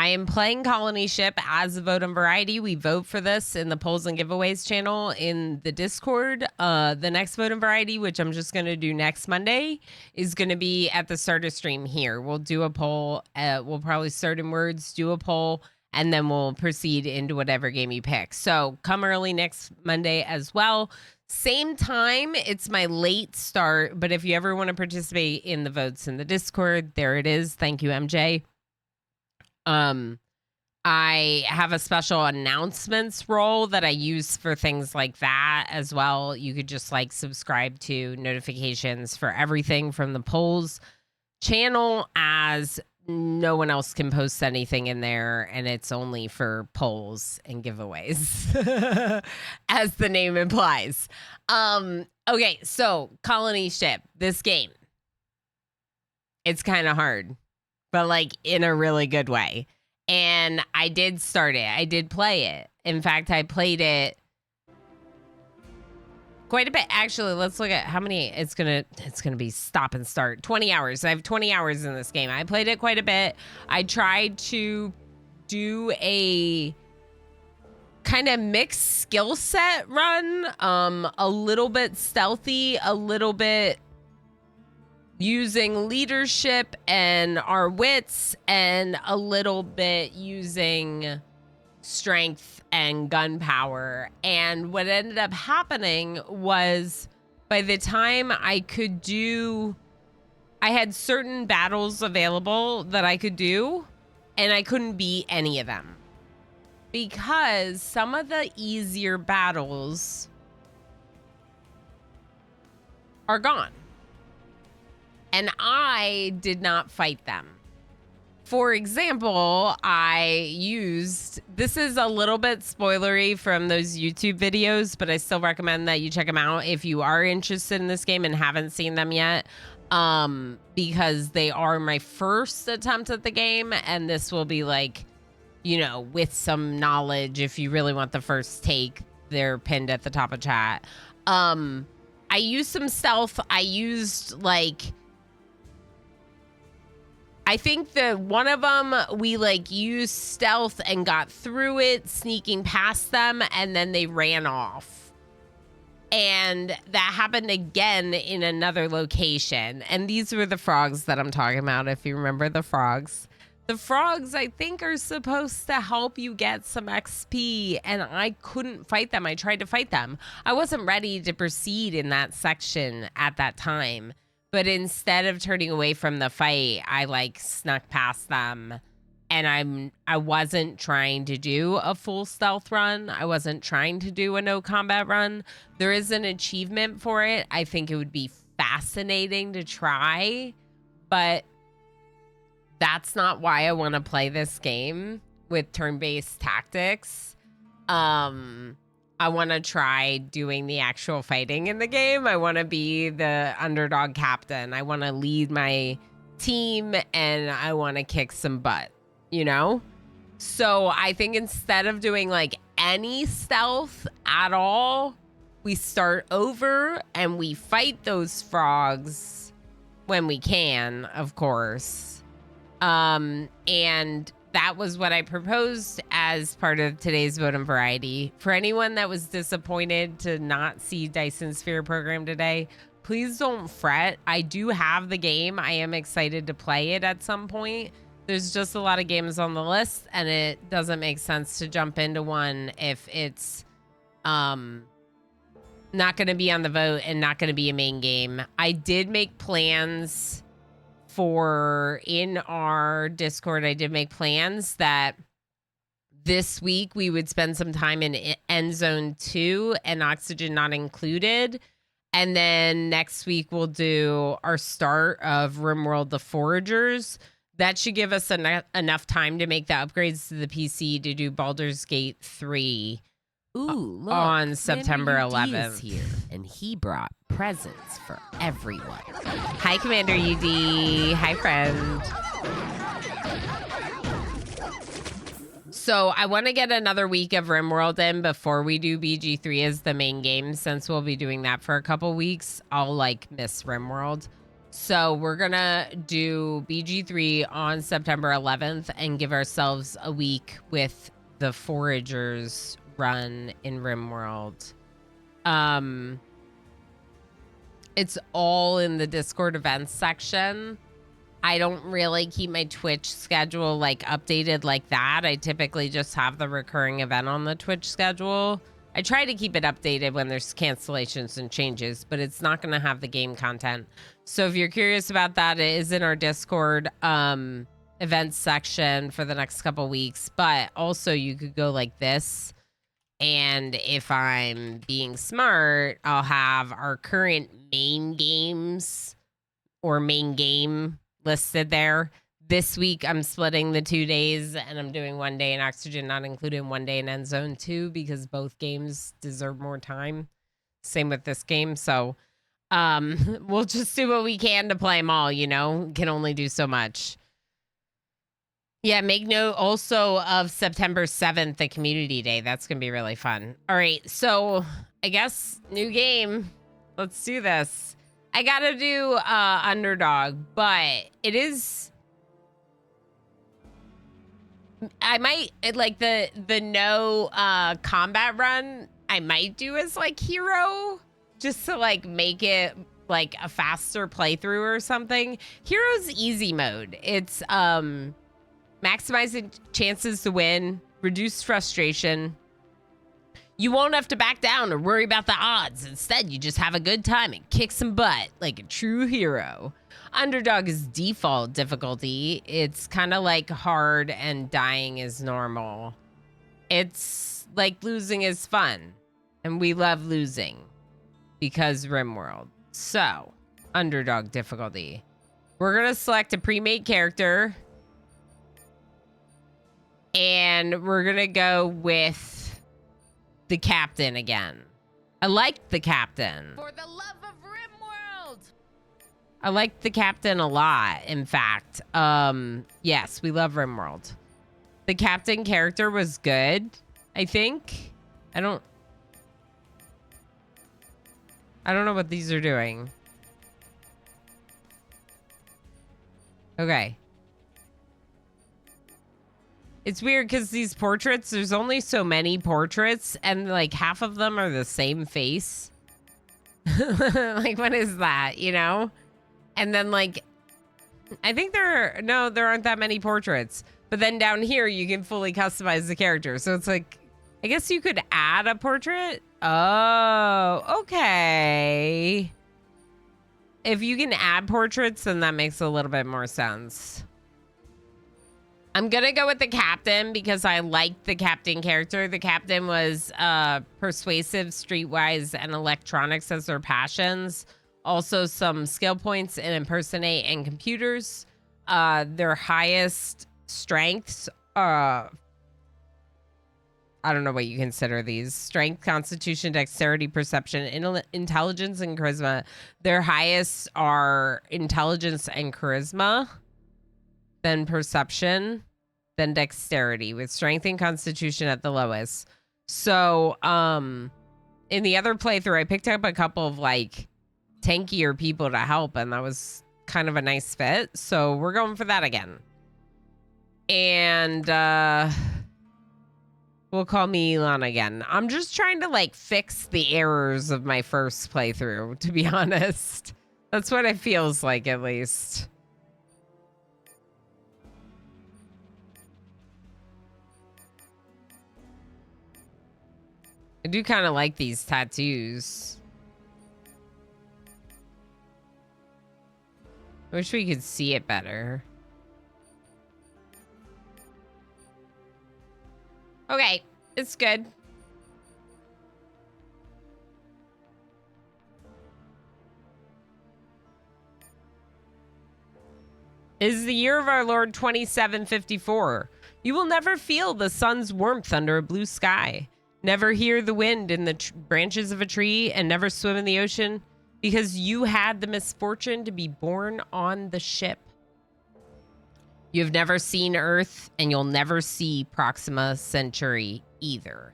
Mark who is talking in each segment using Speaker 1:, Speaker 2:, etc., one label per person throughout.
Speaker 1: I am playing Colony Ship as a vote on Variety. We vote for this in the polls and giveaways channel in the Discord. The next vote on Variety, which I'm just going to do next Monday, is going to be at the start of stream here. We'll do a poll. We'll probably start in words, do a poll, and then we'll proceed into whatever game you pick. So come early next Monday as well. Same time, it's my late start, but if you ever want to participate in the votes in the Discord, there it is. Thank you, MJ. I have a special announcements role that I use for things like that as well. You could just like subscribe to notifications for everything from the polls channel, as no one else can post anything in there, and it's only for polls and giveaways as the name implies. Okay, so Colony Ship, this game, it's kind of hard, but like in a really good way. And I did start it. I did play it. In fact, I played it quite a bit. Actually, let's look at how many it's gonna be. Stop and start. 20 hours. I have 20 hours in this game. I played it quite a bit. I tried to do a kind of mixed skill set run. A little bit stealthy, a little bit using leadership and our wits, and a little bit using strength and gunpowder. And what ended up happening was, by the time I had certain battles available that I could do, and I couldn't beat any of them because some of the easier battles are gone. And I did not fight them. For example, this is a little bit spoilery from those YouTube videos, but I still recommend that you check them out if you are interested in this game and haven't seen them yet, because they are my first attempt at the game, and this will be like, you know, with some knowledge. If you really want the first take, they're pinned at the top of chat. I used some stealth. I used like, I think that one of them, we like used stealth and got through it, sneaking past them, and then they ran off. And that happened again in another location. And these were the frogs that I'm talking about, if you remember the frogs. The frogs, I think, are supposed to help you get some XP, and I couldn't fight them. I tried to fight them. I wasn't ready to proceed in that section at that time. But instead of turning away from the fight, I like snuck past them, and I wasn't trying to do a full stealth run. I wasn't trying to do a no combat run. There is an achievement for it. I think it would be fascinating to try, but that's not why I want to play this game with turn-based tactics. I want to try doing the actual fighting in the game. I want to be the underdog captain. I want to lead my team, and I want to kick some butt, you know? So I think instead of doing like any stealth at all, we start over and we fight those frogs when we can, of course. And that was what I proposed as part of today's vote on Variety. For anyone that was disappointed to not see Dyson Sphere program today, please don't fret. I do have the game. I am excited to play it at some point. There's just a lot of games on the list, and it doesn't make sense to jump into one if it's not going to be on the vote and not going to be a main game. I did make plans in our Discord. I did make plans that this week we would spend some time in End Zone 2 and Oxygen Not Included. And then next week we'll do our start of RimWorld The Foragers. That should give us enough time to make the upgrades to the PC to do Baldur's Gate 3
Speaker 2: look,
Speaker 1: on September
Speaker 2: Commander
Speaker 1: 11th.
Speaker 2: UD is here, and he brought presents for everyone.
Speaker 1: Hi, Commander UD. Hi, friend. So I want to get another week of RimWorld in before we do BG3 as the main game, since we'll be doing that for a couple weeks. I'll like miss RimWorld. So we're gonna do BG3 on September 11th and give ourselves a week with the Foragers run in RimWorld. It's all in the Discord events section. I don't really keep my Twitch schedule like updated like that. I typically just have the recurring event on the Twitch schedule. I try to keep it updated when there's cancellations and changes, but it's not going to have the game content. So if you're curious about that, it is in our Discord events section for the next couple weeks. But also you could go like this. And if I'm being smart, I'll have our current main games or main game listed there. This week, I'm splitting the 2 days, and I'm doing 1 day in Oxygen, not including 1 day in End Zone 2, because both games deserve more time. Same with this game. So we'll just do what we can to play them all, you know? Can only do so much. Yeah, make note also of September 7th, the Community Day. That's going to be really fun. All right, so I guess new game. Let's do this. I got to do Underdog, but it is... I might, like, the no combat run, I might do as, like, hero, just to, like, make it, like, a faster playthrough or something. Hero's easy mode. It's... maximizing chances to win, reduce frustration. You won't have to back down or worry about the odds. Instead, you just have a good time and kick some butt like a true hero. Underdog is default difficulty. It's kind of like hard and dying is normal. It's like losing is fun. And we love losing because RimWorld. So, Underdog difficulty. We're going to select a pre-made character. And we're going to go with the captain again. I like the captain.
Speaker 2: For the love of RimWorld!
Speaker 1: I like the captain a lot, in fact. Yes, we love RimWorld. The captain character was good, I think. I don't know what these are doing. Okay. It's weird because these portraits, there's only so many portraits, and like half of them are the same face. Like, what is that, you know? And then like, I think there aren't that many portraits. But then down here, you can fully customize the character. So it's like, I guess you could add a portrait. Oh, okay. If you can add portraits, then that makes a little bit more sense. I'm going to go with the captain because I like the captain character. The captain was persuasive, streetwise, and electronics as their passions. Also some skill points in impersonate and computers. Their highest strengths, I don't know what you consider these. Strength, constitution, dexterity, perception, intelligence, and charisma. Their highest are intelligence and charisma. Then perception, then dexterity, with strength and constitution at the lowest. So, in the other playthrough, I picked up a couple of, like, tankier people to help, and that was kind of a nice fit. So, we're going for that again. And, we'll call me Elon again. I'm just trying to, like, fix the errors of my first playthrough, to be honest. That's what it feels like, at least. I do kind of like these tattoos. I wish we could see it better. Okay, it's good. It is the year of our Lord 2754. You will never feel the sun's warmth under a blue sky. Never hear the wind in the branches of a tree, and never swim in the ocean, because you had the misfortune to be born on the ship. You've never seen Earth, and you'll never see Proxima Centauri either.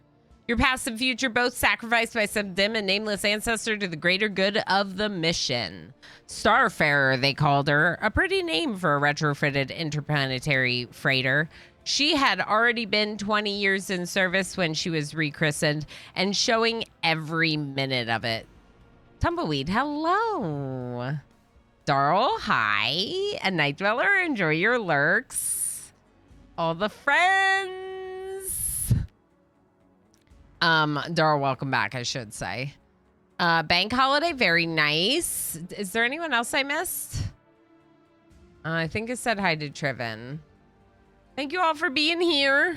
Speaker 1: Your past and future both sacrificed by some dim and nameless ancestor to the greater good of the mission. Starfarer, they called her, a pretty name for a retrofitted interplanetary freighter. She had already been 20 years in service when she was rechristened and showing every minute of it. Tumbleweed, hello. Darl, hi. A Night Dweller, enjoy your lurks. All the friends. Darl, welcome back, I should say. Bank holiday, very nice. Is there anyone else I missed? I think it said hi to Triven. Thank you all for being here.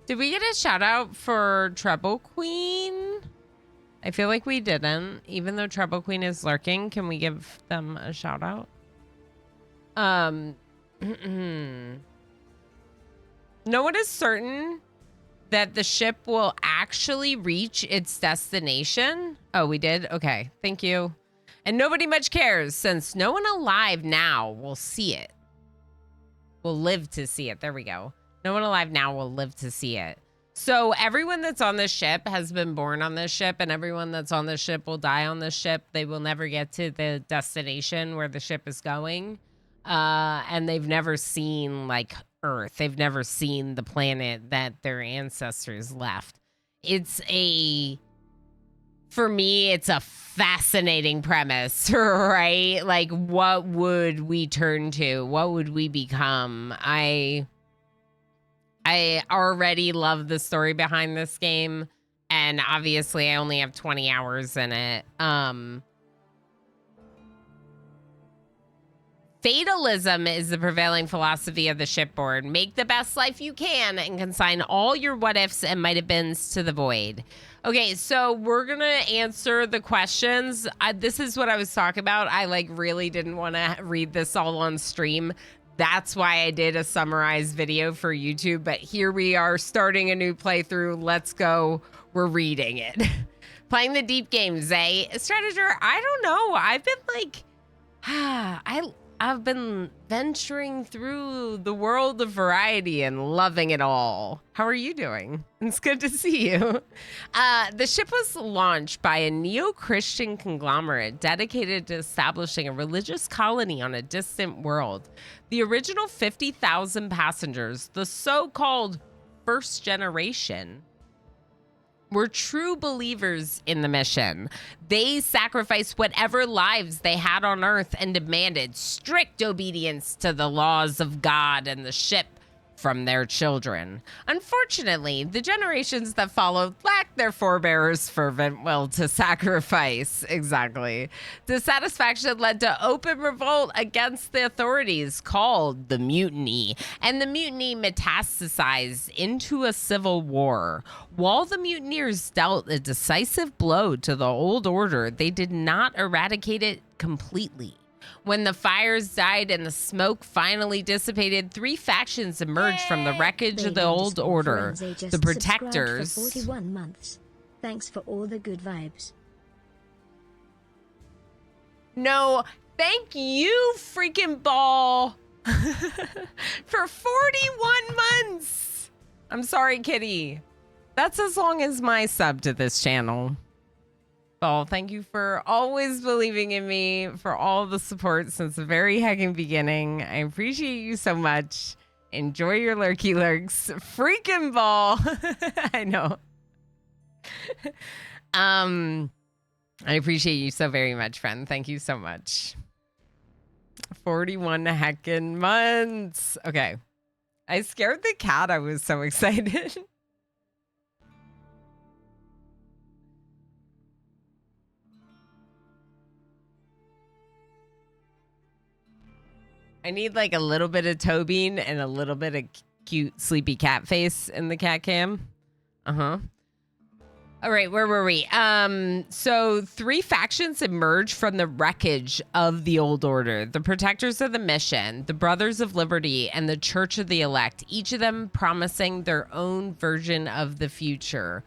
Speaker 1: Did we get a shout out for Treble Queen? I feel like we didn't. Even though Treble Queen is lurking, can we give them a shout out? No one is certain that the ship will actually reach its destination. Oh, we did? Okay, thank you. And nobody much cares since no one alive now will see it. Will live to see it. There we go. No one alive now will live to see it. So everyone that's on this ship has been born on this ship, and everyone that's on this ship will die on this ship. They will never get to the destination where the ship is going. And they've never seen, like, Earth. They've never seen the planet that their ancestors left. For me, it's a fascinating premise, right? Like, what would we turn to? What would we become? I already love the story behind this game, and obviously I only have 20 hours in it. Fatalism is the prevailing philosophy of the shipboard. Make the best life you can and consign all your what ifs and might have beens to the void. Okay, so we're gonna answer the questions. This is what I was talking about. I really didn't want to read this all on stream. That's why I did a summarized video for YouTube, but here we are starting a new playthrough. Let's go. We're reading it. Playing the deep games, eh? Strateger, I don't know. I've been I've been venturing through the world of variety and loving it all. How are you doing? It's good to see you. The ship was launched by a neo-Christian conglomerate dedicated to establishing a religious colony on a distant world. The original 50,000 passengers, the so-called first generation, were true believers in the mission. They sacrificed whatever lives they had on Earth and demanded strict obedience to the laws of God and the ship from their children. Unfortunately, the generations that followed lacked their forebears' fervent will to sacrifice. Exactly. Dissatisfaction led to open revolt against the authorities called the Mutiny, and the mutiny metastasized into a civil war. While the mutineers dealt a decisive blow to the old order, they did not eradicate it completely. When the fires died and the smoke finally dissipated, three factions emerged from the wreckage of the old order. The Protectors.
Speaker 3: For 41 months. Thanks for all the good vibes.
Speaker 1: No, thank you, freaking ball, for 41 months. I'm sorry, kitty. That's as long as my sub to this channel. Ball, thank you for always believing in me, for all the support since the very heckin' beginning. I appreciate you so much. Enjoy your lurky lurks. Freaking ball. I know. I appreciate you so very much, friend. Thank you so much. 41 heckin' months. Okay. I scared the cat. I was so excited. I need like a little bit of Tobin and a little bit of cute sleepy cat face in the cat cam. Uh-huh. All right, where were we? So three factions emerged from the wreckage of the old order: the Protectors of the Mission, the Brothers of Liberty, and the Church of the Elect, each of them promising their own version of the future.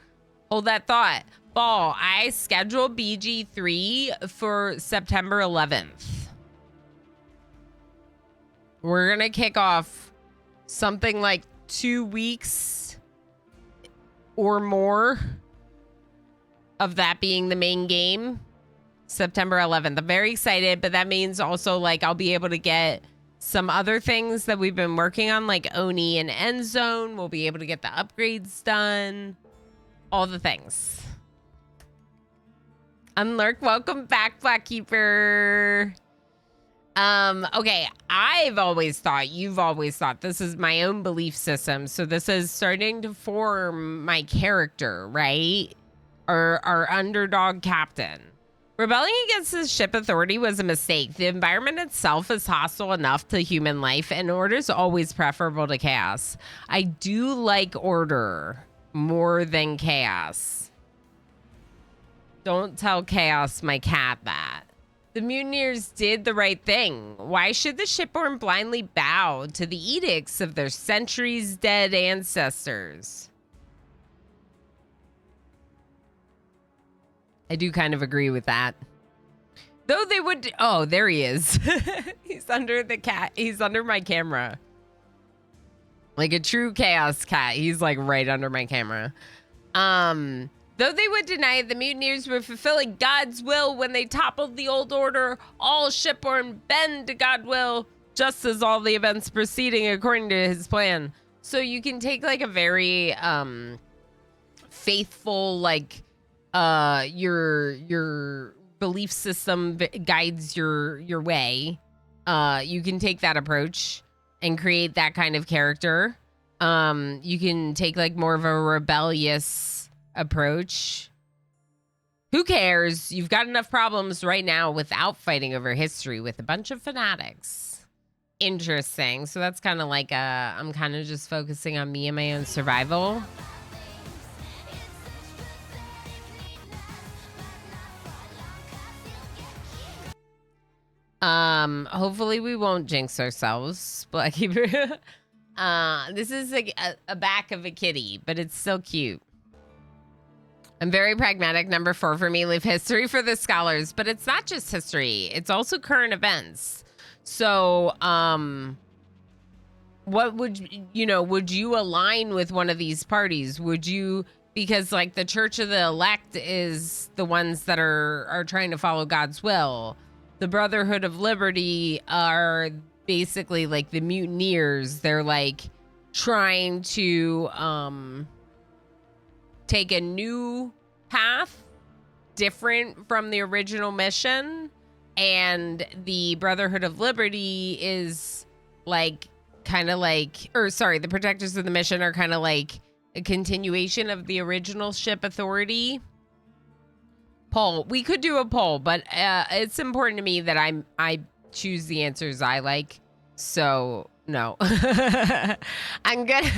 Speaker 1: Hold that thought. Ball, I scheduled BG3 for September 11th. We're going to kick off something like 2 weeks or more of that being the main game. September 11th. I'm very excited, but that means also like I'll be able to get some other things that we've been working on, like Oni and End Zone. We'll be able to get the upgrades done. All the things. Unlurk, welcome back, Blackkeeper. Okay, I've always thought, you've always thought, this is my own belief system. So this is starting to form my character, right? Our underdog captain. Rebelling against the ship authority was a mistake. The environment itself is hostile enough to human life, and order is always preferable to chaos. I do like order more than chaos. Don't tell chaos my cat that. The mutineers did the right thing. Why should the shipborne blindly bow to the edicts of their centuries dead ancestors? I do kind of agree with that. Though they would... Oh, there he is. He's under the cat. He's under my camera. Like a true chaos cat. He's like right under my camera. Though they would deny it, the mutineers were fulfilling God's will when they toppled the old order. All shipborne bend to God's will, just as all the events proceeding according to his plan. So you can take like a very faithful, like your belief system guides your way. You can take that approach and create that kind of character. You can take like more of a rebellious approach. Who cares? You've got enough problems right now without fighting over history with a bunch of fanatics. Interesting. So that's kind of like I'm kind of just focusing on me and my own survival. Hopefully we won't jinx ourselves. Blackkeeper. This is like a back of a kitty, but it's still cute. I'm very pragmatic. Number 4 for me, leave history for the scholars, but it's not just history. It's also current events. So, what would you align with one of these parties? Would you, because like the Church of the Elect is the ones that are trying to follow God's will. The Brotherhood of Liberty are basically like the mutineers. They're like trying to take a new path different from the original mission, and the Brotherhood of Liberty is like the Protectors of the Mission are kind of like a continuation of the original ship authority. Poll. We could do a poll, but it's important to me that I choose the answers I like. So no. I'm gonna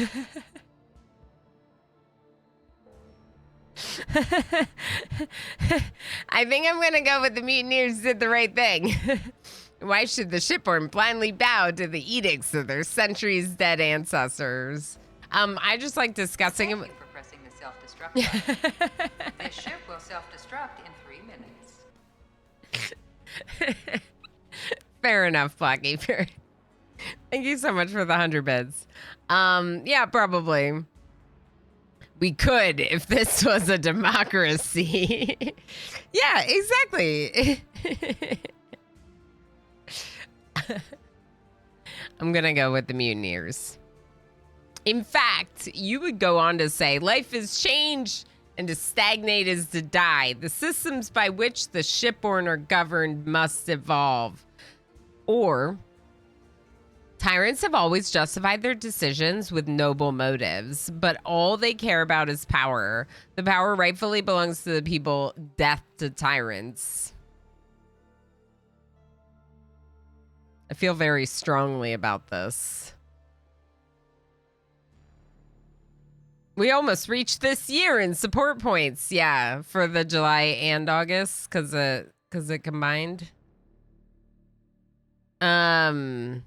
Speaker 1: I think I'm gonna go with the mutineers did the right thing. Why should the shipborne blindly bow to the edicts of their centuries dead ancestors? I just like discussing.
Speaker 4: Thank you for pressing the self-destruct button. This ship will self-destruct in 3 minutes.
Speaker 1: Fair enough, Blackkeeper. Thank you so much for the 100 bits. Yeah, probably. We could if this was a democracy. Yeah, exactly. I'm gonna go with the mutineers. In fact, you would go on to say, life is change and to stagnate is to die. The systems by which the shipborne are governed must evolve. Or, tyrants have always justified their decisions with noble motives, but all they care about is power. The power rightfully belongs to the people. Death to tyrants. I feel very strongly about this. We almost reached this year in support points. Yeah, for the July and August, because it combined. The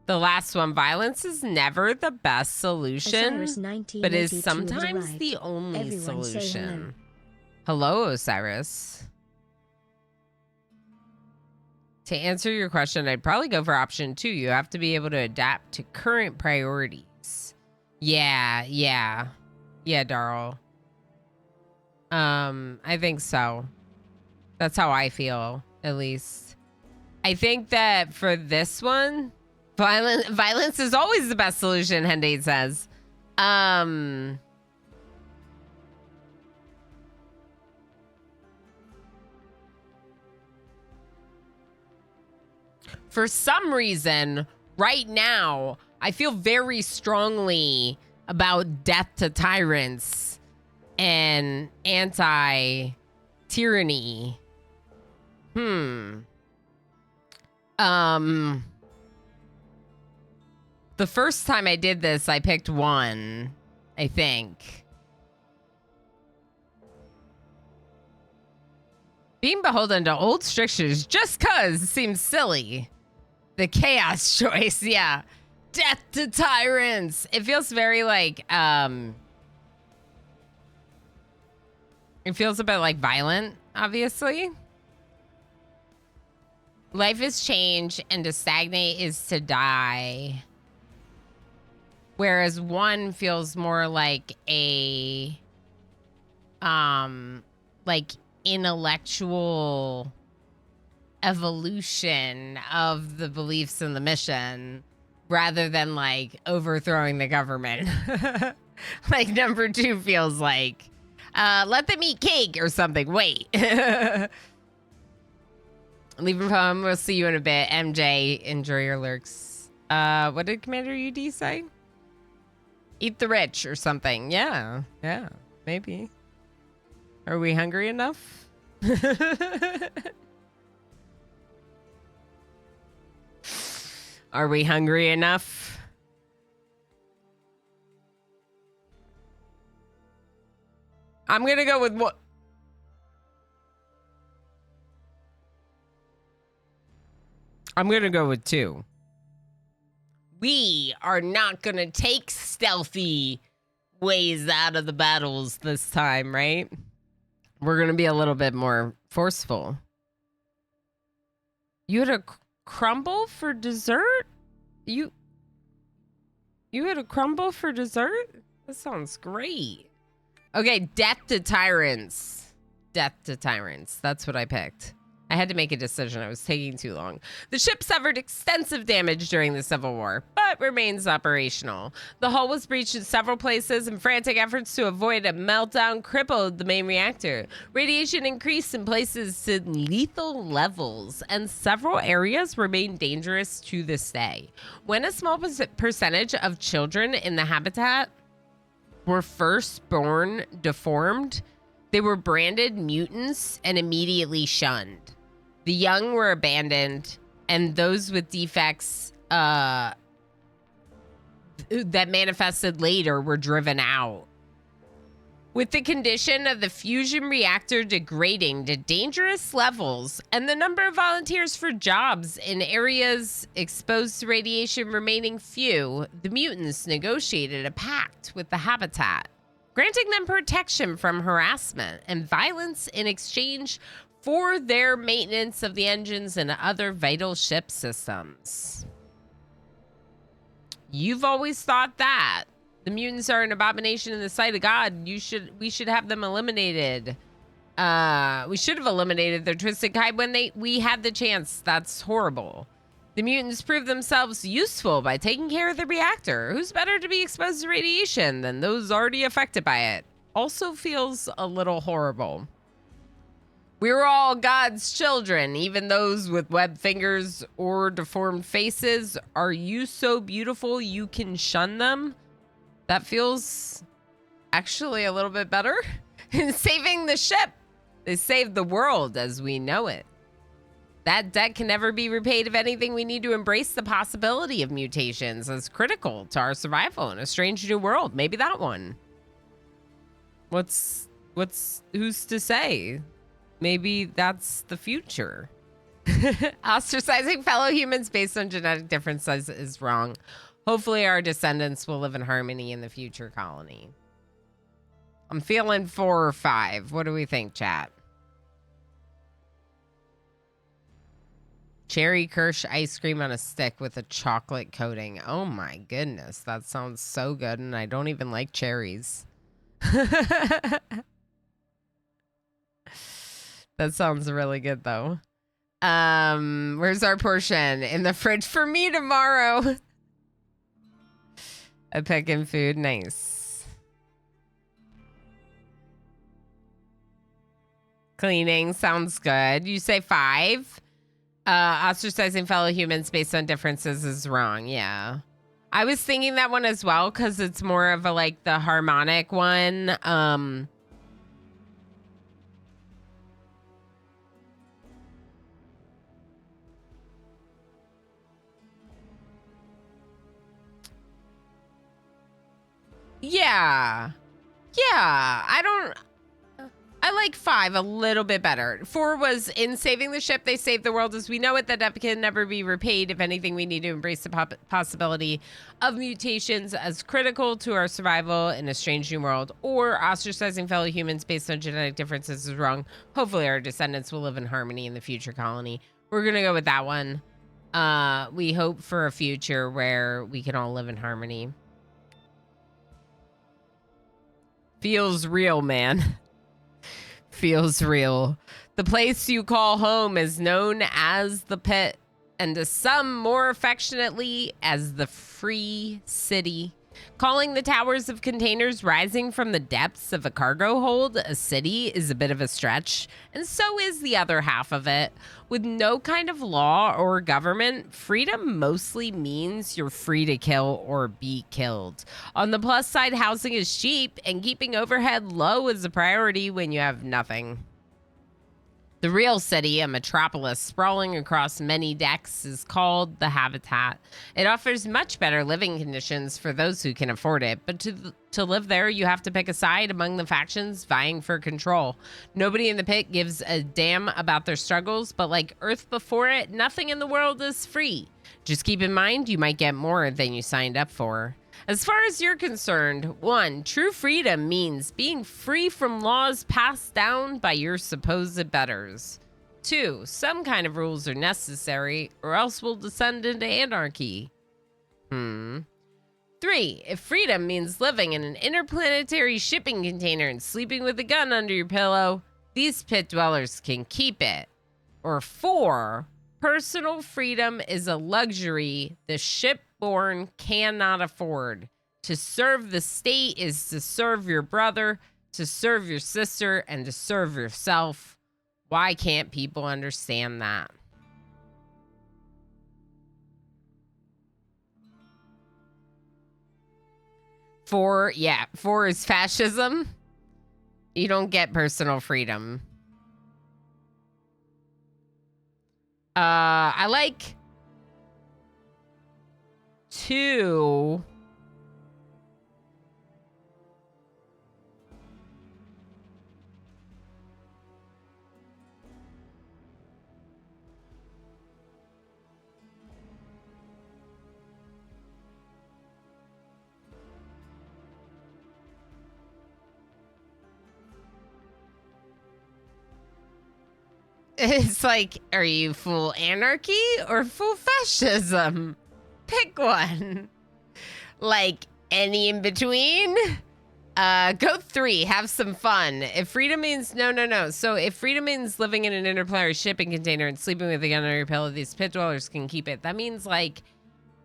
Speaker 1: last one, violence is never the best solution, but is sometimes the only
Speaker 3: Everyone
Speaker 1: solution. Hello, Osiris. To answer your question, I'd probably go for option 2. You have to be able to adapt to current priorities. Yeah, yeah. Yeah, Darl. I think so. That's how I feel, at least. I think that for this one, violence is always the best solution, Hendate says. For some reason, right now, I feel very strongly about death to tyrants and anti-tyranny. The first time I did this, I picked one, I think. Being beholden to old strictures just cause seems silly. The chaos choice, yeah. Death to tyrants. It feels very like, it feels a bit like violent, obviously. Life is change and to stagnate is to die. Whereas one feels more like a, like intellectual evolution of the beliefs and the mission rather than like overthrowing the government. Like number 2 feels like, let them eat cake or something. Wait. Leave him home. We'll see you in a bit. MJ, enjoy your lurks. What did Commander UD say? Eat the rich or something. Yeah, maybe. Are we hungry enough? Are we hungry enough? I'm gonna go with what? I'm gonna go with 2. We are not gonna take stealthy ways out of the battles this time, right? We're gonna be a little bit more forceful. You had a crumble for dessert? You had a crumble for dessert? That sounds great. Okay, death to tyrants. Death to tyrants. That's what I picked. I had to make a decision. It was taking too long. The ship suffered extensive damage during the Civil War, but remains operational. The hull was breached in several places, and frantic efforts to avoid a meltdown crippled the main reactor. Radiation increased in places to lethal levels, and several areas remain dangerous to this day. When a small percentage of children in the habitat were first born deformed, they were branded mutants and immediately shunned. The young were abandoned, and those with defects that manifested later were driven out. With the condition of the fusion reactor degrading to dangerous levels and the number of volunteers for jobs in areas exposed to radiation remaining few, the mutants negotiated a pact with the habitat, granting them protection from harassment and violence in exchange for their maintenance of the engines and other vital ship systems. You've always thought that the mutants are an abomination in the sight of God. We should have them eliminated. We should have eliminated their twisted kind when we had the chance. That's horrible. The mutants proved themselves useful by taking care of the reactor. Who's better to be exposed to radiation than those already affected by it? Also feels a little horrible. We were all God's children, even those with webbed fingers or deformed faces. Are you so beautiful you can shun them? That feels actually a little bit better. In saving the ship, they saved the world as we know it. That debt can never be repaid. If anything, we need to embrace the possibility of mutations as critical to our survival in a strange new world. Maybe that one. Who's to say? Maybe that's the future. Ostracizing fellow humans based on genetic differences is wrong. Hopefully our descendants will live in harmony in the future colony. I'm feeling 4 or 5. What do we think, chat? Cherry Kirsch ice cream on a stick with a chocolate coating. Oh my goodness, that sounds so good, and I don't even like cherries. That sounds really good though. Where's our portion? In the fridge for me tomorrow. A picking food, nice. Cleaning sounds good. You say 5. Ostracizing fellow humans based on differences is wrong. Yeah. I was thinking that one as well because it's more of a like the harmonic one. Yeah. Yeah. I like 5 a little bit better. 4 was in saving the ship, they saved the world as we know it. That debt can never be repaid. If anything, we need to embrace the possibility of mutations as critical to our survival in a strange new world. Or ostracizing fellow humans based on genetic differences is wrong. Hopefully our descendants will live in harmony in the future colony. We're going to go with that one. We hope for a future where we can all live in harmony. Feels real, man. Feels real. The place you call home is known as the pit, and to some more affectionately as the free city. Calling the towers of containers rising from the depths of a cargo hold a city is a bit of a stretch, and so is the other half of it. With no kind of law or government, freedom mostly means you're free to kill or be killed. On the plus side, housing is cheap, and keeping overhead low is a priority when you have nothing. The real city, a metropolis sprawling across many decks, is called the Habitat. It offers much better living conditions for those who can afford it, but to live there, you have to pick a side among the factions vying for control. Nobody in the pit gives a damn about their struggles, but like Earth before it, nothing in the world is free. Just keep in mind, you might get more than you signed up for. As far as you're concerned, 1, true freedom means being free from laws passed down by your supposed betters. 2, some kind of rules are necessary, or else we'll descend into anarchy. 3, if freedom means living in an interplanetary shipping container and sleeping with a gun under your pillow, these pit dwellers can keep it. Or 4, personal freedom is a luxury the shipborn cannot afford. To serve the state is to serve your brother, to serve your sister, and to serve yourself. Why can't people understand that? Four is fascism. You don't get personal freedom. I like 2. It's like, are you full anarchy or full fascism? Pick one. Like, any in between? Go 3, have some fun. If freedom means, no. So if freedom means living in an interplanetary shipping container and sleeping with a gun under your pillow, these pit dwellers can keep it. That means, like,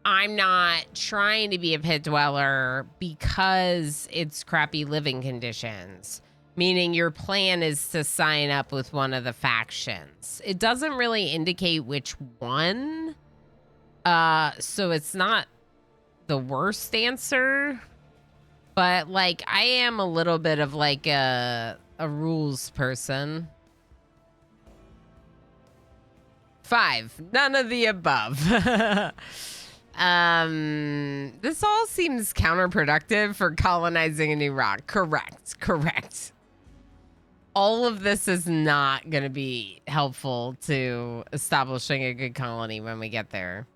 Speaker 1: I'm not trying to be a pit dweller because it's crappy living conditions. Meaning your plan is to sign up with one of the factions. It doesn't really indicate which one. So it's not the worst answer. But, like, I am a little bit of, like, a rules person. 5, none of the above. This all seems counterproductive for colonizing a new rock. Correct. All of this is not going to be helpful to establishing a good colony when we get there.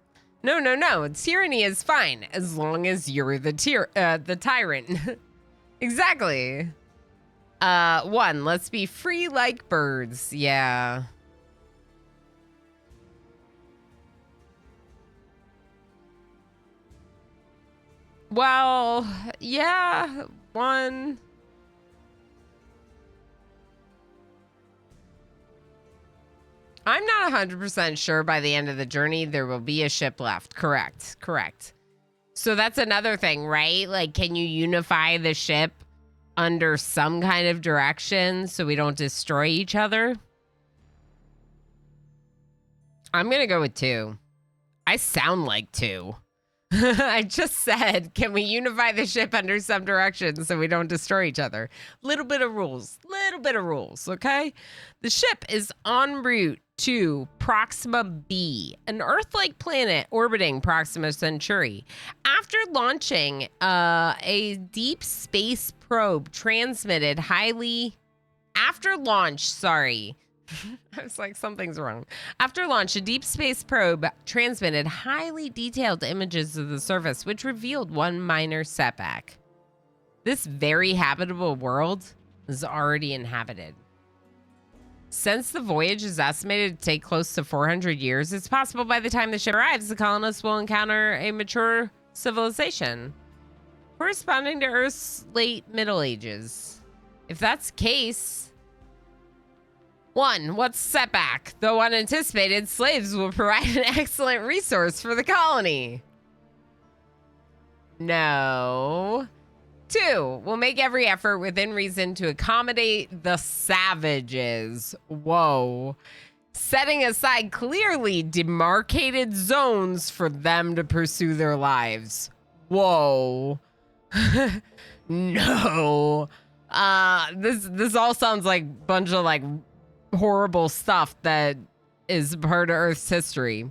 Speaker 1: No. Tyranny is fine as long as you're the tyrant. Exactly. 1, let's be free like birds. Yeah. Well, yeah, one. I'm not 100% sure by the end of the journey there will be a ship left. Correct. So that's another thing, right? Like, can you unify the ship under some kind of direction so we don't destroy each other? I'm going to go with 2. I sound like 2. I just said, can we unify the ship under some direction so we don't destroy each other? Little bit of rules, okay? The ship is en route to Proxima B, an Earth-like planet orbiting Proxima Centauri. After launching a deep space probe transmitted highly... After launch, sorry. I was like, something's wrong. After launch, a deep space probe transmitted highly detailed images of the surface, which revealed one minor setback. This very habitable world is already inhabited. Since the voyage is estimated to take close to 400 years, it's possible by the time the ship arrives, the colonists will encounter a mature civilization, corresponding to Earth's late Middle Ages. If that's the case... 1. What's setback? Though unanticipated, slaves will provide an excellent resource for the colony. No. 2. We'll make every effort within reason to accommodate the savages. Whoa. Setting aside clearly demarcated zones for them to pursue their lives. Whoa. No. This all sounds like a bunch of like horrible stuff that is part of Earth's history.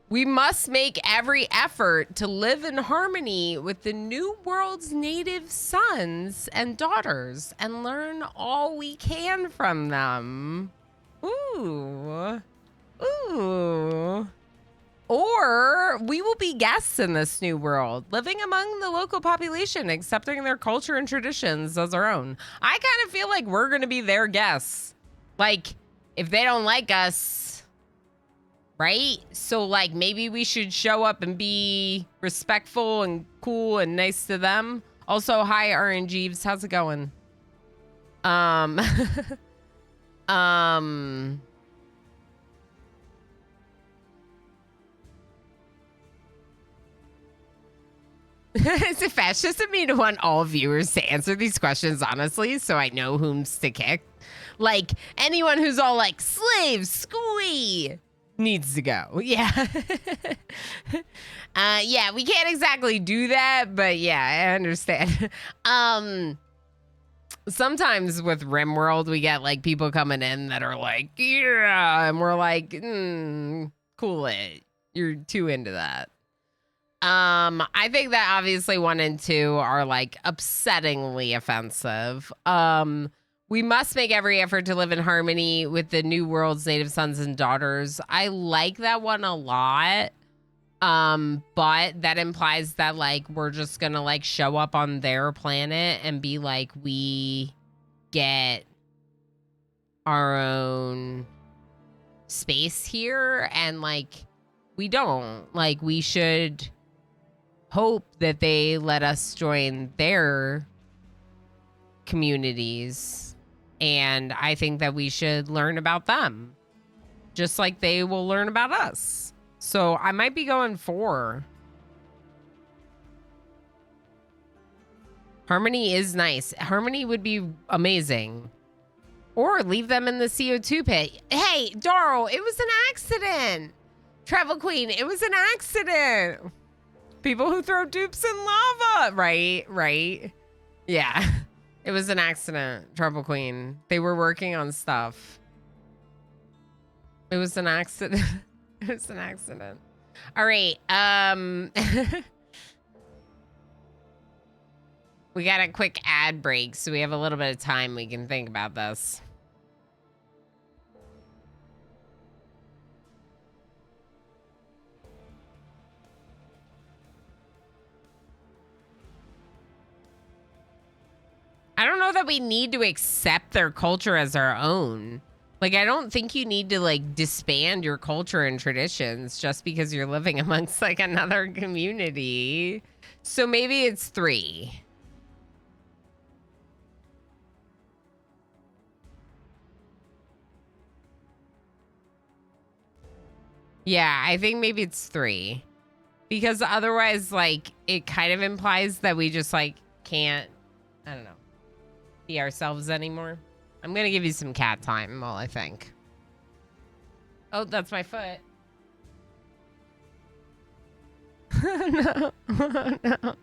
Speaker 1: We must make every effort to live in harmony with the new world's native sons and daughters and learn all we can from them. Ooh. Or we will be guests in this new world, living among the local population, accepting their culture and traditions as our own. I kind of feel like we're going to be their guests. Like, if they don't like us, right? So, like, maybe we should show up and be respectful and cool and nice to them. Also, hi, RN Jeeves. How's it going? Is it fascist of me to want all viewers to answer these questions honestly so I know whom's to kick? Like, anyone who's all like, slaves, squee, needs to go. Yeah. Yeah, we can't exactly do that, but yeah, I understand. Sometimes with RimWorld, we get like people coming in that are like, yeah, and we're like, cool it. You're too into that. I think that obviously 1 and 2 are like upsettingly offensive. We must make every effort to live in harmony with the new world's native sons and daughters. I like that one a lot. But that implies that like we're just gonna like show up on their planet and be like, we get our own space here, and like we don't. Like, we should hope that they let us join their communities, and I think that we should learn about them just like they will learn about us. So I might be going 4. Harmony is nice. Harmony would be amazing. Or leave them in the CO2 pit. Hey, Darl, it was an accident. Travel Queen, it was an accident. People who throw dupes in lava. Right. Yeah. It was an accident, Travel Queen. They were working on stuff. It was an accident. It was an accident. All right. We got a quick ad break, so we have a little bit of time we can think about this. I don't know that we need to accept their culture as our own. Like, I don't think you need to, like, disband your culture and traditions just because you're living amongst, like, another community. So maybe it's 3. Yeah, I think maybe it's 3. Because otherwise, like, it kind of implies that we just, like, can't, I don't know, be ourselves anymore. I'm going to give you some cat time while I think. Oh, that's my foot. No. No.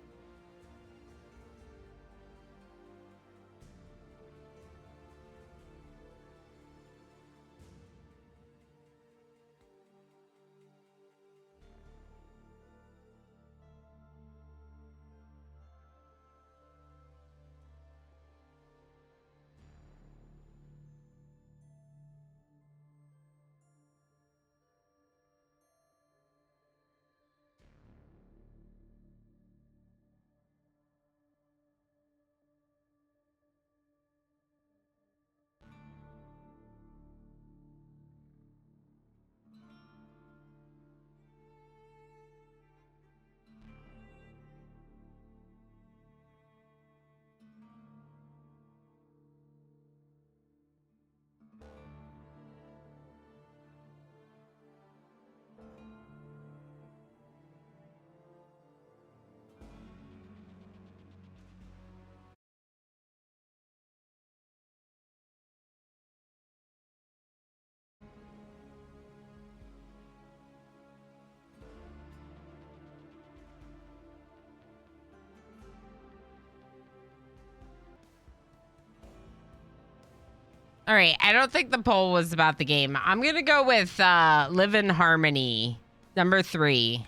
Speaker 1: All right, I don't think the poll was about the game. I'm going to go with Live in Harmony, number 3.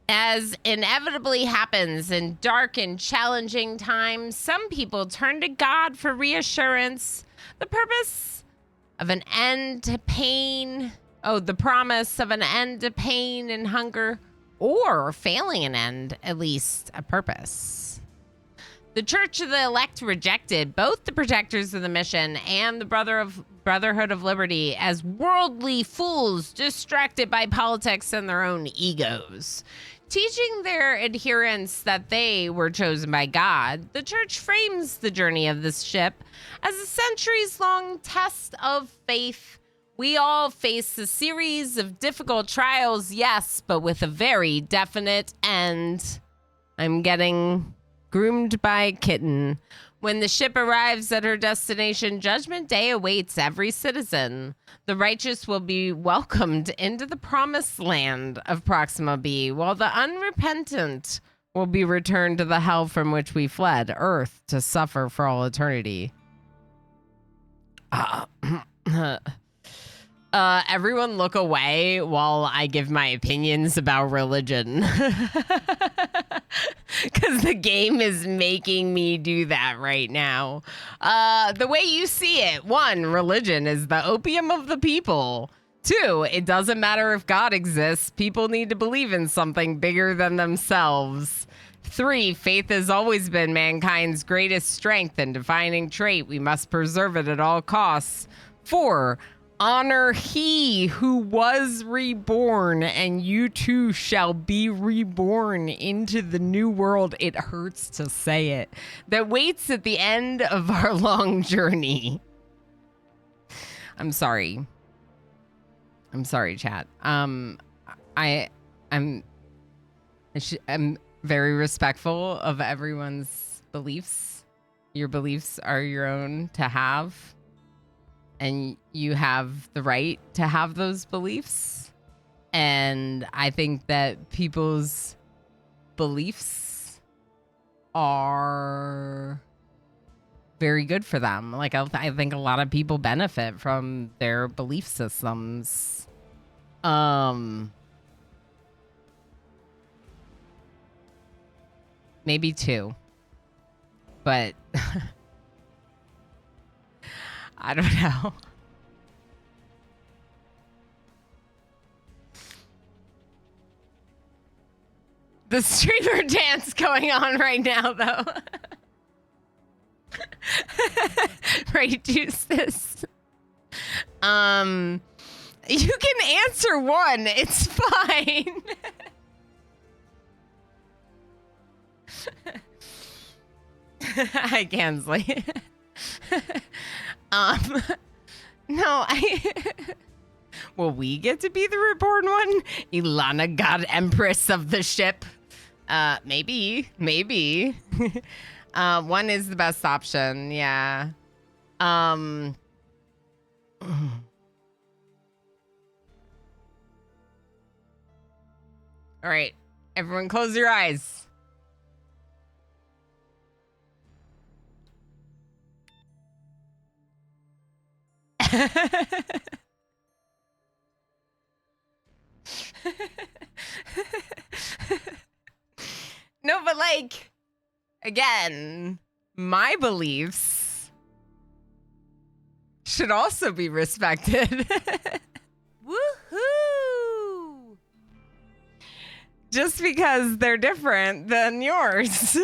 Speaker 1: As inevitably happens in dark and challenging times, some people turn to God for reassurance, the purpose of an end to pain. Oh, the promise of an end to pain and hunger, or failing an end, at least a purpose. The Church of the Elect rejected both the protectors of the mission and the Brotherhood of Liberty as worldly fools distracted by politics and their own egos. Teaching their adherents that they were chosen by God, the Church frames the journey of this ship as a centuries-long test of faith. We all face a series of difficult trials, yes, but with a very definite end. I'm getting groomed by a kitten. When the ship arrives at her destination, Judgment Day awaits every citizen. The righteous will be welcomed into the promised land of Proxima B, while the unrepentant will be returned to the hell from which we fled, Earth, to suffer for all eternity. Everyone look away while I give my opinions about religion. Because the game is making me do that right now. The way you see it, 1, religion is the opium of the people. 2, it doesn't matter if God exists. People need to believe in something bigger than themselves. 3, faith has always been mankind's greatest strength and defining trait. We must preserve it at all costs. 4, honor he who was reborn, and you too shall be reborn into the new world. It hurts to say it. That waits at the end of our long journey. I'm sorry. I'm sorry, chat. I'm very respectful of everyone's beliefs. Your beliefs are your own to have. And you have the right to have those beliefs. And I think that people's beliefs are very good for them. Like, I think a lot of people benefit from their belief systems. Maybe 2. But I don't know. The streamer dance going on right now, though. Right, juice this. You can answer one. It's fine. Hi, Gansley. No, Will we get to be the reborn one? Ilana, God Empress of the ship. Maybe. One is the best option, yeah. All right, everyone close your eyes. No, but like, again, my beliefs should also be respected. Woohoo! Just because they're different than yours.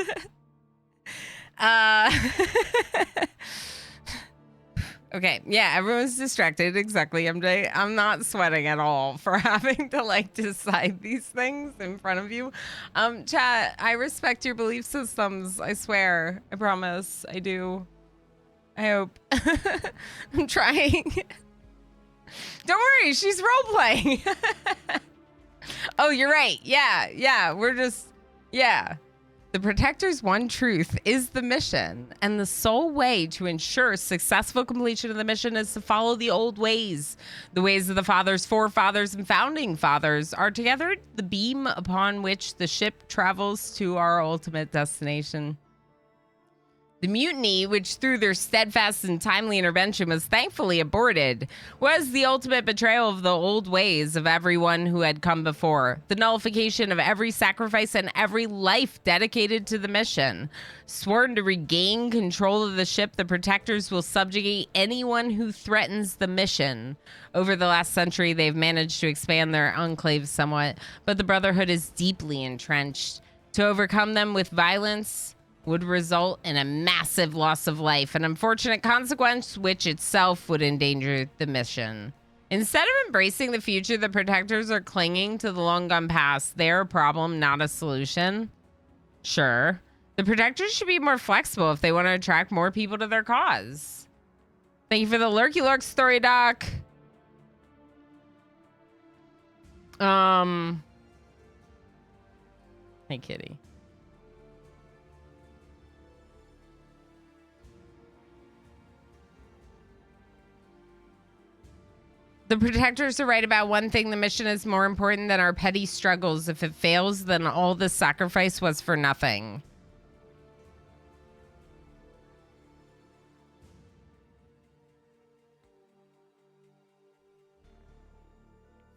Speaker 1: Okay, yeah, everyone's distracted. Exactly, MJ. I'm not sweating at all for having to like decide these things in front of you. Chat, I respect your belief systems. I swear. I promise. I do. I hope. I'm trying. Don't worry, she's role playing. Oh, you're right. Yeah, we're just, yeah. The Protector's one truth is the mission, and the sole way to ensure successful completion of the mission is to follow the old ways. The ways of the fathers, forefathers, and founding fathers are together the beam upon which the ship travels to our ultimate destination. The mutiny, which through their steadfast and timely intervention was thankfully aborted, was the ultimate betrayal of the old ways of everyone who had come before, the nullification of every sacrifice and every life dedicated to the mission. Sworn to regain control of the ship, the Protectors will subjugate anyone who threatens the mission. Over the last century, they've managed to expand their enclave somewhat, but the Brotherhood is deeply entrenched. To overcome them with violence would result in a massive loss of life, an unfortunate consequence which itself would endanger the mission. Instead of embracing the future, the Protectors are clinging to the long gone past. They're a problem, not a solution. Sure. The Protectors should be more flexible if they want to attract more people to their cause. Thank you for the Lurky Lurk story, Doc. Hey, kitty. The Protectors are right about one thing. The mission is more important than our petty struggles. If it fails, then all the sacrifice was for nothing.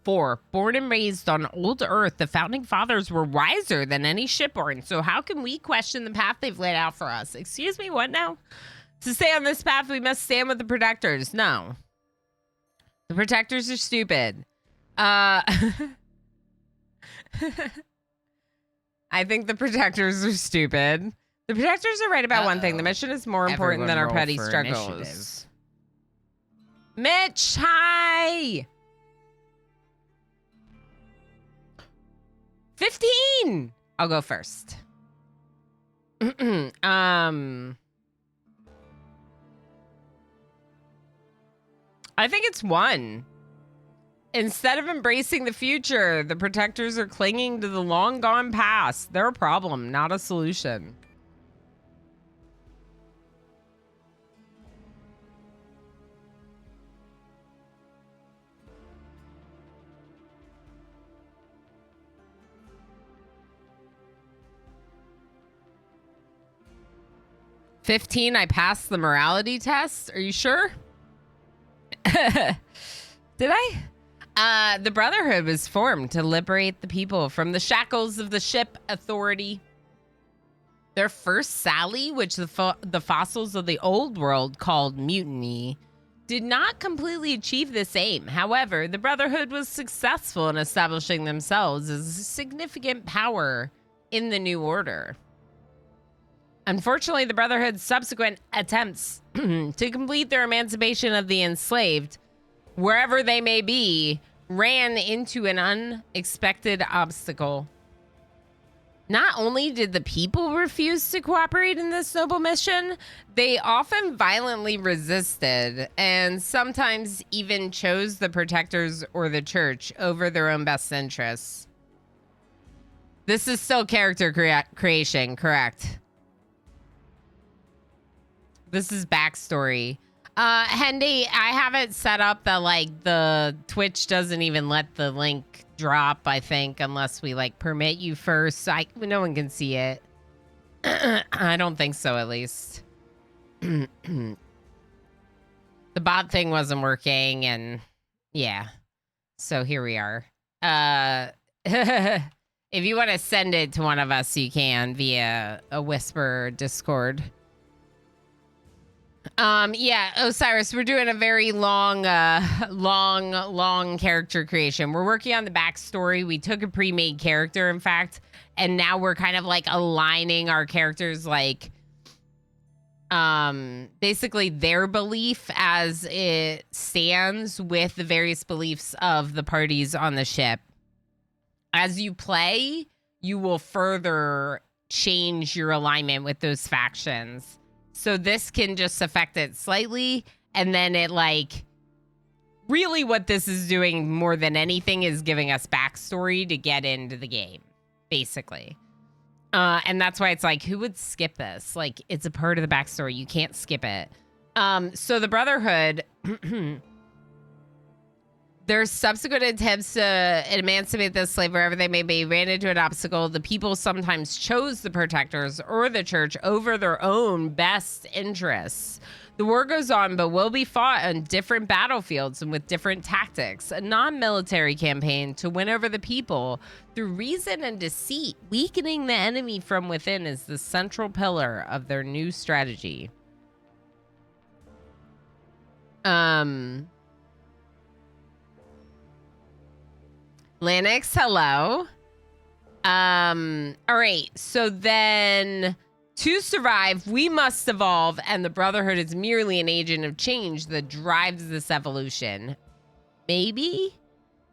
Speaker 1: Four, born and raised on old Earth, the founding fathers were wiser than any shipborn. So how can we question the path they've laid out for us? Excuse me, what now? To stay on this path, we must stand with the Protectors. No. The Protectors are stupid. I think the Protectors are stupid. The Protectors are right about one thing. The mission is more important than our petty struggles. Initiative. Mitch, hi! 15! I'll go first. I think it's one. Instead of embracing the future, the Protectors are clinging to the long gone past. They're a problem, not a solution. $15, I passed the morality test. Are you sure? Did I? The Brotherhood was formed to liberate the people from the shackles of the ship authority. Their first sally, which the fossils of the old world called mutiny, did not completely achieve this aim. However, the Brotherhood was successful in establishing themselves as a significant power in the New Order. Unfortunately, the Brotherhood's subsequent attempts to complete their emancipation of the enslaved wherever they may be, ran into an unexpected obstacle. Not only did the people refuse to cooperate in this noble mission, they often violently resisted and sometimes even chose the protectors or the church over their own best interests. This is still character creation, correct? This is backstory. Hendy, I have it set up that like the Twitch doesn't even let the link drop, I think, unless we like permit you first. No one can see it. I don't think so, at least. The bot thing wasn't working, and yeah. So here we are. If you want to send it to one of us, you can via a Whisper Discord. Yeah, Osiris, we're doing a very long character creation. We're working on the backstory. We took a pre-made character, in fact, and now we're kind of like aligning our characters, like, basically their belief as it stands with the various beliefs of the parties on the ship. As you play, you will further change your alignment with those factions. So this can just affect it slightly, and then it like, really what this is doing more than anything is giving us backstory to get into the game, basically. And that's why it's like, who would skip this? Like, it's a part of the backstory. You can't skip it. So the Brotherhood, their subsequent attempts to emancipate the slave wherever they may be ran into an obstacle. The people sometimes chose the protectors or the church over their own best interests. The war goes on, but will be fought on different battlefields and with different tactics. A non-military campaign to win over the people through reason and deceit. Weakening the enemy from within is the central pillar of their new strategy. Linux, hello. All right, so then to survive, we must evolve, and the Brotherhood is merely an agent of change that drives this evolution. Maybe?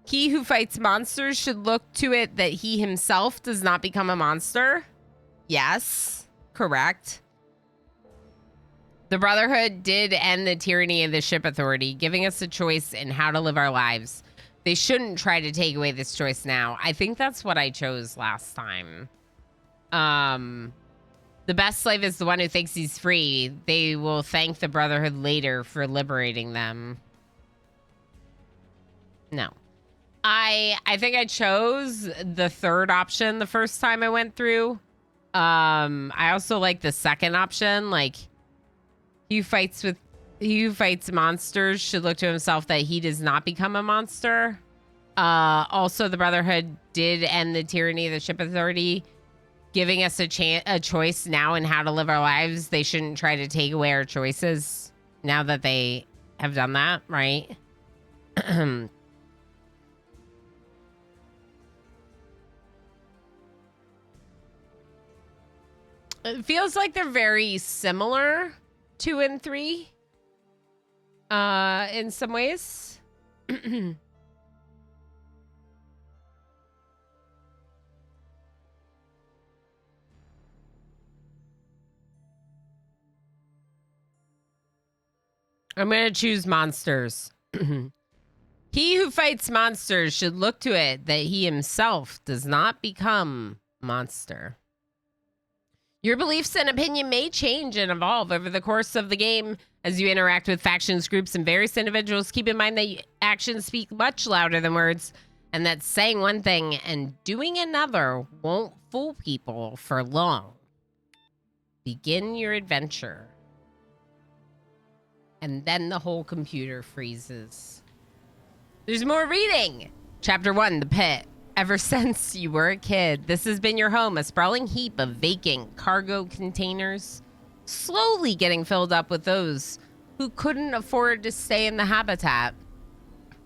Speaker 1: He who fights monsters should look to it that he himself does not become a monster? Yes, correct. The Brotherhood did end the tyranny of the ship authority, giving us a choice in how to live our lives. They shouldn't try to take away this choice now. I think that's what I chose last time. The best slave is the one who thinks he's free. They will thank the Brotherhood later for liberating them. No. I think I chose the third option the first time I went through. I also like the second option. Like, he who fights monsters should look to himself that he does not become a monster. Also, the Brotherhood did end the tyranny of the ship authority, giving us a choice now in how to live our lives. They shouldn't try to take away our choices now that they have done that, right? It feels like they're very similar, 2 and 3. In some ways. I'm going to choose monsters. He who fights monsters should look to it that he himself does not become monster. Your beliefs and opinion may change and evolve over the course of the game as you interact with factions, groups, and various individuals. Keep in mind that actions speak much louder than words, and that saying one thing and doing another won't fool people for long. Begin your adventure. And then the whole computer freezes. There's more reading! Chapter 1, The Pit. Ever since you were a kid, this has been your home, a sprawling heap of vacant cargo containers, slowly getting filled up with those who couldn't afford to stay in the habitat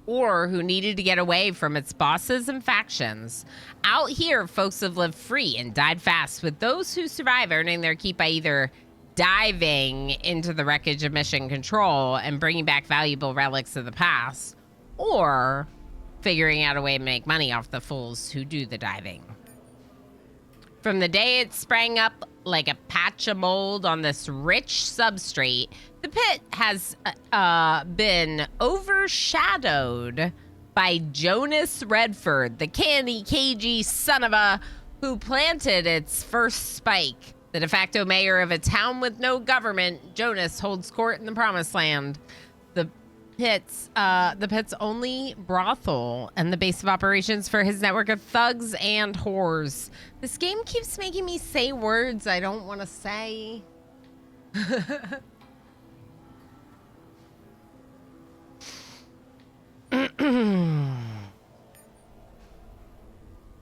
Speaker 1: or who needed to get away from its bosses and factions. Out here, folks have lived free and died fast, with those who survive earning their keep by either diving into the wreckage of Mission Control and bringing back valuable relics of the past, or figuring out a way to make money off the fools who do the diving. From the day it sprang up like a patch of mold on this rich substrate, the pit has been overshadowed by Jonas Redford, the candy cagey son of a who planted its first spike. The de facto mayor of a town with no government, Jonas holds court in the Promised Land. The pit's only brothel and the base of operations for his network of thugs and whores. This game keeps making me say words I don't want to say.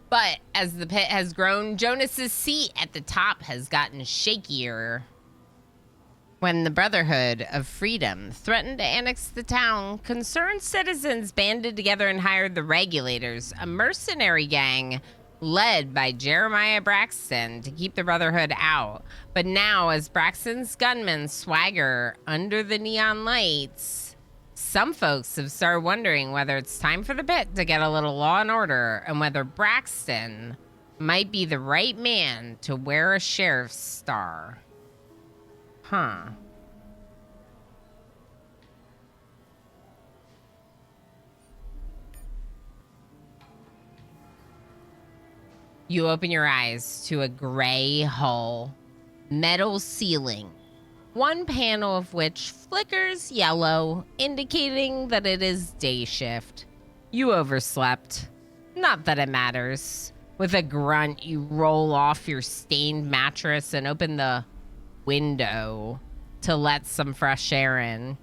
Speaker 1: But as the pit has grown, Jonas's seat at the top has gotten shakier. When the Brotherhood of Freedom threatened to annex the town, concerned citizens banded together and hired the Regulators, a mercenary gang led by Jeremiah Braxton, to keep the Brotherhood out. But now, as Braxton's gunmen swagger under the neon lights, some folks have started wondering whether it's time for the pit to get a little law and order, and whether Braxton might be the right man to wear a sheriff's star. Huh. You open your eyes to a gray hull, metal ceiling, one panel of which flickers yellow, indicating that it is day shift. You overslept. Not that it matters. With a grunt, you roll off your stained mattress and open the window to let some fresh air in.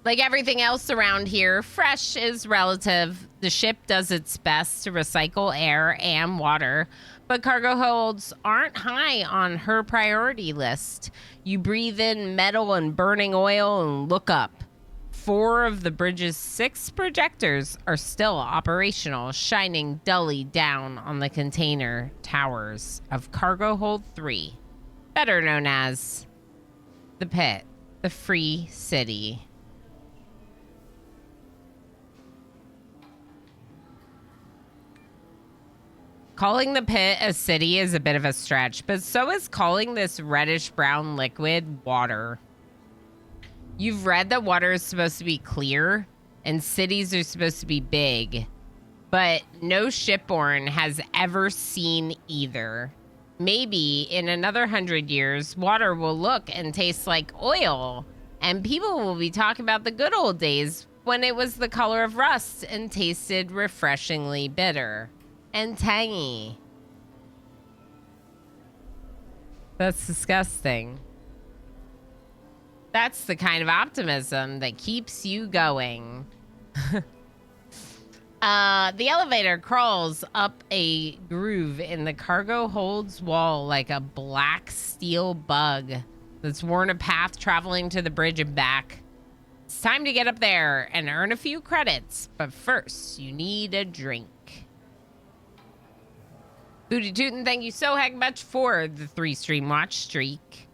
Speaker 1: Like everything else around here, fresh is relative. The ship does its best to recycle air and water, but cargo holds aren't high on her priority list. You breathe in metal and burning oil and look up. 4 of the bridge's 6 projectors are still operational, shining dully down on the container towers of Cargo Hold 3, better known as the Pit, the Free City. Calling the pit a city is a bit of a stretch, but so is calling this reddish-brown liquid water. You've read that water is supposed to be clear and cities are supposed to be big, but no shipborne has ever seen either. Maybe in another 100 years, water will look and taste like oil, and people will be talking about the good old days when it was the color of rust and tasted refreshingly bitter and tangy. That's disgusting. That's the kind of optimism that keeps you going. The elevator crawls up a groove in the cargo hold's wall like a black steel bug that's worn a path traveling to the bridge and back. It's time to get up there and earn a few credits, but first you need a drink. Booty Tootin', thank you so heck much for the 3-stream watch streak.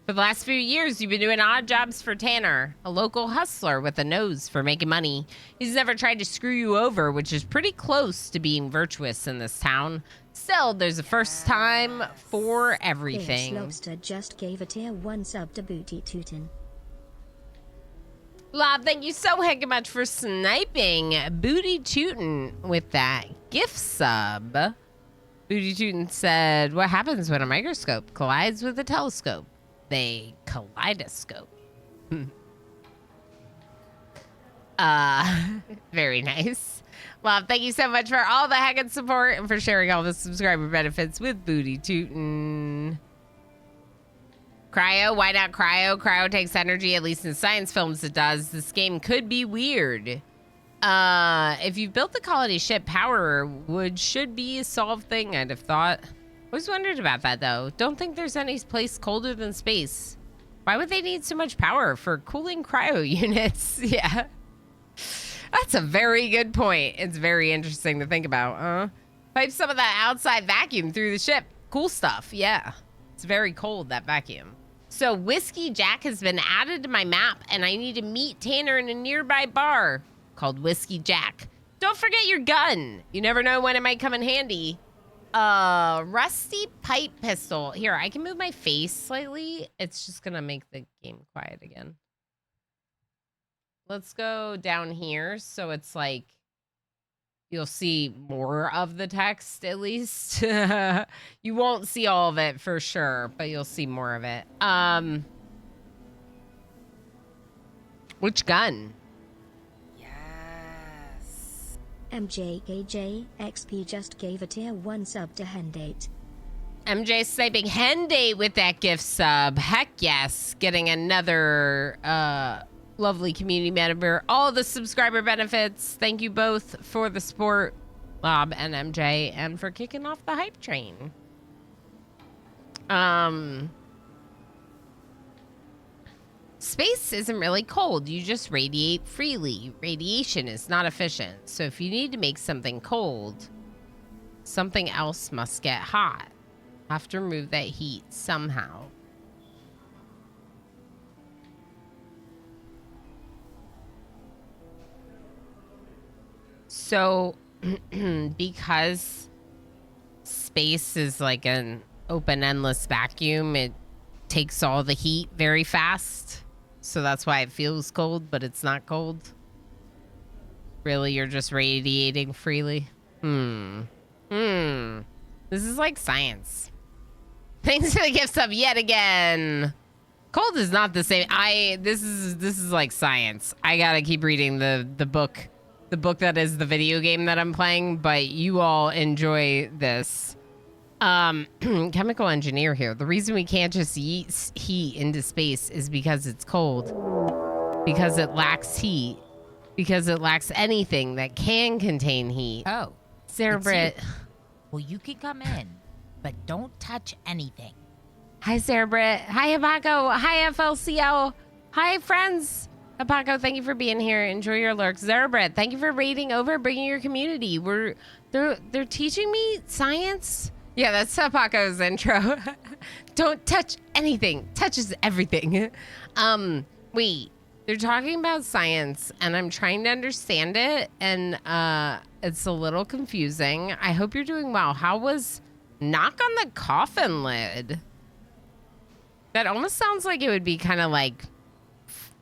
Speaker 1: For the last few years, you've been doing odd jobs for Tanner, a local hustler with a nose for making money. He's never tried to screw you over, which is pretty close to being virtuous in this town. Still, there's a first time for everything.
Speaker 3: Fierce Lobster just gave a tier 1 sub to Booty Tootin'.
Speaker 1: Lob, thank you so heck much for sniping Booty Tootin' with that gift sub. Booty Tootin' said, what happens when a microscope collides with a telescope? They kaleidoscope. Very nice. Well, thank you so much for all the heckin' support and for sharing all the subscriber benefits with Booty Tootin'. Cryo, why not cryo? Cryo takes energy, at least in science films it does. This game could be weird. If you've built the quality ship, power should be a solved thing, I'd have thought. Always wondered about that, though. Don't think there's any place colder than space. Why would they need so much power for cooling cryo units? Yeah. That's a very good point. It's very interesting to think about, Pipe some of that outside vacuum through the ship. Cool stuff, yeah. It's very cold, that vacuum. So Whiskey Jack has been added to my map, and I need to meet Tanner in a nearby bar. called Whiskey Jack. Don't forget your gun. You never know when it might come in handy. Rusty pipe pistol. Here, I can move my face slightly. It's just gonna make the game quiet again. Let's go down here so it's like you'll see more of the text at least. You won't see all of it for sure, but you'll see more of it. Which gun?
Speaker 2: Yes.
Speaker 3: MJKJXP just gave a tier 1 sub to Hendate.
Speaker 1: MJ sniping Hendate with that gift sub. Heck yes. Getting another lovely community member. All the subscriber benefits. Thank you both for the support, Bob and MJ, and for kicking off the hype train. Space isn't really cold. You just radiate freely. Radiation is not efficient. So if you need to make something cold, something else must get hot. Have to remove that heat somehow. So, because space is like an open, endless vacuum, it takes all the heat very fast. So that's why it feels cold, but it's not cold. Really, you're just radiating freely. This is like science. Thanks for the gift sub yet again. Cold is not the same. This is like science. I gotta keep reading the book. The book that is the video game that I'm playing, but you all enjoy this. Chemical engineer here. The reason we can't just yeet heat into space is because it's cold. Because it lacks heat. Because it lacks anything that can contain heat.
Speaker 2: Oh.
Speaker 1: Sarah Britt.
Speaker 2: Well, you can come in, but don't touch anything.
Speaker 1: Hi, Sarah Britt. Hi, Abaco. Hi, FLCL. Hi, friends. Abaco, thank you for being here. Enjoy your lurks. Sarah Britt, thank you for raiding over, bringing your community. They're teaching me science. Yeah, that's Abaco's intro. Don't touch anything. Touches everything. Wait. They're talking about science, and I'm trying to understand it, and it's a little confusing. I hope you're doing well. How was knock on the coffin lid? That almost sounds like it would be kind of like,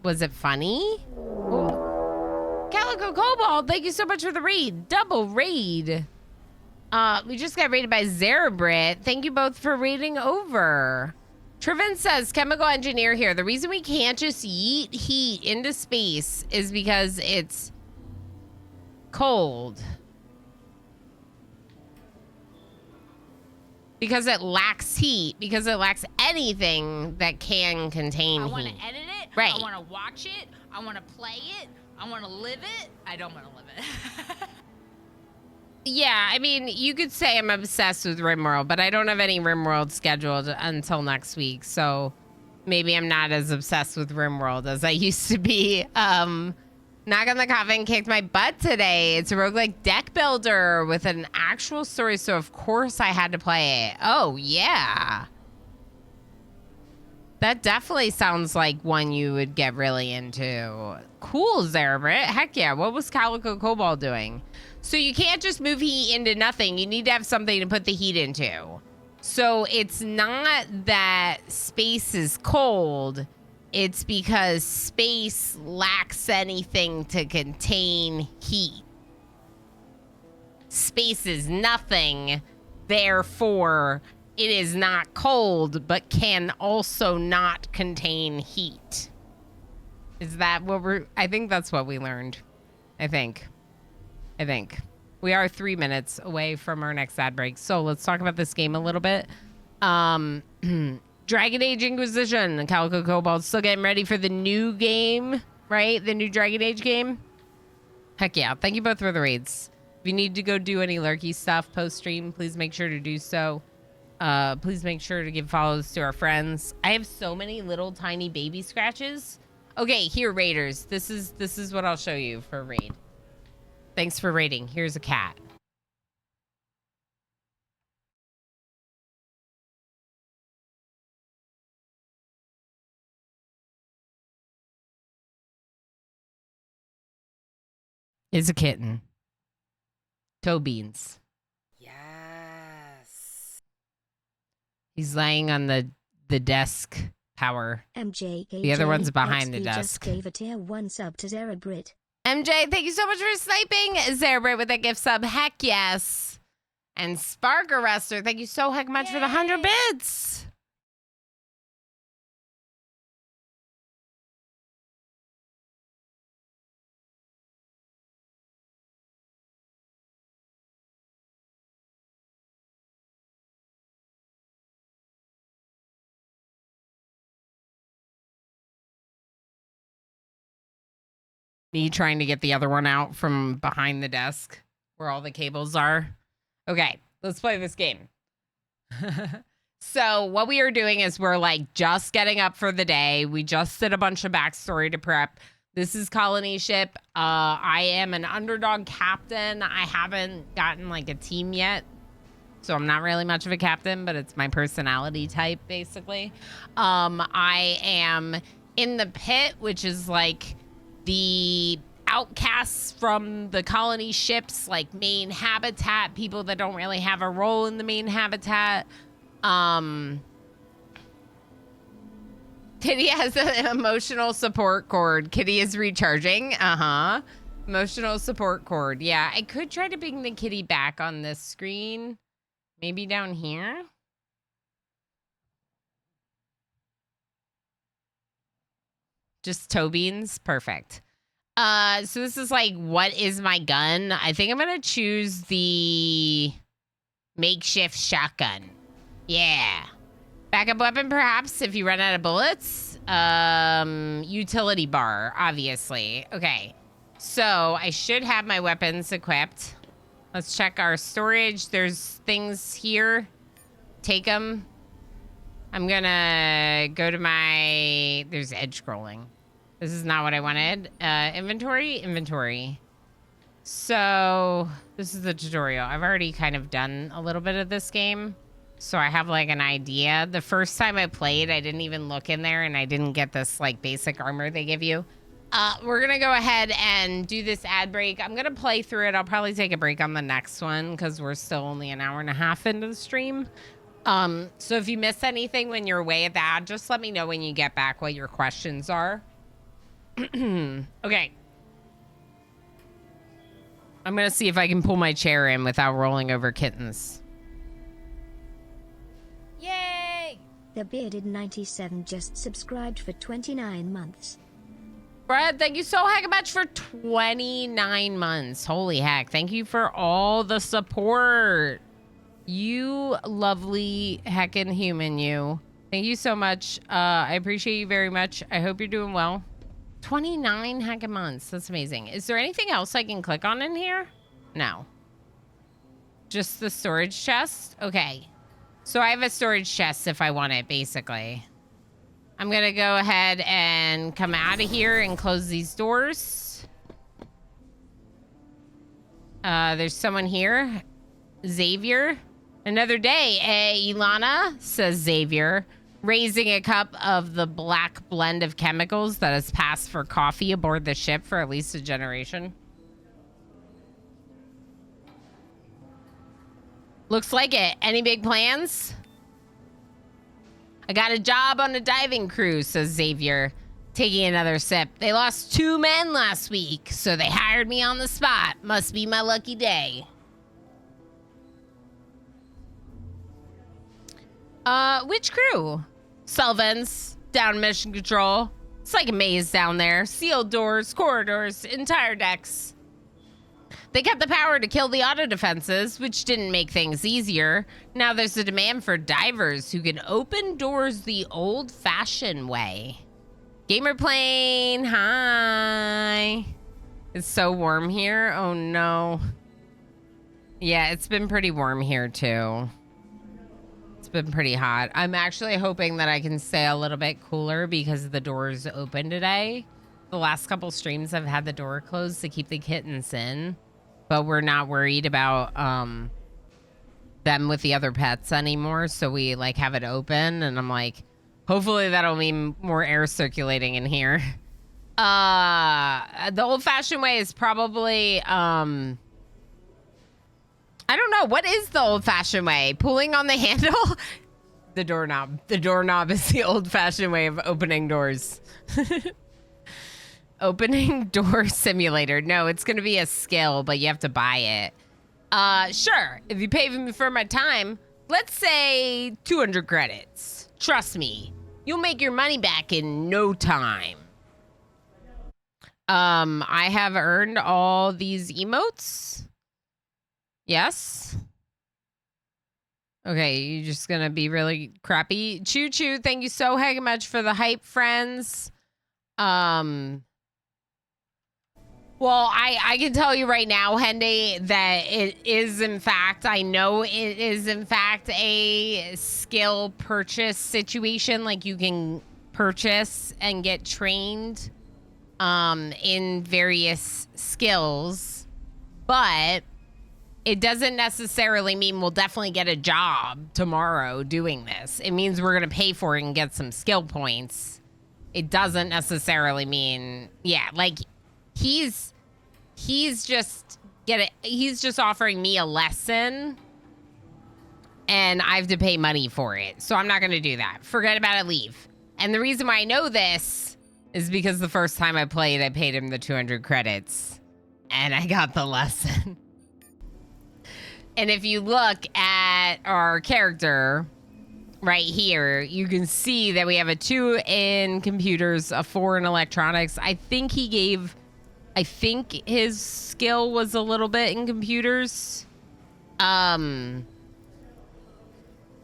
Speaker 1: was it funny? Ooh. Calico Cobalt, thank you so much for the raid. Double raid. We just got raided by Zarabrit. Thank you both for raiding over. Trivin says, chemical engineer here. The reason we can't just yeet heat into space is because it's cold. Because it lacks heat. Because it lacks anything that can contain heat.
Speaker 2: I want to edit it.
Speaker 1: Right.
Speaker 2: I want to watch it. I want to play it. I want to live it. I don't want to live it.
Speaker 1: Yeah, I mean, you could say I'm obsessed with RimWorld, but I don't have any RimWorld scheduled until next week, so maybe I'm not as obsessed with RimWorld as I used to be. Knock on the Coffin kicked my butt today. It's a roguelike deck builder with an actual story, so of course I had to play it. Oh, yeah. That definitely sounds like one you would get really into. Cool, Zarabrit. Heck yeah. What was Calico Cobalt doing? So you can't just move heat into nothing. You need to have something to put the heat into. So it's not that space is cold. It's because space lacks anything to contain heat. Space is nothing. Therefore, it is not cold, but can also not contain heat. Is that what I think that's what we learned. I think. We are 3 minutes away from our next ad break. So let's talk about this game a little bit. Dragon Age Inquisition. Calico Cobalt still getting ready for the new game, right? The new Dragon Age game. Heck yeah. Thank you both for the raids. If you need to go do any lurky stuff post-stream, please make sure to do so. Please make sure to give follows to our friends. I have so many little tiny baby scratches. Okay, here, raiders. This is what I'll show you for a raid. Thanks for raiding. Here's a cat. is a kitten. Toe beans.
Speaker 5: Yes.
Speaker 1: He's laying on the desk power.
Speaker 3: MJ
Speaker 1: The other one's behind the desk.
Speaker 3: Just gave a tier 1 sub to Zara Brit.
Speaker 1: MJ, thank you so much for sniping. Zara Brit with a gift sub. Heck yes. And Spark Arrestor, thank you so heck much for the 100 bits. Me trying to get the other one out from behind the desk where all the cables are. Okay, let's play this game. So what we are doing is we're like just getting up for the day. We just did a bunch of backstory to prep. This is Colony Ship. I am an Underdog captain. I haven't gotten like a team yet, so I'm not really much of a captain, but it's my personality type basically. I am in the pit, which is like the outcasts from the colony ships, like main habitat, people that don't really have a role in the main habitat. Kitty has an emotional support cord. Kitty is recharging. Emotional support cord. Yeah, I could try to bring the kitty back on this screen. Maybe down here. Just toe beans. Perfect. So this is like, what is my gun? I think I'm going to choose the makeshift shotgun. Yeah. Backup weapon, perhaps, if you run out of bullets. Utility bar, obviously. Okay. So I should have my weapons equipped. Let's check our storage. There's things here. Take them. I'm going to go to my... There's edge scrolling. This is not what I wanted. Inventory. So this is the tutorial. I've already kind of done a little bit of this game, so I have like an idea. The first time I played, I didn't even look in there, and I didn't get this like basic armor they give you. We're gonna go ahead and do this ad break. I'm gonna play through it. I'll probably take a break on the next one because we're still only an hour and a half into the stream. So if you miss anything when you're away at the ad, just let me know when you get back what your questions are. Okay. I'm gonna see if I can pull my chair in without rolling over kittens.
Speaker 2: Yay!
Speaker 3: The Bearded 97 just subscribed for 29 months.
Speaker 1: Brad, thank you so heck much for 29 months. Holy heck. Thank you for all the support. You lovely heckin' human, you. Thank you so much. I appreciate you very much. I hope you're doing well. 29 heckin' months. That's amazing. Is there anything else I can click on in here? No. Just the storage chest? Okay. So I have a storage chest if I want it, basically. I'm gonna go ahead and come out of here and close these doors. There's someone here. Xavier. Another day, eh, Ilana? Says Xavier, raising a cup of the black blend of chemicals that has passed for coffee aboard the ship for at least a generation. Looks like it. Any big plans? I got a job on a diving crew, says Xavier, taking another sip. They lost 2 men last week, so they hired me on the spot. Must be my lucky day. Which crew? Selvens, down mission control. It's like a maze down there. Sealed doors, corridors, entire decks. They kept the power to kill the auto defenses, which didn't make things easier. Now there's a demand for divers who can open doors the old-fashioned way. Gamer plane, hi. It's so warm here. Oh no. Yeah, it's been pretty warm here too. It's been pretty hot. I'm actually hoping that I can stay a little bit cooler because the door's open today. The last couple streams I've had the door closed to keep the kittens in, but we're not worried about them with the other pets anymore, so we like have it open, and I'm like, hopefully that'll mean more air circulating in here. The old-fashioned way is probably, I don't know. What is the old-fashioned way? Pulling on the handle? The doorknob. The doorknob is the old-fashioned way of opening doors. Opening door simulator. No, it's going to be a skill, but you have to buy it. Sure. If you pay me for my time, let's say 200 credits. Trust me, you'll make your money back in no time. I have earned all these emotes. Yes. Okay, you're just gonna be really crappy. Choo Choo, thank you so heck much for the hype, friends. Well, I can tell you right now, Hendy, that it is in fact, I know it is in fact a skill purchase situation. Like you can purchase and get trained in various skills, but it doesn't necessarily mean we'll definitely get a job tomorrow doing this. It means we're going to pay for it and get some skill points. It doesn't necessarily mean, yeah, like he's just offering me a lesson and I have to pay money for it. So I'm not going to do that. Forget about it, leave. And the reason why I know this is because the first time I played, I paid him the 200 credits and I got the lesson. And if you look at our character right here, you can see that we have a 2 in computers, a 4 in electronics. I think his skill was a little bit in computers. The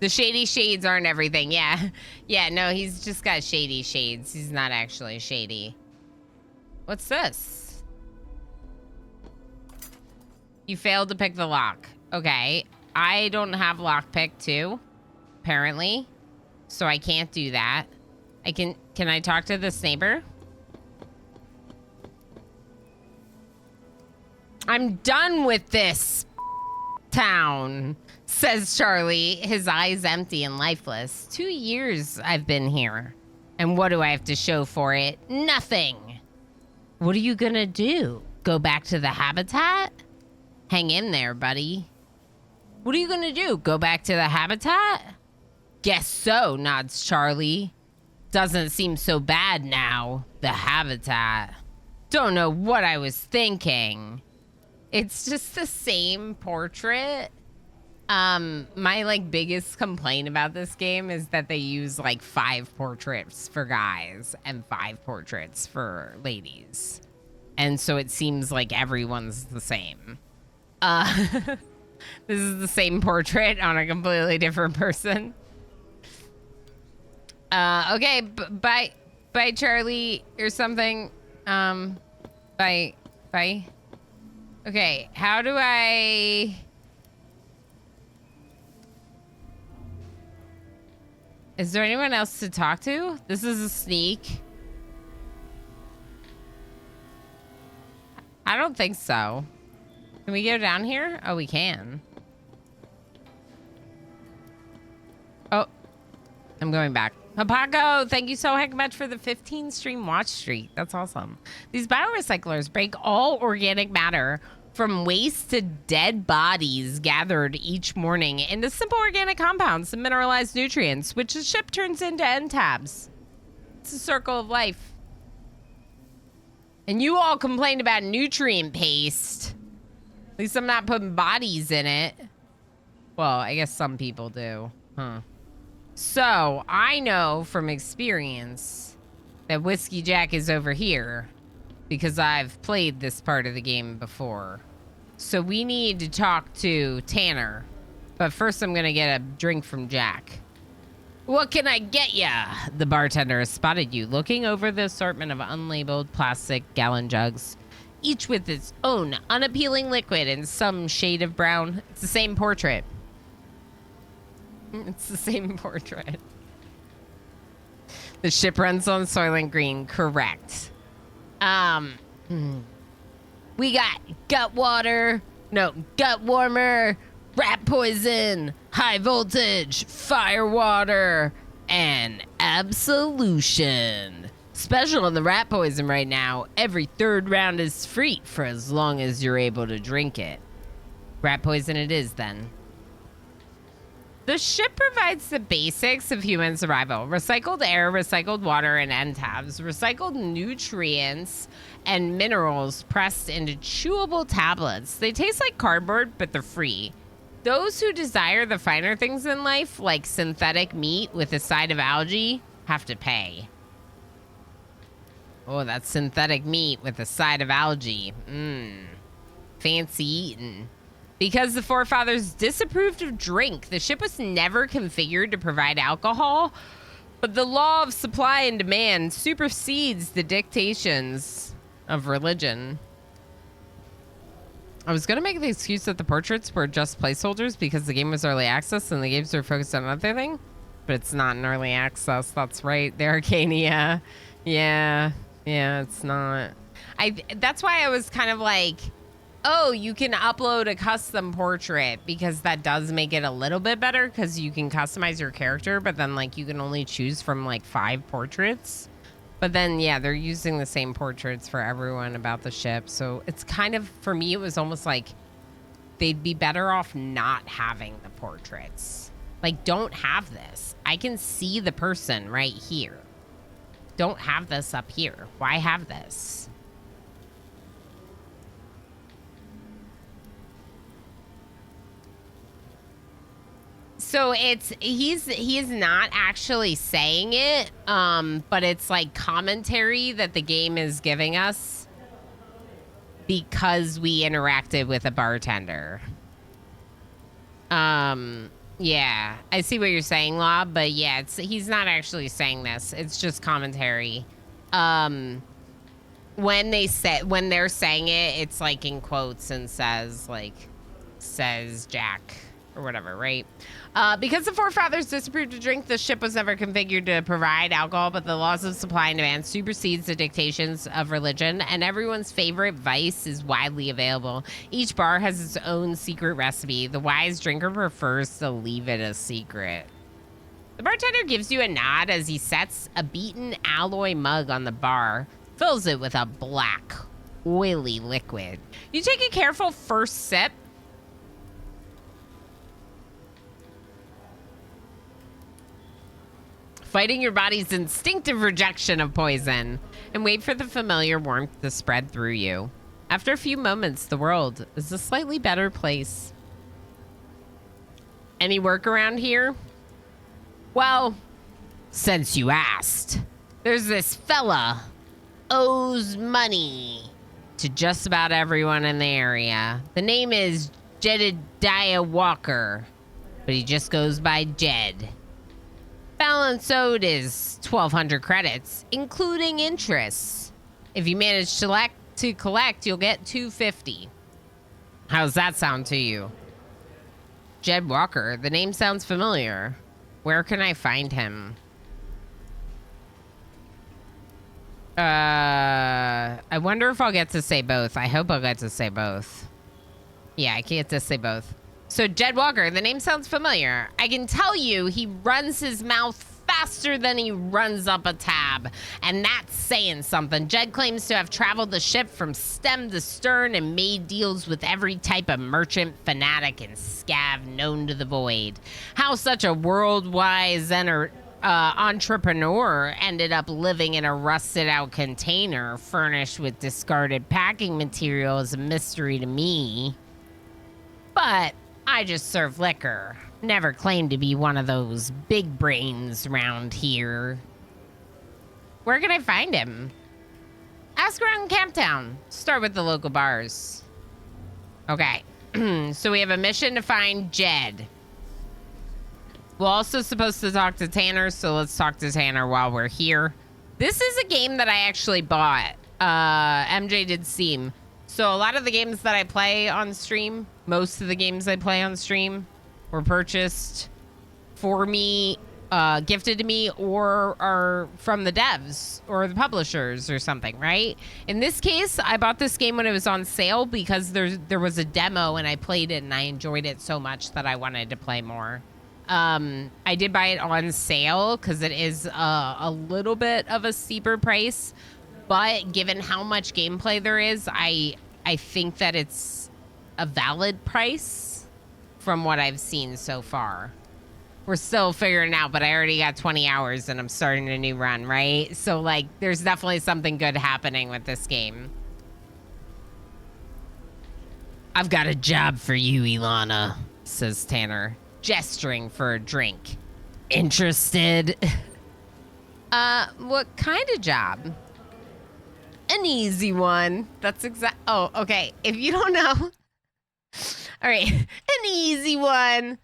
Speaker 1: shady shades aren't everything. Yeah. Yeah, no, he's just got shady shades. He's not actually shady. What's this? You failed to pick the lock. Okay. I don't have lockpick too, apparently. So I can't do that. Can I talk to this neighbor? I'm done with this town, says Charlie, his eyes empty and lifeless. 2 years I've been here. And what do I have to show for it? Nothing. What are you gonna do? Go back to the habitat? Hang in there, buddy. What are you gonna do? Go back to the habitat? Guess so, nods Charlie. Doesn't seem so bad now. The habitat. Don't know what I was thinking. It's just the same portrait. My like biggest complaint about this game is that they use like 5 portraits for guys and 5 portraits for ladies. And so it seems like everyone's the same. This is the same portrait on a completely different person. Okay, bye, Charlie, or something. Bye. Okay, how do I... Is there anyone else to talk to? This is a sneak. I don't think so. Can we go down here? Oh, we can. Oh, I'm going back. Papaco, thank you so heck much for the 15 stream watch streak. That's awesome. These biorecyclers break all organic matter from waste to dead bodies gathered each morning into simple organic compounds and mineralized nutrients, which the ship turns into end tabs. It's a circle of life. And you all complained about nutrient paste. At least I'm not putting bodies in it. Well, I guess some people do. Huh. So, I know from experience that Whiskey Jack is over here because I've played this part of the game before. So we need to talk to Tanner. But first I'm gonna get a drink from Jack. What can I get ya? The bartender has spotted you looking over the assortment of unlabeled plastic gallon jugs, each with its own unappealing liquid in some shade of brown. It's the same portrait. It's the same portrait. The ship runs on Soylent Green. Correct. We got gut warmer, rat poison, high voltage, fire water, and absolution. Special on the rat poison right now. Every third round is free for as long as you're able to drink it. Rat poison it is then. The ship provides the basics of human survival. Recycled air, recycled water, and end tabs. Recycled nutrients and minerals pressed into chewable tablets. They taste like cardboard, but they're free. Those who desire the finer things in life, like synthetic meat with a side of algae, have to pay. Oh, that's synthetic meat with a side of algae. Fancy eating. Because the forefathers disapproved of drink, the ship was never configured to provide alcohol, but the law of supply and demand supersedes the dictations of religion. I was going to make the excuse that the portraits were just placeholders because the game was early access and the games were focused on another thing, but it's not an early access. That's right. The Arcania. Yeah, it's not. That's why I was kind of like, oh, you can upload a custom portrait because that does make it a little bit better because you can customize your character, but then like you can only choose from like 5 portraits. But then, yeah, they're using the same portraits for everyone about the ship. So it's kind of, for me, it was almost like they'd be better off not having the portraits. Like, don't have this. I can see the person right here. Don't have this up here. Why have this? So he's not actually saying it, but it's like commentary that the game is giving us because we interacted with a bartender. Yeah, I see what you're saying, Lob, but yeah, he's not actually saying this. It's just commentary. When they're saying it, it's like in quotes and says Jack or whatever, right? Because the forefathers disapproved of drink, the ship was never configured to provide alcohol, but the laws of supply and demand supersedes the dictations of religion, and everyone's favorite vice is widely available. Each bar has its own secret recipe. The wise drinker prefers to leave it a secret. The bartender gives you a nod as he sets a beaten alloy mug on the bar, fills it with a black, oily liquid. You take a careful first sip. Fighting your body's instinctive rejection of poison, and wait for the familiar warmth to spread through you. After a few moments, the world is a slightly better place. Any work around here? Well, since you asked, there's this fella owes money to just about everyone in the area. The name is Jedediah Walker, but he just goes by Jed. Balance owed is 1,200 credits, including interest. If you manage to collect, you'll get 250. How's that sound to you? Jed Walker, the name sounds familiar. Where can I find him? I wonder if I'll get to say both. I hope I'll get to say both. Yeah, I get to say both. So Jed Walker, the name sounds familiar. I can tell you he runs his mouth faster than he runs up a tab. And that's saying something. Jed claims to have traveled the ship from stem to stern and made deals with every type of merchant, fanatic, and scav known to the void. How such a world-wise entrepreneur ended up living in a rusted-out container furnished with discarded packing material is a mystery to me. But I just serve liquor. Never claimed to be one of those big brains round here. Where can I find him? Ask around Camptown. Start with the local bars. Okay. So we have a mission to find Jed. We're also supposed to talk to Tanner, so let's talk to Tanner while we're here. This is a game that I actually bought. MJ did Steam. So a lot of the games that I play on stream, most of the games I play on stream were purchased for me, gifted to me, or are from the devs or the publishers or something, right? In this case, I bought this game when it was on sale because there was a demo and I played it and I enjoyed it so much that I wanted to play more. I did buy it on sale because it is a little bit of a steeper price, but given how much gameplay there is, I think that it's a valid price from what I've seen so far. We're still figuring it out, but I already got 20 hours and I'm starting a new run, right? So, like, there's definitely something good happening with this game. I've got a job for you, Ilana, says Tanner, gesturing for a drink. Interested? What kind of job? An easy one. That's exact. Oh, okay. If you don't know. All right. An easy one.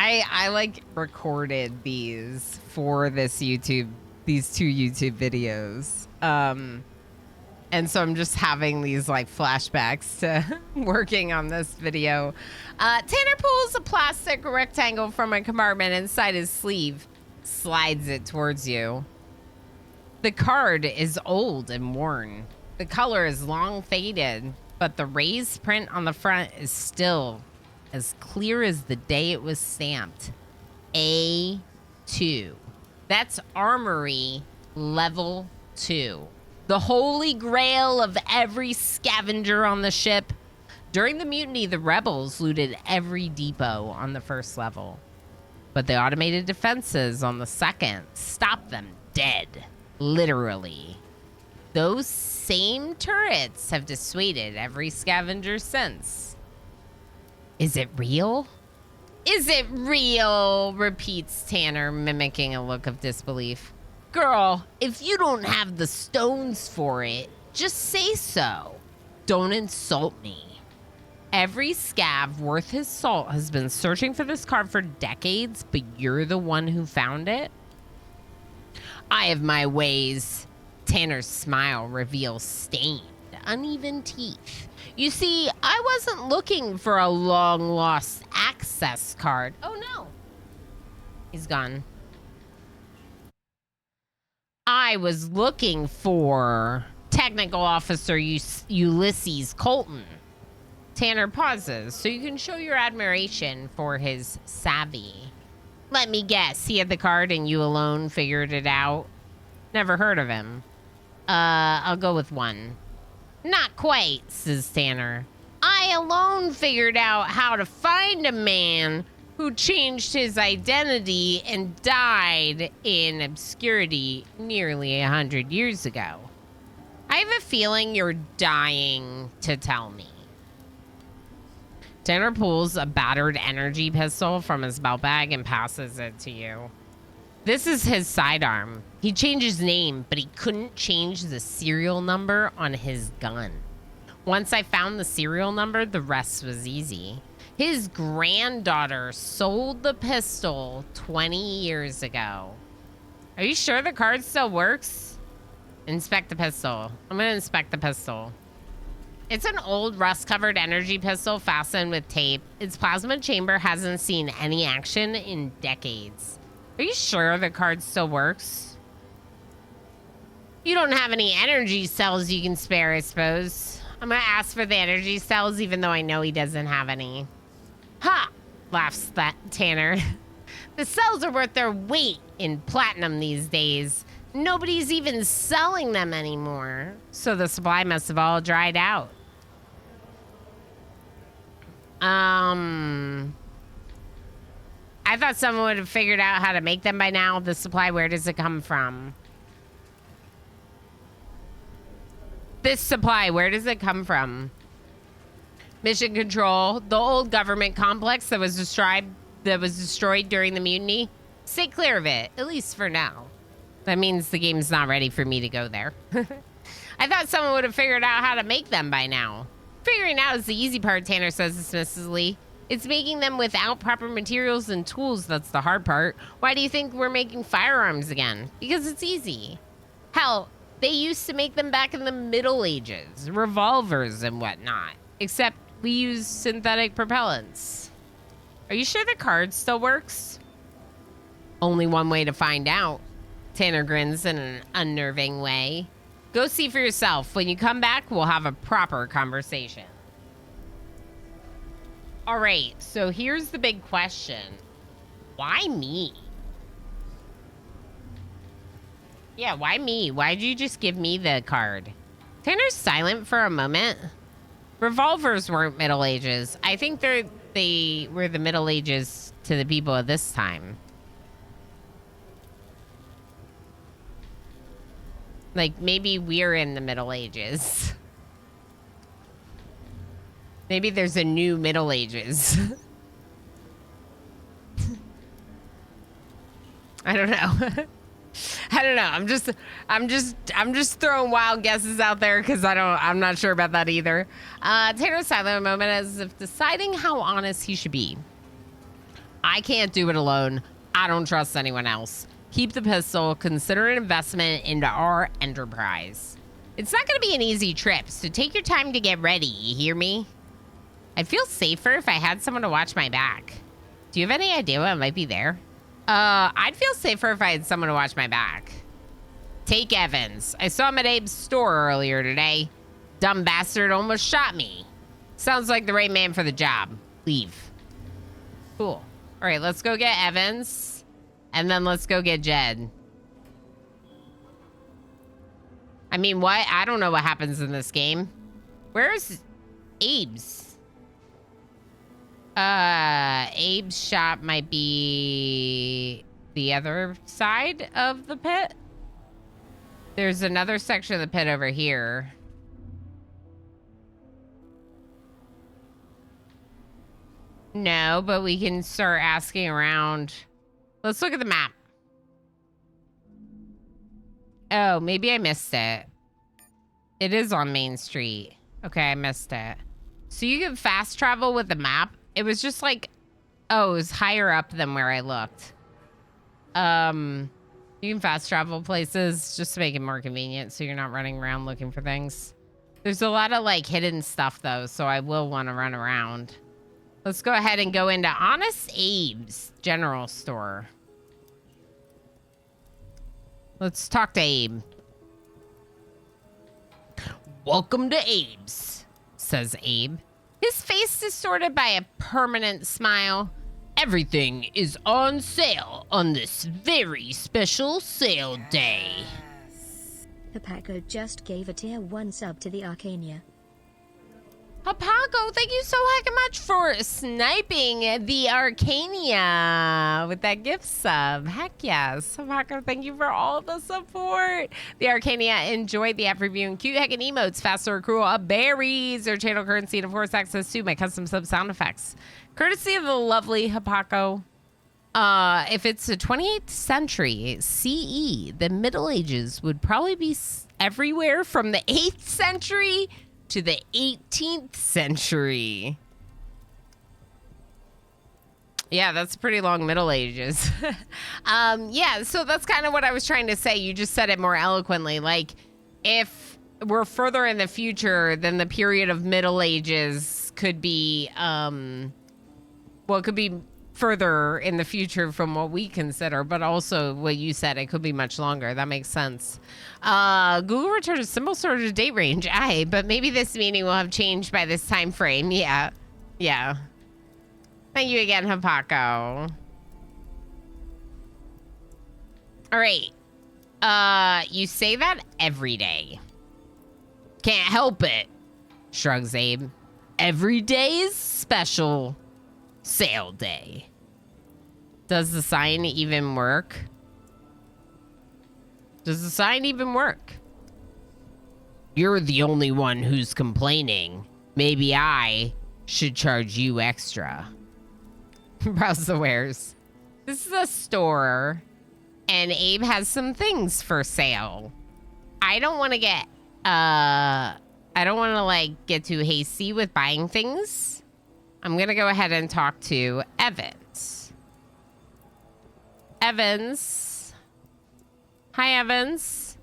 Speaker 1: I like recorded these for these two YouTube videos. And so I'm just having these like flashbacks to working on this video. Tanner pulls a plastic rectangle from a compartment inside his sleeve, slides it towards you. The card is old and worn. The color is long faded, but the raised print on the front is still as clear as the day it was stamped. A2. That's Armory Level 2. The holy grail of every scavenger on the ship. During the mutiny, the rebels looted every depot on the first level. But the automated defenses on the second stopped them dead. Literally. Those same turrets have dissuaded every scavenger since. Is it real? Is it real? Repeats Tanner, mimicking a look of disbelief. Girl, if you don't have the stones for it, just say so. Don't insult me. Every scav worth his salt has been searching for this card for decades, but you're the one who found it? I have my ways. Tanner's smile reveals stained, uneven teeth. You see, I wasn't looking for a long-lost access card. Oh, no. He's gone. I was looking for Technical Officer Ulysses Colton. Tanner pauses so you can show your admiration for his savvy. Let me guess, he had the card and you alone figured it out? Never heard of him. I'll go with 1. Not quite, says Tanner. I alone figured out how to find a man who changed his identity and died in obscurity nearly 100 years ago. I have a feeling you're dying to tell me. Tanner pulls a battered energy pistol from his belt bag and passes it to you. This is his sidearm. He changed his name, but he couldn't change the serial number on his gun. Once I found the serial number, the rest was easy. His granddaughter sold the pistol 20 years ago. Are you sure the card still works? Inspect the pistol. I'm gonna inspect the pistol. It's an old rust-covered energy pistol fastened with tape. Its plasma chamber hasn't seen any action in decades. Are you sure the card still works? You don't have any energy cells you can spare, I suppose. I'm gonna ask for the energy cells even though I know he doesn't have any. Ha! Laughs Tanner. The cells are worth their weight in platinum these days. Nobody's even selling them anymore. So the supply must have all dried out. I thought someone would have figured out how to make them by now. The supply, where does it come from? This supply, where does it come from? Mission Control, the old government complex that was destroyed during the mutiny. Stay clear of it, at least for now. That means the game's not ready for me to go there. I thought someone would have figured out how to make them by now. Figuring out is the easy part, Tanner says dismissively. It's making them without proper materials and tools that's the hard part. Why do you think we're making firearms again? Because it's easy. Hell, they used to make them back in the Middle Ages. Revolvers and whatnot. Except we use synthetic propellants. Are you sure the card still works? Only one way to find out. Tanner grins in an unnerving way. Go see for yourself. When you come back, we'll have a proper conversation. All right, so here's the big question. Why me? Yeah, why me? Why'd you just give me the card? Tanner's silent for a moment. Revolvers weren't Middle Ages. I think they were the Middle Ages to the people of this time. Like, maybe we're in the Middle Ages. Maybe there's a new Middle Ages. I don't know. I don't know. I'm just throwing wild guesses out there because I'm not sure about that either. Tanner's silent a moment as if deciding how honest he should be. I can't do it alone. I don't trust anyone else. Keep the pistol. Consider an investment into our enterprise. It's not going to be an easy trip, so take your time to get ready. You hear me? I'd feel safer if I had someone to watch my back. Do you have any idea what might be there? I'd feel safer if I had someone to watch my back. Take Evans. I saw him at Abe's store earlier today. Dumb bastard almost shot me. Sounds like the right man for the job. Leave. Cool. All right, let's go get Evans. And then let's go get Jed. I mean, what? I don't know what happens in this game. Where's Abe's? Abe's shop might be the other side of the pit. There's another section of the pit over here. No, but we can start asking around. Let's look at the map. Oh, maybe I missed it. It is on Main Street. Okay, I missed it. So you can fast travel with the map. It was just like, oh, it was higher up than where I looked. You can fast travel places just to make it more convenient so you're not running around looking for things. There's a lot of like hidden stuff though, so I will want to run around. Let's go ahead and go into Honest Abe's general store. Let's talk to Abe. Welcome to Abe's, says Abe. His face distorted by a permanent smile. Everything is on sale on this very special sale day.
Speaker 3: Hapaco just gave a tier 1 sub to the Arcania.
Speaker 1: Hapaco, thank you so heck much for sniping the Arcania with that gift sub. Heck yes. Hapaco, thank you for all the support. The Arcania enjoyed the app review and cute heckin' emotes, faster accrual of berries, or channel currency to force access to my custom sub sound effects. Courtesy of the lovely Hapaco. If it's the 28th century CE, the Middle Ages would probably be everywhere from the 8th century to the 18th century. Yeah, that's pretty long Middle Ages. Yeah, so that's kind of what I was trying to say. You just said it more eloquently. Like, if we're further in the future, then the period of Middle Ages could be, well, it could be further in the future from what we consider, but also what you said, it could be much longer. That makes sense. Google returned a symbol sort of date range. Aye, but maybe this meaning will have changed by this time frame. Yeah. Yeah. Thank you again, Hapaco. All right. You say that every day. Can't help it, shrugs Abe. Every day is special sale day. Does the sign even work? Does the sign even work? You're the only one who's complaining. Maybe I should charge you extra. Browse the wares. This is a store, and Abe has some things for sale. I don't want to get, I don't want to, like, get too hasty with buying things. I'm going to go ahead and talk to Evans. Evans. Hi, Evans.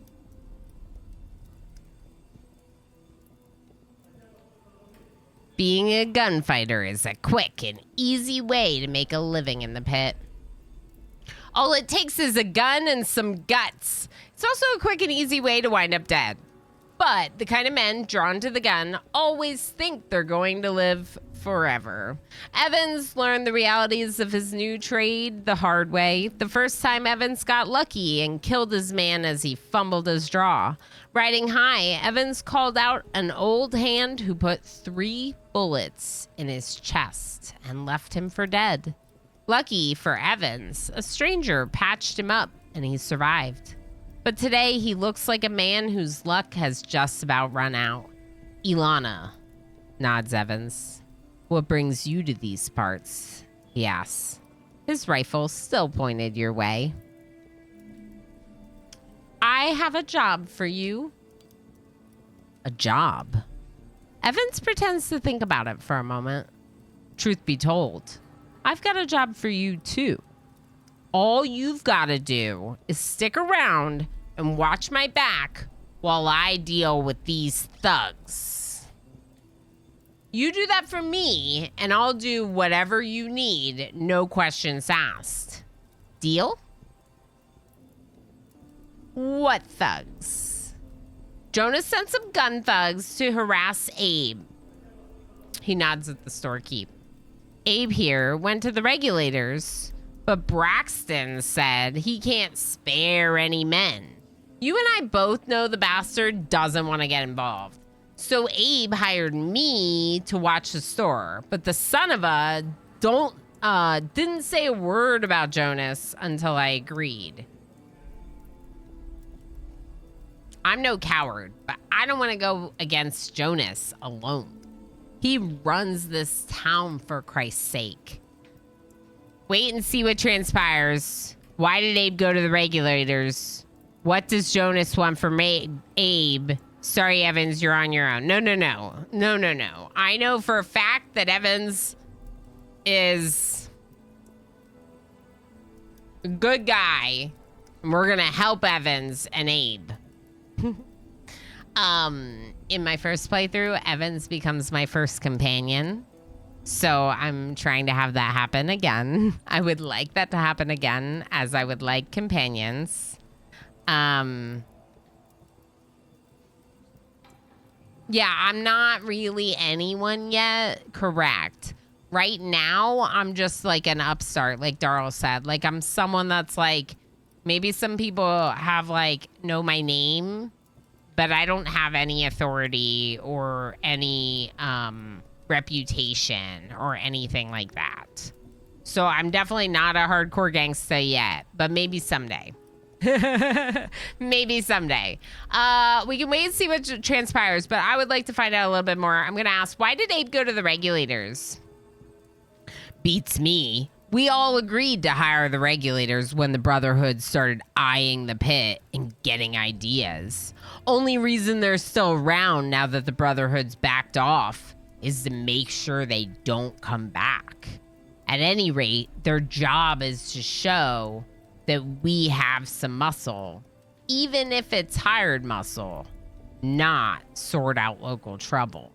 Speaker 1: Being a gunfighter is a quick and easy way to make a living in the pit. All it takes is a gun and some guts. It's also a quick and easy way to wind up dead. But the kind of men drawn to the gun always think they're going to live forever. Evans learned the realities of his new trade the hard way. The first time Evans got lucky and killed his man as he fumbled his draw. Riding high, Evans called out an old hand who put 3 bullets in his chest and left him for dead. Lucky for Evans, a stranger patched him up and he survived. But today he looks like a man whose luck has just about run out. Ilana, nods Evans. What brings you to these parts? He asks. His rifle still pointed your way. I have a job for you. A job? Evans pretends to think about it for a moment. Truth be told, I've got a job for you too. All you've got to do is stick around and watch my back while I deal with these thugs. You do that for me, and I'll do whatever you need, no questions asked. Deal? What thugs? Jonas sent some gun thugs to harass Abe. He nods at the storekeep. Abe here went to the regulators, but Braxton said he can't spare any men. You and I both know the bastard doesn't want to get involved. So Abe hired me to watch the store, but the son of a didn't say a word about Jonas until I agreed. I'm no coward, but I don't want to go against Jonas alone. He runs this town, for Christ's sake. Wait and see what transpires. Why did Abe go to the regulators? What does Jonas want from Abe? Sorry, Evans, you're on your own. No. I know for a fact that Evans is a good guy. And we're going to help Evans and Abe. In my first playthrough, Evans becomes my first companion. So I'm trying to have that happen again. I would like that to happen again, as I would like companions. Yeah, I'm not really anyone yet. Correct. Right now, I'm just like an upstart, like Darl said. Like, I'm someone that's like, maybe some people have like, know my name, but I don't have any authority or any reputation or anything like that. So I'm definitely not a hardcore gangsta yet, but maybe someday. Maybe someday. We can wait and see what transpires, but I would like to find out a little bit more. I'm going to ask, why did Abe go to the regulators? Beats me. We all agreed to hire the regulators when the Brotherhood started eyeing the pit and getting ideas. Only reason they're still around now that the Brotherhood's backed off is to make sure they don't come back. At any rate, their job is to show that we have some muscle, even if it's hired muscle, not sort out local trouble.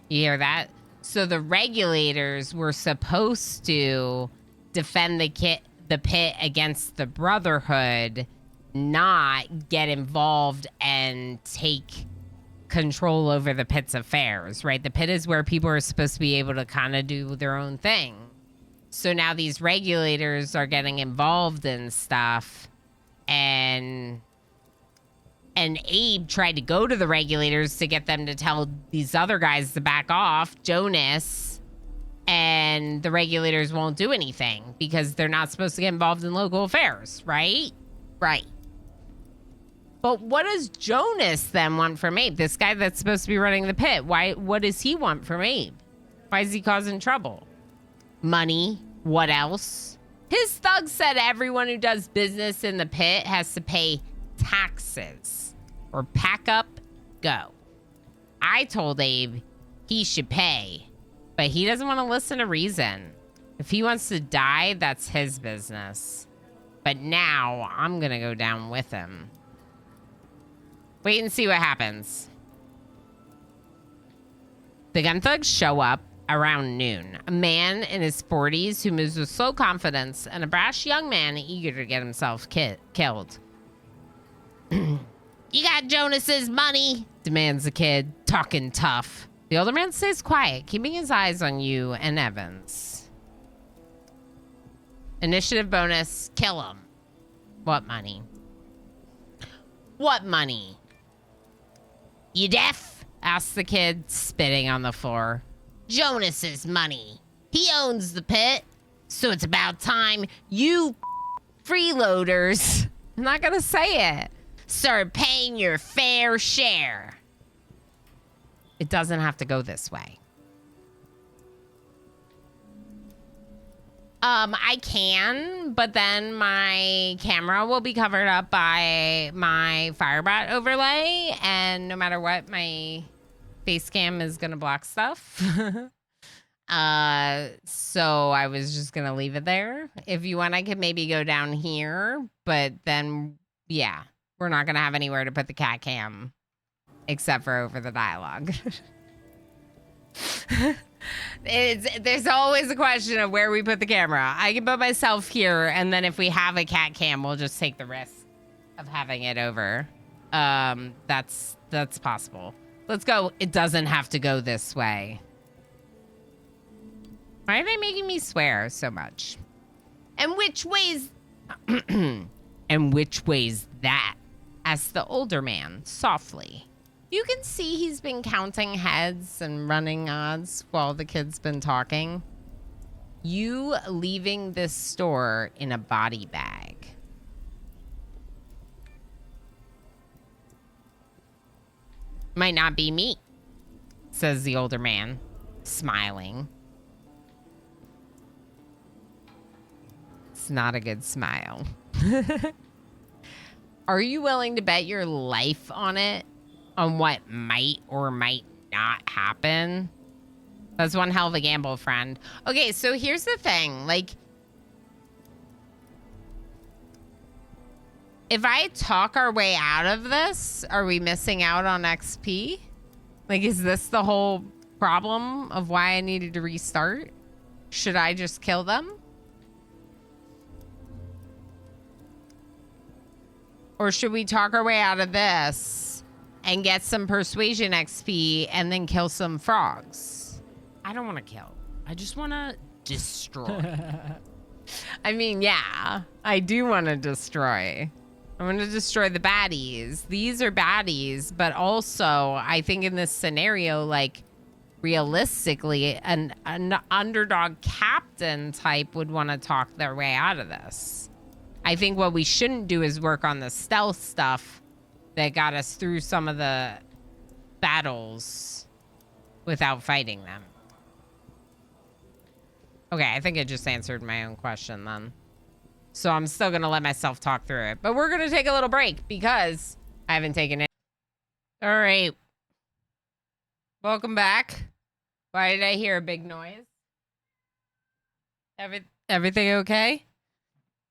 Speaker 1: You hear that? So the regulators were supposed to defend the pit against the Brotherhood, not get involved and take control over the pit's affairs, right? The pit is where people are supposed to be able to kind of do their own thing. So now these regulators are getting involved in stuff, and Abe tried to go to the regulators to get them to tell these other guys to back off, Jonas, and the regulators won't do anything because they're not supposed to get involved in local affairs, right? Right. But what does Jonas then want from Abe? This guy that's supposed to be running the pit, what does he want from Abe? Why is he causing trouble? Money. What else? His thugs said everyone who does business in the pit has to pay taxes or pack up, go. I told Abe he should pay, but he doesn't want to listen to reason. If he wants to die, that's his business. But now I'm going to go down with him. Wait and see what happens. The gun thugs show up around noon. A man in his 40s who moves with slow confidence and a brash young man eager to get himself killed. You got Jonas's money? Demands the kid, talking tough. The older man stays quiet, keeping his eyes on you and Evans. Initiative bonus, kill him. What money? What money? You deaf? Asks the kid, spitting on the floor. Jonas's money. He owns the pit. So it's about time you freeloaders, I'm not gonna say it, start paying your fair share. It doesn't have to go this way. I can, but then my camera will be covered up by my Firebot overlay, and no matter what, my face cam is gonna block stuff. So I was just gonna leave it there. If you want, I could maybe go down here, but then, yeah, we're not gonna have anywhere to put the cat cam except for over the dialogue. There's always a question of where we put the camera. I can put myself here, and then if we have a cat cam, we'll just take the risk of having it over. That's possible. Let's go. It doesn't have to go this way. Why are they making me swear so much? And which way's... and which way's that? Asked the older man, softly. You can see he's been counting heads and running odds while the kid's been talking. You leaving this store in a body bag. Might not be me, says the older man, smiling. It's not a good smile. Are you willing to bet your life on it? On what might or might not happen? That's one hell of a gamble, friend. Okay, so here's the thing. Like, if I talk our way out of this, are we missing out on XP? Like, is this the whole problem of why I needed to restart? Should I just kill them? Or should we talk our way out of this and get some persuasion XP and then kill some frogs? I don't want to kill. I just want to destroy. I mean, yeah, I do want to destroy. I want to destroy the baddies. These are baddies, but also I think in this scenario, like, realistically, an underdog captain type would want to talk their way out of this. I think what we shouldn't do is work on the stealth stuff that got us through some of the battles without fighting them. Okay, I think I just answered my own question then. So I'm still going to let myself talk through it. But we're going to take a little break because I haven't taken it. All right. Welcome back. Why did I hear a big noise? Everything okay?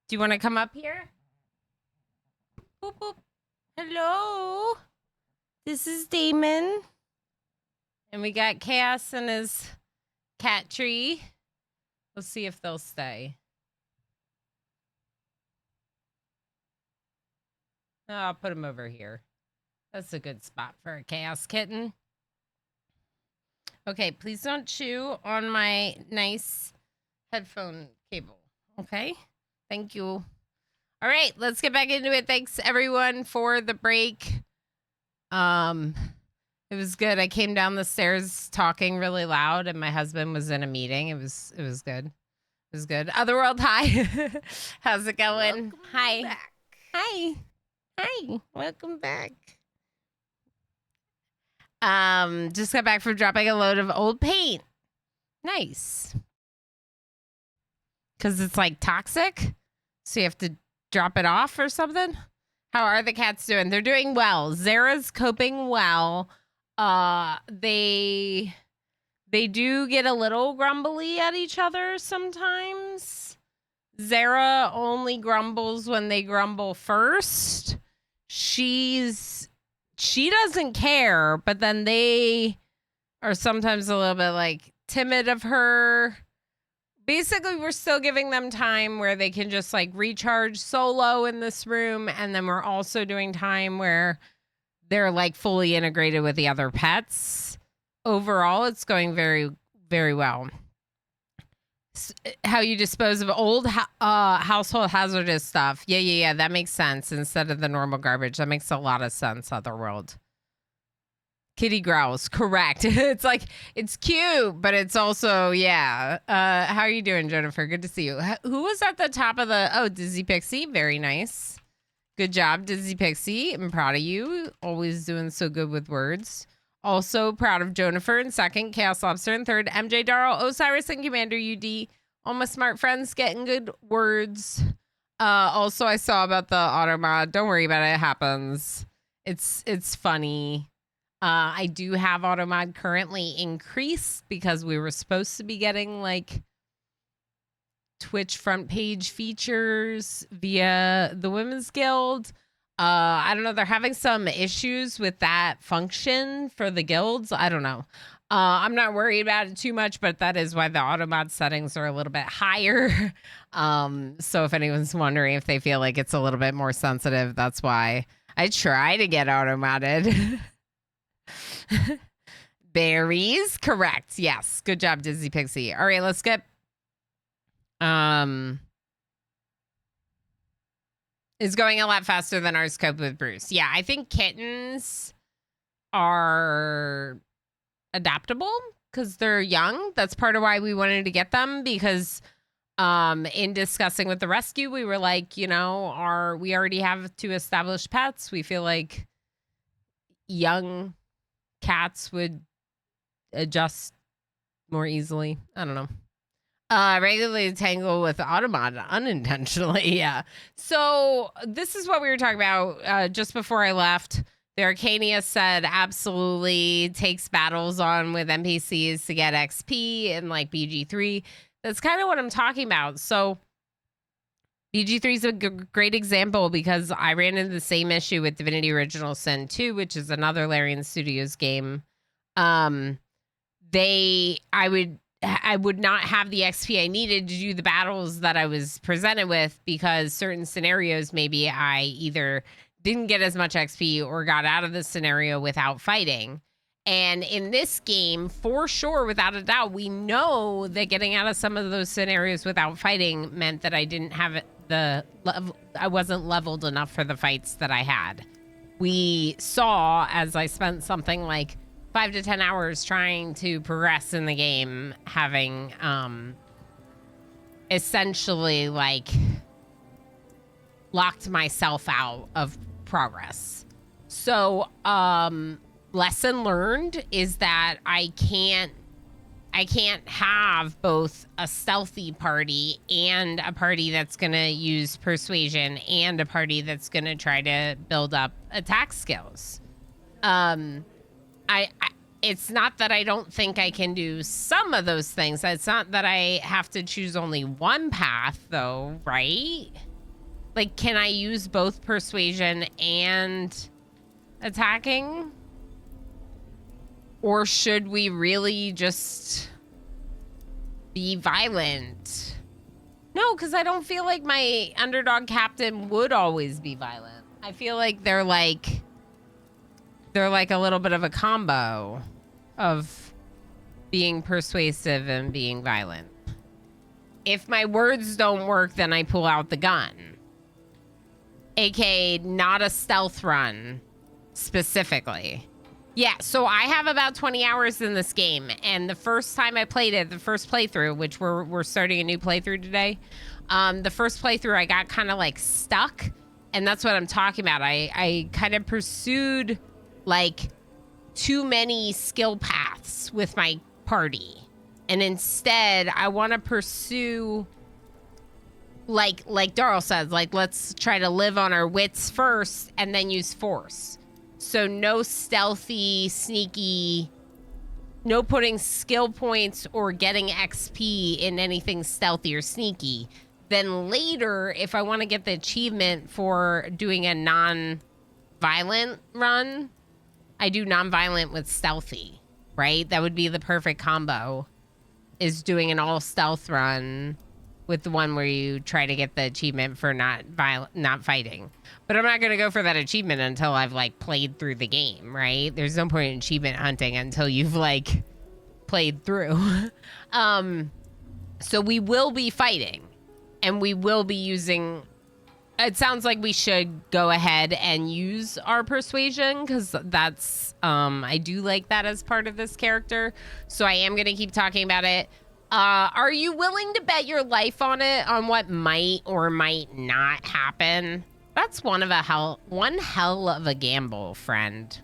Speaker 1: Do you want to come up here? Boop, boop. Hello. This is Damon. And we got Chaos and his cat tree. We'll see if they'll stay. Oh, I'll put him over here. That's a good spot for a Chaos kitten. Okay, please don't chew on my nice headphone cable. Okay? Thank you. All right, let's get back into it. Thanks everyone for the break. It was good. I came down the stairs talking really loud and my husband was in a meeting. It was good. It was good. Otherworld, hi. How's it going?
Speaker 2: Welcome
Speaker 1: hi.
Speaker 2: back.
Speaker 1: Hi. Hi. Welcome back. Just got back from dropping a load of old paint. Nice. Because it's like toxic. So you have to drop it off or something? How are the cats doing? They're doing well. Zara's coping well. They do get a little grumbly at each other sometimes. Zara only grumbles when they grumble first. She doesn't care, but then they are sometimes a little bit like timid of her. Basically, we're still giving them time where they can just like recharge solo in this room. And then we're also doing time where they're like fully integrated with the other pets overall, it's going very, very well. How you dispose of old household hazardous stuff. Yeah. That makes sense instead of the normal garbage. That makes a lot of sense, Otherworld. Kitty growls. Correct. It's like, it's cute, but it's also, yeah. How are you doing, Jennifer? Good to see you. Who was at the top of the... Oh, Dizzy Pixie. Very nice. Good job, Dizzy Pixie. I'm proud of you. Always doing so good with words. Also proud of Jonifer in second, Chaos Lobster in third, MJ Darrell, Osiris, and Commander UD. All my smart friends getting good words. Also, I saw about the auto mod. Don't worry about it. It happens. It's funny. I do have auto mod currently increased because we were supposed to be getting like Twitch front page features via the Women's Guild. I don't know. They're having some issues with that function for the guilds. I don't know. I'm not worried about it too much, but that is why the auto mod settings are a little bit higher. So if anyone's wondering if they feel like it's a little bit more sensitive, that's why I try to get auto modded. Berries, correct. Yes. Good job, Dizzy Pixie. All right, let's get is going a lot faster than ours cope with Bruce. Yeah, I think kittens are adaptable because they're young. That's part of why we wanted to get them, because in discussing with the rescue, we were like, you know, we already have 2 established pets. We feel like young cats would adjust more easily. I don't know. Regularly tangle with Automod unintentionally. Yeah. So this is what we were talking about just before I left. The Arcania said absolutely takes battles on with NPCs to get XP and like BG3. That's kind of what I'm talking about. So BG3 is a great example because I ran into the same issue with Divinity Original Sin 2, which is another Larian Studios game. I would not have the XP I needed to do the battles that I was presented with because certain scenarios, maybe I either didn't get as much XP or got out of the scenario without fighting. And in this game, for sure, without a doubt, we know that getting out of some of those scenarios without fighting meant that I didn't have I wasn't leveled enough for the fights that I had. We saw, as I spent something like 5 to 10 hours trying to progress in the game, having essentially like locked myself out of progress. So lesson learned is that I can't have both a stealthy party and a party that's gonna use persuasion and a party that's gonna try to build up attack skills. It's not that I don't think I can do some of those things. It's not that I have to choose only one path, though, right? Like, can I use both persuasion and attacking? Or should we really just be violent? No, because I don't feel like my underdog captain would always be violent. I feel like they're like a little bit of a combo of being persuasive and being violent. If my words don't work, then I pull out the gun. AKA not a stealth run, specifically. Yeah, so I have about 20 hours in this game, and the first time I played it, the first playthrough, which we're starting a new playthrough today, the first playthrough I got kind of like stuck, and that's what I'm talking about. I kind of pursued like too many skill paths with my party, and instead I want to pursue like Darl says, like let's try to live on our wits first and then use force. So no stealthy, sneaky, no putting skill points or getting XP in anything stealthy or sneaky. Then later, if I want to get the achievement for doing a non-violent run, I do non-violent with stealthy, right? That would be the perfect combo, is doing an all stealth run with the one where you try to get the achievement for not fighting. But I'm not going to go for that achievement until I've like played through the game, right? There's no point in achievement hunting until you've like played through. So we will be fighting, and we will be using... It sounds like we should go ahead and use our persuasion, because that's... I do like that as part of this character. So I am going to keep talking about it. Are you willing to bet your life on it, on what might or might not happen? That's one hell of a gamble, friend.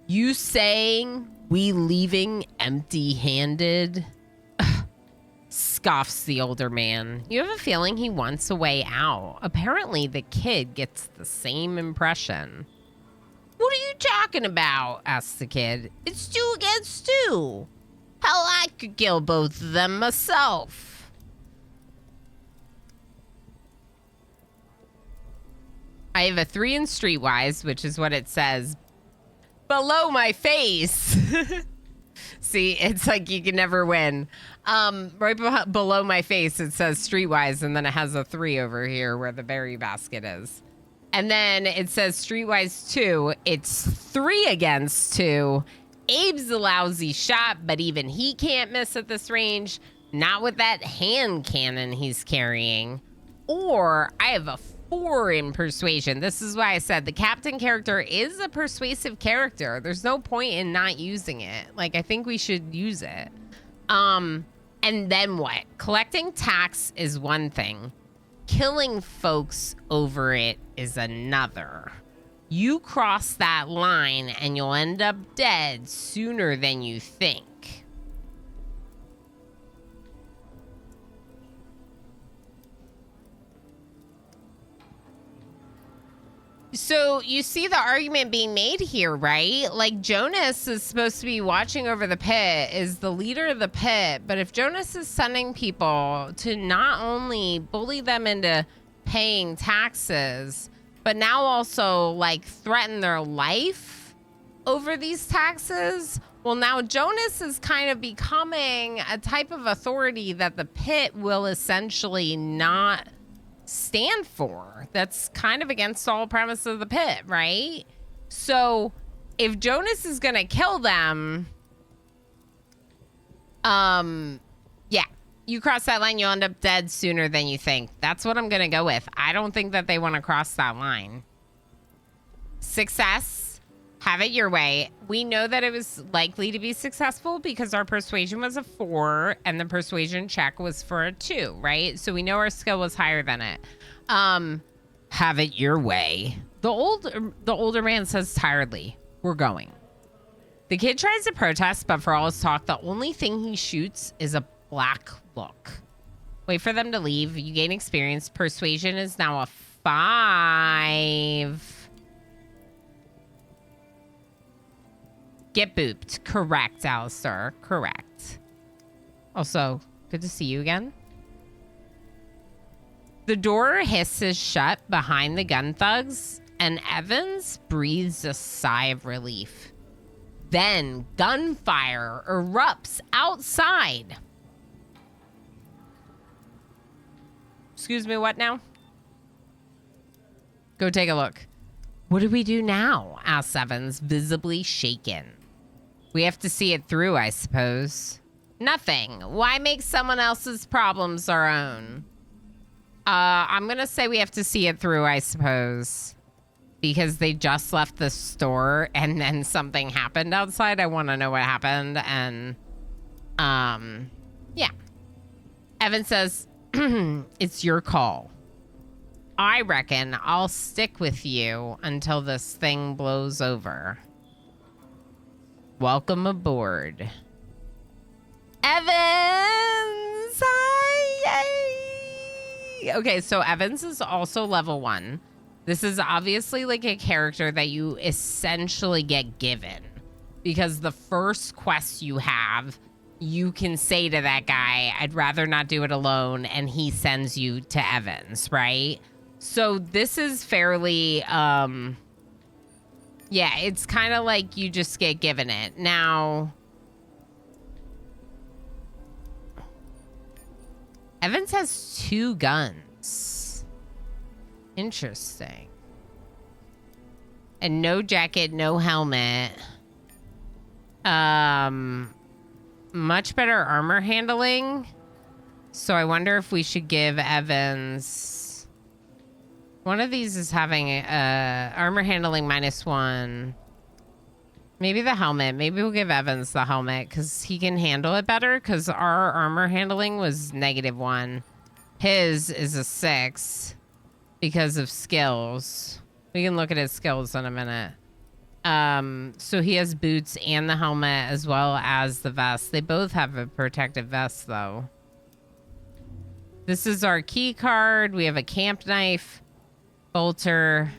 Speaker 1: You saying we leaving empty-handed? Scoffs the older man. You have a feeling he wants a way out. Apparently, the kid gets the same impression. What are you talking about? Asks the kid. It's 2 against 2. Hell, I could kill both of them myself. I have a 3 in Streetwise, which is what it says below my face. See, it's like you can never win. Right below my face, it says Streetwise, and then it has a 3 over here where the berry basket is. And then it says Streetwise 2. It's 3 against 2. Abe's a lousy shot, but even he can't miss at this range. Not with that hand cannon he's carrying. Or I have a 4 in persuasion. This is why I said the captain character is a persuasive character. There's no point in not using it. Like, I think we should use it. And then what? Collecting tax is one thing. Killing folks over it is another. You cross that line and you'll end up dead sooner than you think. So you see the argument being made here, right? Like, Jonas is supposed to be watching over the pit, is the leader of the pit. But if Jonas is sending people to not only bully them into paying taxes, but now also like threaten their life over these taxes, well, now Jonas is kind of becoming a type of authority that the pit will essentially not stand for. That's kind of against all premise of the pit, right? So if Jonas is gonna kill them, yeah, you cross that line, you'll end up dead sooner than you think. That's what I'm gonna go with. I don't think that they want to cross that line. Success. Have it your way. We know that it was likely to be successful because our persuasion was a 4 and the persuasion check was for a 2, right? So we know our skill was higher than it. Have it your way. The older man says tiredly, we're going. The kid tries to protest, but for all his talk, the only thing he shoots is a black look. Wait for them to leave. You gain experience. Persuasion is now a 5. Get booped. Correct, Alistair. Correct. Also, good to see you again. The door hisses shut behind the gun thugs, and Evans breathes a sigh of relief. Then, gunfire erupts outside. Excuse me, what now? Go take a look. What do we do now? Asks Evans, visibly shaken. We have to see it through, I suppose. Nothing. Why make someone else's problems our own? I'm gonna say we have to see it through, I suppose. Because they just left the store and then something happened outside. I want to know what happened. And, yeah. Evan says, it's your call. I reckon I'll stick with you until this thing blows over. Welcome aboard. Evans! Hi! Yay! Okay, so Evans is also level 1. This is obviously like a character that you essentially get given. Because the first quest you have, you can say to that guy, I'd rather not do it alone, and he sends you to Evans, right? So this is fairly, yeah, it's kind of like you just get given it. Now, Evans has 2 guns. Interesting. And no jacket, no helmet. Much better armor handling. So I wonder if we should give Evans... One of these is having armor handling -1. Maybe the helmet. Maybe we'll give Evans the helmet because he can handle it better because our armor handling was -1. His is a 6 because of skills. We can look at his skills in a minute. So he has boots and the helmet as well as the vest. They both have a protective vest though. This is our key card. We have a camp knife, bolter.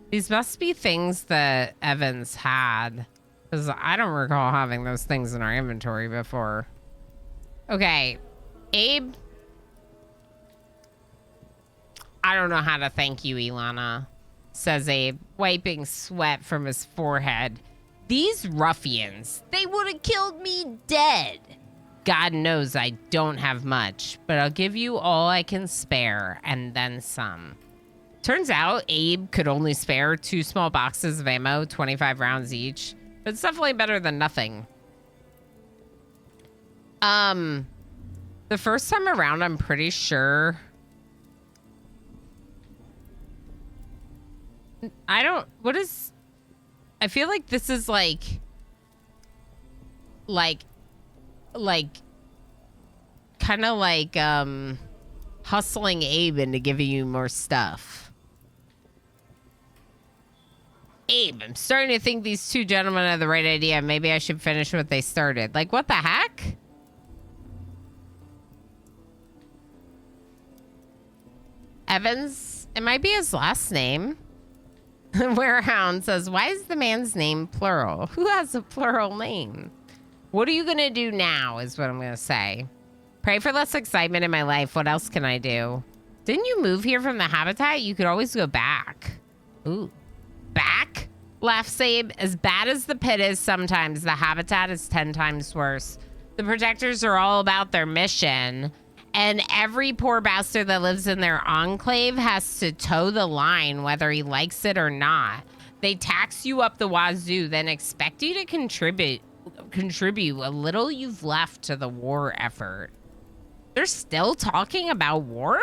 Speaker 1: These must be things that Evans had because I don't recall having those things in our inventory before. Okay, Abe. I don't know how to thank you, Ilana, says Abe, wiping sweat from his forehead. These ruffians, they would have killed me dead. God knows I don't have much, but I'll give you all I can spare and then some. Turns out Abe could only spare 2 small boxes of ammo, 25 rounds each, but it's definitely better than nothing. The first time around, I'm pretty sure... I feel like this is like kind of like hustling Abe into giving you more stuff. Abe, I'm starting to think these 2 gentlemen have the right idea. Maybe I should finish what they started. Like, what the heck? Evans, it might be his last name. Warehound says, why is the man's name plural? Who has a plural name? What are you going to do now is what I'm going to say. Pray for less excitement in my life. What else can I do? Didn't you move here from the habitat? You could always go back. Ooh. Back? Laughs Abe. As bad as the pit is sometimes, the habitat is 10 times worse. The protectors are all about their mission. And every poor bastard that lives in their enclave has to toe the line, whether he likes it or not. They tax you up the wazoo, then expect you to contribute a little you've left to the war effort. They're still talking about war?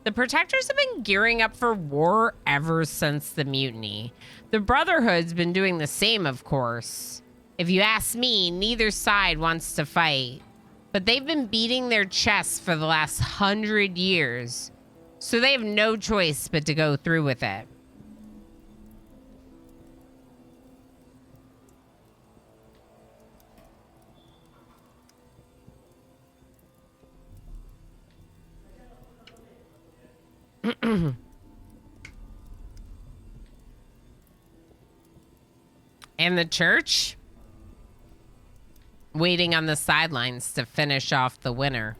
Speaker 1: The protectors have been gearing up for war ever since the mutiny. The Brotherhood's been doing the same, of course. If you ask me, neither side wants to fight. But they've been beating their chests for the last 100 years. So they have no choice but to go through with it. And the church? Waiting on the sidelines to finish off the winner.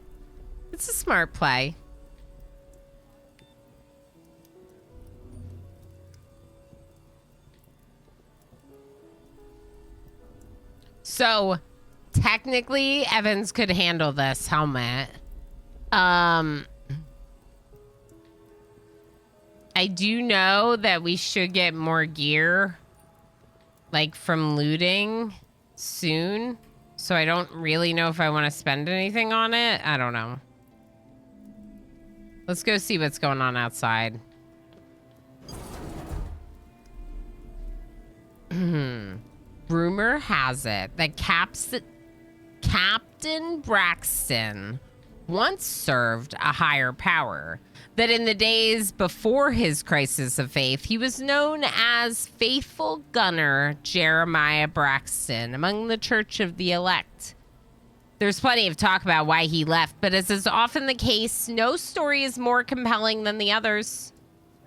Speaker 1: It's a smart play. So, technically, Evans could handle this helmet. I do know that we should get more gear, like from looting soon. So I don't really know if I want to spend anything on it. I don't know. Let's go see what's going on outside. Rumor has it that Captain Braxton once served a higher power. That in the days before his crisis of faith, he was known as Faithful Gunner Jeremiah Braxton among the Church of the Elect. There's plenty of talk about why he left, but as is often the case, no story is more compelling than the others.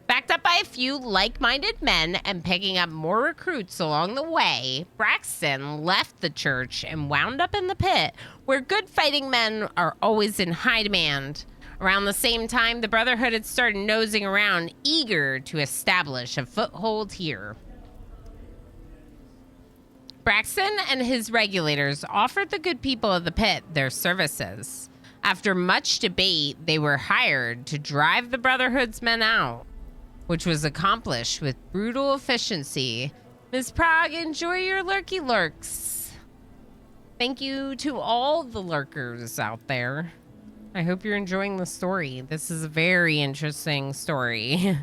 Speaker 1: Backed up by a few like-minded men and picking up more recruits along the way, Braxton left the church and wound up in the pit, where good fighting men are always in high demand. Around the same time, the Brotherhood had started nosing around, eager to establish a foothold here. Braxton and his regulators offered the good people of the pit their services. After much debate, they were hired to drive the Brotherhood's men out, which was accomplished with brutal efficiency. Ms. Prague, enjoy your lurky lurks. Thank you to all the lurkers out there. I hope you're enjoying the story. This is a very interesting story.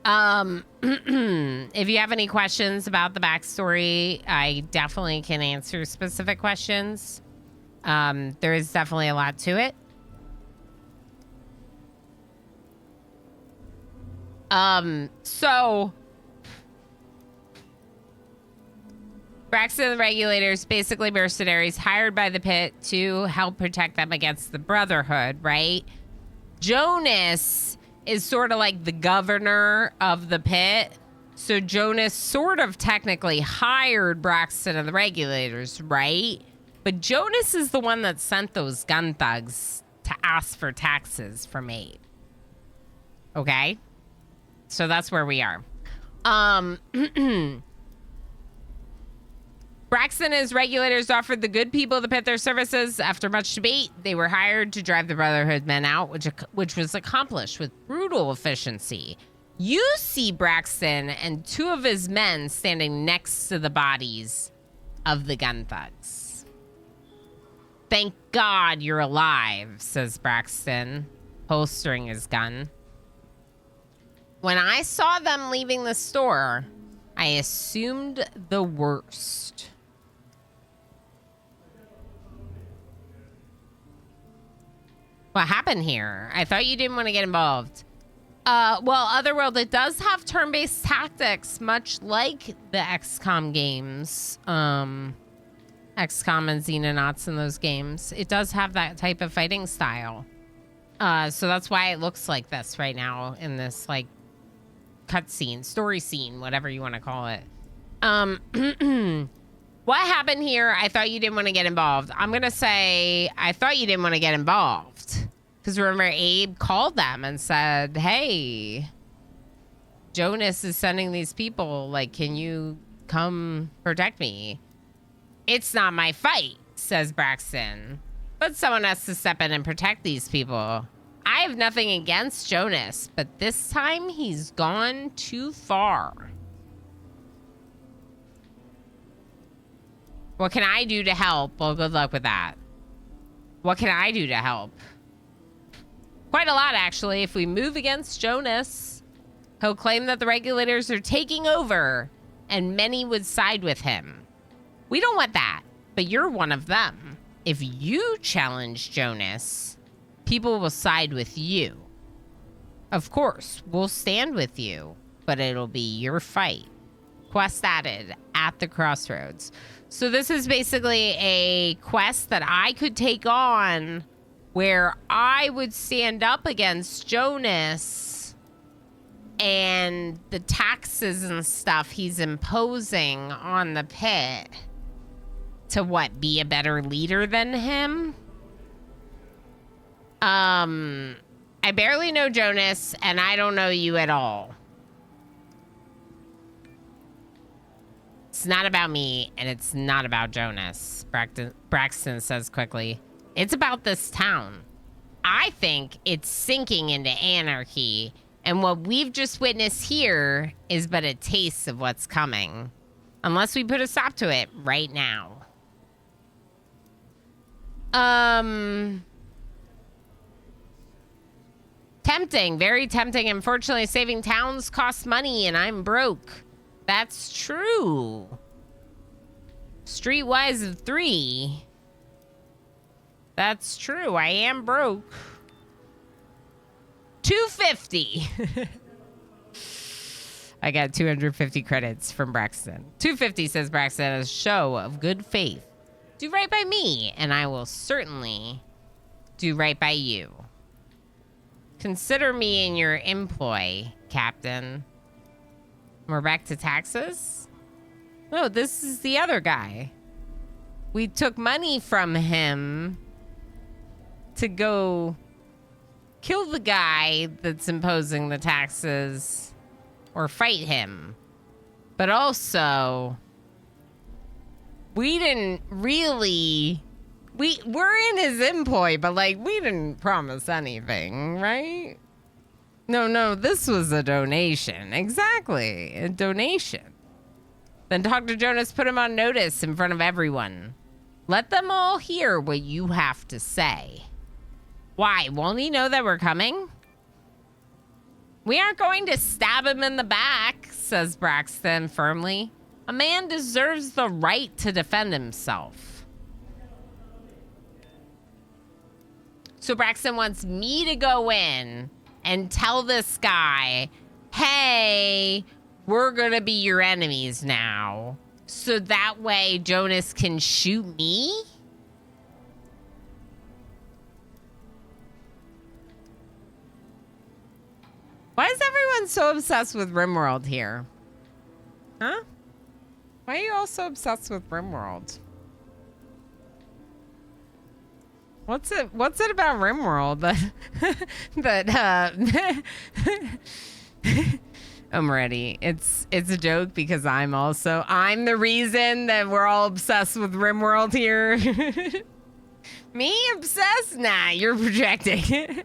Speaker 1: If you have any questions about the backstory, I definitely can answer specific questions. There is definitely a lot to it. So Braxton and the regulators, basically mercenaries hired by the pit to help protect them against the Brotherhood, right? Jonas is sort of like the governor of the pit. So Jonas sort of technically hired Braxton and the regulators, right? But Jonas is the one that sent those gun thugs to ask for taxes from aid. Okay? So that's where we are. Braxton and his regulators offered the good people of the pit their services. After much debate, they were hired to drive the Brotherhood men out, which was accomplished with brutal efficiency. You see Braxton and two of his men standing next to the bodies of the gun thugs. Thank God you're alive, says Braxton, holstering his gun. When I saw them leaving the store, I assumed the worst. What happened here? I thought you didn't want to get involved. Well, Otherworld, it does have turn-based tactics, much like the XCOM games. XCOM and Xenonauts in those games. It does have that type of fighting style. So that's why it looks like this right now in this, like, cutscene, story scene, whatever you want to call it. What happened here? I thought you didn't want to get involved. I'm going to say I thought you didn't want to get involved. Because remember, Abe called them and said, hey, Jonas is sending these people. Like, can you come protect me? It's not my fight, says Braxton. But someone has to step in and protect these people. I have nothing against Jonas, but this time he's gone too far. What can I do to help? Well, good luck with that. What can I do to help? Quite a lot, actually. If we move against Jonas, he'll claim that the regulators are taking over, and many would side with him. We don't want that, but you're one of them. If you challenge Jonas, people will side with you. Of course, we'll stand with you, but it'll be your fight. Quest added at the crossroads. So this is basically a quest that I could take on where I would stand up against Jonas and the taxes and stuff he's imposing on the pit to what, be a better leader than him? I barely know Jonas and I don't know you at all. It's not about me, and it's not about Jonas, Braxton says quickly. It's about this town. I think it's sinking into anarchy, and what we've just witnessed here is but a taste of what's coming. Unless we put a stop to it right now. Tempting, very tempting. Unfortunately, saving towns costs money, and I'm broke. That's true. Streetwise of 3. That's true. I am broke. 250. I got 250 credits from Braxton. 250, says Braxton, as a show of good faith. Do right by me, and I will certainly do right by you. Consider me in your employ, Captain. We're back to taxes? No, this is the other guy. We took money from him to go kill the guy that's imposing the taxes or fight him. But also, we didn't really We're in his employ, but like we didn't promise anything, right? No, this was a donation. Exactly, a donation. Then Dr. Jonas put him on notice in front of everyone. Let them all hear what you have to say. Why? Won't he know that we're coming? We aren't going to stab him in the back, says Braxton firmly. A man deserves the right to defend himself. So Braxton wants me to go in and tell this guy, hey, we're gonna be your enemies now. So that way Jonas can shoot me? Why is everyone so obsessed with RimWorld here? Huh? Why are you all so obsessed with RimWorld? What's it about RimWorld that I'm ready. It's a joke because I'm the reason that we're all obsessed with RimWorld here. Me obsessed? Nah, you're projecting.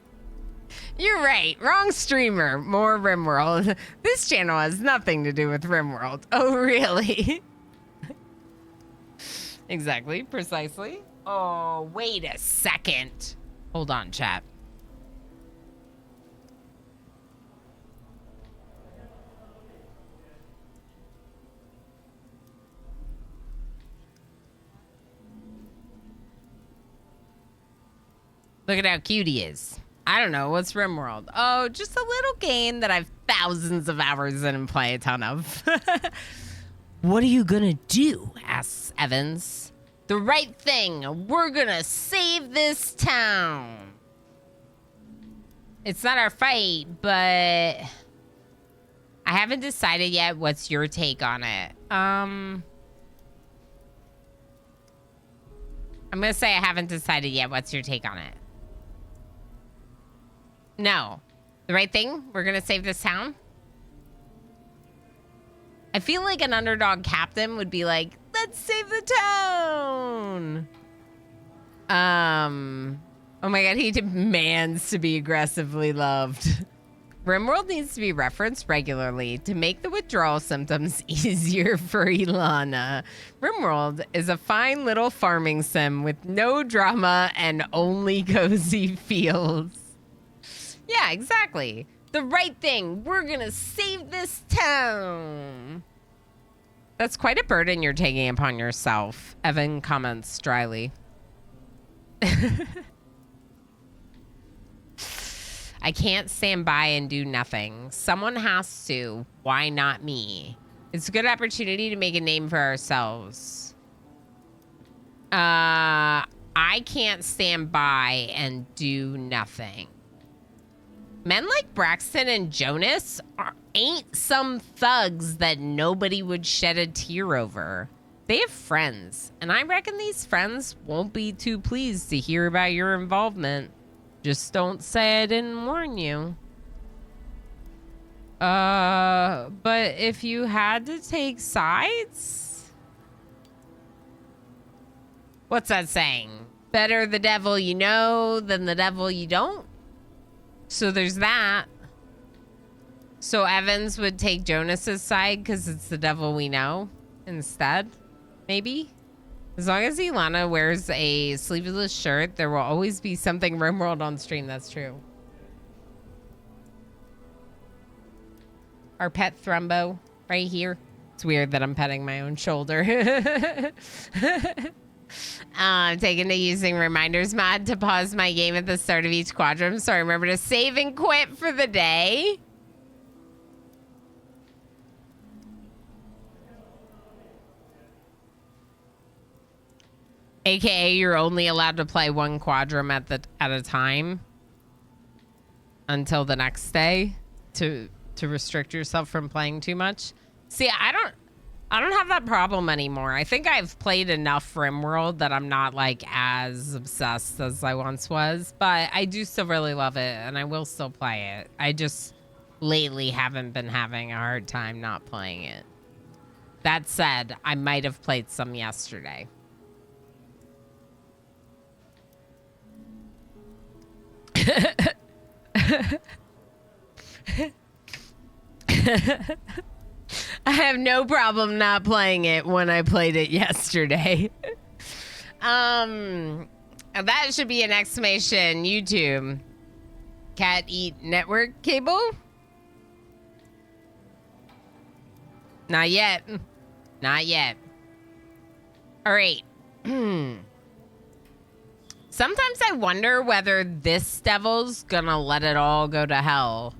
Speaker 1: You're right. Wrong streamer. More RimWorld. This channel has nothing to do with RimWorld. Oh, really? Exactly. Precisely. Oh, wait a second. Hold on, chat. Look at how cute he is. I don't know. What's RimWorld? Oh, just a little game that I've thousands of hours in and play a ton of. What are you gonna do? Asks Evans. The right thing. We're gonna save this town. It's not our fight, but I haven't decided yet. What's your take on it? I'm gonna say I haven't decided yet. What's your take on it? No. The right thing? We're gonna save this town? I feel like an underdog captain would be like, let's save the town. Oh my god, he demands to be aggressively loved. RimWorld needs to be referenced regularly to make the withdrawal symptoms easier for Ilana. RimWorld is a fine little farming sim with no drama and only cozy feels. Yeah, exactly. The right thing. We're gonna save this town. That's quite a burden you're taking upon yourself, Evan comments dryly. I can't stand by and do nothing. Someone has to. Why not me? It's a good opportunity to make a name for ourselves. I can't stand by and do nothing. Men like Braxton and Jonas ain't some thugs that nobody would shed a tear over. They have friends, and I reckon these friends won't be too pleased to hear about your involvement. Just don't say I didn't warn you. But if you had to take sides? What's that saying? Better the devil you know than the devil you don't? So there's that. So Evans would take Jonas's side because it's the devil we know instead, maybe? As long as Ilana wears a sleeveless shirt, there will always be something RimWorld on stream. That's true. Our pet Thrumbo right here. It's weird that I'm petting my own shoulder. I'm taking to using reminders mod to pause my game at the start of each quadrant, so I remember to save and quit for the day. AKA, you're only allowed to play one quadrant at a time until the next day to restrict yourself from playing too much. See, I don't have that problem anymore. I think I've played enough RimWorld that I'm not like as obsessed as I once was, but I do still really love it and I will still play it. I just lately haven't been having a hard time not playing it. That said, I might have played some yesterday. I have no problem not playing it when I played it yesterday. That should be an exclamation. YouTube. Cat eat network cable? Not yet. Not yet. All right. Sometimes I wonder whether this devil's gonna let it all go to hell.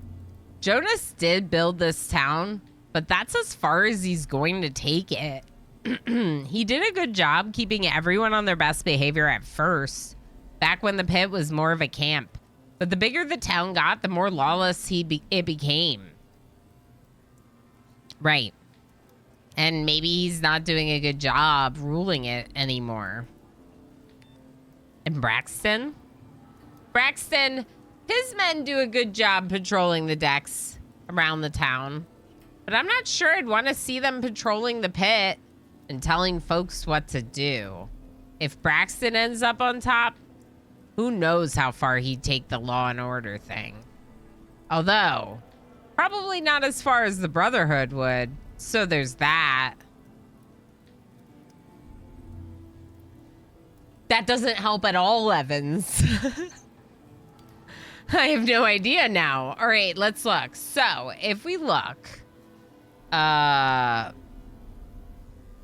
Speaker 1: Jonas did build this town, but that's as far as he's going to take it. He did a good job keeping everyone on their best behavior at first, back when the pit was more of a camp. But the bigger the town got, the more lawless it became. Right. And maybe he's not doing a good job ruling it anymore. And Braxton? Braxton, his men do a good job patrolling the decks around the town. But I'm not sure I'd want to see them patrolling the pit and telling folks what to do. If Braxton ends up on top, who knows how far he'd take the law and order thing. Although, probably not as far as the Brotherhood would. So there's that. That doesn't help at all, Evans. I have no idea now. All right, let's look. So, if we look...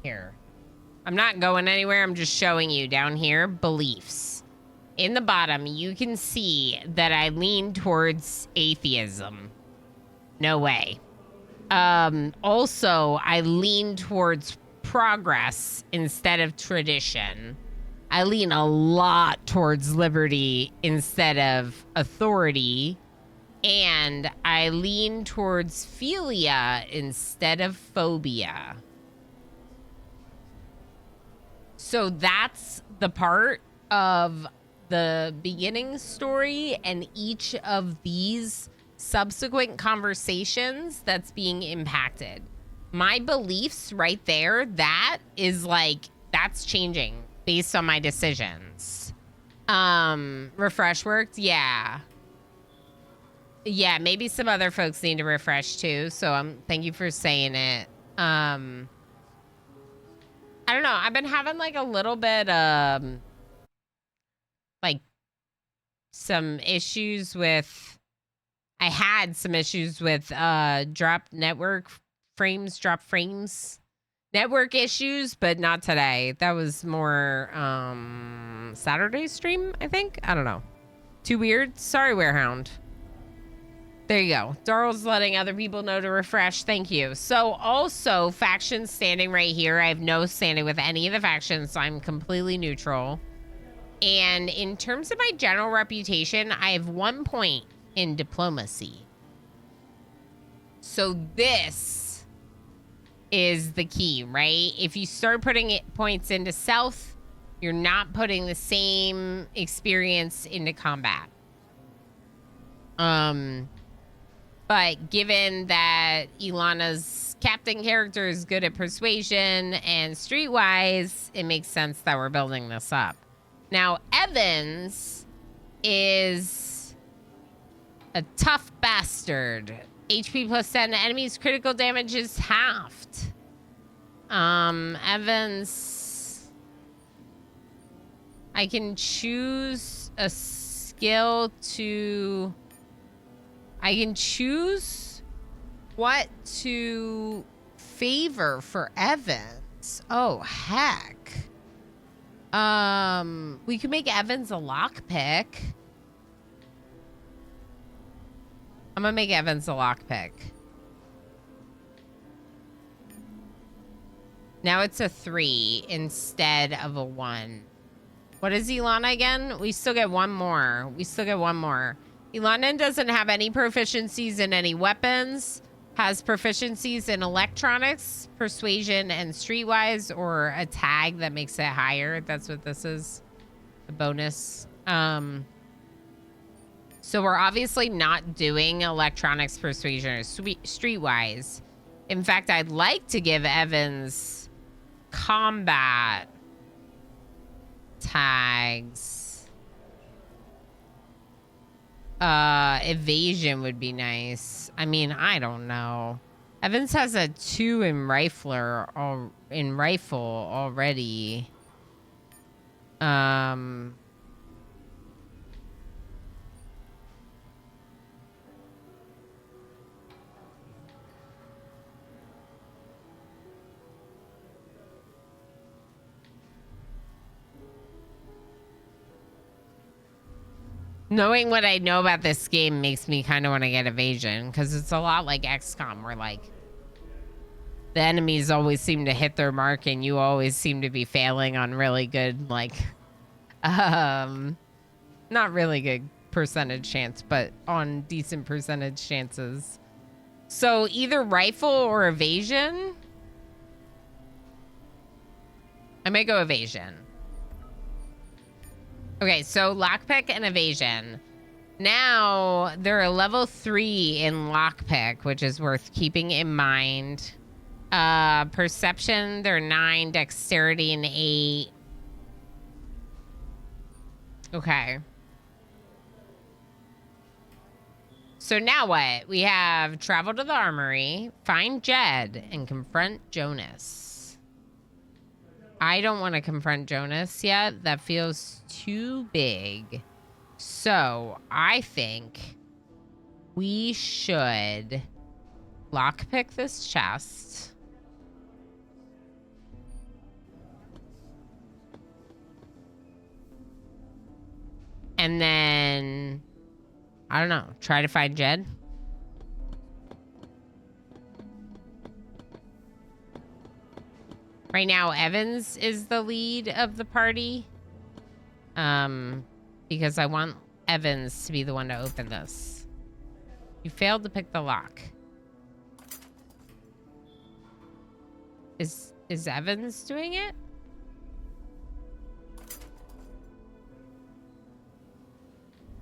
Speaker 1: Here. I'm not going anywhere. I'm just showing you down here. Beliefs. In the bottom, you can see that I lean towards atheism. No way. Also, I lean towards progress instead of tradition. I lean a lot towards liberty instead of authority. And I lean towards philia instead of phobia. So that's the part of the beginning story and each of these subsequent conversations that's being impacted. My beliefs right there, that is like, that's changing based on my decisions. Refresh worked? Yeah. Yeah, maybe some other folks need to refresh too. So thank you for saying it. I don't know. I've been having like a little bit like some issues with, I had some issues with drop frames, network issues, but not today. That was more Saturday stream, I think. I don't know. Too weird. Sorry, Warehound. There you go. Daryl's letting other people know to refresh. Thank you. So also factions standing right here. I have no standing with any of the factions, so I'm completely neutral. And in terms of my general reputation, I have 1 point in diplomacy. So this is the key, right? If you start putting points into stealth, you're not putting the same experience into combat. But given that Ilana's captain character is good at persuasion and streetwise, it makes sense that we're building this up. Now, Evans is a tough bastard. HP plus 10, enemy's critical damage is halved. Evans, I can choose a skill to... I can choose what to favor for Evans. Oh, heck. We could make Evans a lockpick. I'm gonna make Evans a lockpick. Now it's a 3 instead of a 1. What is Ilana again? We still get one more. Ilana doesn't have any proficiencies in any weapons, has proficiencies in electronics, persuasion, and streetwise, or a tag that makes it higher. That's what this is, the bonus. So we're obviously not doing electronics, persuasion, or streetwise. In fact, I'd like to give Evans combat tags. Evasion would be nice. I mean, I don't know. Evans has a 2 in rifle already. Knowing what I know about this game makes me kind of want to get evasion, because it's a lot like XCOM, where like the enemies always seem to hit their mark and you always seem to be failing on really good, like, not really good percentage chance, but on decent percentage chances. So either rifle or evasion. I may go evasion. Okay, so lockpick and evasion. Now they're a level 3 in lockpick, which is worth keeping in mind. Perception, they're 9, dexterity, and 8. Okay. So now what? We have travel to the armory, find Jed, and confront Jonas. I don't want to confront Jonas yet. That feels too big. So I think we should lockpick this chest. And then, I don't know, try to find Jed. Right now, Evans is the lead of the party. Because I want Evans to be the one to open this. You failed to pick the lock. Is Evans doing it?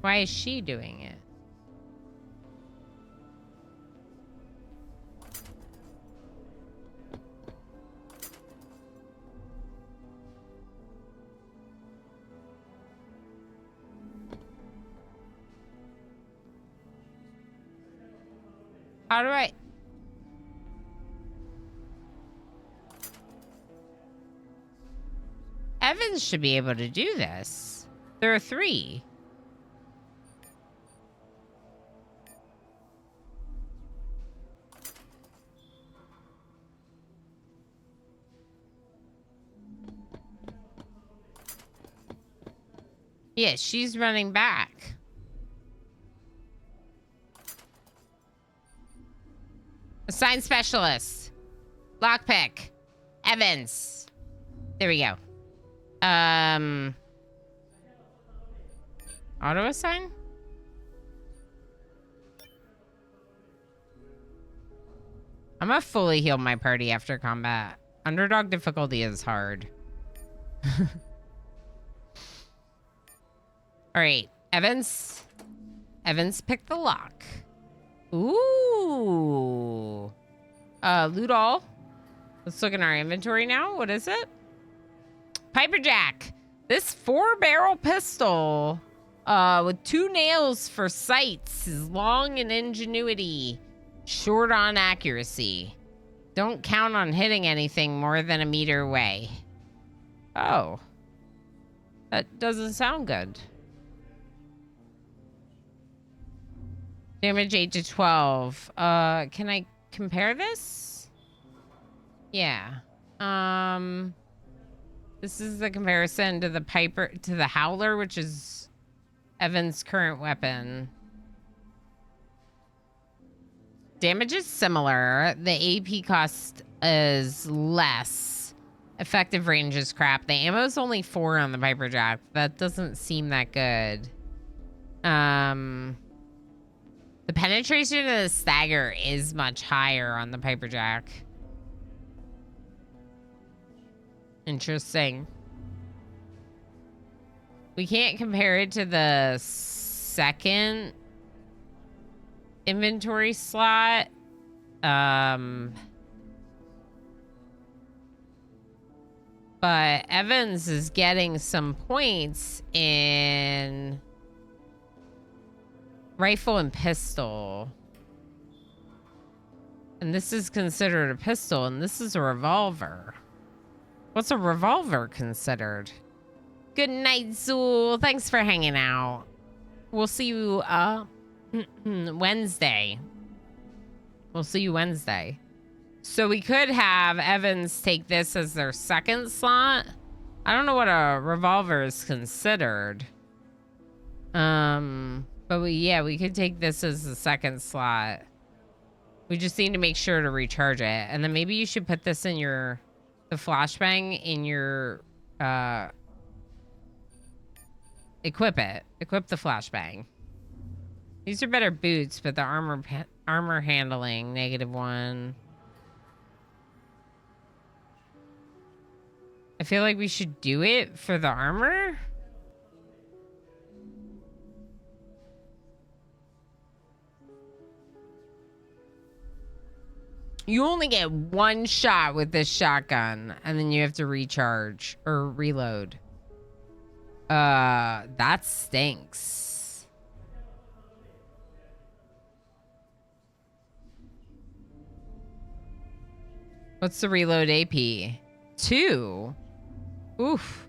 Speaker 1: Why is she doing it? How do I... Evans should be able to do this. There are 3. Yeah, she's running back. Assign specialist. Lockpick. Evans. There we go. Auto assign? I'm gonna fully heal my party after combat. Underdog difficulty is hard. All right, Evans. Evans picked the lock. Ooh. Loot all. Let's look in our inventory now. What is it? Piper Jack. This 4-barrel pistol with 2 nails for sights is long in ingenuity, short on accuracy. Don't count on hitting anything more than a meter away. Oh. That doesn't sound good. Damage 8 to 12. Can I compare this? Yeah. This is the comparison to the Howler, which is Evan's current weapon. Damage is similar. The AP cost is less. Effective range is crap. The ammo is only 4 on the Piper Jack. That doesn't seem that good. The penetration of the stagger is much higher on the Piper Jack. Interesting. We can't compare it to the second inventory slot. But Evans is getting some points in Rifle and pistol. And this is considered a pistol, and this is a revolver. What's a revolver considered? Good night, Zool. Thanks for hanging out. We'll see you Wednesday. We'll see you Wednesday. So we could have Evans take this as their second slot. I don't know what a revolver is considered. But we could take this as the second slot. We just need to make sure to recharge it. And then maybe you should put this in the flashbang in your, equip it. Equip the flashbang. These are better boots, but the armor handling, -1. I feel like we should do it for the armor. You only get one shot with this shotgun, and then you have to recharge or reload. That stinks. What's the reload AP? 2? Oof.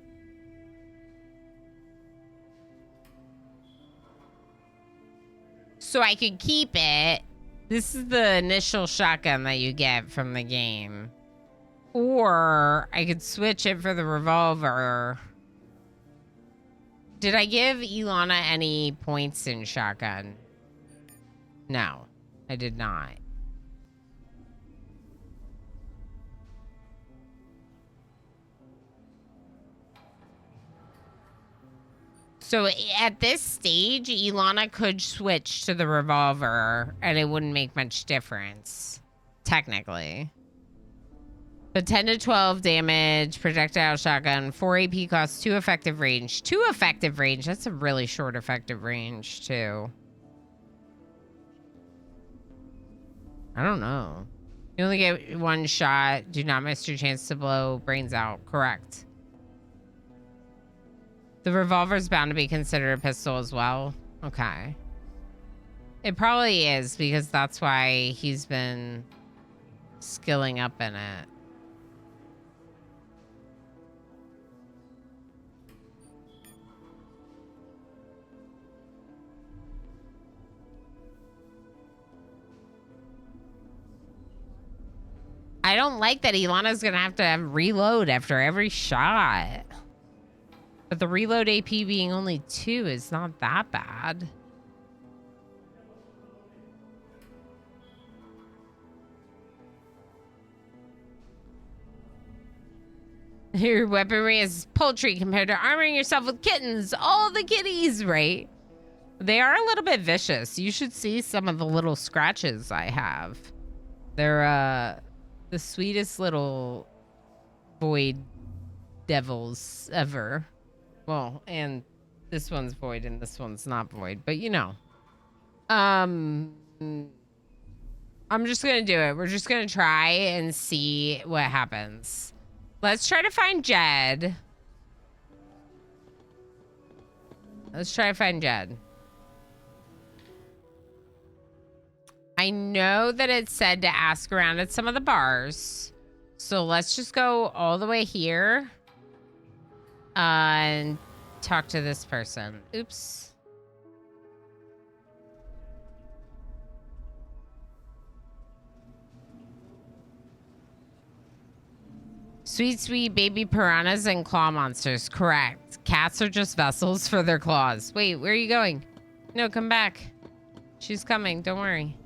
Speaker 1: So I could keep it. This is the initial shotgun that you get from the game. Or I could switch it for the revolver. Did I give Ilana any points in shotgun? No, I did not. So at this stage, Ilana could switch to the revolver and it wouldn't make much difference, technically. But 10 to 12 damage, projectile shotgun, 4 AP cost, 2 effective range. 2 effective range, that's a really short effective range too. I don't know. You only get 1 shot, do not miss your chance to blow brains out, correct. The revolver's bound to be considered a pistol as well. Okay. It probably is because that's why he's been skilling up in it. I don't like that Ilana's gonna have to reload after every shot. But the reload AP being only 2 is not that bad. Your weaponry is poultry compared to armoring yourself with kittens. All the kitties, right? They are a little bit vicious. You should see some of the little scratches I have. They're the sweetest little void devils ever. Well, and this one's void and this one's not void, but you know. I'm just gonna do it. We're just gonna try and see what happens. Let's try to find Jed. Let's try to find Jed. I know that it said to ask around at some of the bars. So let's just go all the way here. And talk to this person. Oops. Sweet, sweet baby piranhas and claw monsters. Correct. Cats are just vessels for their claws. Wait, where are you going? No, come back. She's coming. Don't worry.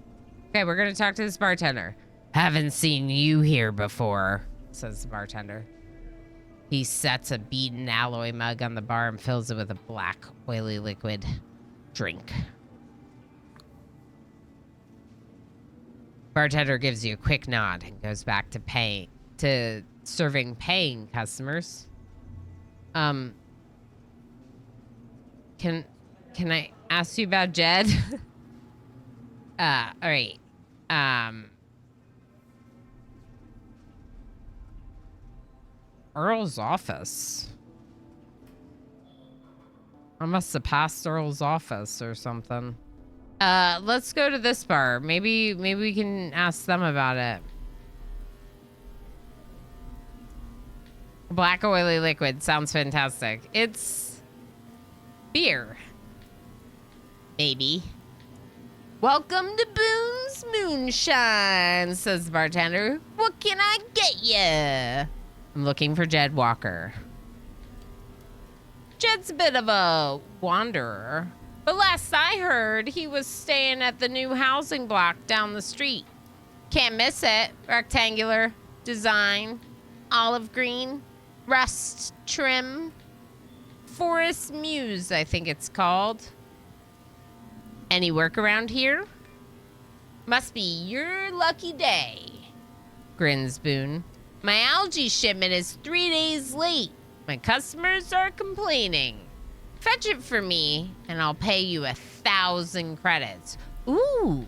Speaker 1: Okay, we're going to talk to this bartender. Haven't seen you here before, says the bartender. He sets a beaten alloy mug on the bar and fills it with a black, oily liquid. Drink. Bartender gives you a quick nod and goes back to serving paying customers. Can I ask you about Jed? All right. Earl's office. I must have passed Earl's office or something. Let's go to this bar. Maybe we can ask them about it. Black oily liquid sounds fantastic. It's beer. Maybe. Welcome to Boone's Moonshine, says the bartender. What can I get you? I'm looking for Jed Walker. Jed's a bit of a wanderer, but last I heard, he was staying at the new housing block down the street. Can't miss it. Rectangular design, olive green, rust trim, Forest Muse, I think it's called. Any work around here? Must be your lucky day, grins Boone. My algae shipment is 3 days late. My customers are complaining. Fetch it for me, and I'll pay you 1,000 credits. Ooh,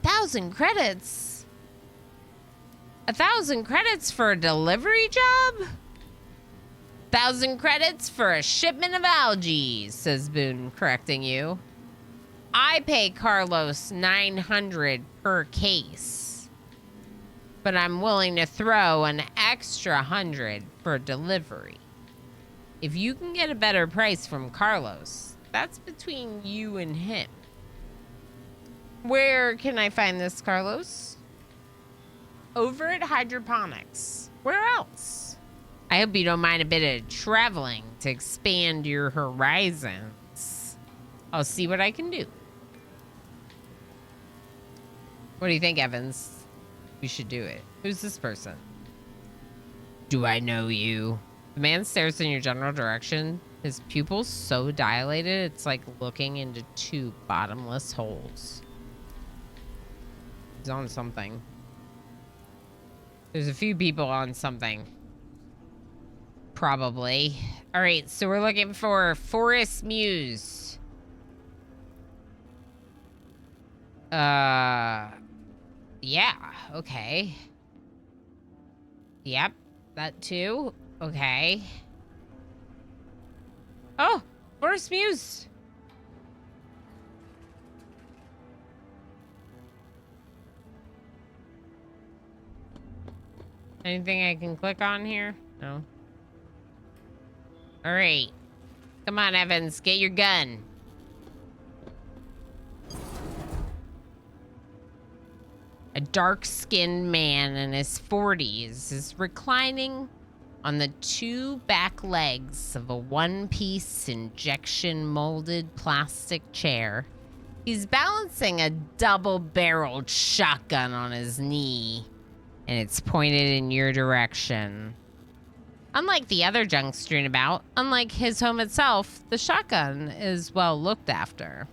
Speaker 1: 1,000 credits? 1,000 credits for a delivery job? 1,000 credits for a shipment of algae, says Boone, correcting you. I pay Carlos 900 per case, but I'm willing to throw an extra 100 for delivery. If you can get a better price from Carlos, that's between you and him. Where can I find this, Carlos? Over at Hydroponics. Where else? I hope you don't mind a bit of traveling to expand your horizons. I'll see what I can do. What do you think, Evans? We should do it. Who's this person? Do I know you? The man stares in your general direction. His pupils so dilated, it's like looking into two bottomless holes. He's on something. There's a few people on something. Probably. All right, so we're looking for Forest Muse. Yeah, okay. Yep, that too. Okay. Oh, Forest Muse. Anything I can click on here? No. All right. Come on, Evans, get your gun. A dark-skinned man in his 40s is reclining on the two back legs of a one-piece injection-molded plastic chair. He's balancing a double-barreled shotgun on his knee, and it's pointed in your direction. Unlike the other junk strewn about, unlike his home itself, the shotgun is well looked after.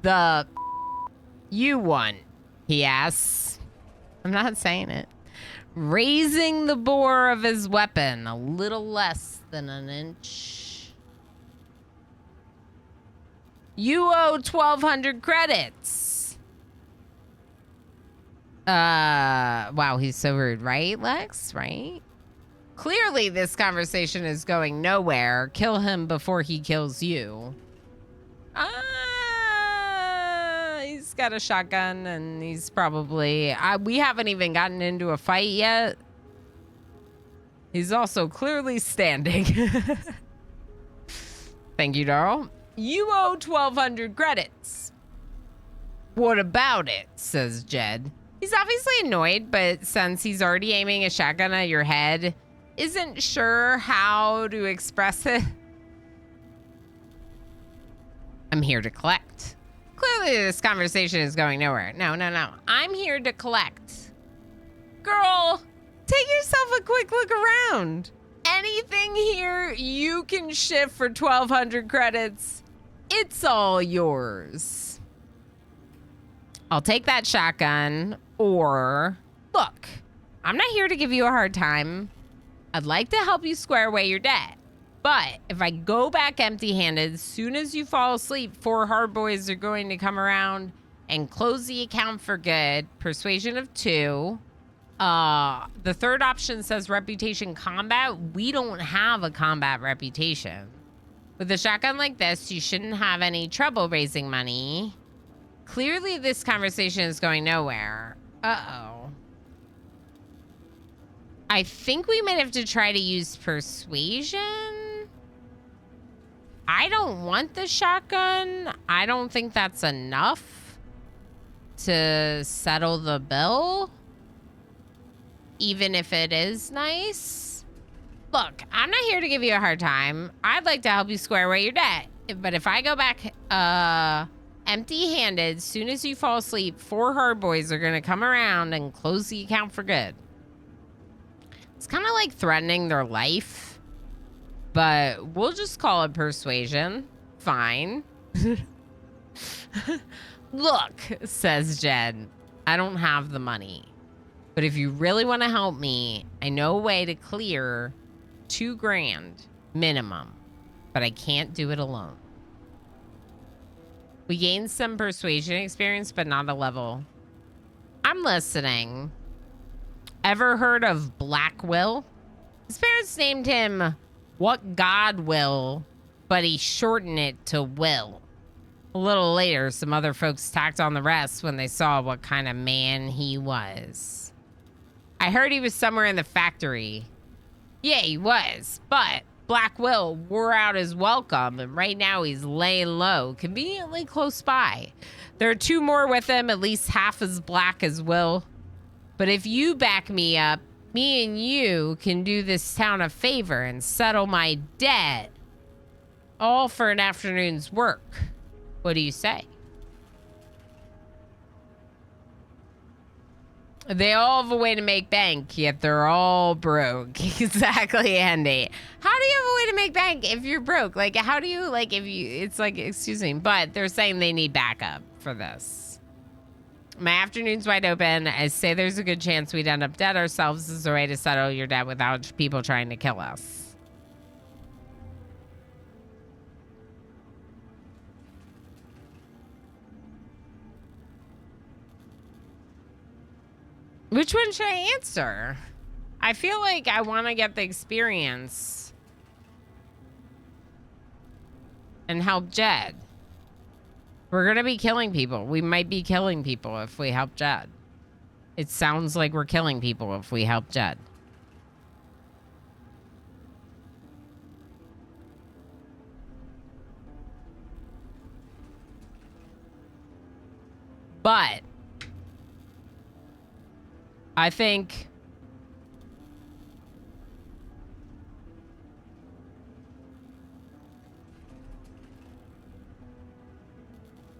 Speaker 1: The you want, he asks. I'm not saying it. Raising the bore of his weapon a little less than an inch. You owe 1,200 credits. Wow, he's so rude, right, Lex? Right? Clearly, this conversation is going nowhere. Kill him before he kills you. He's got a shotgun, and he's probably... we haven't even gotten into a fight yet. He's also clearly standing. Thank you, Darl. You owe 1,200 credits. What about it? Says Jed. He's obviously annoyed, but since he's already aiming a shotgun at your head, isn't sure how to express it. I'm here to collect. Clearly, this conversation is going nowhere. No. I'm here to collect. Girl, take yourself a quick look around. Anything here you can shift for 1,200 credits, it's all yours. I'll take that shotgun, or... Look, I'm not here to give you a hard time. I'd like to help you square away your debt. But if I go back empty-handed, as soon as you fall asleep, 4 hard boys are going to come around and close the account for good. Persuasion of 2. The third option says reputation combat. We don't have a combat reputation. With a shotgun like this, you shouldn't have any trouble raising money. Clearly, this conversation is going nowhere. Uh-oh. I think we might have to try to use persuasion. I don't want the shotgun. I don't think that's enough to settle the bill. Even if it is nice. Look, I'm not here to give you a hard time. I'd like to help you square away your debt. But if I go back empty-handed, as soon as you fall asleep, 4 hard boys are going to come around and close the account for good. It's kind of like threatening their life. But we'll just call it persuasion. Fine. Look, says Jed, I don't have the money. But if you really want to help me, I know a way to clear $2 grand minimum, but I can't do it alone. We gained some persuasion experience, but not a level. I'm listening. Ever heard of Black Will? His parents named him What God Will, but he shortened it to Will. A little later, some other folks tacked on the rest when they saw what kind of man he was. I heard he was somewhere in the factory. Yeah, he was, but Black Will wore out his welcome, and right now he's laying low, conveniently close by. There are 2 more with him, at least half as black as Will. But if you back me up, me and you can do this town a favor and settle my debt. All for an afternoon's work. What do you say? They all have a way to make bank, yet they're all broke. Exactly, Andy. How do you have a way to make bank if you're broke? Like, how do you, like, if you, it's like, excuse me, but they're saying they need backup for this. My afternoon's wide open. I say there's a good chance we'd end up dead ourselves as a way to settle your debt without people trying to kill us. Which one should I answer? I feel like I want to get the experience and help Jed. We're going to be killing people. We might be killing people if we help Jed. It sounds like we're killing people if we help Jed. But I think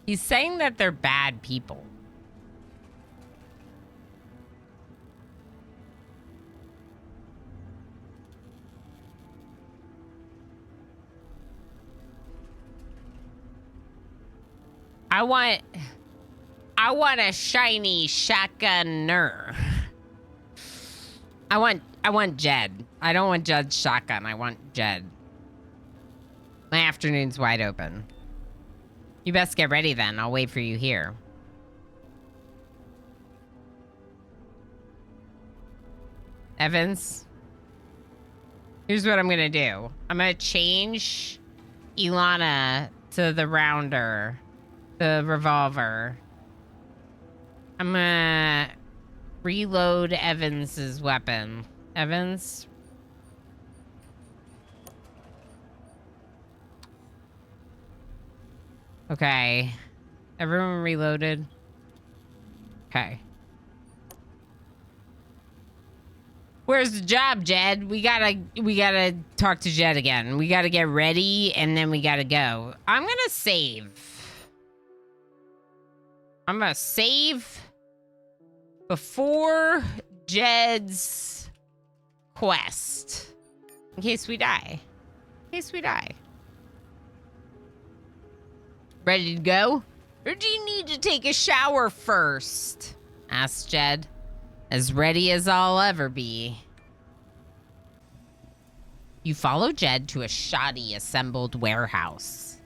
Speaker 1: he's saying that they're bad people. I want a shiny shotgunner. I want Jed. I don't want Jed's shotgun. I want Jed. My afternoon's wide open. You best get ready then. I'll wait for you here. Evans, here's what I'm gonna do. I'm gonna change Ilana to the rounder, the revolver. I'm gonna reload Evans's weapon. Evans? Okay. Everyone reloaded? Okay. Where's the job, Jed? We gotta talk to Jed again. We gotta get ready, and then we gotta go. I'm gonna save. I'm gonna save before Jed's quest. In case we die. In case we die. Ready to go? Or do you need to take a shower first? Asked Jed. As ready as I'll ever be. You follow Jed to a shoddy assembled warehouse.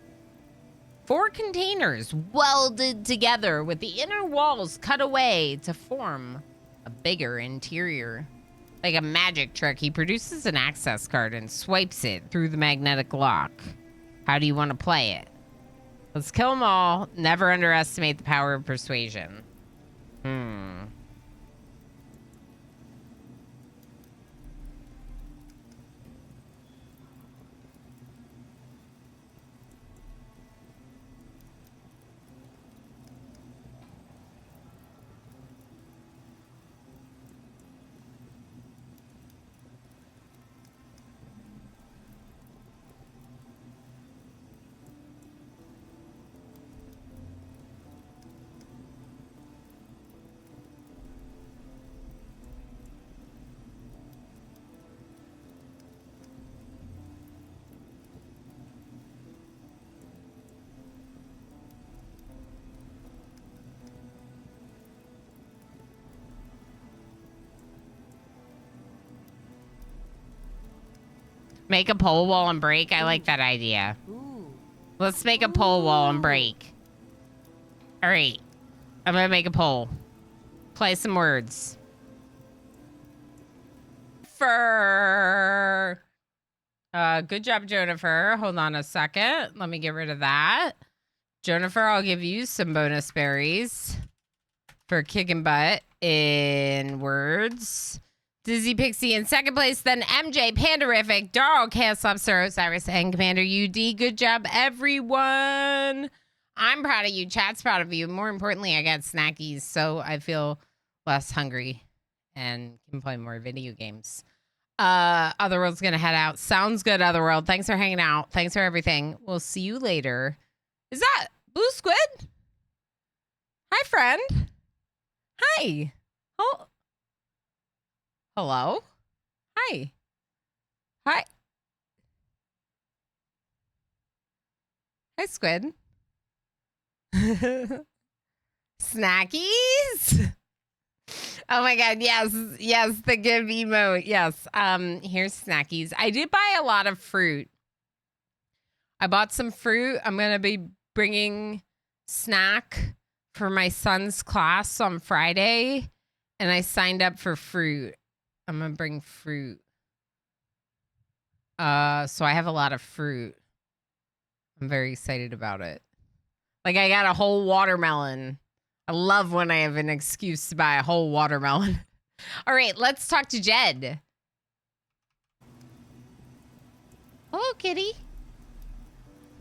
Speaker 1: 4 containers welded together with the inner walls cut away to form a bigger interior. Like a magic trick, he produces an access card and swipes it through the magnetic lock. How do you want to play it? Let's kill them all. Never underestimate the power of persuasion. Make a pole wall and break. I like that idea.
Speaker 2: Ooh.
Speaker 1: Let's make a pole wall and break. All right. I'm going to make a poll. Play some words. Good job, Jennifer. Hold on a second. Let me get rid of that. Jennifer, I'll give you some bonus berries for kicking butt in words. Dizzy Pixie in second place, then MJ, Pandarific, Darl, Chaos Lobster, Osiris, and Commander UD. Good job, everyone. I'm proud of you. Chat's proud of you. More importantly, I got snackies, so I feel less hungry and can play more video games. Otherworld's gonna head out. Sounds good, Otherworld. Thanks for hanging out. Thanks for everything. We'll see you later. Is that Blue Squid? Hi, friend. Hi. Oh. Hello? Hi. Hi. Hi, Squid. Snackies? Oh my god, yes. Yes, the give emote. Yes. Here's snackies. I did buy a lot of fruit. I bought some fruit. I'm going to be bringing snack for my son's class on Friday, and I signed up for fruit. I'm going to bring fruit. So I have a lot of fruit. I'm very excited about it. Like, I got a whole watermelon. I love when I have an excuse to buy a whole watermelon. All right, let's talk to Jed. Hello, kitty.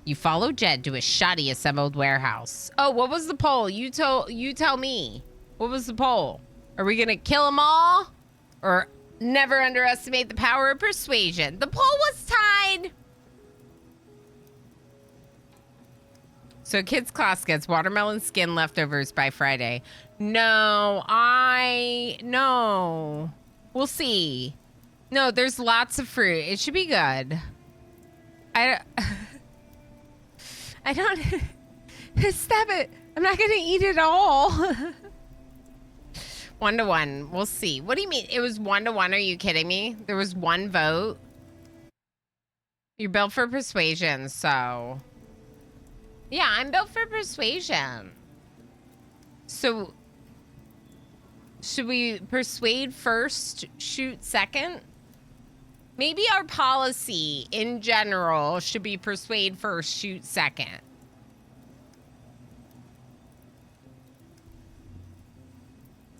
Speaker 1: You follow Jed to a shoddy assembled warehouse. Oh, what was the poll? You tell me. What was the poll? Are we gonna kill them all? Or never underestimate the power of persuasion? The poll was tied. So kids' class gets watermelon skin leftovers by Friday. No. We'll see. No, there's lots of fruit. It should be good. I don't... Stop it. I'm not going to eat it all. 1-to-1. We'll see. What do you mean? It was 1-to-1. Are you kidding me? There was one vote. You're built for persuasion, so... Yeah, I'm built for persuasion. So, should we persuade first, shoot second? Maybe our policy in general should be persuade first, shoot second.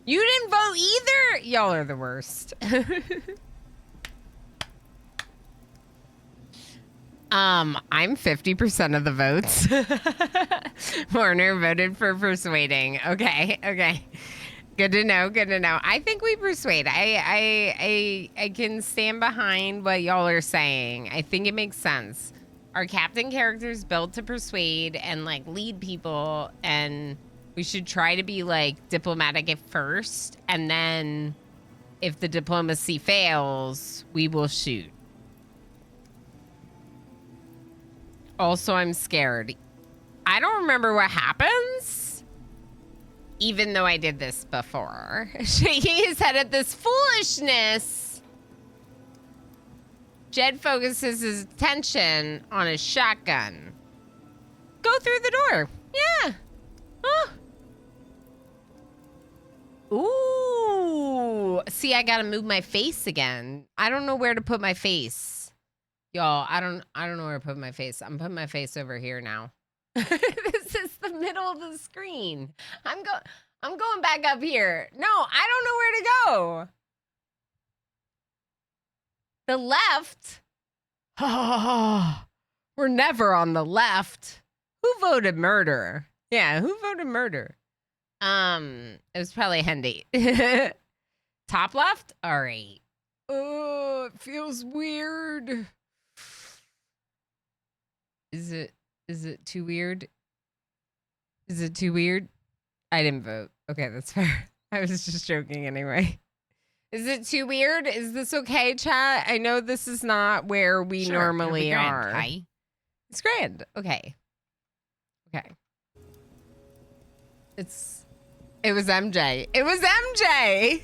Speaker 1: You didn't vote either? Y'all are the worst. I'm 50% of the votes. Warner voted for persuading. Okay. Good to know. I think we persuade. I can stand behind what y'all are saying. I think it makes sense. Our captain character is built to persuade and like lead people, and we should try to be like diplomatic at first, and then if the diplomacy fails, we will shoot. Also, I'm scared. I don't remember what happens, even though I did this before. Shaking his head at this foolishness, Jed focuses his attention on his shotgun. Go through the door. Yeah. Oh. Ooh. See, I gotta move my face again. I don't know where to put my face. Y'all, I don't know where to put my face. I'm putting my face over here now. This is the middle of the screen. I'm going back up here. No, I don't know where to go. The left? Oh, we're never on the left. Who voted murder? Yeah, who voted murder? It was probably Hendy. Top left? All right. Oh, it feels weird. Is it too weird? Is it too weird? I didn't vote. Okay, that's fair. I was just joking anyway. Is it too weird? Is this okay, chat? I know this is not where we normally are.
Speaker 2: Hi.
Speaker 1: It's grand. Okay. Okay. It was MJ. It was MJ.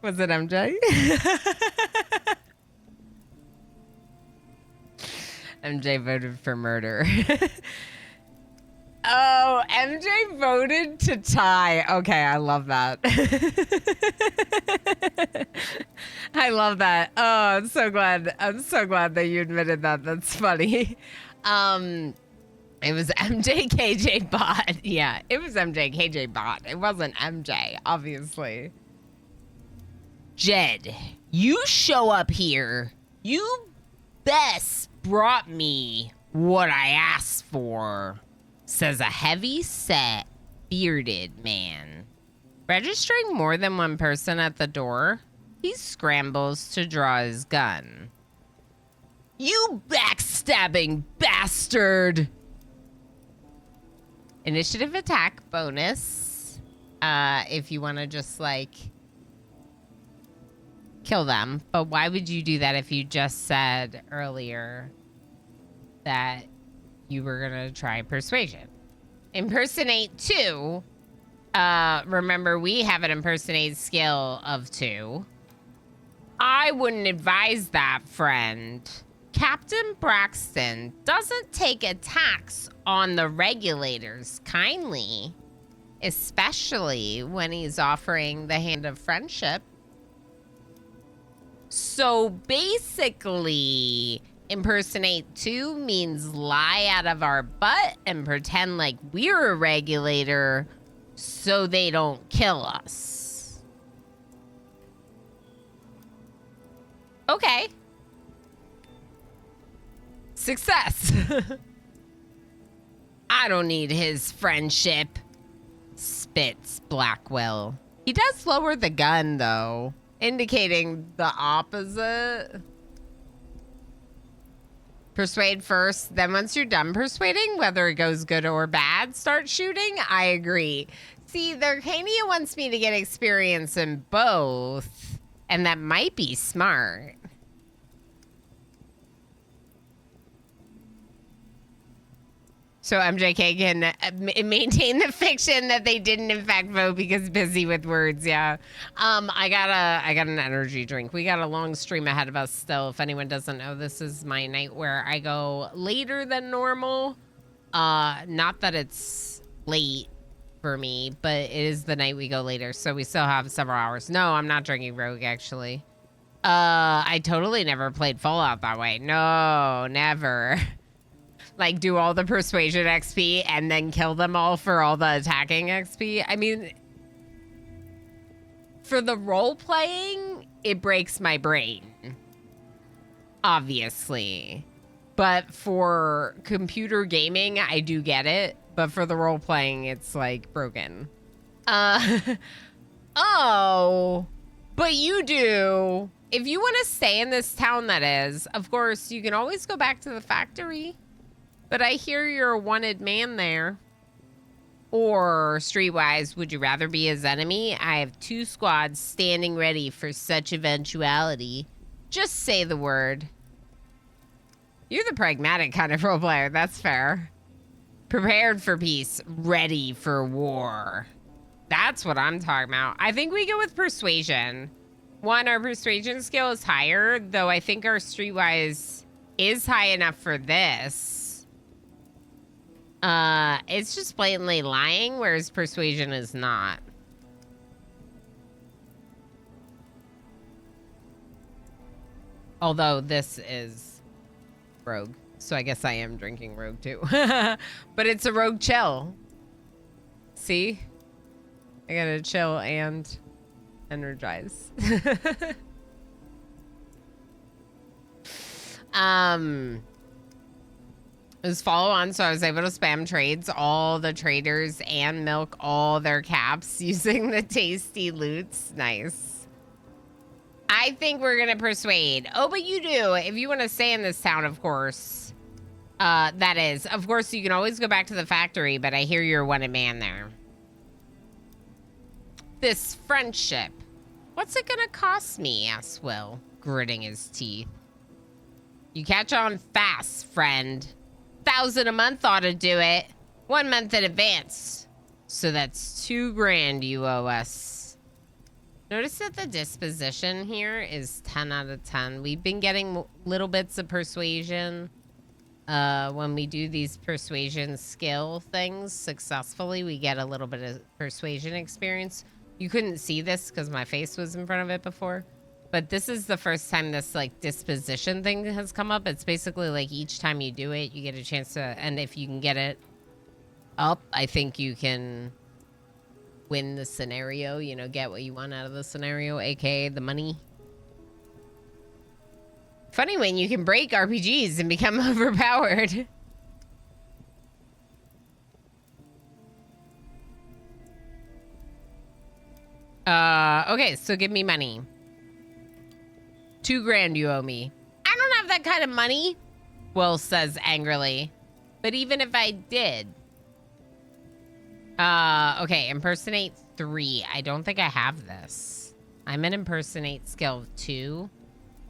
Speaker 1: Was it MJ? MJ voted for murder. Oh, MJ voted to tie. Okay, I love that. I love that. Oh, I'm so glad. I'm so glad that you admitted that. That's funny. It was MJ KJ bot. Yeah, it was MJ KJ bot. It wasn't MJ, obviously. Jed, you show up here. You best brought me what I asked for, says a heavy-set, bearded man. Registering more than one person at the door, he scrambles to draw his gun. You backstabbing bastard! Initiative attack bonus. If you want to just, like, kill them. But why would you do that if you just said earlier that you were gonna try persuasion? Impersonate 2. Remember, we have an impersonate skill of 2. I wouldn't advise that, friend. Captain Braxton doesn't take attacks on the regulators kindly, especially when he's offering the hand of friendship. So basically, impersonate 2 means lie out of our butt and pretend like we're a regulator so they don't kill us. Okay. Success. I don't need his friendship, spits Blackwell. He does lower the gun, though, indicating the opposite. Persuade first, then once you're done persuading, whether it goes good or bad, start shooting. I agree. See, the Arcania wants me to get experience in both, and that might be smart. So MJK can maintain the fiction that they didn't in fact vote because busy with words. Yeah. I got an energy drink. We got a long stream ahead of us still. If anyone doesn't know, this is my night where I go later than normal. Not that it's late for me, but it is the night we go later. So we still have several hours. No, I'm not drinking Rogue actually. I totally never played Fallout that way. No, never. Like, do all the persuasion XP and then kill them all for all the attacking XP. I mean, for the role-playing, it breaks my brain. Obviously. But for computer gaming, I do get it. But for the role-playing, it's, like, broken. Oh, but you do. If you want to stay in this town, that is, of course, you can always go back to the factory. But I hear you're a wanted man there. Or, Streetwise, would you rather be his enemy? I have 2 squads standing ready for such eventuality. Just say the word. You're the pragmatic kind of role player, that's fair. Prepared for peace, ready for war. That's what I'm talking about. I think we go with persuasion. 1, our persuasion skill is higher, though I think our Streetwise is high enough for this. It's just blatantly lying, whereas persuasion is not. Although this is Rogue. So I guess I am drinking Rogue too. But it's a Rogue chill. See? I gotta chill and energize. It was follow on, so I was able to spam trades all the traders and milk all their caps using the tasty loots. Nice. I think we're gonna persuade. Oh, but you do. If you want to stay in this town, of course. That is. Of course, you can always go back to the factory, but I hear you're one man there. This friendship. What's it gonna cost me? Asked Will, gritting his teeth. You catch on fast, friend. 1,000 a month ought to do it. 1 month in advance. So that's 2 grand you owe us. Notice that the disposition here is 10 out of 10. We've been getting little bits of persuasion. When we do these persuasion skill things successfully, we get a little bit of persuasion experience. You couldn't see this because my face was in front of it before. But this is the first time this like disposition thing has come up. It's basically like each time you do it, you get a chance to, and if you can get it up, I think you can win the scenario, you know, get what you want out of the scenario, aka the money. Funny when you can break RPGs and become overpowered. Okay, so give me money. 2 grand you owe me. I don't have that kind of money, Will says angrily. But even if I did. Okay, impersonate 3. I don't think I have this. I'm an impersonate skill 2,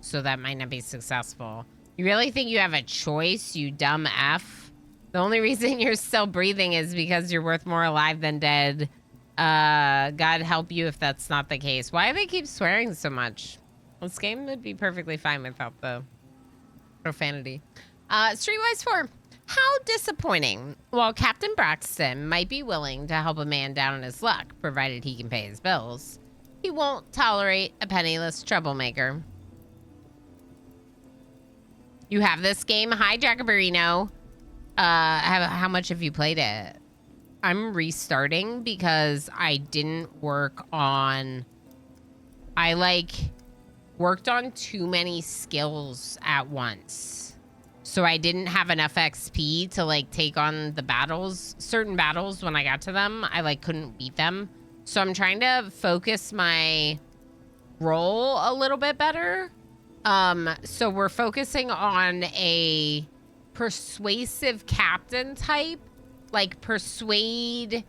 Speaker 1: so that might not be successful. You really think you have a choice, you dumb F? The only reason you're still breathing is because you're worth more alive than dead. God help you if that's not the case. Why do they keep swearing so much? This game would be perfectly fine without the profanity. Streetwise 4. How disappointing. While Captain Braxton might be willing to help a man down on his luck, provided he can pay his bills, he won't tolerate a penniless troublemaker. You have this game? Hi, Jackabarino. How much have you played it? I'm restarting because I didn't work on... worked on too many skills at once. So I didn't have enough XP to like take on the battles. Certain battles, when I got to them, I like couldn't beat them. So I'm trying to focus my role a little bit better. So we're focusing on a persuasive captain type, like persuade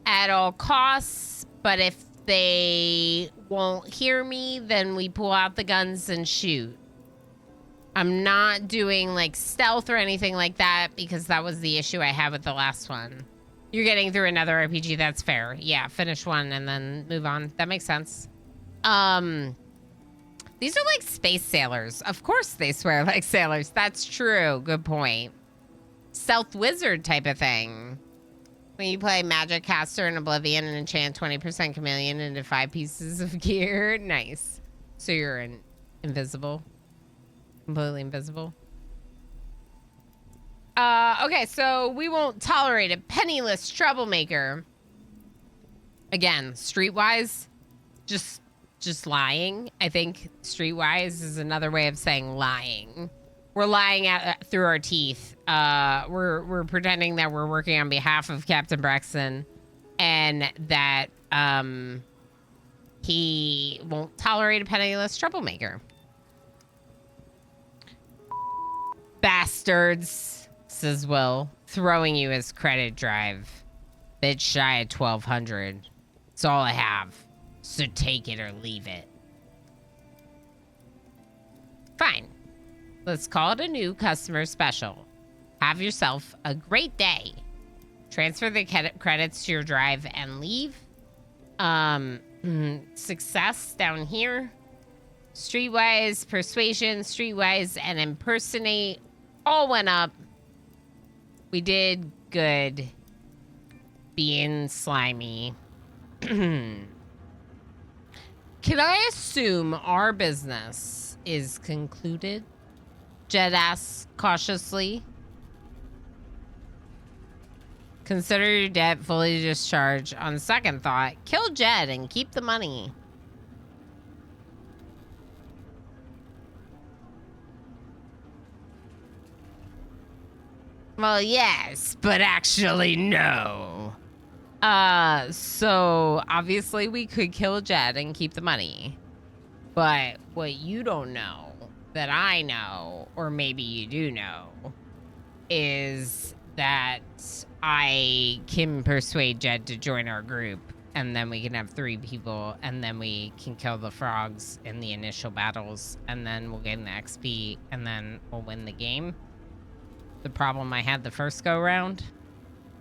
Speaker 1: at all costs, but if they won't hear me, then we pull out the guns and shoot. I'm not doing like stealth or anything like that because that was the issue I had with the last one. You're getting through another RPG, that's fair. Yeah, finish one and then move on. That makes sense. These are like space sailors. Of course they swear like sailors. That's true. Good point. Stealth wizard type of thing. When you play Magic Caster in Oblivion and enchant 20% chameleon into 5 pieces of gear. Nice. So you're invisible. Completely invisible. Okay, so we won't tolerate a penniless troublemaker. Again, streetwise, just lying. I think streetwise is another way of saying lying. We're lying through our teeth. We're pretending that we're working on behalf of Captain Braxton and that he won't tolerate a penniless troublemaker. Bastards, says Will, throwing you his credit drive. Bit shy of 1,200. It's all I have. So take it or leave it. Fine. Let's call it a new customer special. Have yourself a great day. Transfer the credits to your drive and leave. Success down here. Streetwise, persuasion, streetwise, and impersonate all went up. We did good being slimy. Can I assume our business is concluded? Jed asks cautiously. Consider your debt fully discharged. On second thought, kill Jed and keep the money. Well, yes, but actually no. So obviously we could kill Jed and keep the money. But what you don't know, that I know, or maybe you do know, is that I can persuade Jed to join our group, and then we can have 3 people, and then we can kill the frogs in the initial battles, and then we'll gain the XP, and then we'll win the game. The problem I had the first go round,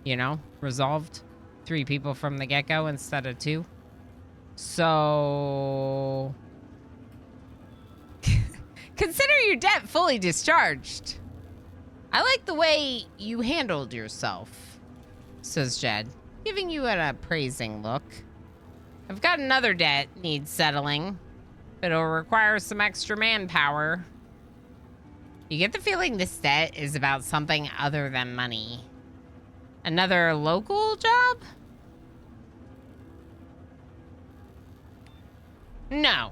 Speaker 1: you know, resolved. 3 people from the get-go instead of 2. So consider your debt fully discharged. I like the way you handled yourself, says Jed, giving you an appraising look. I've got another debt needs settling, but it'll require some extra manpower. You get the feeling this debt is about something other than money. Another local job? No.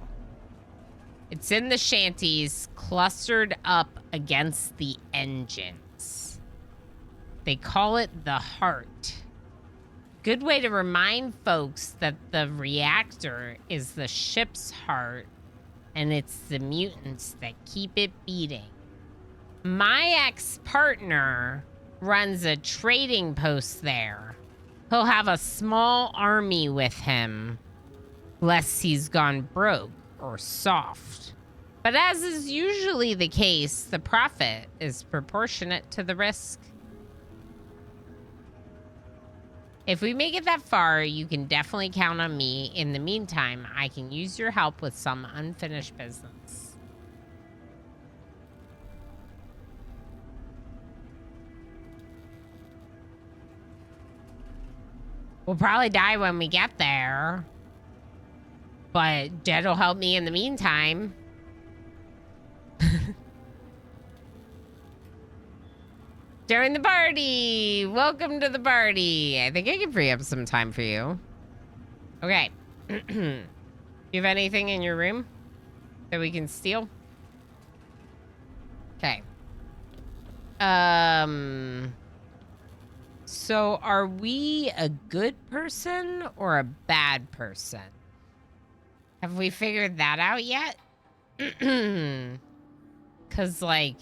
Speaker 1: It's in the shanties, clustered up against the engines. They call it the heart. Good way to remind folks that the reactor is the ship's heart, and it's the mutants that keep it beating. My ex-partner runs a trading post there. He'll have a small army with him, lest he's gone broke or soft. But as is usually the case, the profit is proportionate to the risk. If we make it that far, you can definitely count on me. In the meantime, I can use your help with some unfinished business. We'll probably die when we get there, but Jed will help me in the meantime. During the party! Welcome to the party! I think I can free up some time for you. Okay. Do you have anything in your room that we can steal? Okay. So are we a good person or a bad person? Have we figured that out yet? 'Cause like,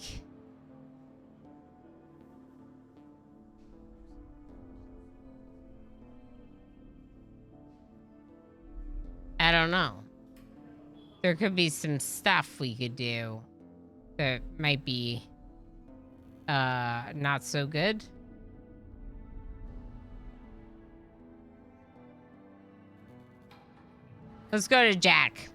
Speaker 1: I don't know. There could be some stuff we could do that might be not so good. Let's go to Jack.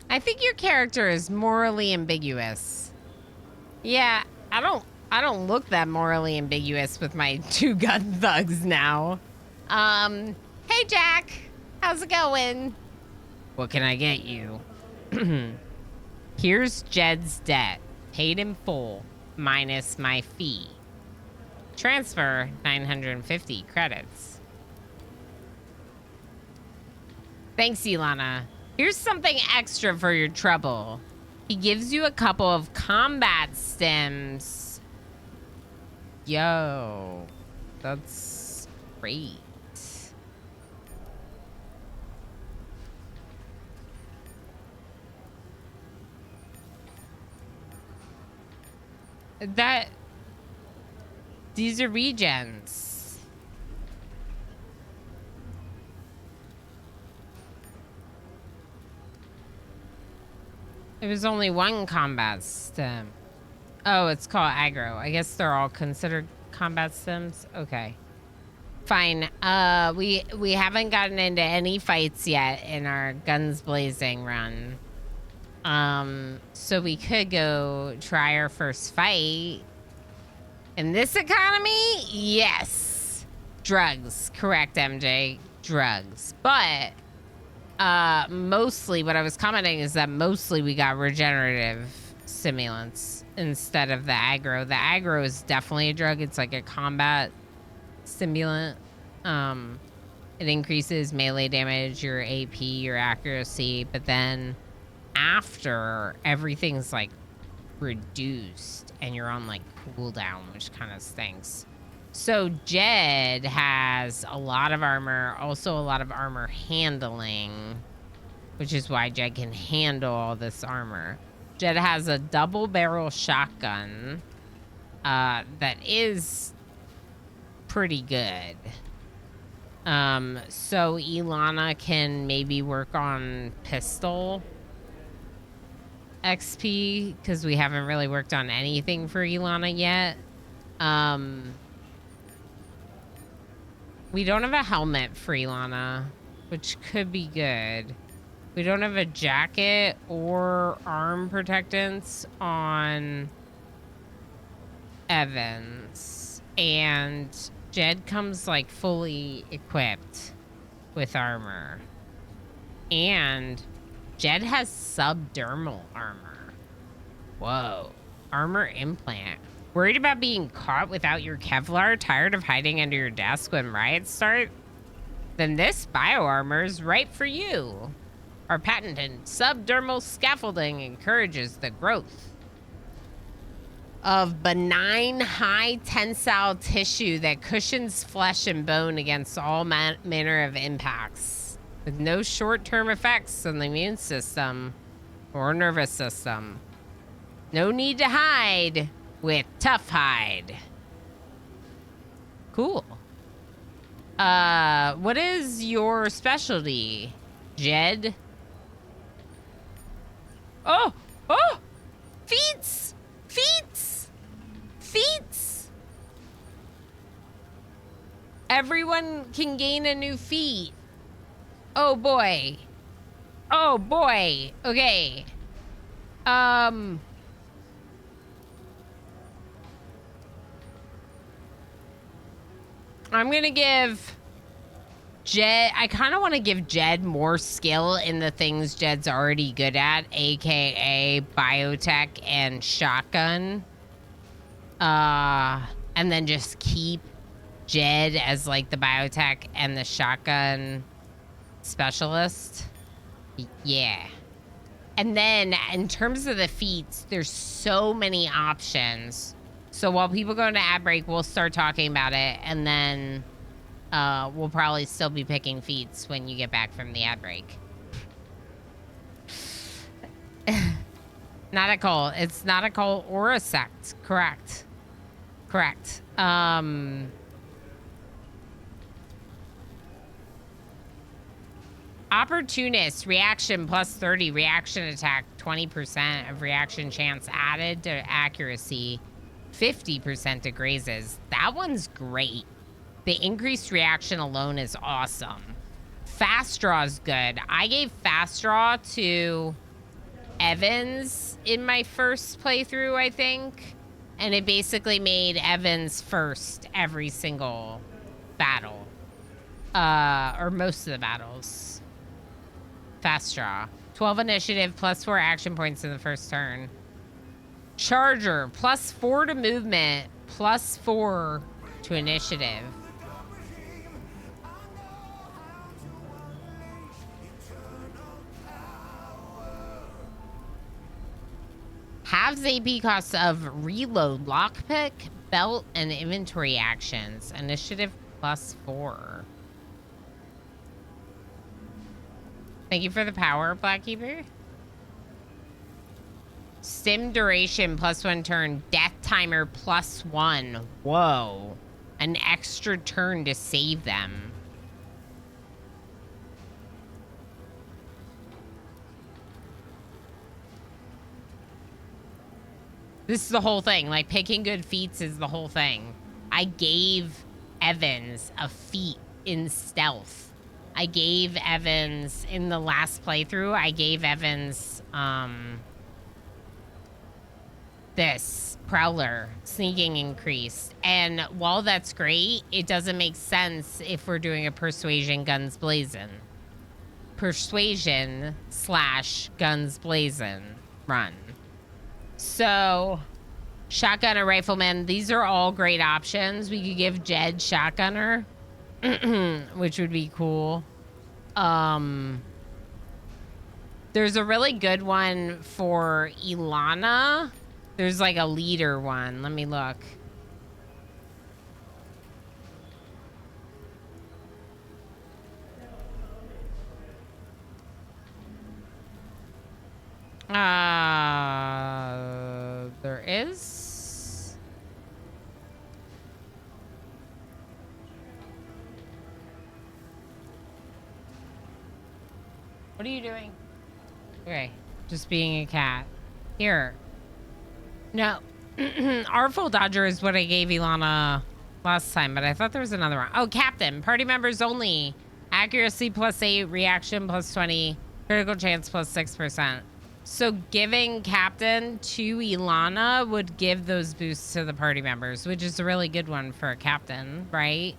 Speaker 1: I think your character is morally ambiguous. Yeah, I don't look that morally ambiguous with my 2 gun thugs now. Hey Jack, how's it going? What can I get you? Here's Jed's debt, paid in full, minus my fee. Transfer 950 credits. Thanks, Ilana. Here's something extra for your trouble. He gives you a couple of combat stems. Yo, that's great. These are regens. There was only 1 combat stem. Oh, it's called aggro. I guess they're all considered combat stems. Okay. Fine. We haven't gotten into any fights yet in our guns blazing run. So we could go try our first fight. In this economy, yes. Drugs. Correct, MJ. Drugs. But mostly what I was commenting is that mostly we got regenerative stimulants instead of the aggro. The aggro is definitely a drug. It's like a combat stimulant. It increases melee damage, your AP, your accuracy, but then after, everything's like reduced and you're on like cooldown, which kind of stinks. So Jed has a lot of armor, also a lot of armor handling, which is why Jed can handle all this armor. Jed has a double barrel shotgun that is pretty good. So Ilana can maybe work on pistol XP because we haven't really worked on anything for Ilana yet. We don't have a helmet for Ilana, which could be good. We don't have a jacket or arm protectants on Evans. And Jed comes like fully equipped with armor. And Jed has subdermal armor. Whoa. Armor implant. Worried about being caught without your Kevlar? Tired of hiding under your desk when riots start? Then this bioarmor is right for you. Our patented subdermal scaffolding encourages the growth of benign high tensile tissue that cushions flesh and bone against all manner of impacts, with no short-term effects on the immune system or nervous system. No need to hide with Tough Hide. Cool. What is your specialty, Jed? Oh! Feats! Everyone can gain a new feat. Oh boy. Okay. I'm gonna give Jed, I kind of want to give Jed more skill in the things Jed's already good at, aka biotech and shotgun. And then just keep Jed as like the biotech and the shotgun specialist. Yeah. And then in terms of the feats, there's so many options. So while people go into ad break, we'll start talking about it, and then we'll probably still be picking feats when you get back from the ad break. Not a cult. It's not a cult or a sect. Correct. Opportunist, reaction plus 30, reaction attack 20% of reaction chance added to accuracy, 50% to grazes. That one's great. The increased reaction alone is awesome. Fast draw is good. I gave fast draw to Evans in my first playthrough, I think. And it basically made Evans first every single battle. Or most of the battles. Fast draw. 12 initiative, plus 4 action points in the first turn. Charger, plus 4 to movement, plus 4 to initiative. Halves AP costs of reload, lockpick, belt, and inventory actions. Initiative plus 4. Thank you for the power, Blackkeeper. Stim duration plus 1 turn. Death timer plus 1. Whoa. An extra turn to save them. This is the whole thing. Like, picking good feats is the whole thing. I gave Evans a feat in stealth. I gave Evans, in the last playthrough, I gave Evans, this Prowler sneaking increased. And while that's great, it doesn't make sense if we're doing a Persuasion Guns Blazin'. Persuasion / Guns Blazin' run. So, Shotgunner, Rifleman, these are all great options. We could give Jed Shotgunner, which would be cool. There's a really good one for Ilana. There's like a leader one. Let me look. There is. What are you doing? Okay, just being a cat. Here. No. Artful Dodger is what I gave Ilana last time, but I thought there was another one. Oh, Captain. Party members only. Accuracy +8, reaction +20, critical chance +6%. So giving Captain to Ilana would give those boosts to the party members, which is a really good one for a Captain, right?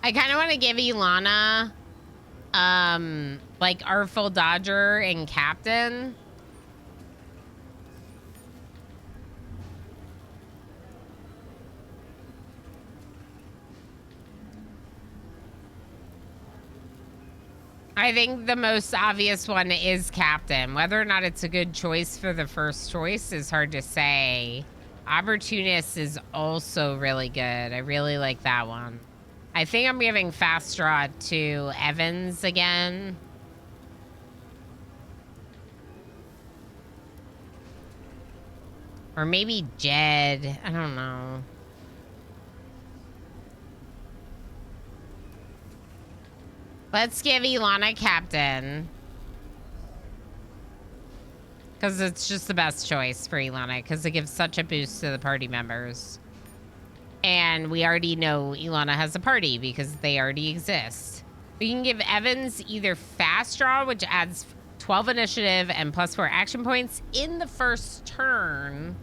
Speaker 1: I kind of want to give Ilana, like Artful Dodger and Captain. I think the most obvious one is Captain. Whether or not it's a good choice for the first choice is hard to say. Opportunist is also really good. I really like that one. I think I'm giving Fast Draw to Evans again. Or maybe Jed. I don't know. Let's give Ilana Captain. Because it's just the best choice for Ilana. Because it gives such a boost to the party members. And we already know Ilana has a party because they already exist. We can give Evans either Fast Draw, which adds 12 initiative and +4 action points in the first turn.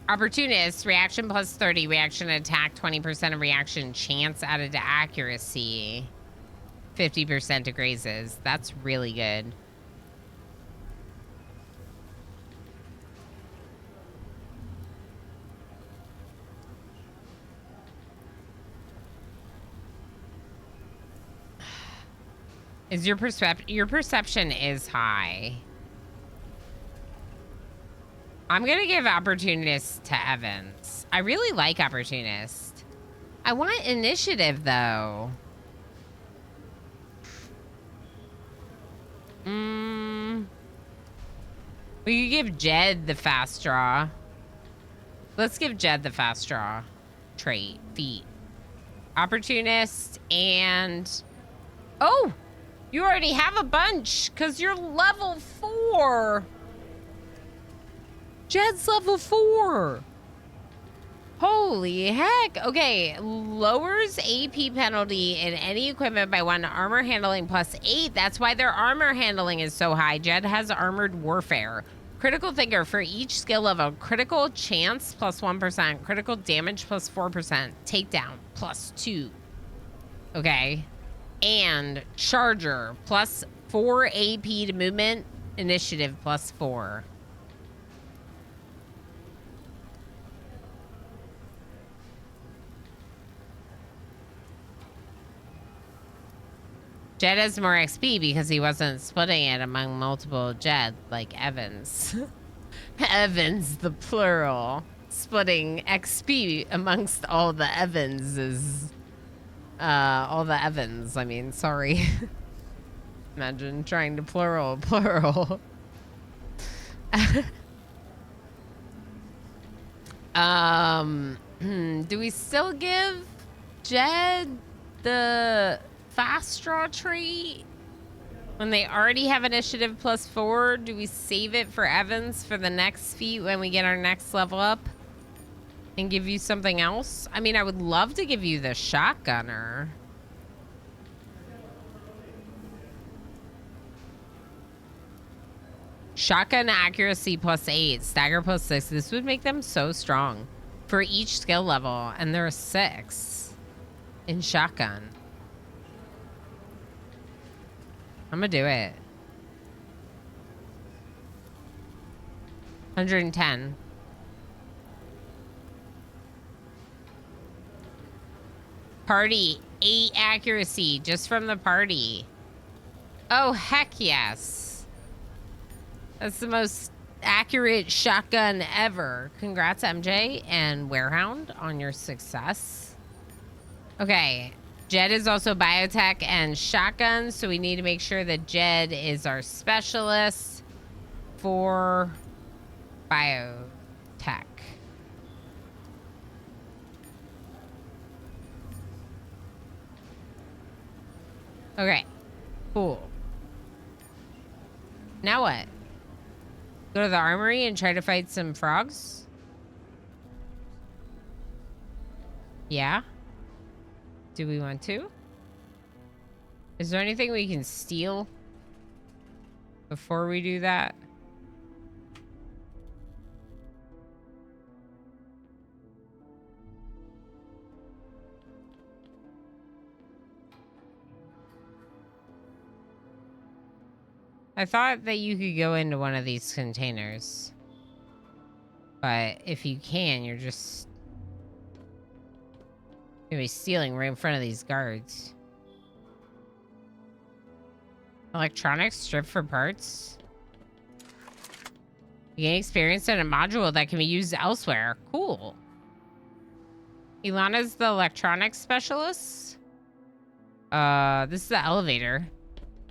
Speaker 1: Opportunist, reaction +30, reaction attack, 20% of reaction chance added to accuracy, 50% to grazes. That's really good. Is your perception is high. I'm gonna give Opportunist to Evans. I really like Opportunist. I want initiative though. We could give Jed the Fast Draw. Let's give Jed the Fast Draw trait, feat. Opportunist and... Oh! You already have a bunch because you're level 4. Jed's level 4. Holy heck. Okay. Lowers AP penalty in any equipment by 1, armor handling +8. That's why their armor handling is so high. Jed has armored warfare. Critical thinker for each skill level. Critical chance +1%. Critical damage +4%. Takedown +2. Okay. And charger +4 AP to movement. Initiative +4. Jed has more XP because he wasn't splitting it among multiple Jed, like Evans. Evans, the plural. Splitting XP amongst all the Evanses. All the Evans, I mean, sorry. Imagine trying to plural. Do we still give Jed the Fast Draw trait when they already have initiative +4? Do we save it for Evans for the next feat when we get our next level up? and give you something else? I mean, I would love to give you the shotgunner. Shotgun accuracy +8, stagger +6. This would make them so strong for each skill level, and there are 6 in shotgun. I'm gonna do it. 110. Party, 8 accuracy just from the party. Oh, heck yes. That's the most accurate shotgun ever. Congrats, MJ and Warehound, on your success. Okay. Jed is also biotech and shotgun, so we need to make sure that Jed is our specialist for biotech. Okay. Cool. Now what? Go to the armory and try to fight some frogs? Yeah? Do we want to? Is there anything we can steal before we do that? I thought that you could go into one of these containers. But if you can, you're just gonna be stealing right in front of these guards. Electronics strip for parts. You gain experience in a module that can be used elsewhere. Cool. Ilana's the electronics specialist. This is the elevator.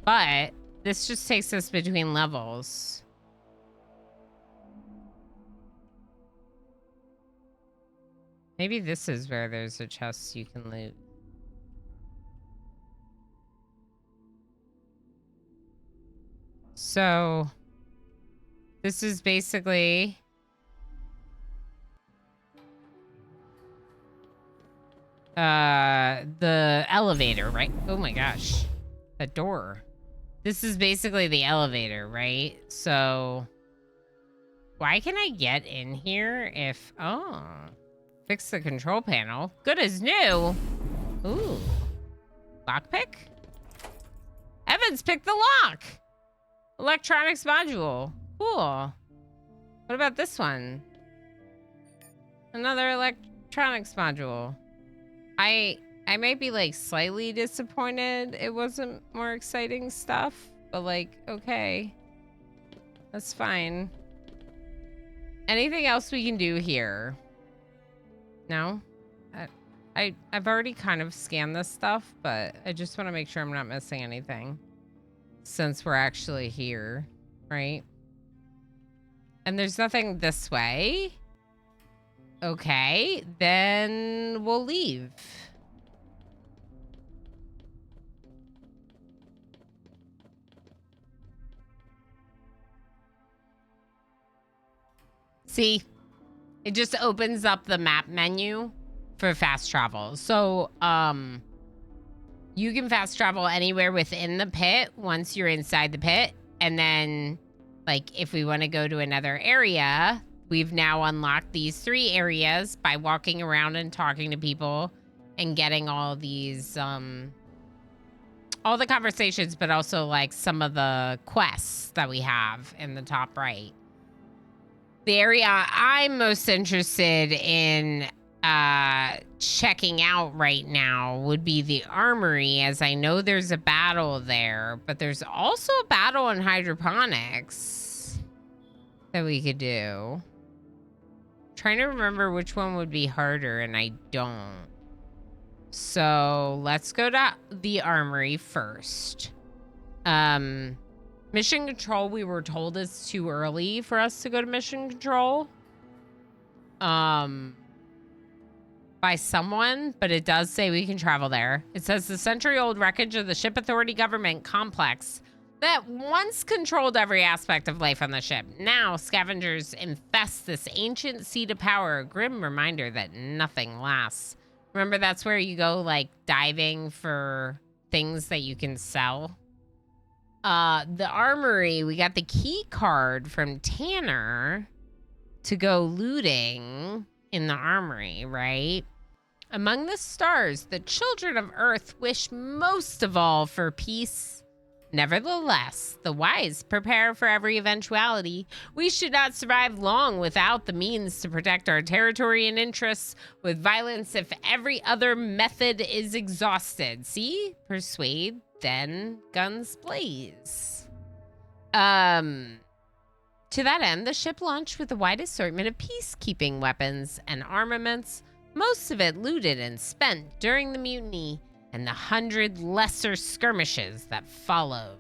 Speaker 1: But this just takes us between levels. Maybe this is where there's a chest you can loot. So, this is basically the elevator, right? Oh my gosh. The door. This is basically the elevator, right? So, why can I get in here if... Oh. Fix the control panel. Good as new. Ooh. Lockpick? Evans picked the lock! Electronics module. Cool. What about this one? Another electronics module. I might be like slightly disappointed it wasn't more exciting stuff, but like, okay. That's fine. Anything else we can do here? No? I've already kind of scanned this stuff, but I just want to make sure I'm not missing anything. Since we're actually here, right? And there's nothing this way. Okay, then we'll leave. See, it just opens up the map menu for fast travel. So, you can fast travel anywhere within the pit once you're inside the pit. And then, like, if we want to go to another area, we've now unlocked these 3 areas by walking around and talking to people and getting all these, all the conversations, but also, like, some of the quests that we have in the top right. The area I'm most interested in checking out right now would be the armory, as I know there's a battle there, but there's also a battle in hydroponics that we could do. Trying to remember which one would be harder, and I don't. So let's go to the armory first. Mission control, we were told it's too early for us to go to mission control. By someone, but it does say we can travel there. It says the century-old wreckage of the Ship Authority government complex that once controlled every aspect of life on the ship. Now, scavengers infest this ancient seat of power, a grim reminder that nothing lasts. Remember, that's where you go, like, diving for things that you can sell. The armory, we got the key card from Tanner to go looting in the armory, right? Among the stars, the children of Earth wish most of all for peace. Nevertheless, the wise prepare for every eventuality. We should not survive long without the means to protect our territory and interests with violence if every other method is exhausted. See? Persuade, then guns blaze. To that end, the ship launched with a wide assortment of peacekeeping weapons and armaments, most of it looted and spent during the mutiny and the 100 lesser skirmishes that followed.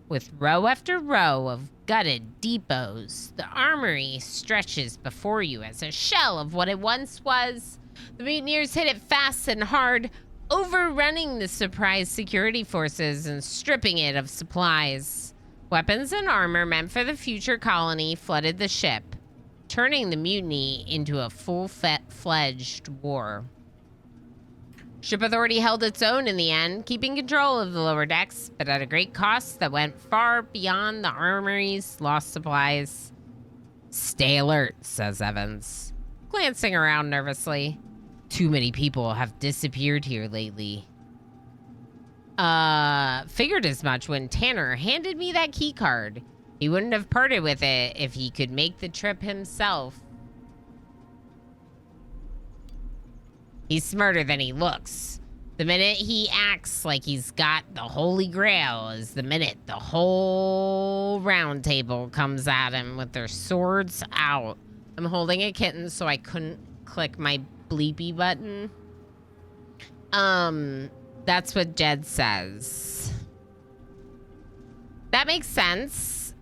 Speaker 1: With row after row of gutted depots, the armory stretches before you as a shell of what it once was. The mutineers hit it fast and hard, overrunning the surprise security forces and stripping it of supplies. Weapons and armor meant for the future colony flooded the ship, turning the mutiny into a full-fledged war. Ship Authority held its own in the end, keeping control of the lower decks, but at a great cost that went far beyond the armory's lost supplies. Stay alert, says Evans, glancing around nervously. Too many people have disappeared here lately. Figured as much when Tanner handed me that key card. He wouldn't have parted with it if he could make the trip himself. He's smarter than he looks. The minute he acts like he's got the Holy Grail is the minute the whole round table comes at him with their swords out. I'm holding a kitten, so I couldn't click my bleepy button. That's what Jed says. That makes sense.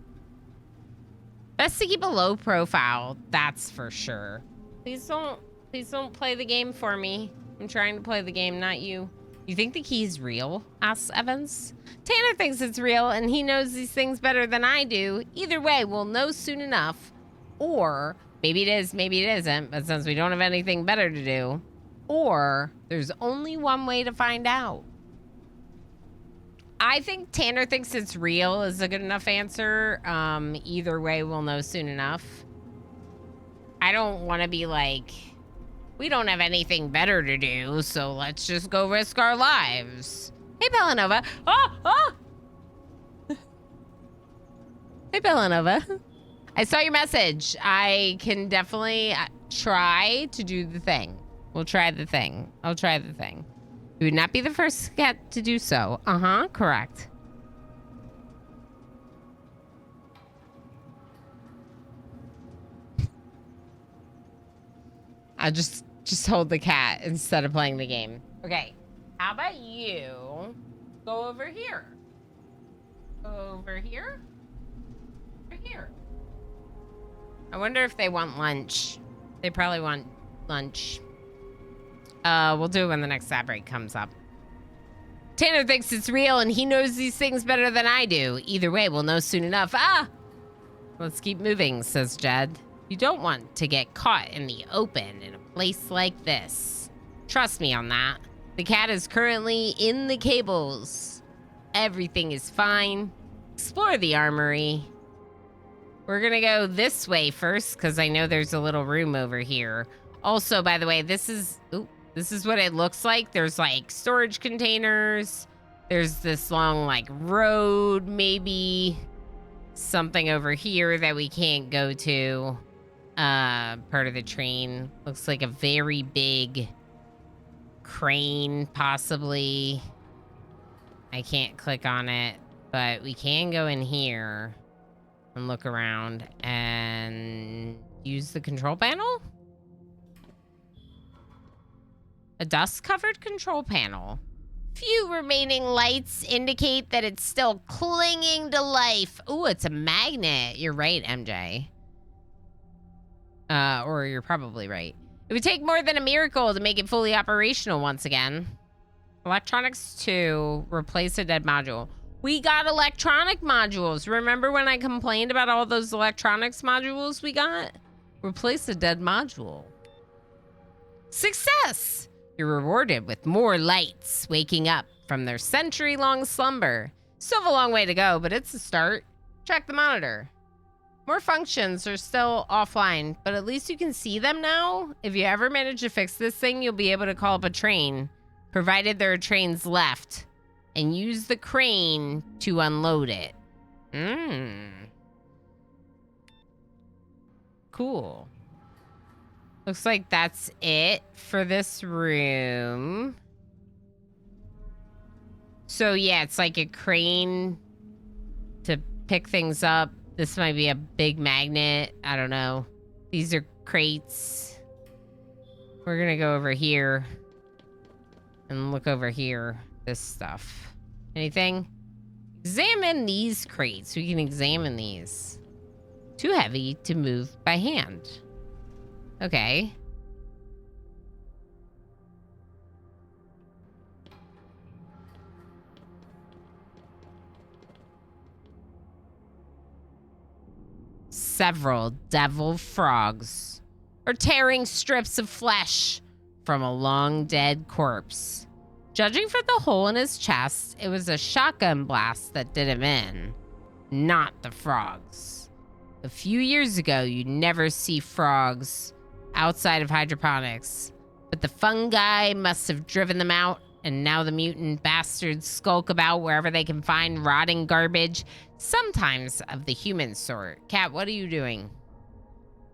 Speaker 1: Best to keep a low profile, that's for sure. Please don't play the game for me. I'm trying to play the game, not you. You think the key's real? Asks Evans. Tanner thinks it's real, and he knows these things better than I do. Either way, we'll know soon enough. Or, maybe it is, maybe it isn't, but since we don't have anything better to do. Or, there's only one way to find out. I think Tanner thinks it's real is a good enough answer. Either way, we'll know soon enough. I don't want to be like, we don't have anything better to do, so let's just go risk our lives. Hey, Bellanova. Oh! Hey, Bellanova. I saw your message. I can definitely try to do the thing. We'll try the thing. I'll try the thing. You would not be the first cat to do so. Correct. I'll just hold the cat instead of playing the game. Okay, how about you go over here? Go over here? Over here. I wonder if they want lunch. They probably want lunch. We'll do it when the next ad break comes up. Tanner thinks it's real and he knows these things better than I do. Either way, we'll know soon enough. Let's keep moving, says Jed. You don't want to get caught in the open in a place like this. Trust me on that. The cat is currently in the cables. Everything is fine. Explore the armory. We're gonna go this way first because I know there's a little room over here. Also, by the way, this is what it looks like. There's like storage containers. There's this long like road, maybe something over here that we can't go to. Part of the train. Looks like a very big crane, possibly. I can't click on it, but we can go in here and look around and use the control panel. A dust-covered control panel. Few remaining lights indicate that it's still clinging to life. Ooh, it's a magnet. You're right, MJ. Or you're probably right. It would take more than a miracle to make it fully operational once again. Electronics 2, replace a dead module. We got electronic modules. Remember when I complained about all those electronics modules we got? Replace a dead module. Success! You're rewarded with more lights waking up from their century-long slumber. Still have a long way to go, but it's a start. Check the monitor. More functions are still offline, but at least you can see them now. If you ever manage to fix this thing, you'll be able to call up a train, provided there are trains left, and use the crane to unload it. Cool. Looks like that's it for this room. So yeah, it's like a crane to pick things up. This might be a big magnet. I don't know. These are crates. We're gonna go over here and look over here. This stuff. Anything? Examine these crates. We can examine these. Too heavy to move by hand. Okay. Several devil frogs are tearing strips of flesh from a long dead corpse. Judging from the hole in his chest, it was a shotgun blast that did him in, not the frogs. A few years ago, you'd never see frogs outside of hydroponics, but the fungi must have driven them out, and now the mutant bastards skulk about wherever they can find rotting garbage, sometimes of the human sort. Cat, what are you doing?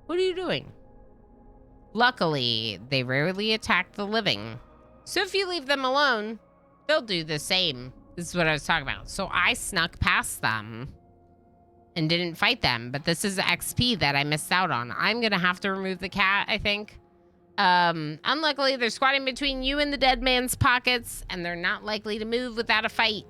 Speaker 1: What are you doing? Luckily, they rarely attack the living. So if you leave them alone, they'll do the same. This is what I was talking about. So I snuck past them and didn't fight them, but this is XP that I missed out on. I'm gonna have to remove the cat, I think. Unluckily, they're squatting between you and the dead man's pockets, and they're not likely to move without a fight.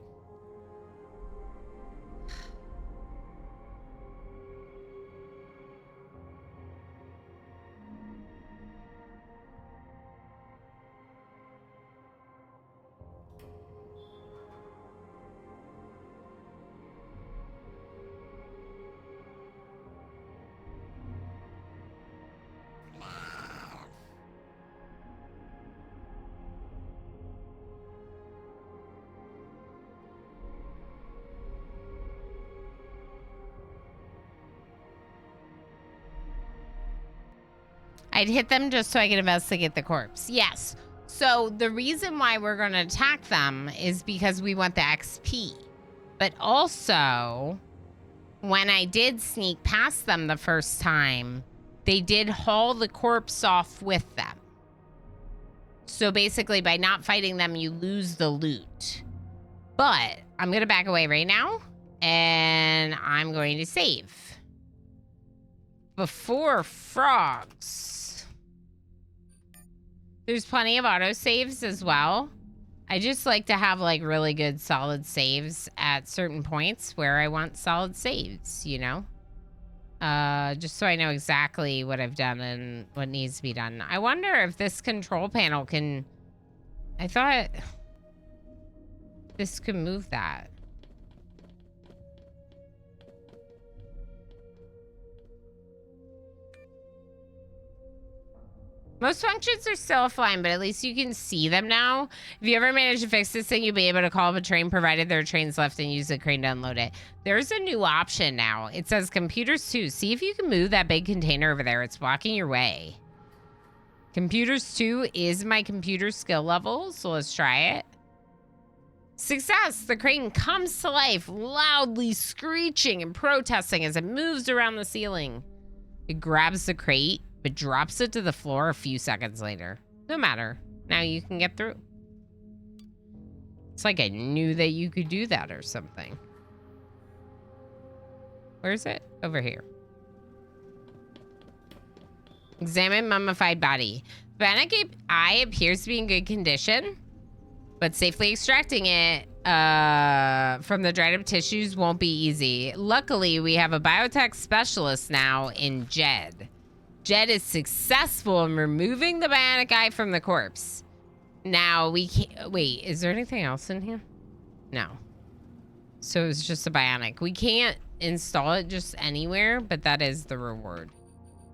Speaker 1: I'd hit them just so I could investigate the corpse. Yes. So the reason why we're going to attack them is because we want the XP. But also, when I did sneak past them the first time, they did haul the corpse off with them. So basically, by not fighting them, you lose the loot. But I'm going to back away right now, and I'm going to save. Before frogs. There's plenty of autosaves as well. I just like to have like really good solid saves at certain points where I want solid saves, you know? Just so I know exactly what I've done and what needs to be done. I wonder if this control panel can... I thought this could move that. Most functions are still offline, but at least you can see them now. If you ever manage to fix this thing, you'll be able to call up a train, provided there are trains left, and use the crane to unload it. There's a new option now. It says computers 2. See if you can move that big container over there. It's blocking your way. Computers 2 is my computer skill level, so let's try it. Success! The crane comes to life, loudly screeching and protesting as it moves around the ceiling. It grabs the crate, but drops it to the floor a few seconds later. No matter. Now you can get through. It's like I knew that you could do that or something. Where is it? Over here. Examine mummified body. The bionic eye appears to be in good condition, but safely extracting it from the dried up tissues won't be easy. Luckily, we have a biotech specialist now in Jed. Jed is successful in removing the bionic eye from the corpse. Now we can't... Wait, is there anything else in here? No. So it's just a bionic. We can't install it just anywhere, but that is the reward.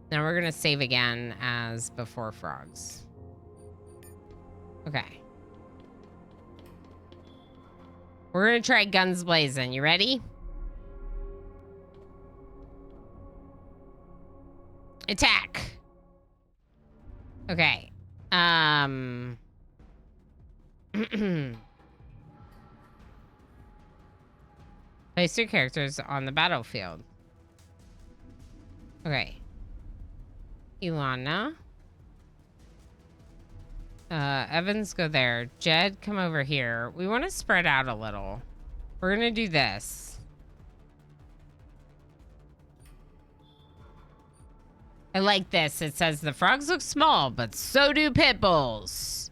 Speaker 1: Now we're going to save again as before frogs. Okay. We're going to try guns blazing. You ready? Attack. Okay. Place your characters on the battlefield. Okay. Ilana. Evans, go there. Jed, come over here. We want to spread out a little. We're going to do this. I like this. It says the frogs look small, but so do pit bulls.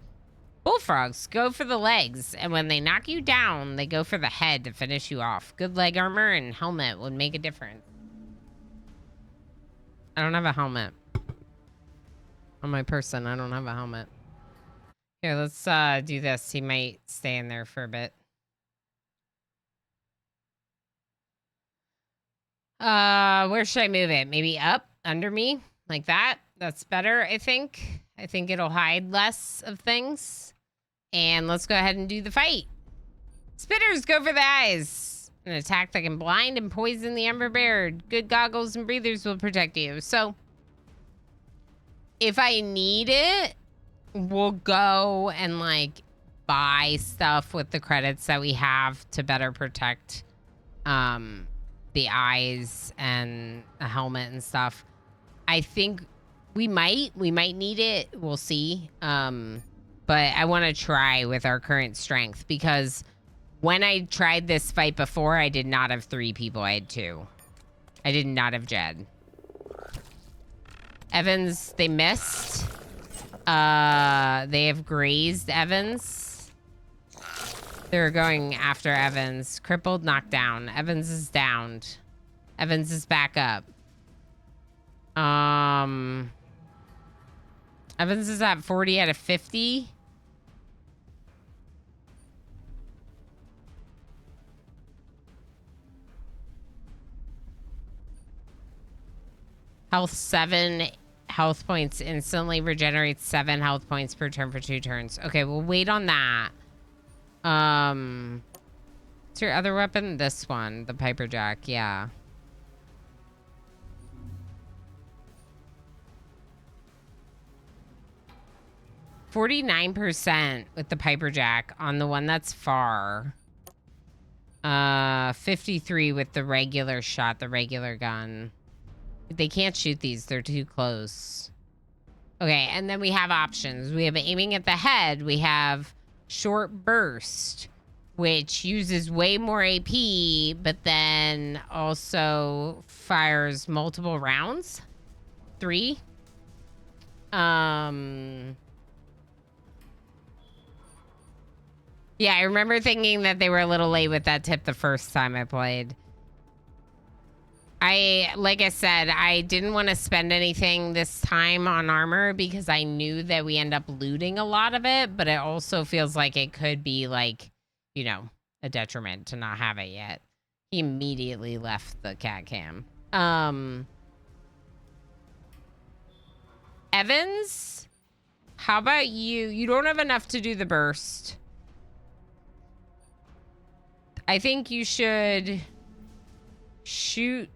Speaker 1: Bullfrogs go for the legs, and when they knock you down, they go for the head to finish you off. Good leg armor and helmet would make a difference. I don't have a helmet. On my person, I don't have a helmet. Here, let's do this. He might stay in there for a bit. Where should I move it? Maybe up under me? Like that? That's better, I think. I think it'll hide less of things. And let's go ahead and do the fight. Spitters, go for the eyes. An attack that can blind and poison the Ember Bear. Good goggles and breathers will protect you. So, if I need it, we'll go and, like, buy stuff with the credits that we have to better protect the eyes and a helmet and stuff. I think we might need it. We'll see. But I want to try with our current strength because when I tried this fight before, I did not have 3 people. I had 2. I did not have Jed. Evans, they missed. They have grazed Evans. They're going after Evans. Crippled, knocked down. Evans is downed. Evans is back up. Evans is at 40 out of 50. Health 7 health points instantly regenerates 7 health points per turn for 2 turns. Okay, we'll wait on that. What's your other weapon? This one, the Piper Jack. Yeah. %49% with the Piper Jack on the one that's far. 53 with the regular shot, the regular gun. They can't shoot these. They're too close. Okay, and then we have options. We have aiming at the head. We have short burst, which uses way more AP, but then also fires multiple rounds. 3. Yeah, I remember thinking that they were a little late with that tip the first time I played. Like I said, I didn't want to spend anything this time on armor because I knew that we end up looting a lot of it, but it also feels like it could be like, you know, a detriment to not have it yet. He immediately left the cat cam. Evans, how about you? You don't have enough to do the burst. I think you should shoot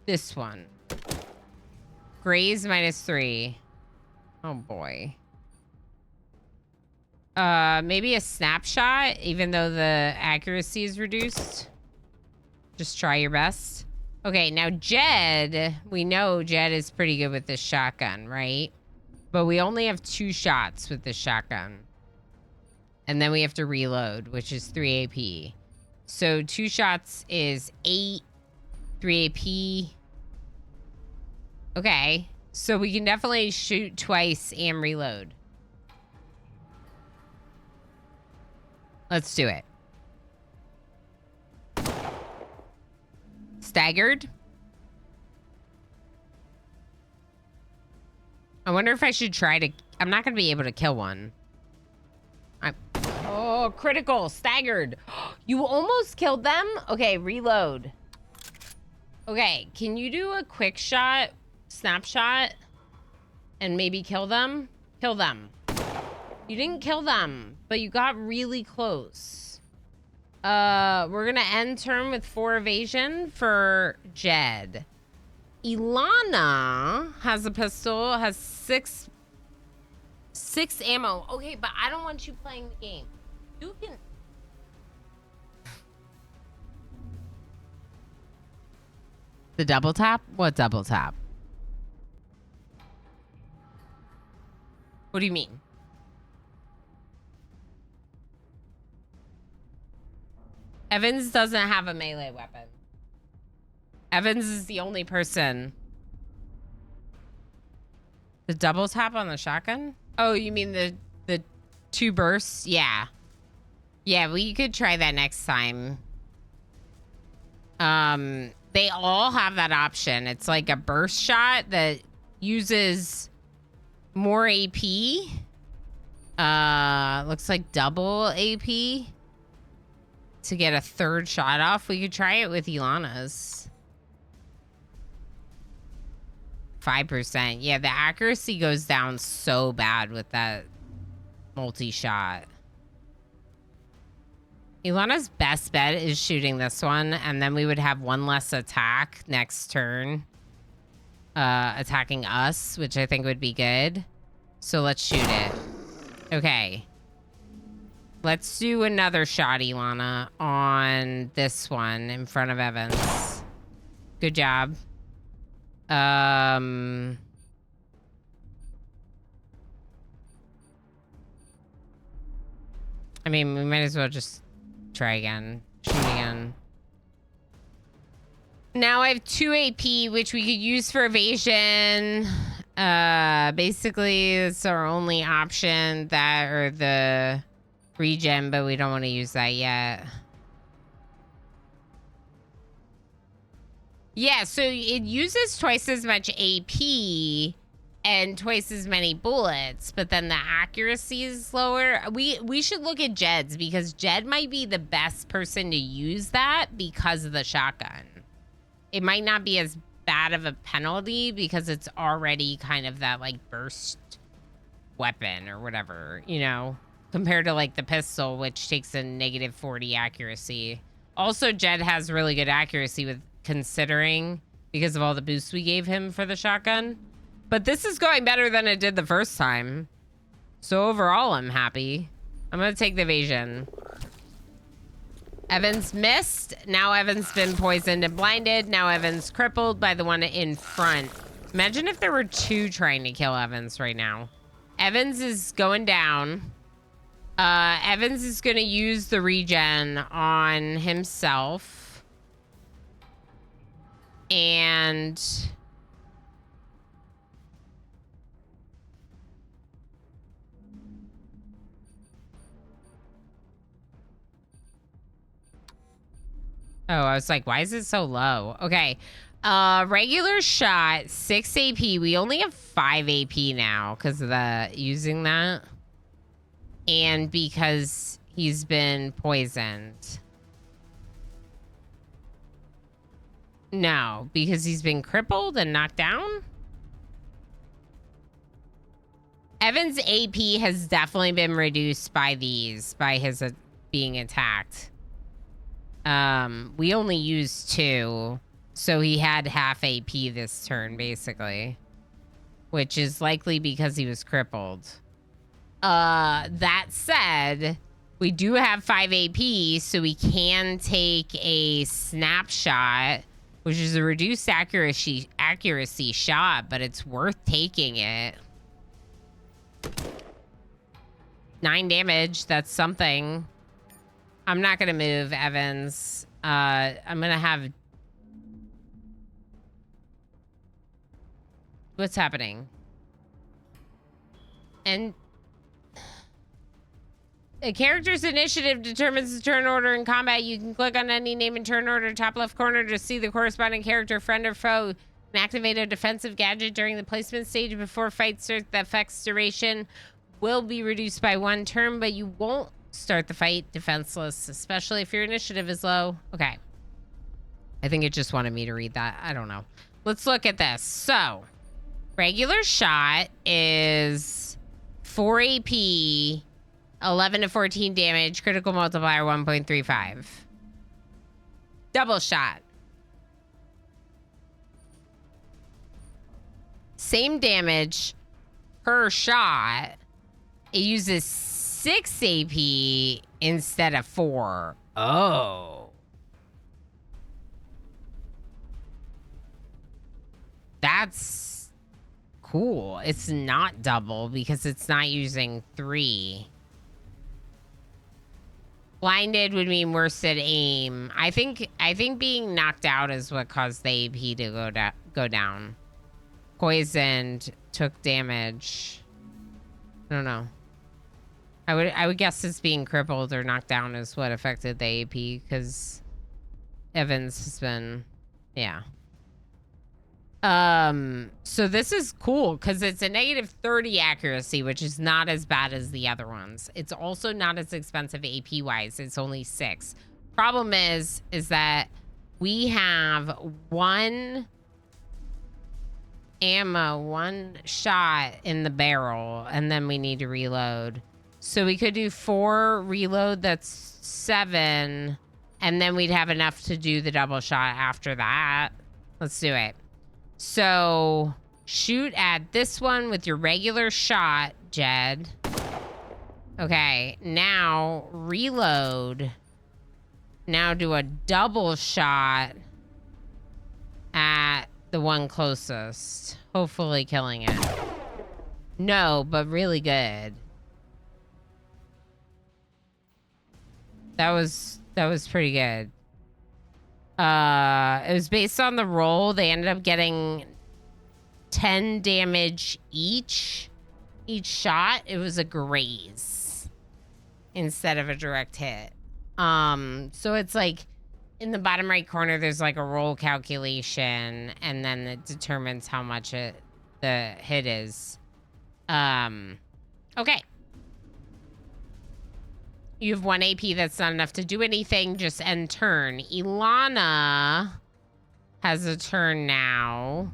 Speaker 1: this one. Graze -3. Oh boy. Maybe a snapshot, even though the accuracy is reduced. Just try your best. Okay, now Jed, we know Jed is pretty good with this shotgun, right? But we only have 2 shots with this shotgun. And then we have to reload, which is 3 AP. So 2 shots is 8, 3 AP. Okay, so we can definitely shoot twice and reload. Let's do it. Staggered. I wonder if I should try to... I'm not going to be able to kill one. Oh, critical. Staggered. You almost killed them? Okay, reload. Okay, can you do a quick shot, snapshot, and maybe kill them? Kill them. You didn't kill them, but you got really close. We're gonna end turn with 4 evasion for Jed. Ilana has a pistol, has 6 ammo. Okay, but I don't want you playing the game. You can... The double tap? What double tap? What do you mean? Evans doesn't have a melee weapon. Evans is the only person. The double tap on the shotgun? Oh, you mean the 2 bursts? Yeah. Yeah, we could try that next time. They all have that option. It's like a burst shot that uses more AP. Looks like double AP to get a 3rd shot off. We could try it with Ilana's. 5%. Yeah, the accuracy goes down so bad with that multi-shot. Ilana's best bet is shooting this one, and then we would have 1 less attack next turn. Attacking us, which I think would be good. So let's shoot it. Okay. Let's do another shot, Ilana, on this one in front of Evans. Good job. I mean, we might as well just try again. Shoot again. Now I have 2 AP, which we could use for evasion. Basically, it's our only option, that or the regen, but we don't want to use that yet. Yeah, so it uses twice as much AP and twice as many bullets, but then the accuracy is lower. We should look at Jed's, because Jed might be the best person to use that because of the shotgun. It might not be as bad of a penalty because it's already kind of that like burst weapon or whatever, you know, compared to like the pistol, which takes a -40 accuracy. Also, Jed has really good accuracy with considering because of all the boosts we gave him for the shotgun. But this is going better than it did the first time. So overall, I'm happy. I'm going to take the evasion. Evans missed. Now Evans been poisoned and blinded. Now Evans crippled by the one in front. Imagine if there were 2 trying to kill Evans right now. Evans is going down. Evans is going to use the regen on himself. And... oh, I was like, why is it so low? Okay. Regular shot, 6 AP. We only have 5 AP now because of the using that. And because he's been poisoned. No, because he's been crippled and knocked down? Evan's AP has definitely been reduced by these, by his being attacked. We only used 2, so he had half AP this turn, basically. Which is likely because he was crippled. That said, we do have 5 AP, so we can take a snapshot, which is a reduced accuracy shot, but it's worth taking it. 9 damage, that's something. I'm not gonna move Evans. I'm gonna have... What's happening? And... A character's initiative determines the turn order in combat. You can click on any name in turn order top left corner to see the corresponding character, friend or foe. Activate a defensive gadget during the placement stage before fight starts. The effect's duration will be reduced by 1 turn, but you won't start the fight defenseless, especially if your initiative is low. Okay. I think it just wanted me to read that. I don't know. Let's look at this. So, regular shot is 4 AP, 11 to 14 damage, critical multiplier 1.35. Double shot. Same damage per shot. It uses 6 AP instead of 4. Oh. That's cool. It's not double because it's not using 3. Blinded would mean worse at aim. I think being knocked out is what caused the AP to go down. Poisoned, took damage. I don't know. I would guess it's being crippled or knocked down is what affected the AP, because Evans has been, yeah. So this is cool because it's a negative 30 accuracy, which is not as bad as the other ones. It's also not as expensive AP wise. It's only 6. Problem is that we have 1 ammo, 1 shot in the barrel, and then we need to reload. So we could do 4 reload, that's 7, and then we'd have enough to do the double shot after that. Let's do it. So shoot at this one with your regular shot, Jed. Okay, now reload. Now do a double shot at the one closest. Hopefully killing it. No, but really good. That was pretty good. It was based on the roll. They ended up getting 10 damage each shot. It was a graze instead of a direct hit. So it's like in the bottom right corner, there's like a roll calculation, and then it determines how much the hit is. Okay. You have 1 AP. That's not enough to do anything. Just end turn. Ilana has a turn now.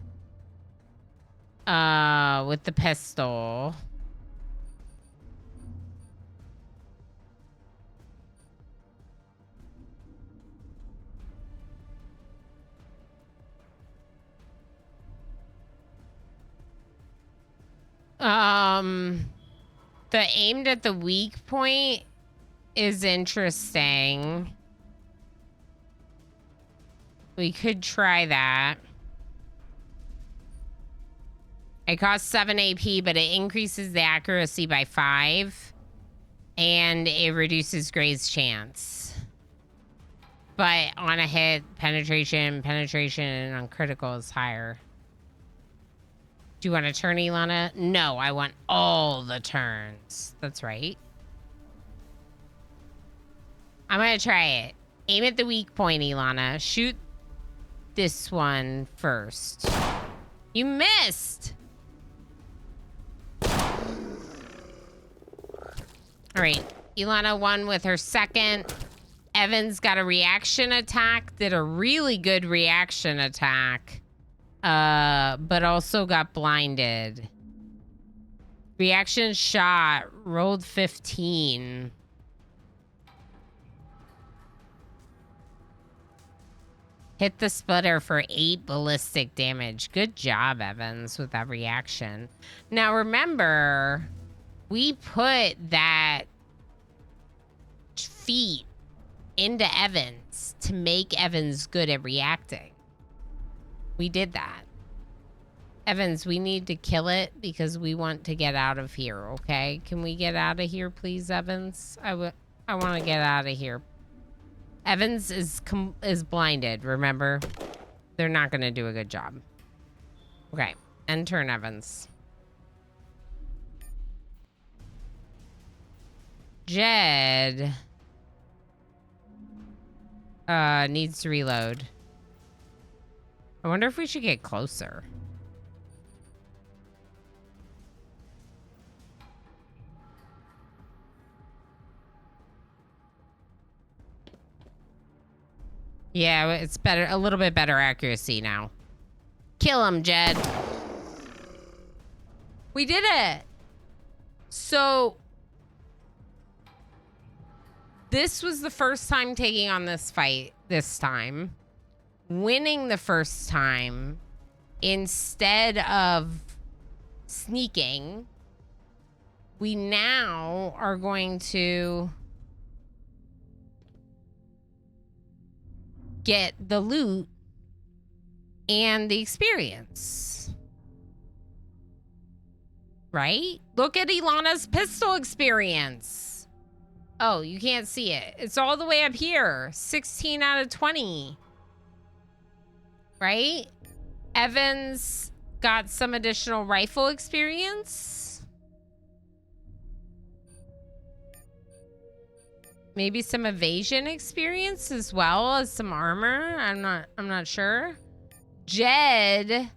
Speaker 1: With the pistol. The aimed at the weak point is interesting. We could try that. It costs 7 AP, but it increases the accuracy by 5. And it reduces Gray's chance. But on a hit, penetration, and on critical is higher. Do you want a turn, Ilana? No, I want all the turns. That's right. I'm going to try it. Aim at the weak point, Ilana. Shoot this one first. You missed! All right. Ilana won with her second. Evans got a reaction attack. Did a really good reaction attack. But also got blinded. Reaction shot. Rolled 15. Hit the splitter for 8 ballistic damage. Good job, Evans, with that reaction. Now, remember, we put that feat into Evans to make Evans good at reacting. We did that. Evans, we need to kill it because we want to get out of here, okay? Can we get out of here, please, Evans? I want to get out of here. Evans is blinded, remember? They're not going to do a good job. Okay, end turn, Evans. Jed needs to reload. I wonder if we should get closer. Yeah, it's better, a little bit better accuracy now. Kill him, Jed. We did it. So this was the first time taking on this fight this time. Winning the first time instead of sneaking. We now are going to get the loot and the experience. Right? Look at Ilana's pistol experience. Oh, you can't see it. It's all the way up here. 16 out of 20. Right? Evans got some additional rifle experience. Maybe some evasion experience as well as some armor. I'm not sure. Jed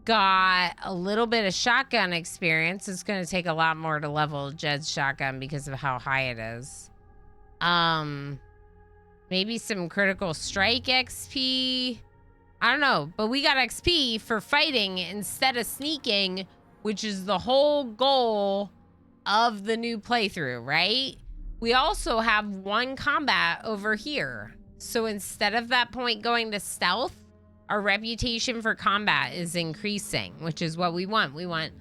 Speaker 1: got a little bit of shotgun experience. It's going to take a lot more to level Jed's shotgun because of how high it is. Maybe some critical strike XP. I don't know, but we got XP for fighting instead of sneaking, which is the whole goal of the new playthrough, right? We also have 1 combat over here. So instead of that point going to stealth, our reputation for combat is increasing, which is what we want. We want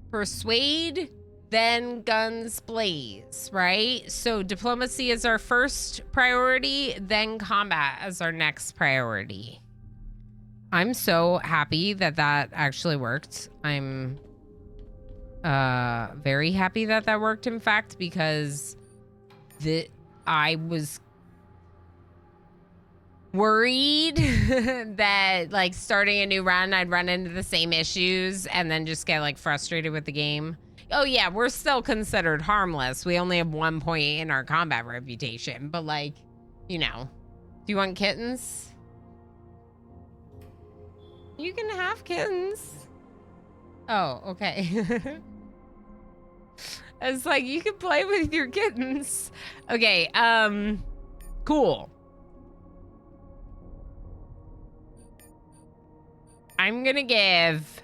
Speaker 1: persuade, then guns blaze, right? So diplomacy is our first priority, then combat as our next priority. I'm so happy that that actually worked. I'm very happy that that worked, in fact, because I was worried that like starting a new run, I'd run into the same issues and then just get like frustrated with the game. Oh yeah, we're still considered harmless. We only have 1 point in our combat reputation, but like, you know, do you want kittens? You can have kittens. Oh, okay. It's like, you can play with your kittens. Okay, cool. I'm gonna give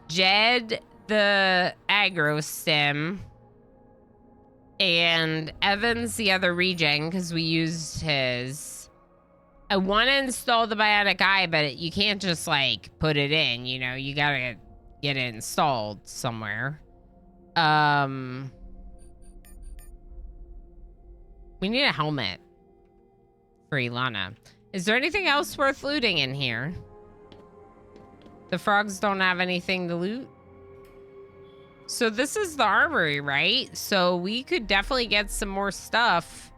Speaker 1: Jed the aggro stim and Evans the other regen because we used his. I want to install the bionic eye, but you can't just like put it in, you know, you gotta get it installed somewhere. We need a helmet for Ilana. Is there anything else worth looting in here? The frogs don't have anything to loot. So this is the armory, right? So we could definitely get some more stuff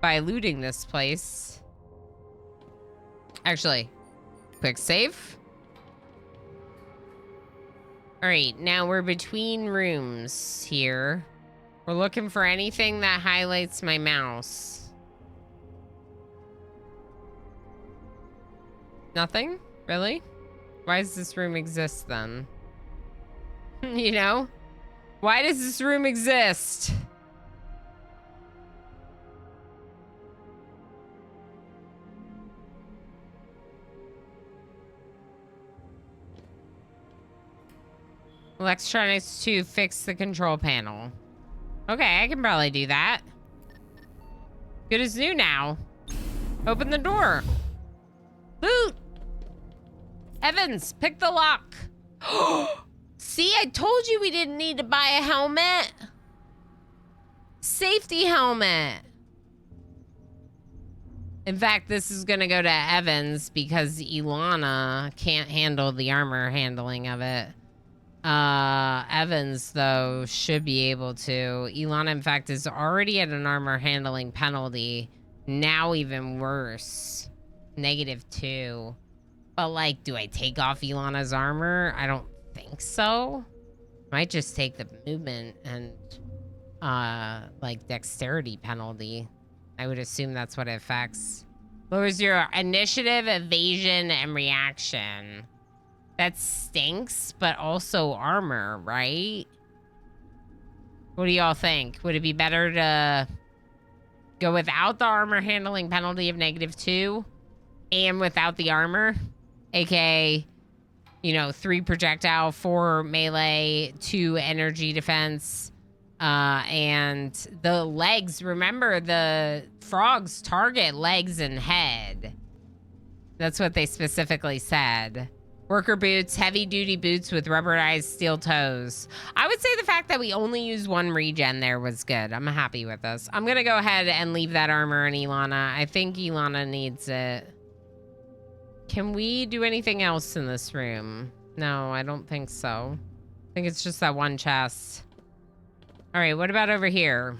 Speaker 1: by looting this place. Actually, quick save. All right, now we're between rooms here. We're looking for anything that highlights my mouse. Nothing? Really? Why does this room exist then? You know? Why does this room exist? Electronics to fix the control panel. Okay, I can probably do that. Good as new now. Open the door. Loot! Evans, pick the lock. See, I told you we didn't need to buy a helmet. Safety helmet. In fact, this is gonna go to Evans because Ilana can't handle the armor handling of it. Evans, though, should be able to. Ilana, in fact, is already at an armor handling penalty. Now even worse. -2. But, like, do I take off Ilana's armor? I don't think so. Might just take the movement and, like, dexterity penalty. I would assume that's what it affects. Lowers your initiative, evasion, and reaction. That stinks, but also armor, right? What do y'all think? Would it be better to go without the armor handling penalty of -2 and without the armor? AKA, you know, 3 projectile, 4 melee, 2 energy defense, and the legs. Remember, the frogs target legs and head. That's what they specifically said. Worker boots, heavy duty boots with rubberized steel toes. I would say the fact that we only used 1 regen there was good. I'm happy with this. I'm gonna go ahead and leave that armor in Ilana. I think Ilana needs it. Can we do anything else in this room? No, I don't think so. I think it's just that 1 chest. All right, what about over here?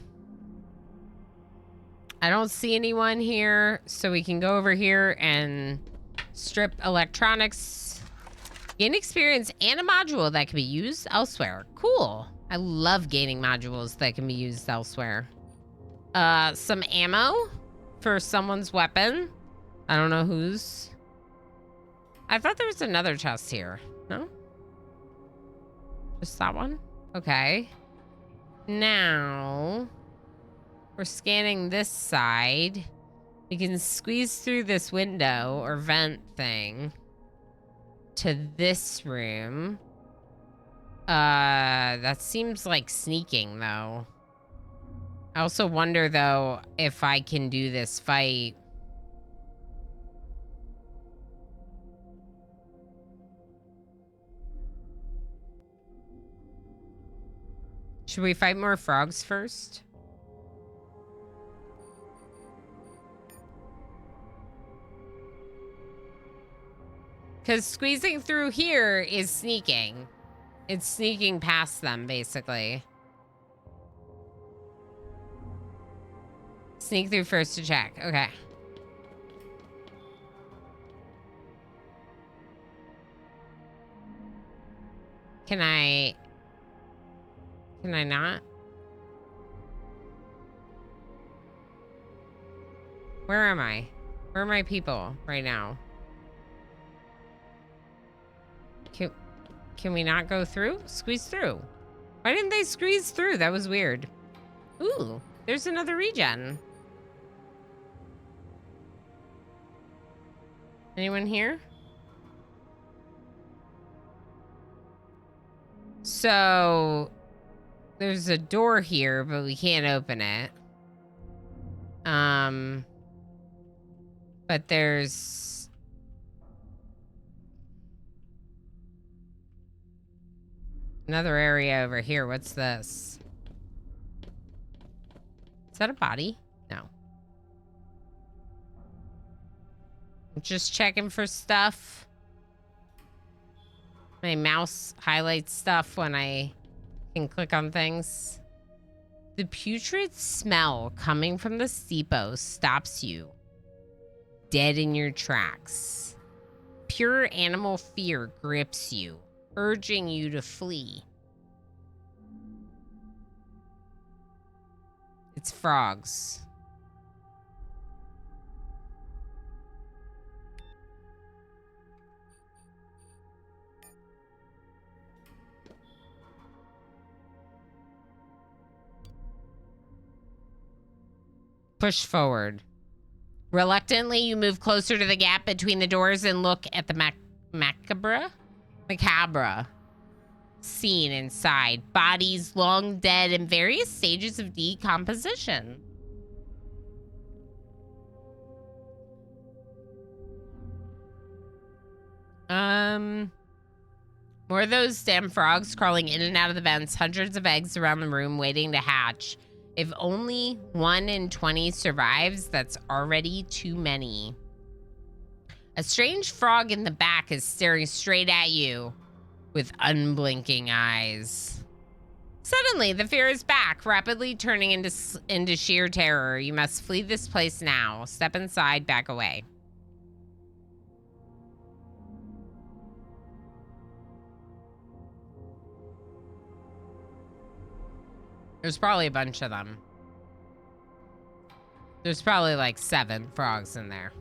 Speaker 1: I don't see anyone here, so we can go over here and strip electronics. Gain experience and a module that can be used elsewhere. Cool. I love gaining modules that can be used elsewhere. Some ammo for someone's weapon. I don't know whose. I thought there was another chest here. No? Just that one? Okay. Now, we're scanning this side. We can squeeze through this window or vent thing to this room. That seems like sneaking, though. I also wonder, though, if I can do this fight. Should we fight more frogs first? Because squeezing through here is sneaking. It's sneaking past them, basically. Sneak through first to check. Okay. Can I not? Where am I? Where are my people right now? Can we not go through? Squeeze through. Why didn't they squeeze through? That was weird. Ooh, there's another regen. Anyone here? So there's a door here, but we can't open it. But there's another area over here. What's this? Is that a body? No. I'm just checking for stuff. My mouse highlights stuff when I can click on things. The putrid smell coming from the steeple stops you dead in your tracks. Pure animal fear grips you, urging you to flee. It's frogs. Push forward. Reluctantly, you move closer to the gap between the doors and look at the macabre scene inside. Bodies long dead in various stages of decomposition. More of those damn frogs crawling in and out of the vents. Hundreds of eggs around the room waiting to hatch. If only 1 in 20 survives, that's already too many. A strange frog in the back is staring straight at you with unblinking eyes. Suddenly, the fear is back, rapidly turning into sheer terror. You must flee this place now. Step inside, back away. There's probably a bunch of them. There's probably like 7 frogs in there.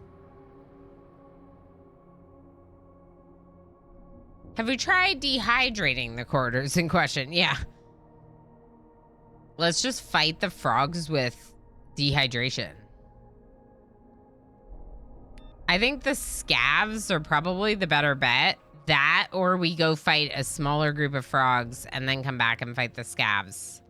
Speaker 1: Have we tried dehydrating the corridors in question? Yeah. Let's just fight the frogs with dehydration. I think the scavs are probably the better bet. That, or we go fight a smaller group of frogs and then come back and fight the scavs.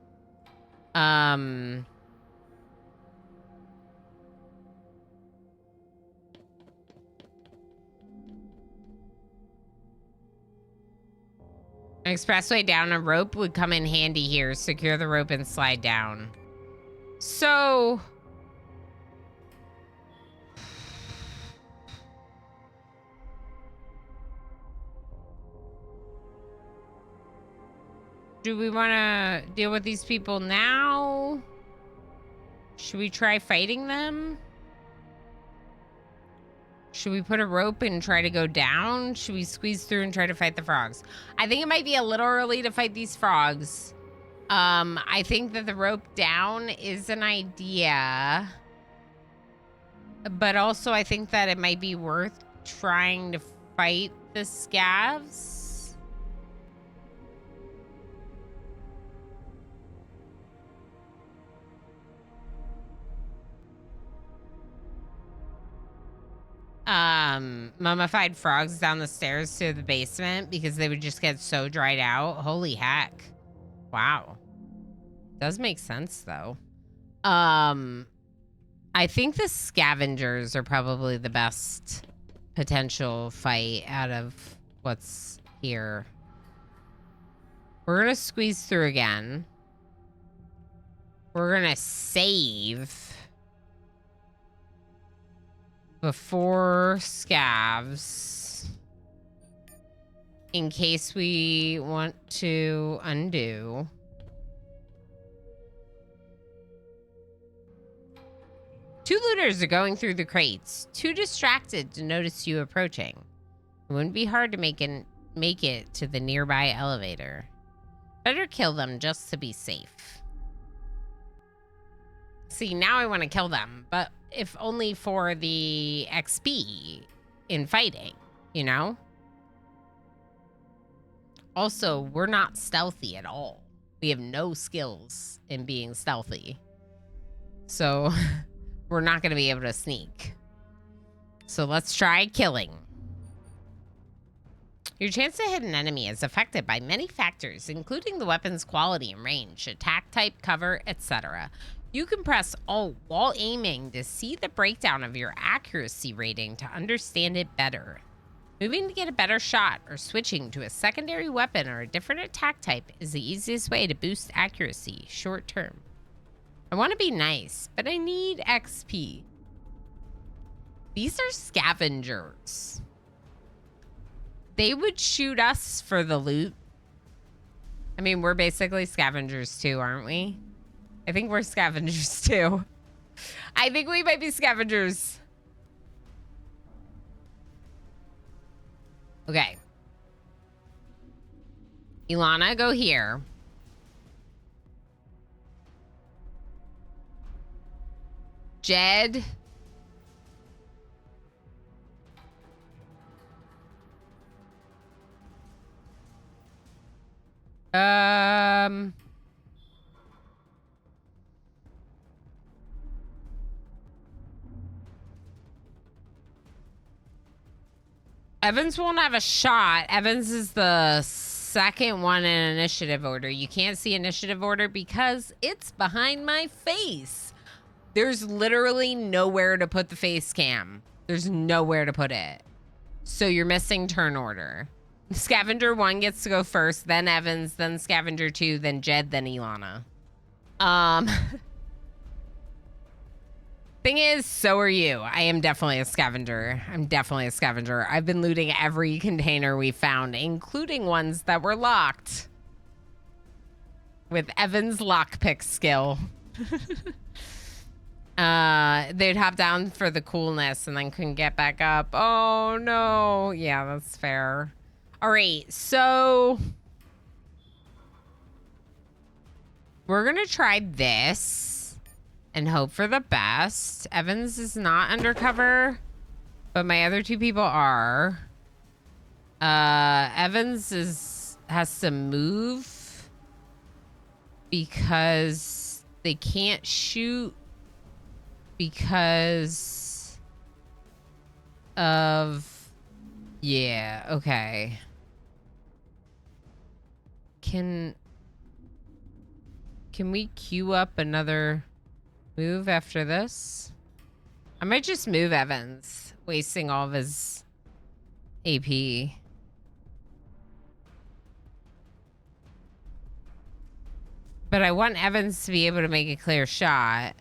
Speaker 1: Expressway down, a rope would come in handy here. Secure the rope and slide down. So... do we want to deal with these people now? Should we try fighting them? Should we put a rope and try to go down? Should we squeeze through and try to fight the frogs? I think it might be a little early to fight these frogs. I think that the rope down is an idea. But also I think that it might be worth trying to fight the scavs. Mummified frogs down the stairs to the basement because they would just get so dried out. Holy heck. Wow. Does make sense though. I think the scavengers are probably the best potential fight out of what's here. We're gonna squeeze through again. We're gonna save before scavs in case we want to undo. Two looters are going through the crates, too distracted to notice you approaching. It wouldn't be hard to make it to the nearby elevator. Better kill them just to be safe. See, now I want to kill them, but if only for the XP in fighting, you know? Also, we're not stealthy at all. We have no skills in being stealthy. So, we're not going to be able to sneak. So, let's try killing. Your chance to hit an enemy is affected by many factors, including the weapon's quality and range, attack type, cover, etc. You can press Alt while aiming to see the breakdown of your accuracy rating to understand it better. Moving to get a better shot or switching to a secondary weapon or a different attack type is the easiest way to boost accuracy short term. I want to be nice, but I need XP. These are scavengers. They would shoot us for the loot. I mean, we're basically scavengers too, aren't we? I think we're scavengers too. I think we might be scavengers. Okay. Ilana, go here. Jed. Evans won't have a shot. Evans is the second one in initiative order. You can't see initiative order because it's behind my face. There's literally nowhere to put the face cam. There's nowhere to put it. So you're missing turn order. Scavenger 1 gets to go first, then Evans, then Scavenger 2, then Jed, then Ilana. Thing is, so are you. I am definitely a scavenger. I'm definitely a scavenger. I've been looting every container we found, including ones that were locked. With Evan's lockpick skill. They'd hop down for the coolness and then couldn't get back up. Oh, no. Yeah, that's fair. All right, so we're going to try this. And hope for the best. Evans is not undercover, but my other two people are. Evans has to move because they can't shoot because of, yeah, okay. Can we queue up another move after this? I might just move Evans, wasting all of his AP. But I want Evans to be able to make a clear shot.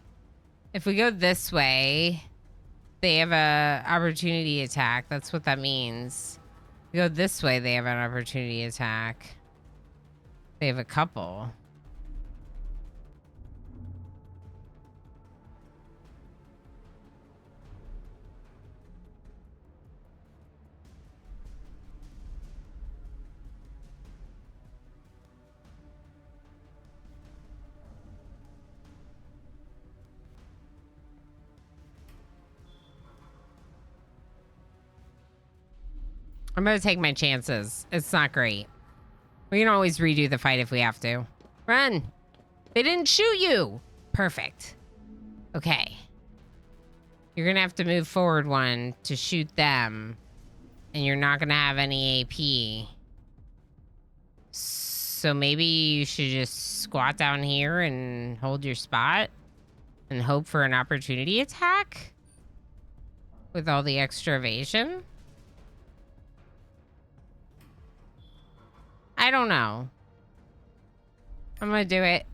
Speaker 1: If we go this way, they have a opportunity attack. That's what that means. If we go this way, they have an opportunity attack. They have a couple. I'm going to take my chances. It's not great. We can always redo the fight if we have to. Run. They didn't shoot you. Perfect. Okay. You're going to have to move forward one to shoot them. And you're not going to have any AP. So maybe you should just squat down here and hold your spot. And hope for an opportunity attack. With all the extra evasion. I don't know. I'm gonna do it.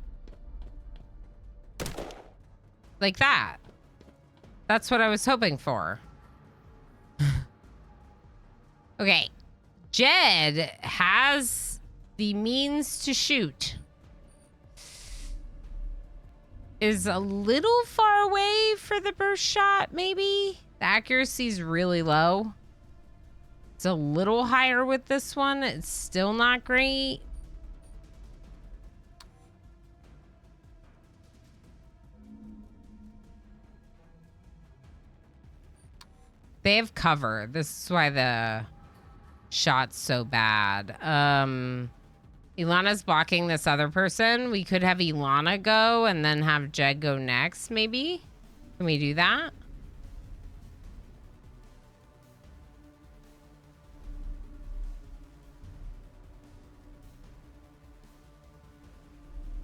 Speaker 1: Like that. That's what I was hoping for. Okay. Jed has the means to shoot. Is a little far away for the burst shot, maybe? The accuracy's really low. It's a little higher with this one. It's still not great. They have cover. This is why the shot's so bad. Ilana's blocking this other person. We could have Ilana go and then have Jed go next, maybe? Can we do that?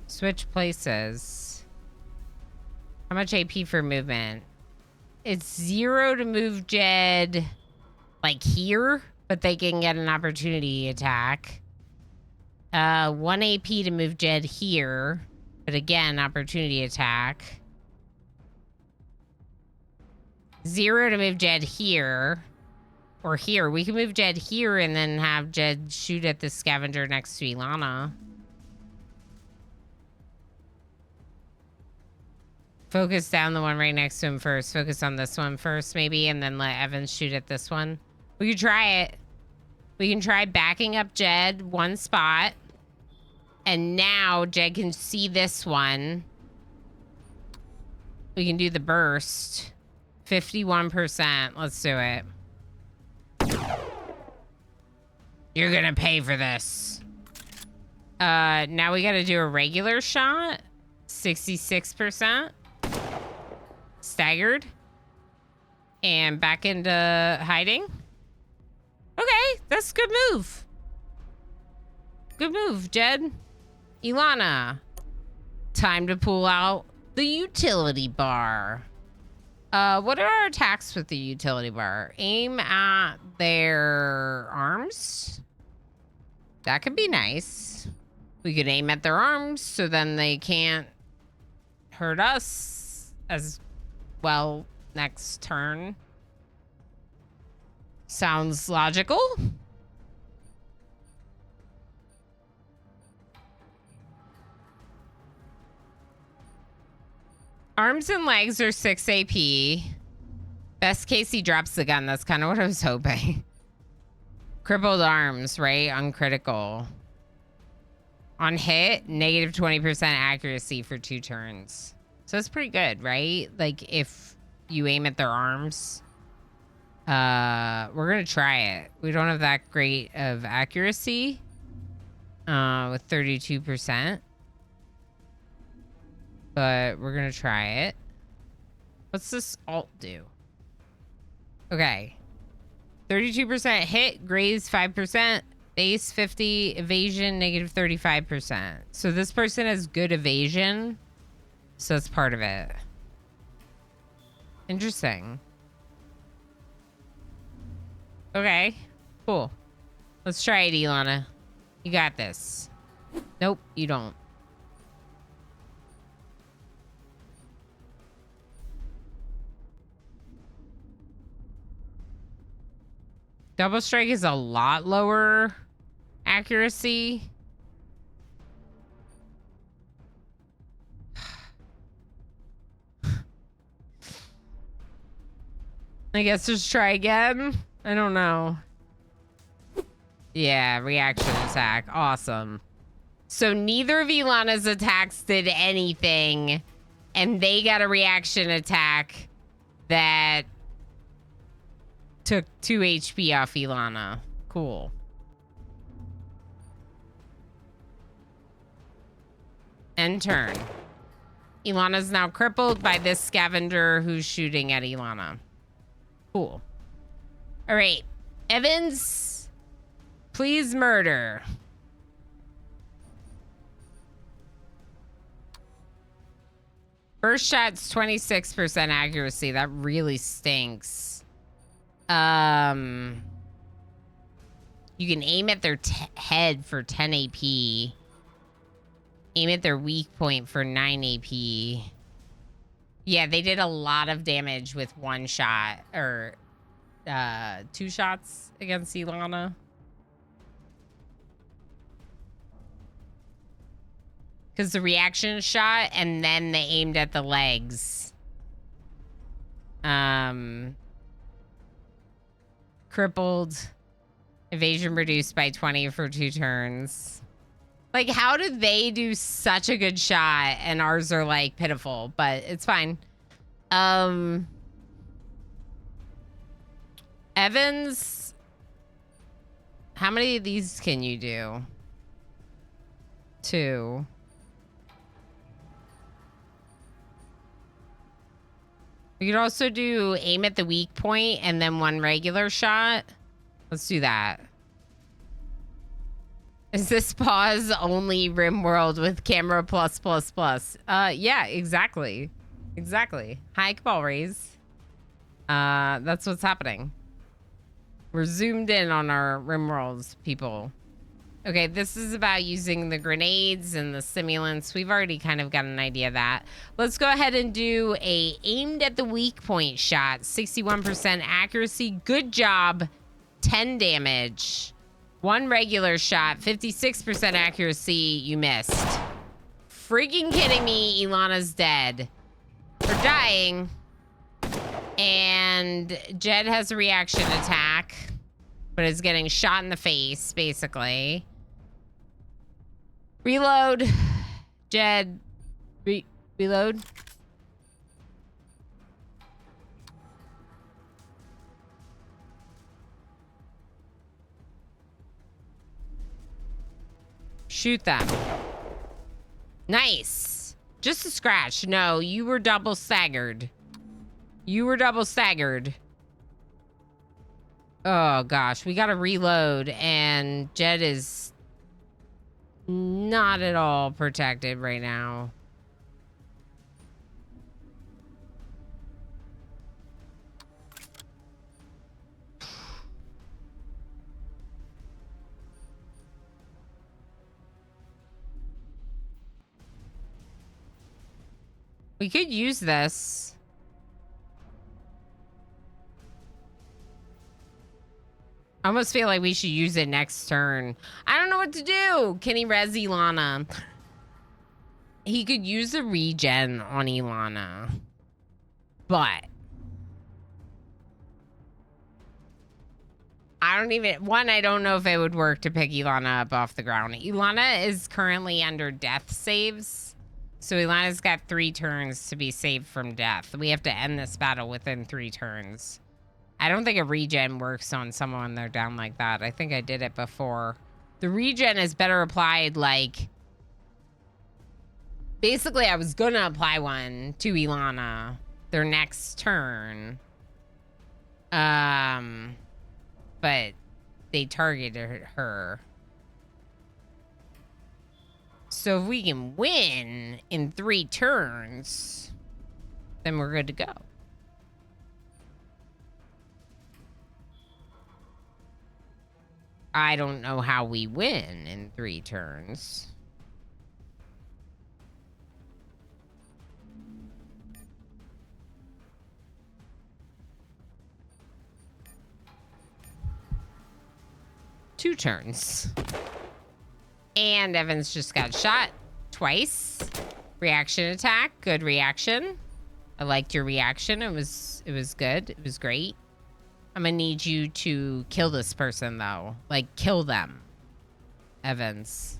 Speaker 1: Switch places. How much AP for movement? It's 0 to move Jed like here, but they can get an opportunity attack. 1 AP to move Jed here, but again, opportunity attack. 0 to move Jed here. Or here. We can move Jed here and then have Jed shoot at the scavenger next to Ilana. Focus down the one right next to him first. Focus on this one first, maybe, and then let Evans shoot at this one. We could try it. We can try backing up Jed one spot. And now Jed can see this one. We can do the burst. 51%. Let's do it. You're gonna pay for this. Now we gotta do a regular shot. 66%. Staggered. And back into hiding. Okay, that's a good move. Good move, Jed. Ilana. Time to pull out the utility bar. What are our attacks with the utility bar? Aim at their arms. That could be nice. We could aim at their arms so then they can't hurt us as well next turn. Sounds logical. Arms and legs are 6 AP. Best case he drops the gun. That's kind of what I was hoping. Crippled arms, right? Uncritical. On hit, negative 20% accuracy for 2 turns. So that's pretty good, right? Like if you aim at their arms. We're gonna try it. We don't have that great of accuracy. With 32%. But we're gonna try it. What's this alt do? Okay. 32% hit, graze 5%, base 50, evasion negative 35%. So this person has good evasion. So that's part of it. Interesting. Okay, cool. Let's try it, Ilana. You got this. Nope, you don't. Double strike is a lot lower accuracy. I guess just try again. I don't know. Yeah, reaction attack. Awesome. So neither of Ilana's attacks did anything, and they got a reaction attack that took 2 HP off Ilana. Cool. End turn. Ilana's now crippled by this scavenger who's shooting at Ilana. Cool. All right. Evans, please murder. First shot's 26% accuracy. That really stinks. You can aim at their head for 10 AP. Aim at their weak point for 9 AP. Yeah, they did a lot of damage with 1 shot or 2 shots against Ilana. Because the reaction shot and then they aimed at the legs. Crippled. Evasion reduced by 20 for 2 turns. Like, how did they do such a good shot and ours are, like, pitiful? But it's fine. Evans, how many of these can you do? 2. We could also do aim at the weak point and then 1 regular shot. Let's do that. Is this pause only RimWorld with camera plus plus plus? Yeah, exactly. Exactly. Hi, Cabal Rays. That's what's happening. We're zoomed in on our RimWorlds, people. Okay, this is about using the grenades and the simulants. We've already kind of got an idea of that. Let's go ahead and do a aimed at the weak point shot. 61% accuracy. Good job. 10 damage. 1 regular shot. 56% accuracy. You missed. Freaking kidding me. Ilana's dead. Or dying. And Jed has a reaction attack. But is getting shot in the face, basically. Reload. Jed. Reload. Shoot them. Nice. Just a scratch. No, you were double staggered. You were double staggered. Oh, gosh. We got to reload, and Jed is not at all protected right now. We could use this. I almost feel like we should use it next turn. I don't know what to do. Can he res Ilana? He could use the regen on Ilana. But I don't even... One, I don't know if it would work to pick Ilana up off the ground. Ilana is currently under death saves. So Ilana's got 3 turns to be saved from death. We have to end this battle within 3 turns. I don't think a regen works on someone when they're down like that. I think I did it before. The regen is better applied like... Basically, I was gonna apply one to Ilana their next turn. But they targeted her. So if we can win in 3 turns, then we're good to go. I don't know how we win in 3 turns. Two turns. And Evans just got shot twice. Reaction attack. Good reaction. I liked your reaction. It was good. It was great. I'm gonna need you to kill this person though. Like kill them. Evans.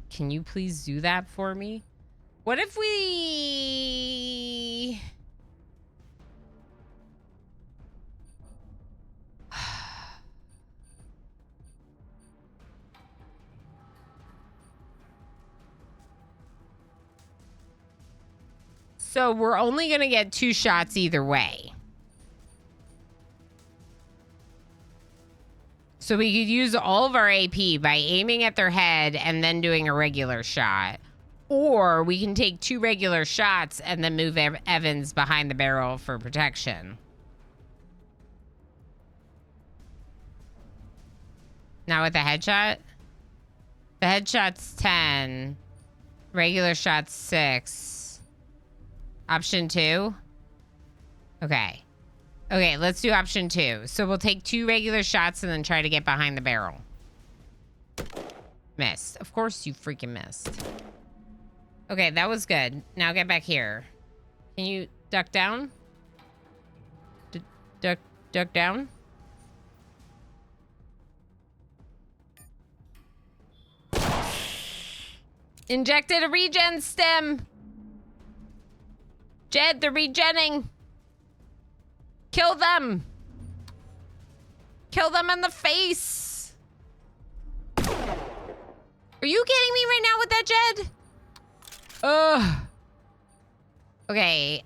Speaker 1: Can you please do that for me? What if we... So we're only going to get 2 shots either way. So we could use all of our AP by aiming at their head and then doing a regular shot. Or we can take 2 regular shots and then move Evans behind the barrel for protection. Now with the headshot? The headshot's 10. Regular shot's 6. Option 2? Okay. Okay, let's do option 2. So we'll take 2 regular shots and then try to get behind the barrel. Missed. Of course you freaking missed. Okay, that was good. Now get back here. Can you duck down? Duck down? Injected a regen stem! Jed, they're regenning. Kill them. Kill them in the face. Are you kidding me right now with that, Jed? Ugh. Okay,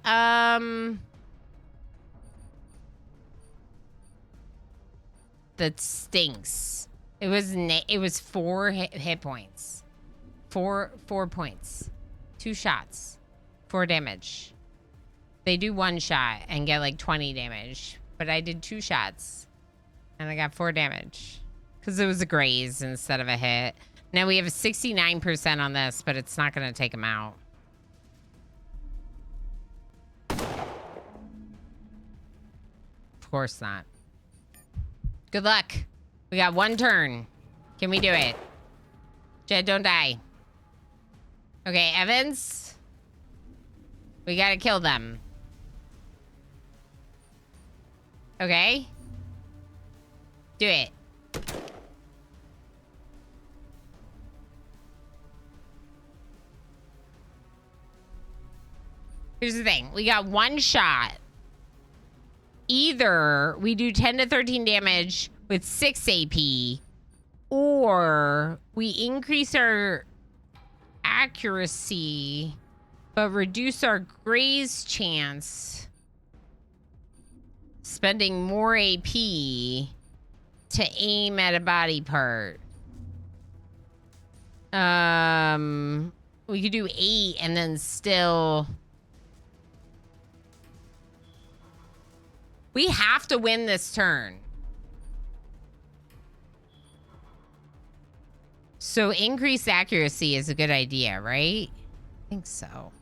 Speaker 1: that stinks. It was 4 hit points. 4 points. 2 shots. 4 damage. They do 1 shot and get like 20 damage. But I did 2 shots. And I got 4 damage. Because it was a graze instead of a hit. Now we have a 69% on this, but it's not going to take him out. Of course not. Good luck. We got 1 turn. Can we do it? Jed, don't die. Okay, Evans. We gotta kill them. Okay. Do it. Here's the thing. We got 1 shot. Either we do 10 to 13 damage with 6 AP, or we increase our accuracy but reduce our graze chance, spending more AP to aim at a body part. We could do 8 and then still... We have to win this turn. So increased accuracy is a good idea, right? I think so.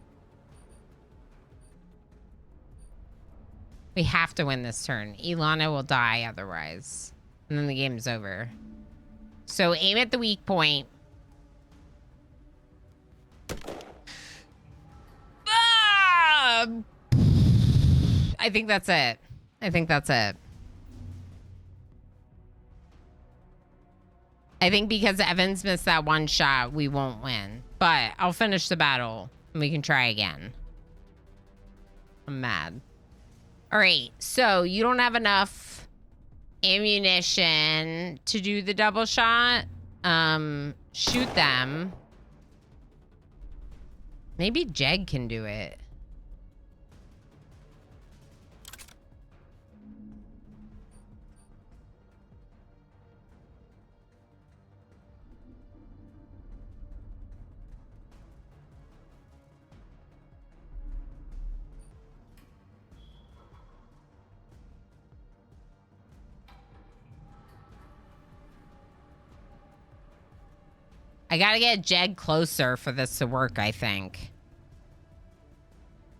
Speaker 1: We have to win this turn. Ilana will die otherwise. And then the game's over. So aim at the weak point. Ah! I think that's it. I think that's it. I think because Evans missed that 1 shot, we won't win. But I'll finish the battle and we can try again. I'm mad. All right, so you don't have enough ammunition to do the double shot. Shoot them. Maybe Jeg can do it. I gotta get Jed closer for this to work, I think.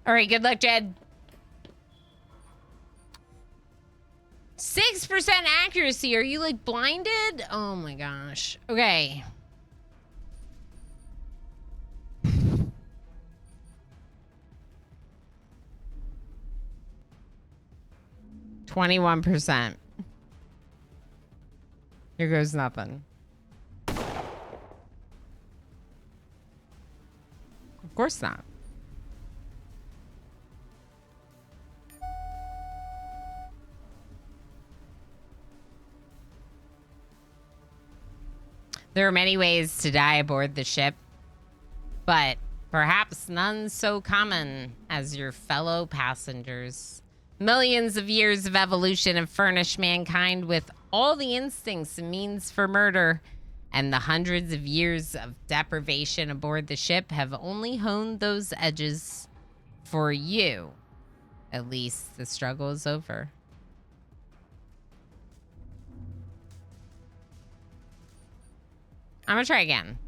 Speaker 1: All right, good luck, Jed. 6% accuracy. Are you, like, blinded? Oh, my gosh. Okay. %. Here goes nothing. Of course not. There are many ways to die aboard the ship, but perhaps none so common as your fellow passengers. Millions of years of evolution have furnished mankind with all the instincts and means for murder, and the hundreds of years of deprivation aboard the ship have only honed those edges for you. At least the struggle is over. I'm gonna try again.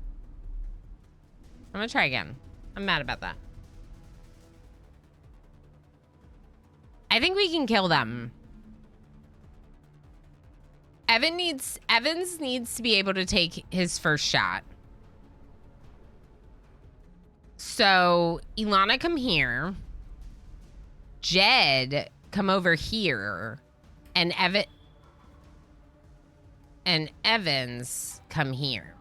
Speaker 1: I'm mad about that. I think we can kill them. Evans needs to be able to take his first shot. So, Ilana, come here. Jed, come over here. And Evans, come here.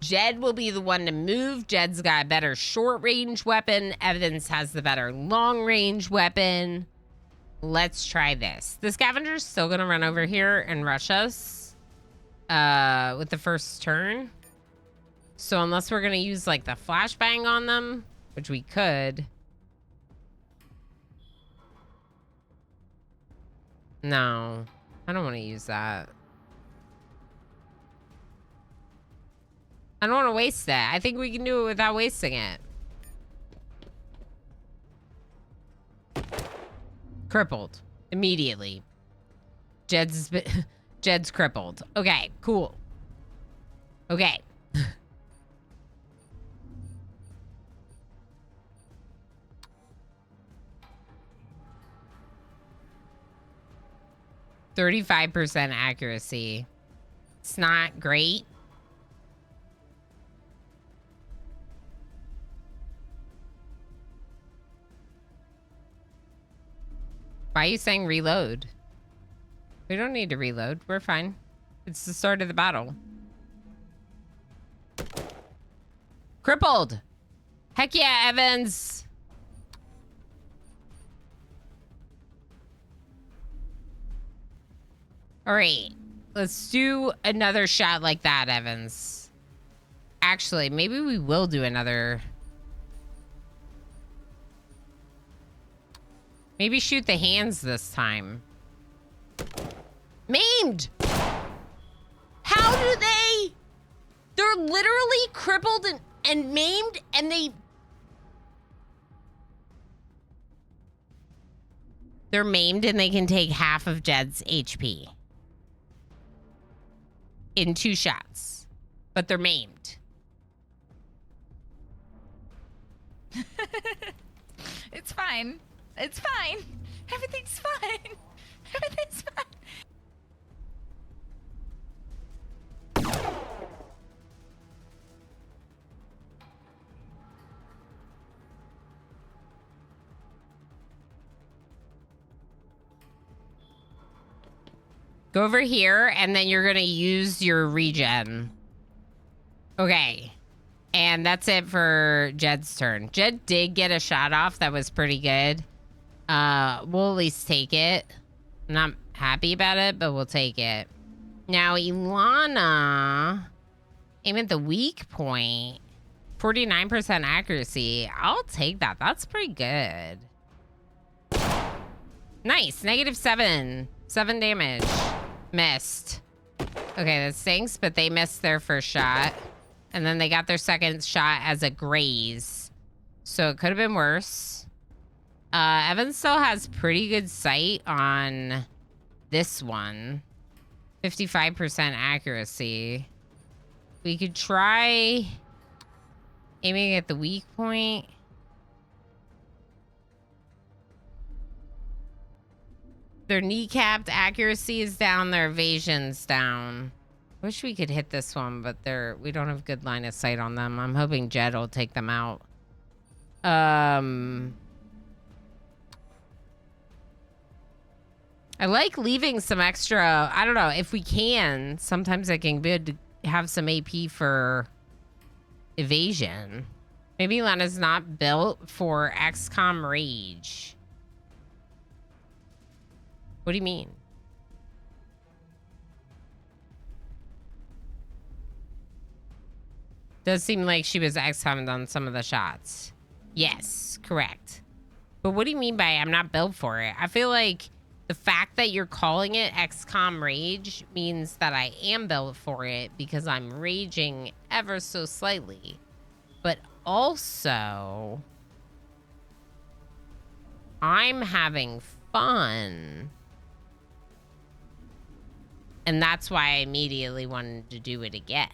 Speaker 1: Jed will be the one to move. Jed's got a better short-range weapon. Evans has the better long-range weapon. Let's try this. The scavenger's still gonna run over here and rush us with the first turn. So unless we're gonna use like the flashbang on them, which we could. No, I don't want to use that. I don't want to waste that. I think we can do it without wasting it. Crippled. Immediately. Jed's crippled. Okay, cool. Okay. %35 accuracy. It's not great. Why are you saying reload? We don't need to reload. We're fine. It's the start of the battle. Crippled! Heck yeah, Evans! Alright. Let's do another shot like that, Evans. Actually, maybe we will do another... Maybe shoot the hands this time. Maimed! How do they... They're literally crippled and maimed, and they... They're maimed and they can take half of Jed's HP. In 2 shots. But they're maimed.
Speaker 2: It's fine. It's fine. Everything's fine. Everything's fine.
Speaker 1: Go over here, and then you're going to use your regen. Okay. And that's it for Jed's turn. Jed did get a shot off that was pretty good. We'll at least take it. I'm not happy about it, but we'll take it. Now, Ilana, aim at the weak point. 49% accuracy. I'll take that. That's pretty good. Nice. -7. 7 damage. Missed. Okay, that stinks, but they missed their first shot. And then they got their second shot as a graze. So it could have been worse. Evan still has pretty good sight on this one. 55% accuracy. We could try aiming at the weak point. Their kneecapped accuracy is down, their evasion's down. Wish we could hit this one, but we don't have good line of sight on them. I'm hoping Jed will take them out. I like leaving some extra, I don't know, if we can, sometimes it can be good to have some AP for evasion. Maybe Lena's not built for XCOM Rage. What do you mean? Does seem like she was XCOM'd on some of the shots. Yes, correct. But what do you mean by I'm not built for it? I feel like the fact that you're calling it XCOM Rage means that I am built for it because I'm raging ever so slightly. But also, I'm having fun. And that's why I immediately wanted to do it again.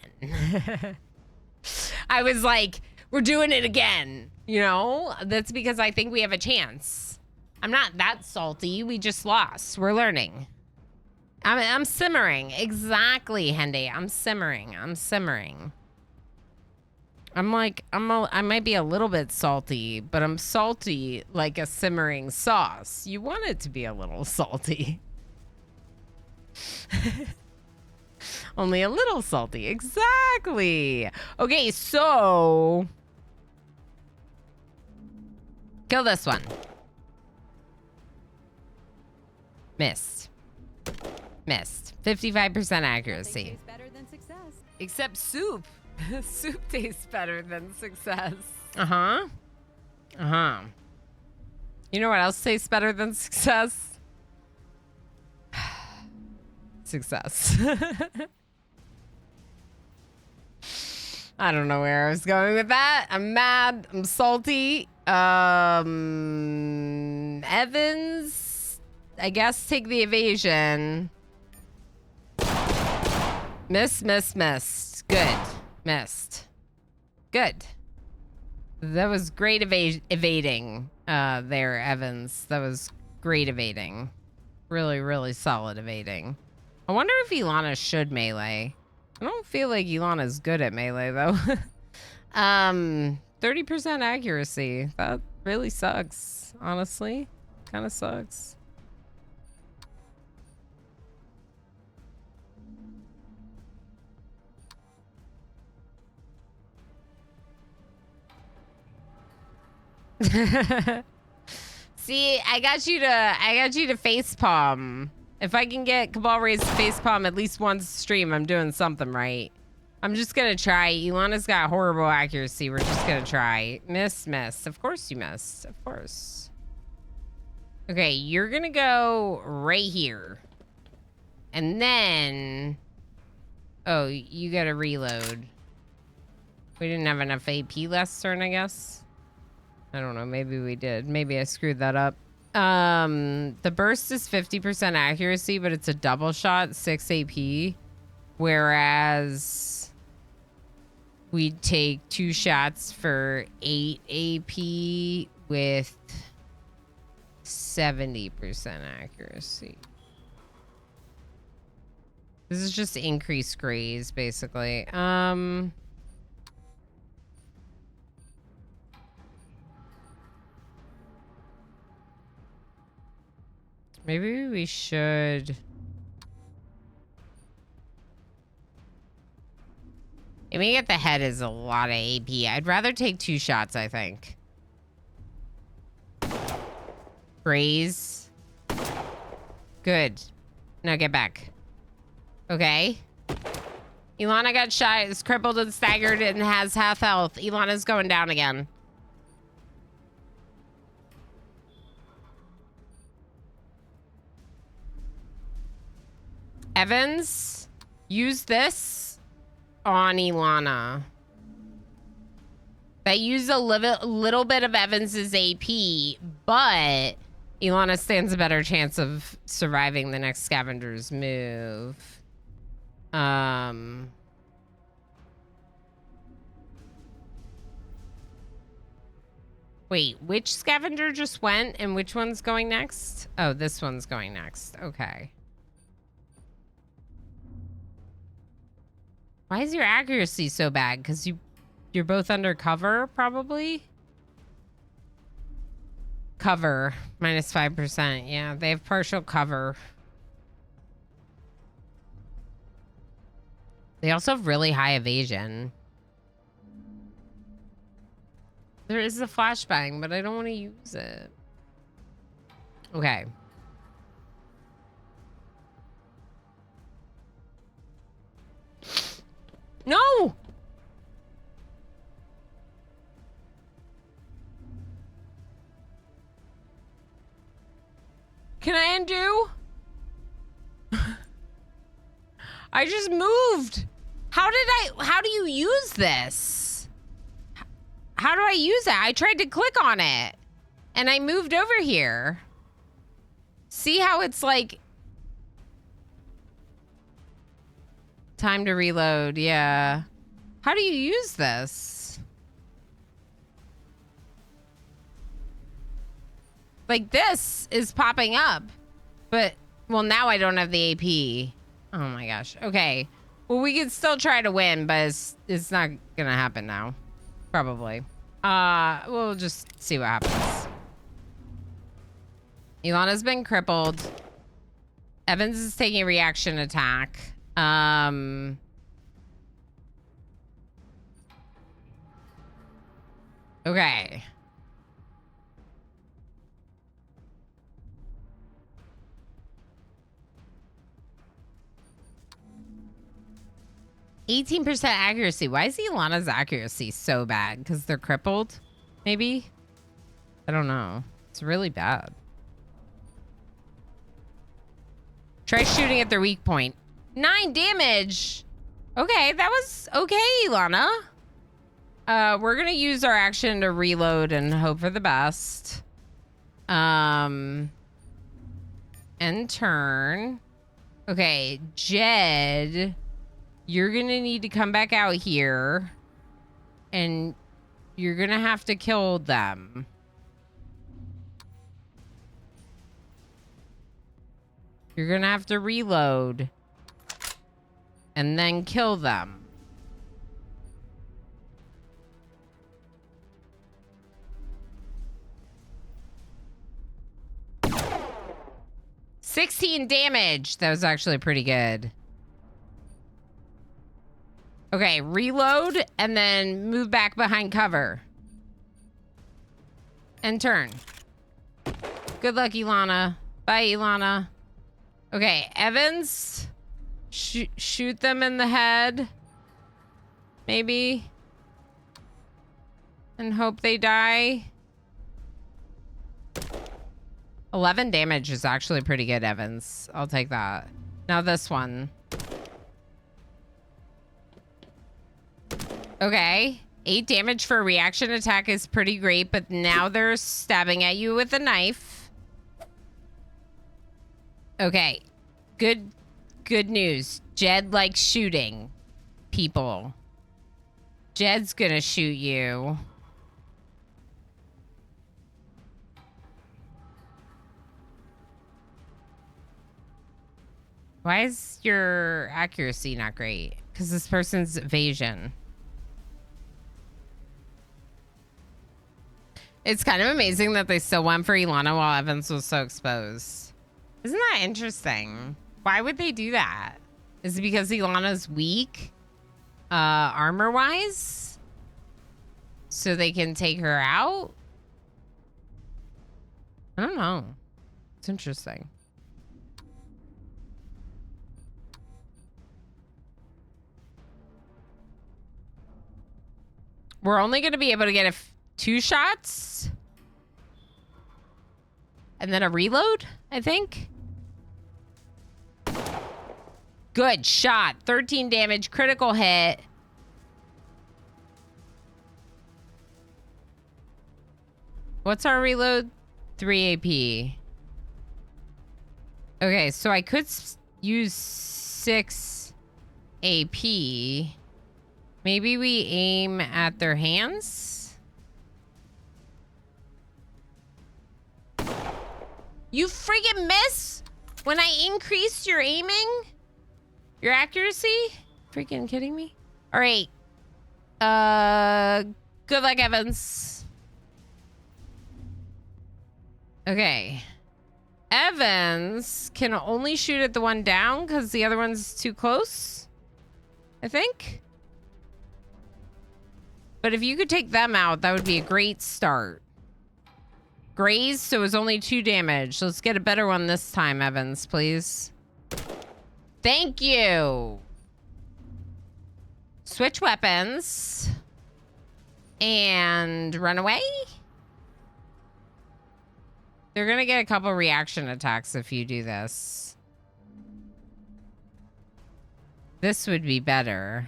Speaker 1: I was like, we're doing it again. You know, that's because I think we have a chance. I'm not that salty. We just lost. We're learning. I'm simmering. Exactly, Henday. I'm simmering. I'm simmering. I might be a little bit salty, but I'm salty like a simmering sauce. You want it to be a little salty. Only a little salty. Exactly. Okay, so kill this one. Missed. Missed. 55% accuracy.
Speaker 5: Better than success.
Speaker 1: Except soup. Soup tastes better than success. Uh-huh. Uh-huh. You know what else tastes better than success? Success. I don't know where I was going with that. I'm mad. I'm salty. Evans, I guess take the evasion. Missed. Good. Missed. Good. That was great evading there, Evans. That was great evading. Really, really solid evading. I wonder if Ilana should melee. I don't feel like Ilana's good at melee, though. 30% accuracy. That really sucks, honestly. Kind of sucks. See, I got you to facepalm. If I can get Cabal Ray's facepalm at least once stream, I'm doing something right. I'm just gonna try. Ilana's got horrible accuracy. We're just gonna try. Miss. Of course you missed. Of course. Okay, you're gonna go right here. And then... Oh, you gotta reload. We didn't have enough AP last turn, I guess. I don't know. Maybe we did. Maybe I screwed that up. The burst is 50% accuracy, but it's a double shot, 6 AP. Whereas we take 2 shots for 8 AP with 70% accuracy. This is just increased graze, basically. Maybe we should... Aiming at the head is a lot of AP. I'd rather take 2 shots, I think. Graze. Good. Now get back. Okay. Ilana got shot, is crippled and staggered, and has half health. Ilana's going down again. Evans, use this on Ilana. That used a little bit of Evans's AP, but Ilana stands a better chance of surviving the next scavenger's move. Wait, which scavenger just went and which one's going next? Oh, this one's going next. Okay. Why is your accuracy so bad? Because you're both under cover, probably? Cover, minus 5%. Yeah, they have partial cover. They also have really high evasion. There is a flashbang, but I don't want to use it. Okay. No! Can I undo? I just moved. How do you use this? How do I use it? I tried to click on it and I moved over here. See how it's like time to reload. Yeah. How do you use this? Like this is popping up, but well, now I don't have the AP. Oh my gosh. Okay. Well, we can still try to win, but it's not gonna happen now. Probably. We'll just see what happens. Ilana's been crippled. Evans is taking a reaction attack. Okay. %, accuracy. Why is Ilana's accuracy so bad? Because they're crippled? Maybe? I don't know. It's really bad. Try shooting at their weak point. 9 damage! Okay, that was okay, Ilana. We're gonna use our action to reload and hope for the best. And turn. Okay, Jed... You're gonna need to come back out here and you're gonna have to kill them. You're gonna have to reload and then kill them. $16 damage. That was actually pretty good. Okay, reload and then move back behind cover. And turn. Good luck, Ilana. Bye, Ilana. Okay, Evans. Shoot them in the head. Maybe. And hope they die. 11 damage is actually pretty good, Evans. I'll take that. Now this one. Okay. 8 damage for a reaction attack is pretty great, but now they're stabbing at you with a knife. Okay. Good news. Jed likes shooting people. Jed's gonna shoot you. Why is your accuracy not great? Because this person's evasion. It's kind of amazing that they still went for Ilana while Evans was so exposed. Isn't that interesting? Why would they do that? Is it because Ilana's weak? Armor-wise? So they can take her out? I don't don't know. It's interesting. We're only going to be able to get 2 shots. And then a reload, I think. Good shot. 13 damage, critical hit. What's our reload? 3 AP. Okay, so I could use 6 AP. Maybe we aim at their hands? You freaking miss when I increased your aiming? Your accuracy? Freaking kidding me? All right. Good luck, Evans. Okay. Evans can only shoot at the one down because the other one's too close, I think. But if you could take them out, that would be a great start. Graze, so it was only 2 damage. Let's get a better one this time, Evans, please. Thank you. Switch weapons. And run away. They're going to get a couple reaction attacks if you do this. This would be better.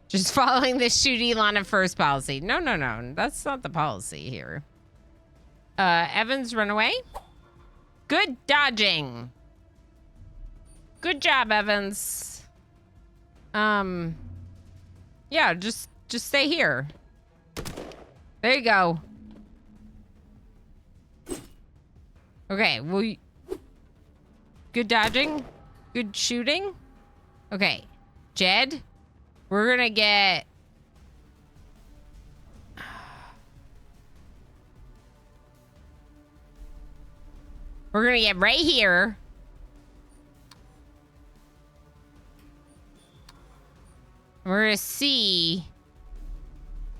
Speaker 1: Just following the shoot Elana first policy. No, no, no. That's not the policy here. Evans, run away. Good dodging. Good job, Evans. Yeah, just stay here. There you go. Okay, well, good dodging. Good shooting. Okay, Jed. We're gonna get... We're gonna get right here. We're gonna see...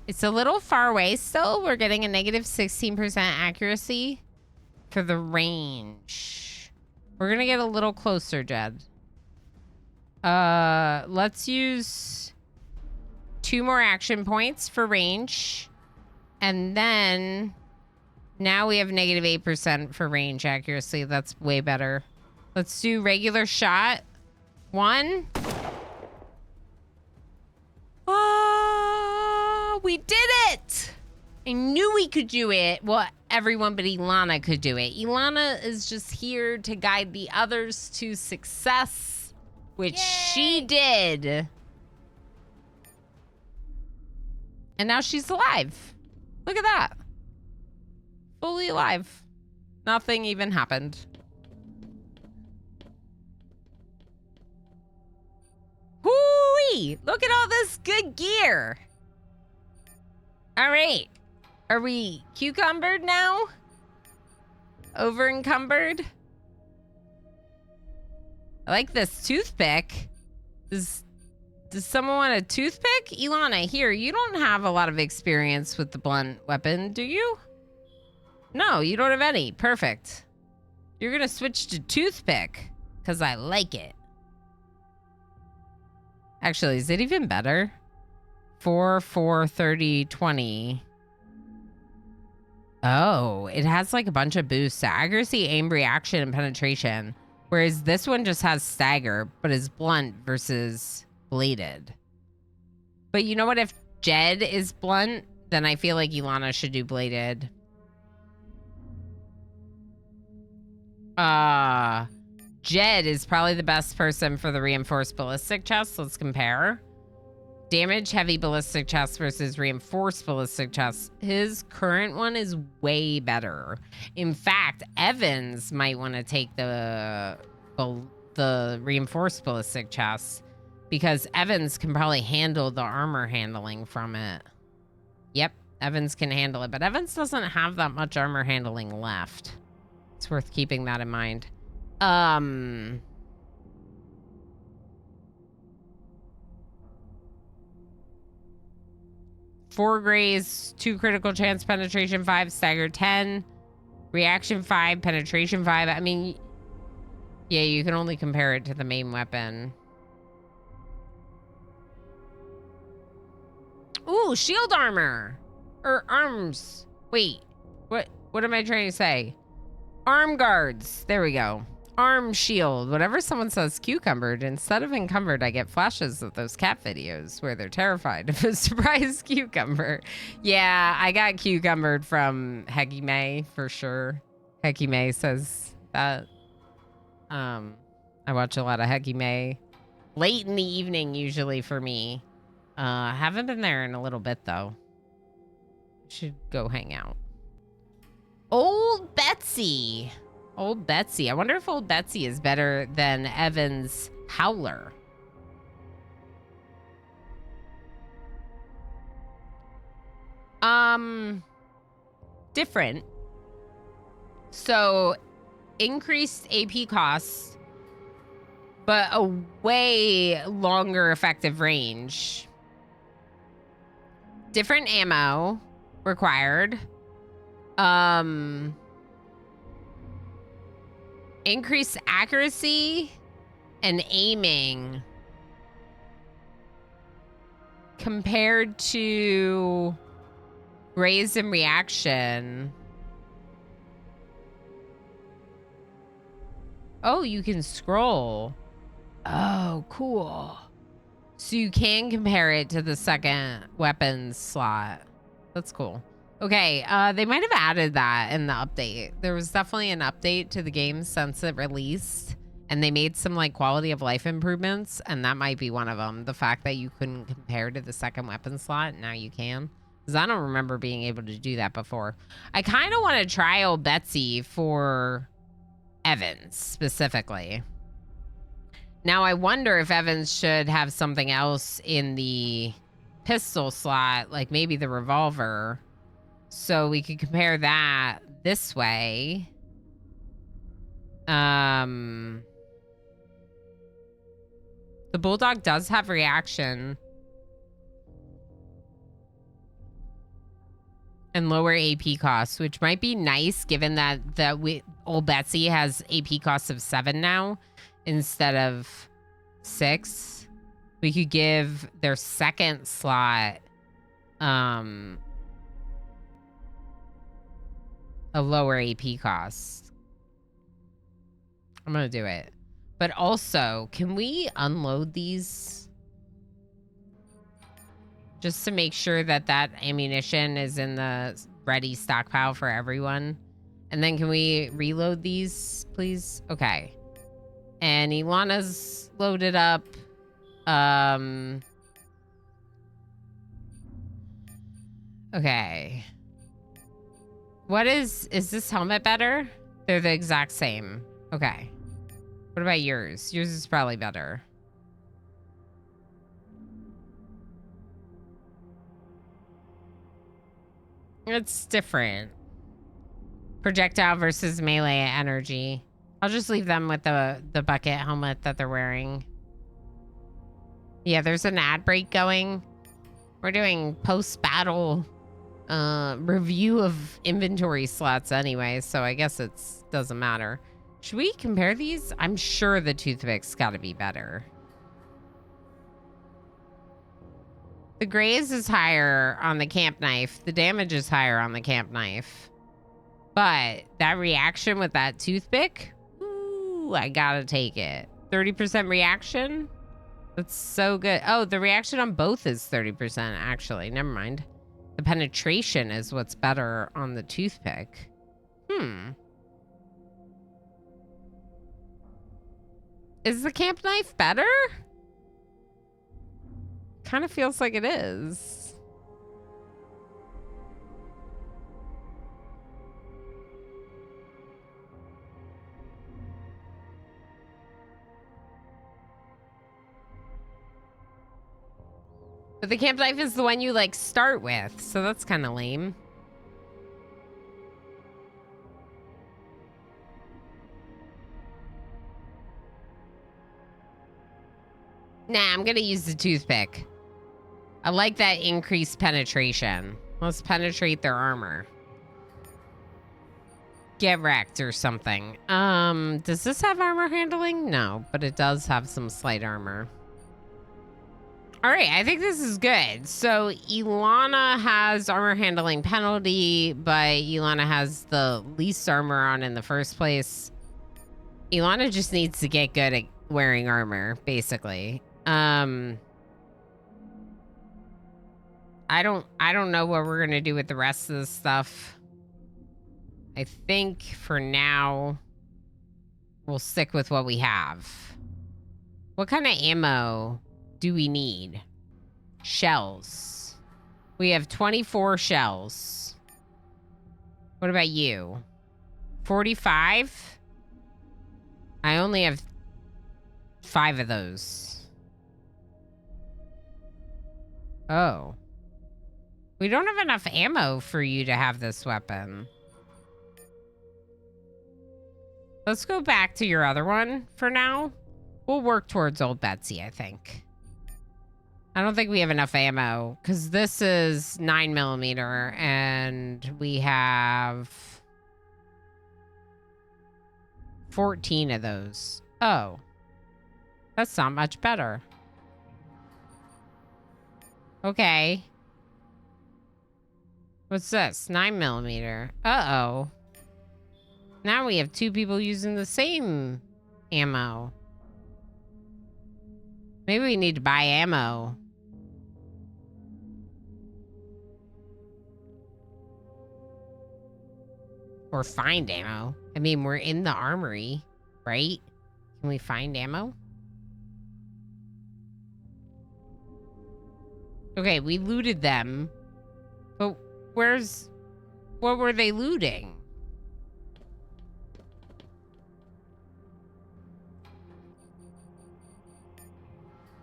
Speaker 1: It's a little far away still. We're getting a negative 16% accuracy for the range. We're gonna get a little closer, Jed. Let's use... 2 more action points for range. And then now we have negative 8% for range accuracy. That's way better. Let's do regular shot. 1. Oh, we did it. I knew we could do it. Well, everyone but Elana could do it. Elana is just here to guide the others to success, which she did. And now she's alive. Look at that. Fully alive. Nothing even happened. Hoo-wee! Look at all this good gear. All right. Are we cucumbered now? Over encumbered? I like this toothpick. Does someone want a toothpick? Elana, here, you don't have a lot of experience with the blunt weapon, do you? No, you don't have any. Perfect. You're gonna switch to toothpick, because I like it. Actually, is it even better? 4, 4, 30, 20. Oh, it has like a bunch of boosts. Accuracy, aim, reaction, and penetration. Whereas this one just has stagger, but is blunt versus... bladed. But you know what? If Jed is blunt, then I feel like Elana should do bladed. Jed is probably the best person for the reinforced ballistic chest. Let's compare. Damage heavy ballistic chest versus reinforced ballistic chest. His current one is way better. In fact, Evans might want to take the reinforced ballistic chest. Because Evans can probably handle the armor handling from it. Yep, Evans can handle it. But Evans doesn't have that much armor handling left. It's worth keeping that in mind. 4 graze, 2 critical chance, penetration 5, stagger 10, reaction 5, penetration 5. I mean, yeah, you can only compare it to the main weapon. Ooh, shield armor. Or arms. Wait, what am I trying to say? Arm guards. There we go. Arm shield. Whenever someone says cucumbered, instead of encumbered, I get flashes of those cat videos where they're terrified of a surprise cucumber. Yeah, I got cucumbered from Hecky May for sure. Hecky May says that. I watch a lot of Hecky May. Late in the evening, usually for me. Haven't been there in a little bit, though. Should go hang out. Old Betsy. Old Betsy. I wonder if Old Betsy is better than Evan's Howler. Different. So, increased AP costs, but a way longer effective range. Different ammo required. Increased accuracy and aiming compared to raise and reaction. Oh, you can scroll. Oh, cool. So you can compare it to the second weapons slot. That's cool. Okay, they might have added that in the update. There was definitely an update to the game since it released, and they made some like quality of life improvements, and that might be one of them. The fact that you couldn't compare to the second weapon slot, now you can. Because I don't remember being able to do that before. I kind of want to try old Betsy for Evans specifically. Now I wonder if Evans should have something else in the pistol slot, like maybe the revolver. So we could compare that this way. The Bulldog does have reaction. And lower AP costs, which might be nice given that old Betsy has AP costs of 7 now instead of 6. We could give their second slot a lower AP cost. I'm gonna do it. But also, can we unload these? Just to make sure that that ammunition is in the ready stockpile for everyone. And then can we reload these, please? Okay. And Ilana's loaded up. Okay. What is this helmet better? They're the exact same. Okay. What about yours? Yours is probably better. It's different. Projectile versus melee energy. I'll just leave them with the bucket helmet that they're wearing. Yeah, there's an ad break going. We're doing post-battle review of inventory slots anyway, so I guess it doesn't matter. Should we compare these? I'm sure the toothpick's got to be better. The graze is higher on the camp knife. The damage is higher on the camp knife. But that reaction with that toothpick, ooh, I gotta take it. 30% reaction? That's so good. Oh, the reaction on both is 30%, actually. Never mind. The penetration is what's better on the toothpick. Is the camp knife better? Kind of feels like it is. But the camp knife is the one you like start with, so that's kind of lame. Nah, I'm gonna use the toothpick. I like that increased penetration. Let's penetrate their armor. Get wrecked or something. Does this have armor handling? No, but it does have some slight armor. All right, I think this is good. So Ilana has armor handling penalty, but Ilana has the least armor on in the first place. Ilana just needs to get good at wearing armor, basically. I don't know what we're gonna do with the rest of this stuff. I think for now we'll stick with what we have. What kind of ammo do we need? Shells. We have 24 shells. What about you? 45? I only have 5 of those. Oh. We don't have enough ammo for you to have this weapon. Let's go back to your other one for now. We'll work towards old Betsy, I think. I don't think we have enough ammo because this is 9mm and we have 14 of those. Oh, that's not much better. Okay. What's this? 9mm. Uh-oh. Now we have 2 people using the same ammo. Maybe we need to buy ammo. Or find ammo. I mean, we're in the armory, right? Can we find ammo? Okay, we looted them. But what were they looting?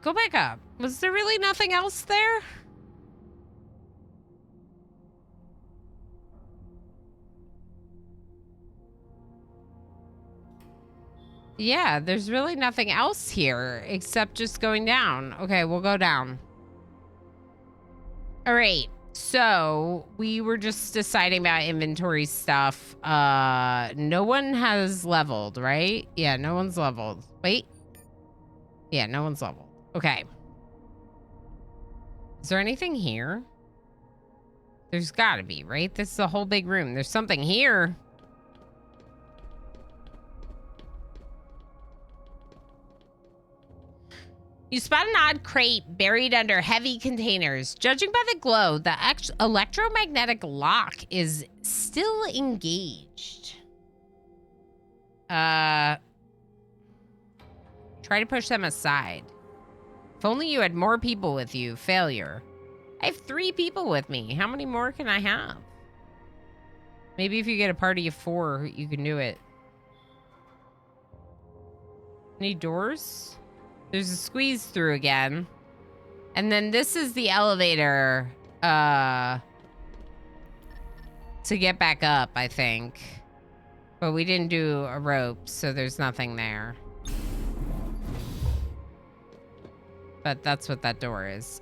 Speaker 1: Go back up. Was there really nothing else there? Yeah, there's really nothing else here except just going down. Okay, we'll go down. All right. So we were just deciding about inventory stuff. No one has leveled, right? Yeah, no one's leveled. Wait. Yeah, no one's leveled. Okay. Is there anything here? There's gotta be, right? This is a whole big room. There's something here. You spot an odd crate buried under heavy containers. Judging by the glow, the electromagnetic lock is still engaged. Try to push them aside. If only you had more people with you. Failure. I have 3 people with me. How many more can I have? Maybe if you get a party of 4, you can do it. Any doors? There's a squeeze through again. And then this is the elevator to get back up, I think. But we didn't do a rope, so there's nothing there. But that's what that door is.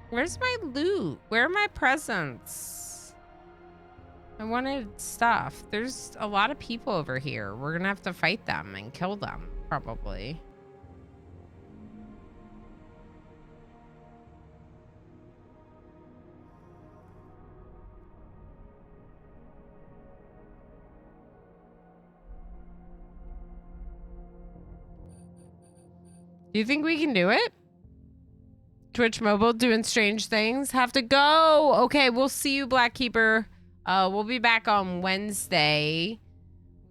Speaker 1: Where's my loot? Where are my presents? I wanted stuff. There's a lot of people over here. We're gonna have to fight them and kill them, probably. Do you think we can do it? Twitch Mobile doing strange things. Have to go. Okay, we'll see you, Black Keeper. We'll be back on Wednesday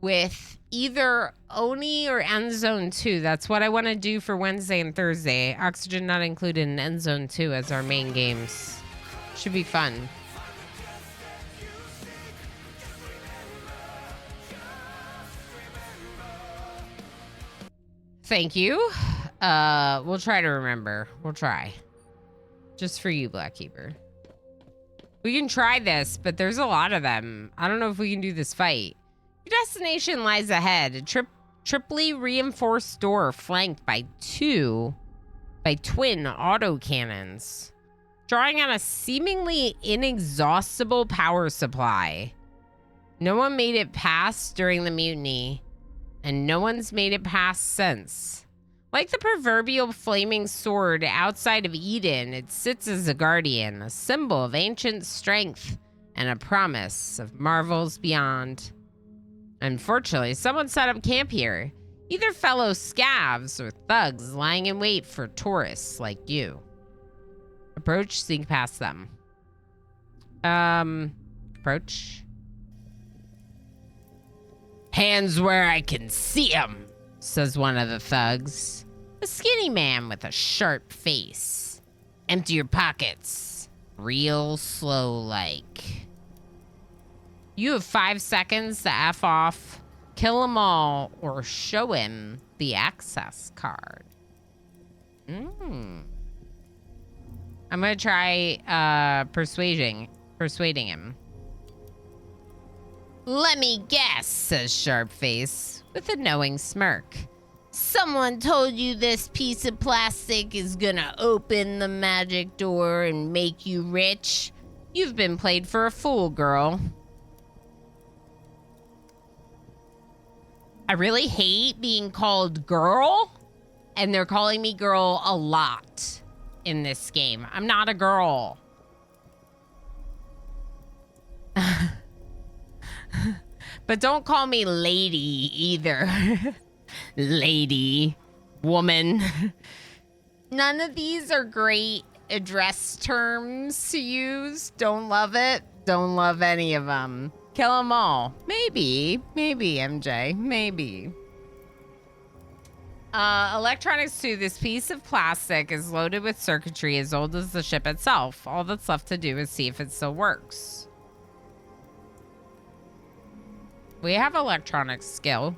Speaker 1: with either Oni or End Zone 2. That's what I want to do for Wednesday and Thursday. Oxygen not included in End Zone 2 as our main games. Should be fun. Thank you. We'll try to remember. We'll try. Just for you, Black Keeper. We can try this, but there's a lot of them. I don't know if we can do this fight. Your destination lies ahead. A triply reinforced door flanked by 2 by twin autocannons, drawing on a seemingly inexhaustible power supply. No one made it past during the mutiny, and no one's made it past since. Like the proverbial flaming sword outside of Eden, it sits as a guardian, a symbol of ancient strength, and a promise of marvels beyond. Unfortunately, someone set up camp here. Either fellow scavs or thugs lying in wait for tourists like you. Approach, sneak past them. Approach. Hands where I can see 'em, says one of the thugs. A skinny man with a sharp face. Empty your pockets. Real slow like. You have 5 seconds to F off, kill them all, or show him the access card. I'm gonna try persuading him. Let me guess, says Sharpface with a knowing smirk. Someone told you this piece of plastic is gonna open the magic door and make you rich? You've been played for a fool, girl. I really hate being called girl, and they're calling me girl a lot in this game. I'm not a girl. But don't call me lady either. Lady, woman. None of these are great address terms to use. Don't love it. Don't love any of them. Kill them all. Maybe, MJ, maybe. Electronics 2. This piece of plastic is loaded with circuitry as old as the ship itself. All that's left to do is see if it still works. We have electronics skill.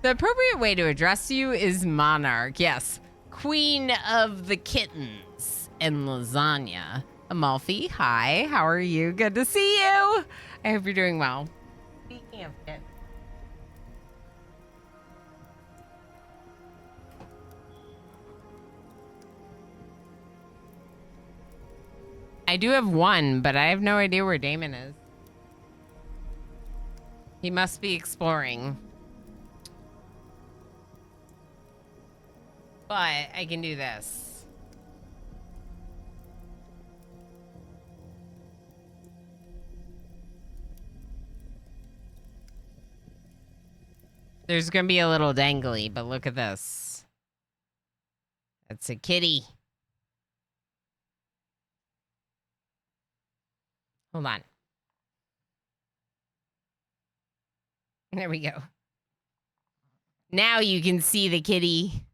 Speaker 1: The appropriate way to address you is Monarch. Yes, Queen of the Kittens and Lasagna. Amalfi, hi, how are you? Good to see you. I hope you're doing well. Speaking of kittens. I do have one, but I have no idea where Damon is. He must be exploring. But I can do this. There's gonna be a little dangly, but look at this. That's a kitty. Hold on. There we go. Now you can see the kitty.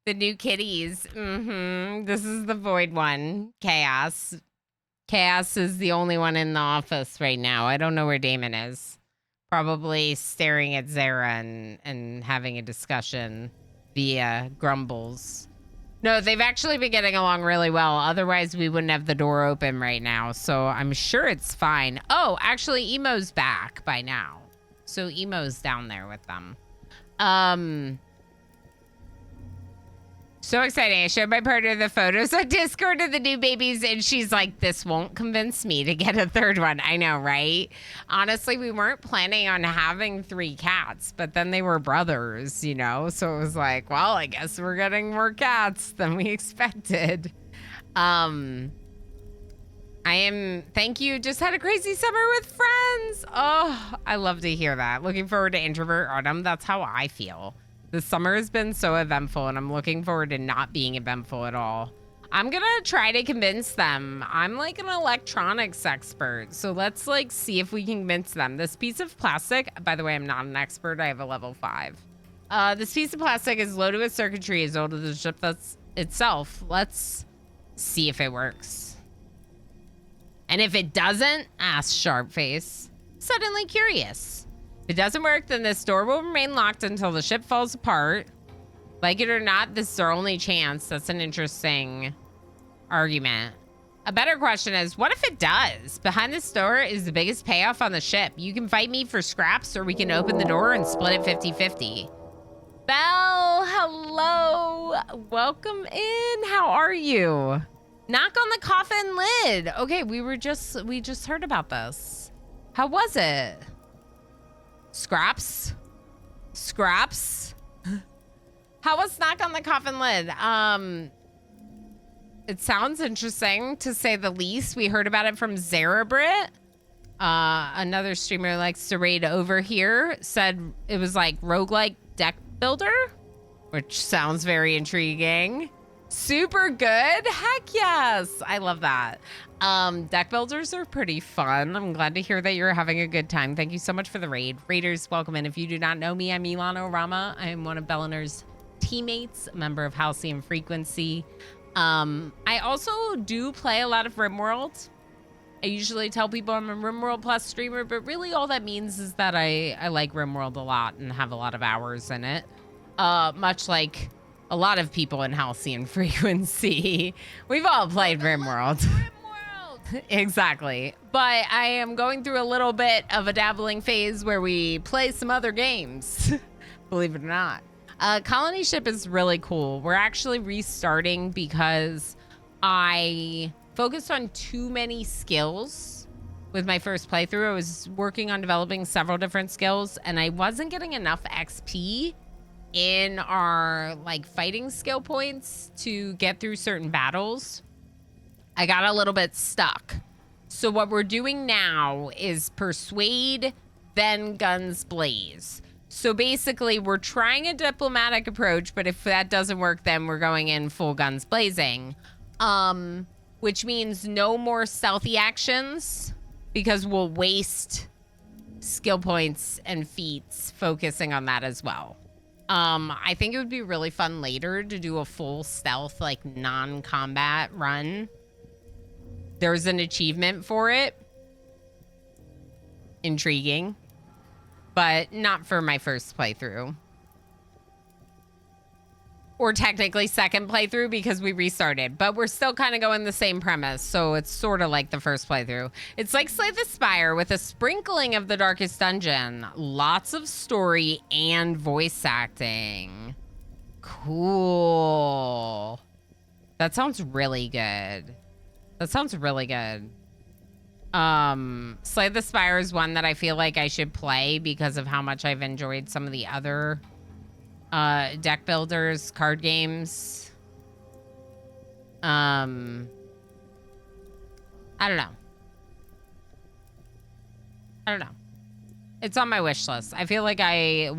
Speaker 1: The new kitties. This is the void one. Chaos. Chaos is the only one in the office right now. I don't know where Damon is. Probably staring at Zara and having a discussion via grumbles. No, they've actually been getting along really well. Otherwise, we wouldn't have the door open right now. So I'm sure it's fine. Oh, actually, Emo's back by now. So Emo's down there with them. So exciting. I showed my partner the photos on Discord of the new babies, and she's like, this won't convince me to get a third one. I know, right? Honestly, we weren't planning on having 3 cats, but then they were brothers, you know? So it was like, well, I guess we're getting more cats than we expected. Thank you. Just had a crazy summer with friends. Oh, I love to hear that. Looking forward to Introvert Autumn. That's how I feel. The summer has been so eventful, and I'm looking forward to not being eventful at all. I'm gonna try to convince them. I'm like an electronics expert, so let's like see if we can convince them. This piece of plastic, by the way, I'm not an expert. I have a level 5. This piece of plastic is loaded with circuitry as old as the ship that's itself. Let's see if it works. And if it doesn't, asked Sharpface, suddenly curious. If it doesn't work, then this door will remain locked until the ship falls apart. Like it or not, this is our only chance. That's an interesting argument. A better question is, what if it does? Behind this door is the biggest payoff on the ship. You can fight me for scraps, or we can open the door and split it 50-50. Belle, hello. Welcome in. How are you? Knock on the coffin lid. Okay, we just heard about this. How was it? Scraps? Scraps? How was knock on the coffin lid? It sounds interesting to say the least. We heard about it from Zarabrit. Another streamer likes to raid over here said it was like roguelike deck builder, which sounds very intriguing. Super good. Heck yes. I love that. Deck builders are pretty fun. I'm glad to hear that you're having a good time. Thank you so much for the raid. Raiders, welcome in. If you do not know me, I'm Milano Rama. I am one of Belliner's teammates, a member of Halcyon Frequency. I also do play a lot of RimWorld. I usually tell people I'm a RimWorld Plus streamer, but really all that means is that I like RimWorld a lot and have a lot of hours in it. Much like a lot of people in Halcyon Frequency. We've all played RimWorld. Exactly. But I am going through a little bit of a dabbling phase where we play some other games, believe it or not. Colony Ship is really cool. We're actually restarting because I focused on too many skills with my first playthrough. I was working on developing several different skills and I wasn't getting enough XP in our like fighting skill points to get through certain battles. I got a little bit stuck. So what we're doing now is Persuade, then Guns Blaze. So basically, we're trying a diplomatic approach, but if that doesn't work, then we're going in full guns blazing. Which means no more stealthy actions because we'll waste skill points and feats focusing on that as well. I think it would be really fun later to do a full stealth, like non-combat run. There's an achievement for it. Intriguing. But not for my first playthrough. Or technically second playthrough because we restarted. But we're still kind of going the same premise. So it's sort of like the first playthrough. It's like Slay the Spire with a sprinkling of the Darkest Dungeon. Lots of story and voice acting. Cool. That sounds really good. That sounds really good. Slay the Spire is one that I feel like I should play because of how much I've enjoyed some of the other deck builders, card games. I don't know. It's on my wish list. I feel like I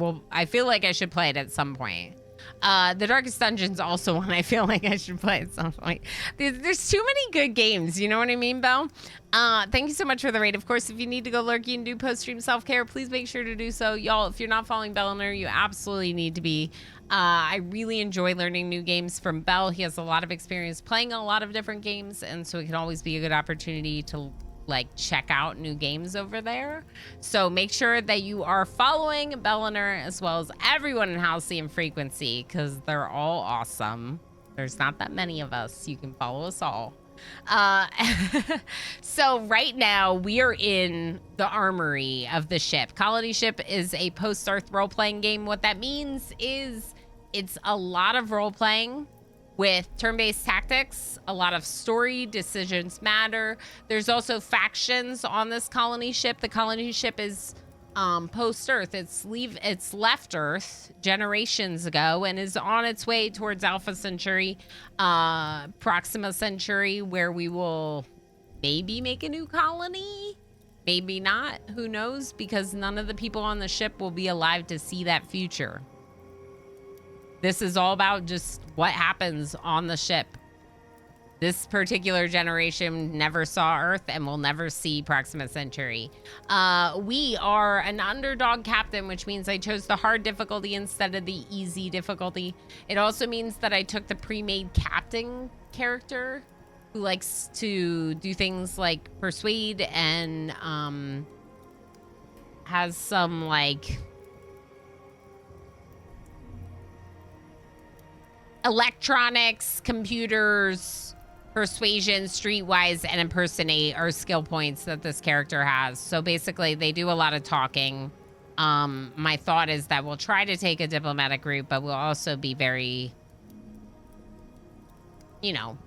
Speaker 1: should play it at some point. The Darkest Dungeon's also one I feel like I should play at some point. There's too many good games, you know what I mean, Belle? Thank you so much for the raid. Of course, if you need to go lurking and do post-stream self-care, please make sure to do so. Y'all, if you're not following Belliner, you absolutely need to be. I really enjoy learning new games from Bell. He has a lot of experience playing a lot of different games, and so it can always be a good opportunity to like check out new games over there. So make sure that you are following Belliner as well as everyone in Halcyon Frequency because they're all awesome. There's not that many of us. You can follow us all. So right now we are in the armory of the ship. Colony Ship is a post-Earth role-playing game. What that means is it's a lot of role-playing with turn-based tactics, a lot of story, decisions matter. There's also factions on this colony ship. The colony ship is post-Earth. It's left Earth generations ago and is on its way towards Alpha Centauri, Proxima Centauri, where we will maybe make a new colony. Maybe not. Who knows? Because none of the people on the ship will be alive to see that future. This is all about just what happens on the ship. This particular generation never saw Earth and will never see Proxima Centauri. We are an underdog captain, which means I chose the hard difficulty instead of the easy difficulty. It also means that I took the pre-made captain character who likes to do things like persuade and has some like electronics, computers, persuasion, streetwise, and impersonate are skill points that this character has. So basically they do a lot of talking My thought is that we'll try to take a diplomatic route, but we'll also be very, you know,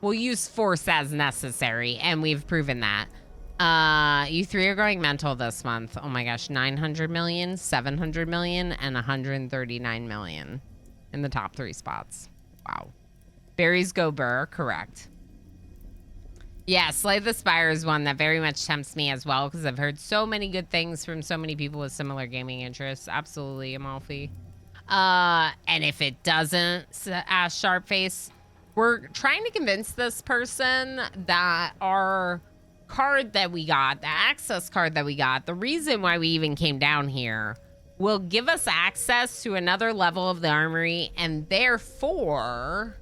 Speaker 1: we'll use force as necessary, and we've proven that. You three are going mental this month. Oh my gosh, 900 million, 700 million, and 139 million in the top 3 spots. Wow. Berries go burr, correct. Yeah, Slay the Spire is one that very much tempts me as well, because I've heard so many good things from so many people with similar gaming interests. Absolutely, Amalfi. And if it doesn't, ask Sharpface, we're trying to convince this person that our card that we got, the access card that we got, the reason why we even came down here, will give us access to another level of the armory, and therefore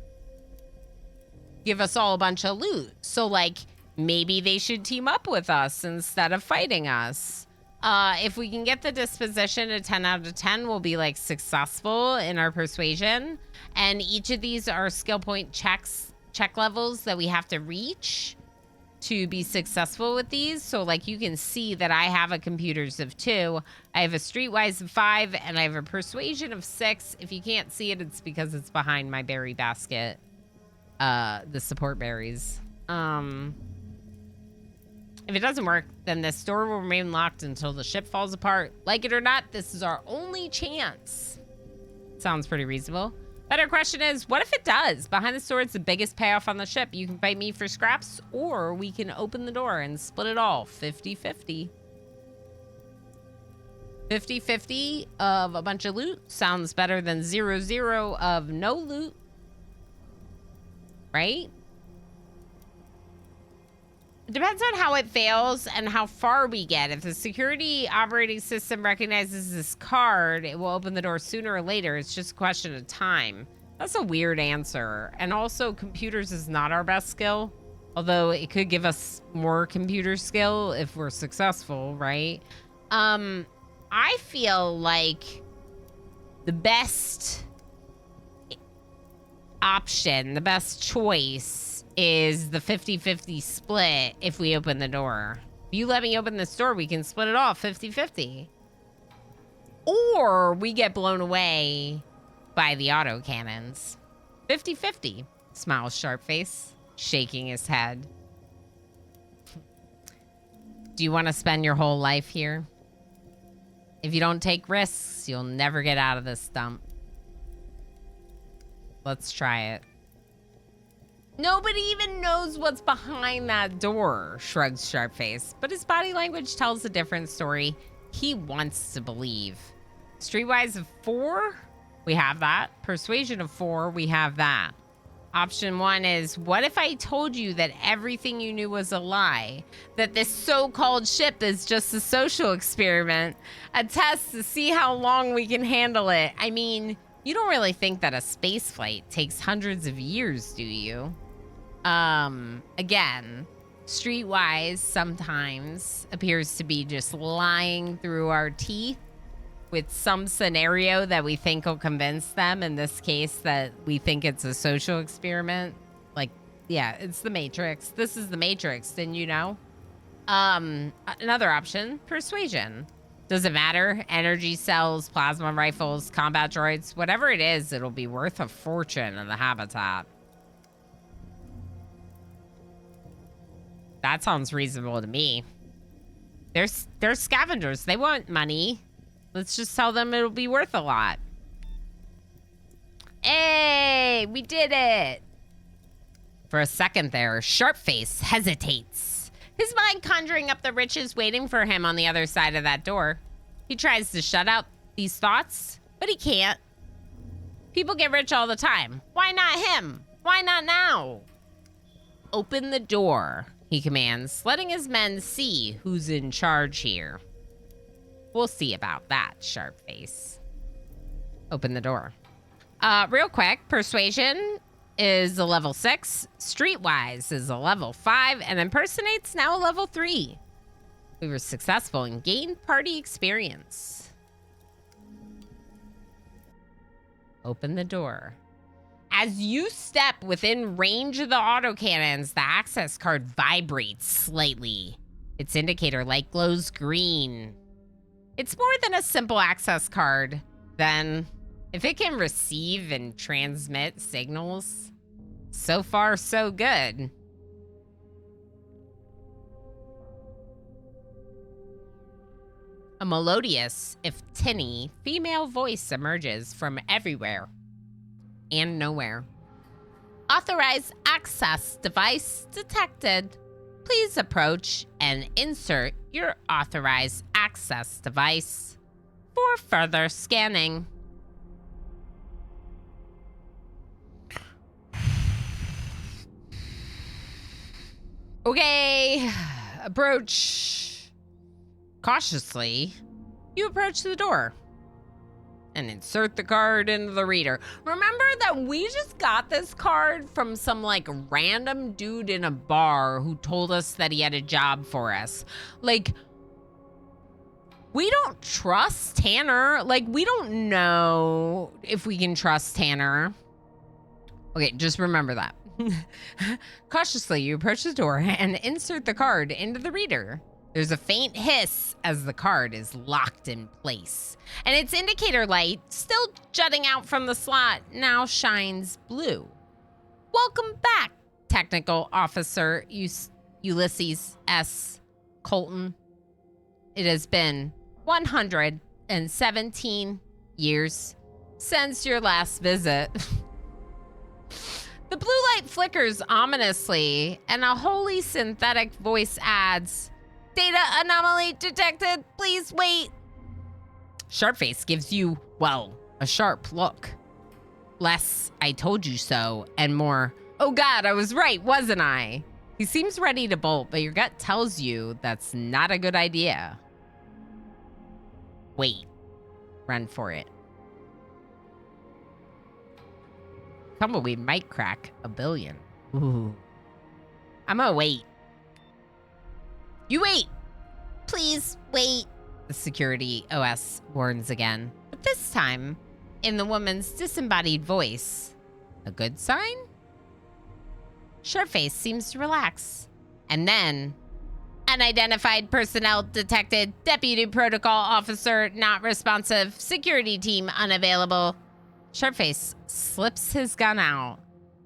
Speaker 1: give us all a bunch of loot. So, like, maybe they should team up with us instead of fighting us. If we can get the disposition a 10 out of 10, we'll be, like, successful in our persuasion. And each of these are skill point check levels that we have to reach to be successful with these. So, like, you can see that I have a computers of 2, I have a streetwise of 5, and I have a persuasion of 6. If you can't see it, it's because it's behind my berry basket. The support berries. If it doesn't work, then this door will remain locked until the ship falls apart. Like it or not, this is our only chance. Sounds pretty reasonable. Better question is, what if it does? Behind the sword's the biggest payoff on the ship. You can fight me for scraps, or we can open the door and split it all 50-50. 50-50 of a bunch of loot sounds better than 0-0 of no loot. Right? It depends on how it fails and how far we get. If the security operating system recognizes this card, it will open the door sooner or later. It's just a question of time. That's a weird answer. And also, computers is not our best skill. Although it could give us more computer skill if we're successful, right? I feel like the best option, the best choice is the 50-50 split if we open the door. If you let me open this door, we can split it off 50-50. Or we get blown away by the auto cannons. 50-50, smiles Sharpface, shaking his head. Do you want to spend your whole life here? If you don't take risks, you'll never get out of this dump. Let's try it. Nobody even knows what's behind that door, shrugs Sharpface, but his body language tells a different story. He wants to believe. Streetwise of 4, we have that. Persuasion of 4, we have that. Option 1 is, what if I told you that everything you knew was a lie? That this so-called ship is just a social experiment, a test to see how long we can handle it. I mean, you don't really think that a space flight takes hundreds of years, do you? Again, Streetwise sometimes appears to be just lying through our teeth with some scenario that we think will convince them. In this case, that we think it's a social experiment. Like, yeah, it's the Matrix. This is the Matrix, didn't you know? Another option, persuasion. Does it matter? Energy cells, plasma rifles, combat droids, whatever it is, it'll be worth a fortune in the habitat. That sounds reasonable to me. They're scavengers. They want money. Let's just tell them it'll be worth a lot. Hey, we did it. For a second there, Sharpface hesitates. His mind conjuring up the riches waiting for him on the other side of that door. He tries to shut out these thoughts, but he can't. People get rich all the time. Why not him? Why not now? Open the door, he commands, letting his men see who's in charge here. We'll see about that, Sharpface. Open the door. Real quick, Persuasion is a level 6. Streetwise is a level 5. And Impersonate's now a level 3. We were successful and gained party experience. Open the door. As you step within range of the autocannons, the access card vibrates slightly. Its indicator light glows green. It's more than a simple access card, then. If it can receive and transmit signals, so far so good. A melodious, if tinny, female voice emerges from everywhere and nowhere. Authorized access device detected. Please approach and insert your authorized access device for further scanning. Okay, approach. Cautiously, you approach the door and insert the card into the reader. Remember that we just got this card from some like random dude in a bar who told us that he had a job for us. Like, we don't trust Tanner. Like, we don't know if we can trust Tanner. Okay, just remember that. Cautiously, you approach the door and insert the card into the reader. There's a faint hiss as the card is locked in place, and its indicator light, still jutting out from the slot, now shines blue. Welcome back, Technical Officer Ulysses S. Colton. It has been 117 years since your last visit. The blue light flickers ominously, and a wholly synthetic voice adds, "Data anomaly detected. Please wait." Sharpface gives you, well, a sharp look. Less "I told you so" and more "Oh God, I was right, wasn't I?" He seems ready to bolt, but your gut tells you that's not a good idea. Wait. Run for it. Tumbleweed might crack $1 billion. Ooh. I'm gonna wait. You wait! Please wait, the security OS warns again. But this time, in the woman's disembodied voice. A good sign? Sharpface seems to relax. And then, unidentified personnel detected. Deputy protocol officer not responsive. Security team unavailable. Sharpface slips his gun out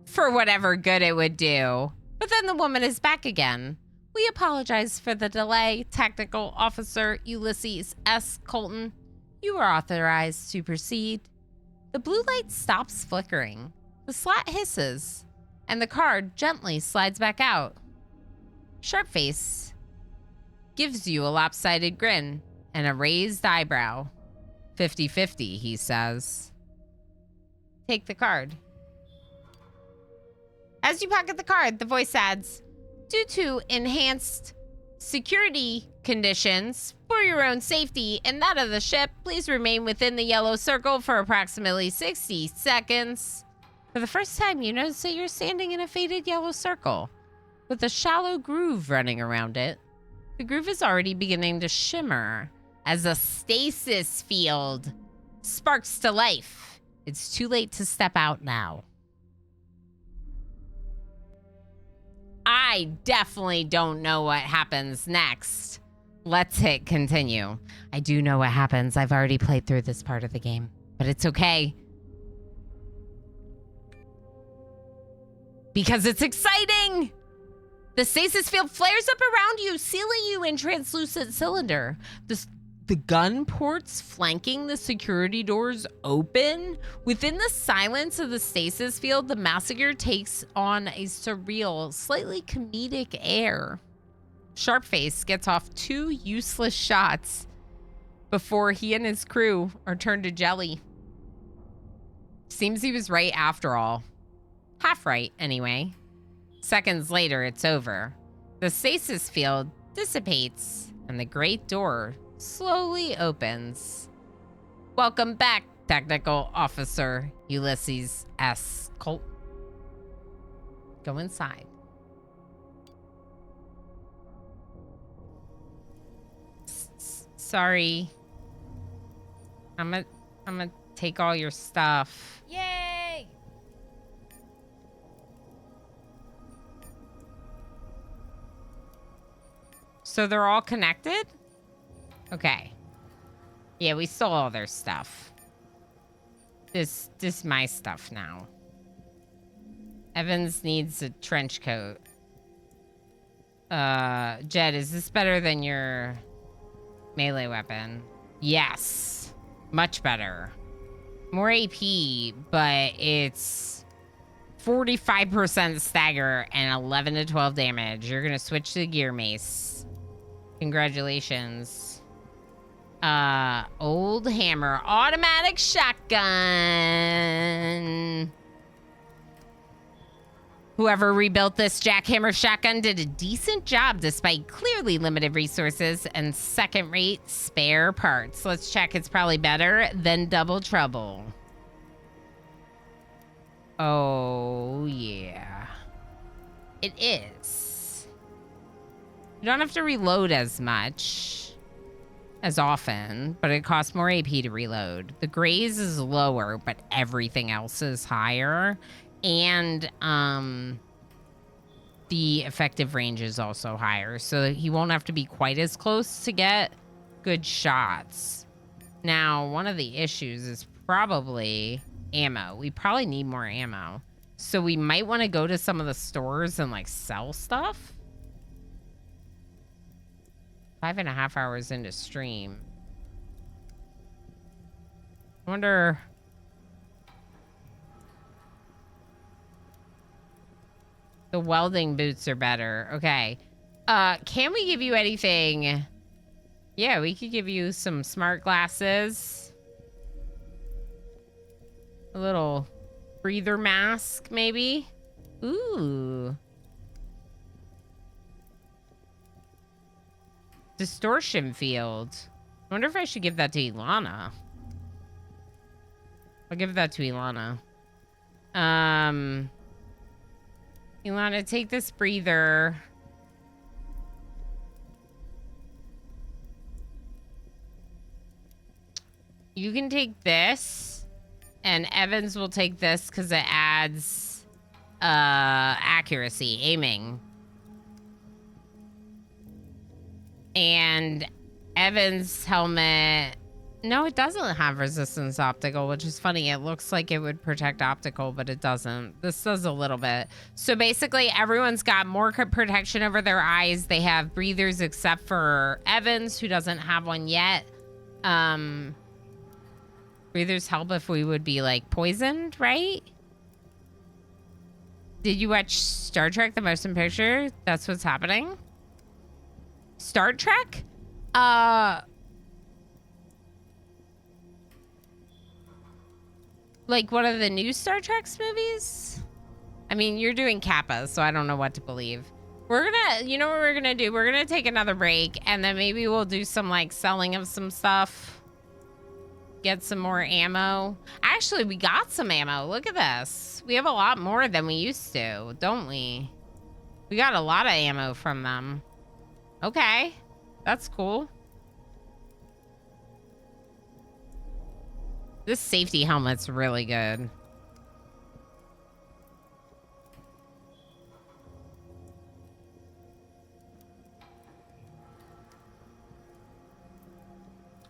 Speaker 1: for whatever good it would do. But then the woman is back again. We apologize for the delay, Technical Officer Ulysses S. Colton. You are authorized to proceed. The blue light stops flickering. The slot hisses, and the card gently slides back out. Sharpface gives you a lopsided grin and a raised eyebrow. 50-50, he says. Take the card. As you pocket the card, the voice adds, "Due to enhanced security conditions for your own safety and that of the ship, please remain within the yellow circle for approximately 60 seconds. For the first time, you notice that you're standing in a faded yellow circle with a shallow groove running around it. The groove is already beginning to shimmer as a stasis field sparks to life. It's too late to step out now." I definitely don't know what happens next. Let's hit continue. I do know what happens. I've already played through this part of the game, but it's okay. Because it's exciting! The stasis field flares up around you, sealing you in translucent cylinder. The gun ports flanking the security doors open. Within the silence of the stasis field, the massacre takes on a surreal, slightly comedic air. Sharpface gets off 2 useless shots before he and his crew are turned to jelly. Seems he was right after all. Half right, anyway. Seconds later, it's over. The stasis field dissipates, and the great door slowly opens. Welcome back, Technical Officer Ulysses S. Colt. Go inside. Sorry. I'm gonna take all your stuff.
Speaker 2: Yay!
Speaker 1: So they're all connected? Okay. Yeah, we stole all their stuff. This is my stuff now. Evans needs a trench coat. Jed, is this better than your melee weapon? Yes. Much better. More AP, but it's 45% stagger and 11 to 12 damage. You're gonna switch to the gear mace. Congratulations. Old hammer, automatic shotgun. Whoever rebuilt this jackhammer shotgun did a decent job despite clearly limited resources and second-rate spare parts. Let's check. It's probably better than Double Trouble. Oh, yeah. It is. You don't have to reload as much. As often, but it costs more AP to reload. The graze is lower, but everything else is higher. And the effective range is also higher, so he won't have to be quite as close to get good shots. Now, one of the issues is probably ammo. We probably need more ammo. So we might want to go to some of the stores and like sell stuff. 5.5 hours into stream. I wonder... The welding boots are better. Okay. Can we give you anything? Yeah, we could give you some smart glasses. A little breather mask, maybe? Ooh. Distortion field. I wonder if I should give that to Ilana. I'll give that to Ilana. Ilana, take this breather. You can take this, and Evans will take this because it adds accuracy, aiming. And Evan's helmet... No, it doesn't have resistance optical, which is funny. It looks like it would protect optical, but it doesn't. This does a little bit. So basically, everyone's got more protection over their eyes. They have breathers except for Evans, who doesn't have one yet. Breathers help if we would be, like, poisoned, right? Did you watch Star Trek: The Motion Picture? That's what's happening? Star Trek? Like one of the new Star Trek's movies? I mean, you're doing Kappa, so I don't know what to believe. We're gonna, you know what we're gonna do? We're gonna take another break, and then maybe we'll do some, like, selling of some stuff. Get some more ammo. Actually, we got some ammo. Look at this. We have a lot more than we used to, don't we? We got a lot of ammo from them. Okay. That's cool. This safety helmet's really good.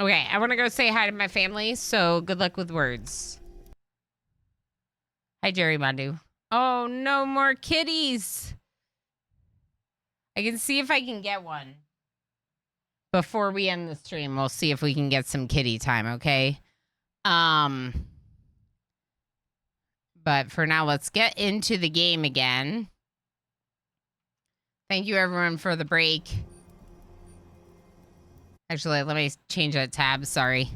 Speaker 1: Okay, I want to go say hi to my family, so good luck with words. Hi, Jerry Mandu. Oh, no more kitties. I can see if I can get one. Before we end the stream, we'll see if we can get some kitty time, okay? But for now, let's get into the game again. Thank you, everyone, for the break. Actually, let me change that tab. Sorry.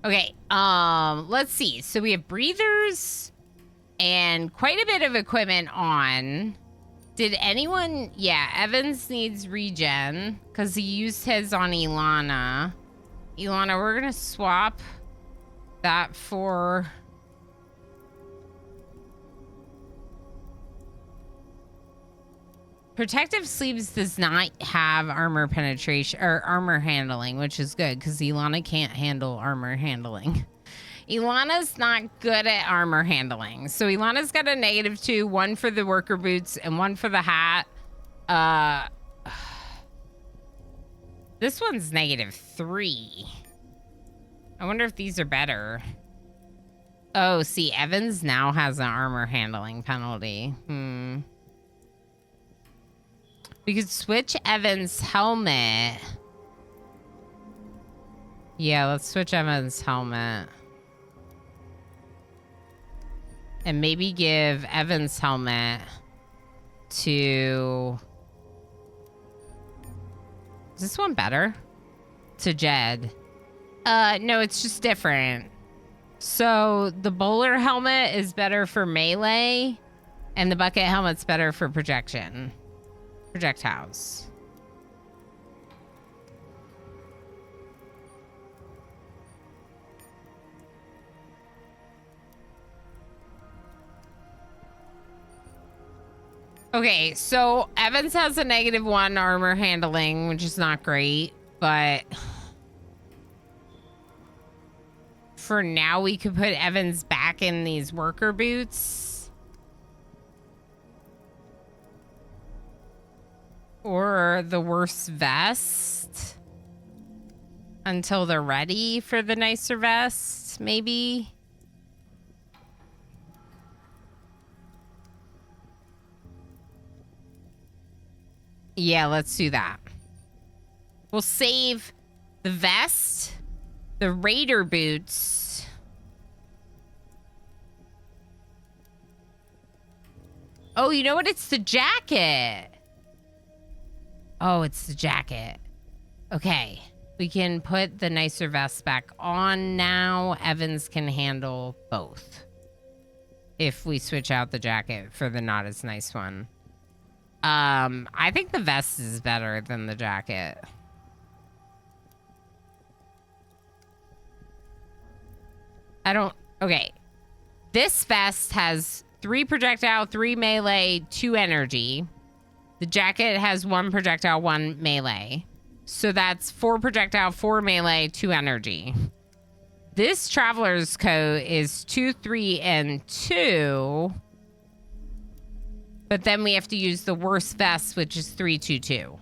Speaker 1: Okay. Let's see. So we have breathers and quite a bit of equipment on. Did anyone... Yeah, Evans needs regen because he used his on Ilana. Ilana, we're going to swap that for... Protective Sleeves does not have armor penetration or armor handling, which is good because Ilana can't handle armor handling. Ilana's not good at armor handling. So Ilana's got a -2, one for the worker boots and one for the hat. This one's -3. I wonder if these are better. Oh, see, Evans now has an armor handling penalty. We could switch Evans' helmet. Yeah, let's switch Evans' helmet. And maybe give Evans' helmet to... Is this one better? To Jed. No, it's just different. So the bowler helmet is better for melee, and the bucket helmet's better for projectiles. Okay, so Evans has a -1 armor handling, which is not great, but for now we could put Evans back in these worker boots. Or the worse vest until they're ready for the nicer vest, maybe. Yeah, let's do that. We'll save the vest, the raider boots. Oh, you know what? It's the jacket. Oh, it's the jacket. Okay. We can put the nicer vest back on now. Evans can handle both. If we switch out the jacket for the not as nice one. I think the vest is better than the jacket. Okay. This vest has 3 projectile, 3 melee, 2 energy. The jacket has 1 projectile, 1 melee. So that's 4 projectile, 4 melee, 2 energy. This traveler's coat is 2, 3, and 2. But then we have to use the worst vest, which is 3, 2, 2.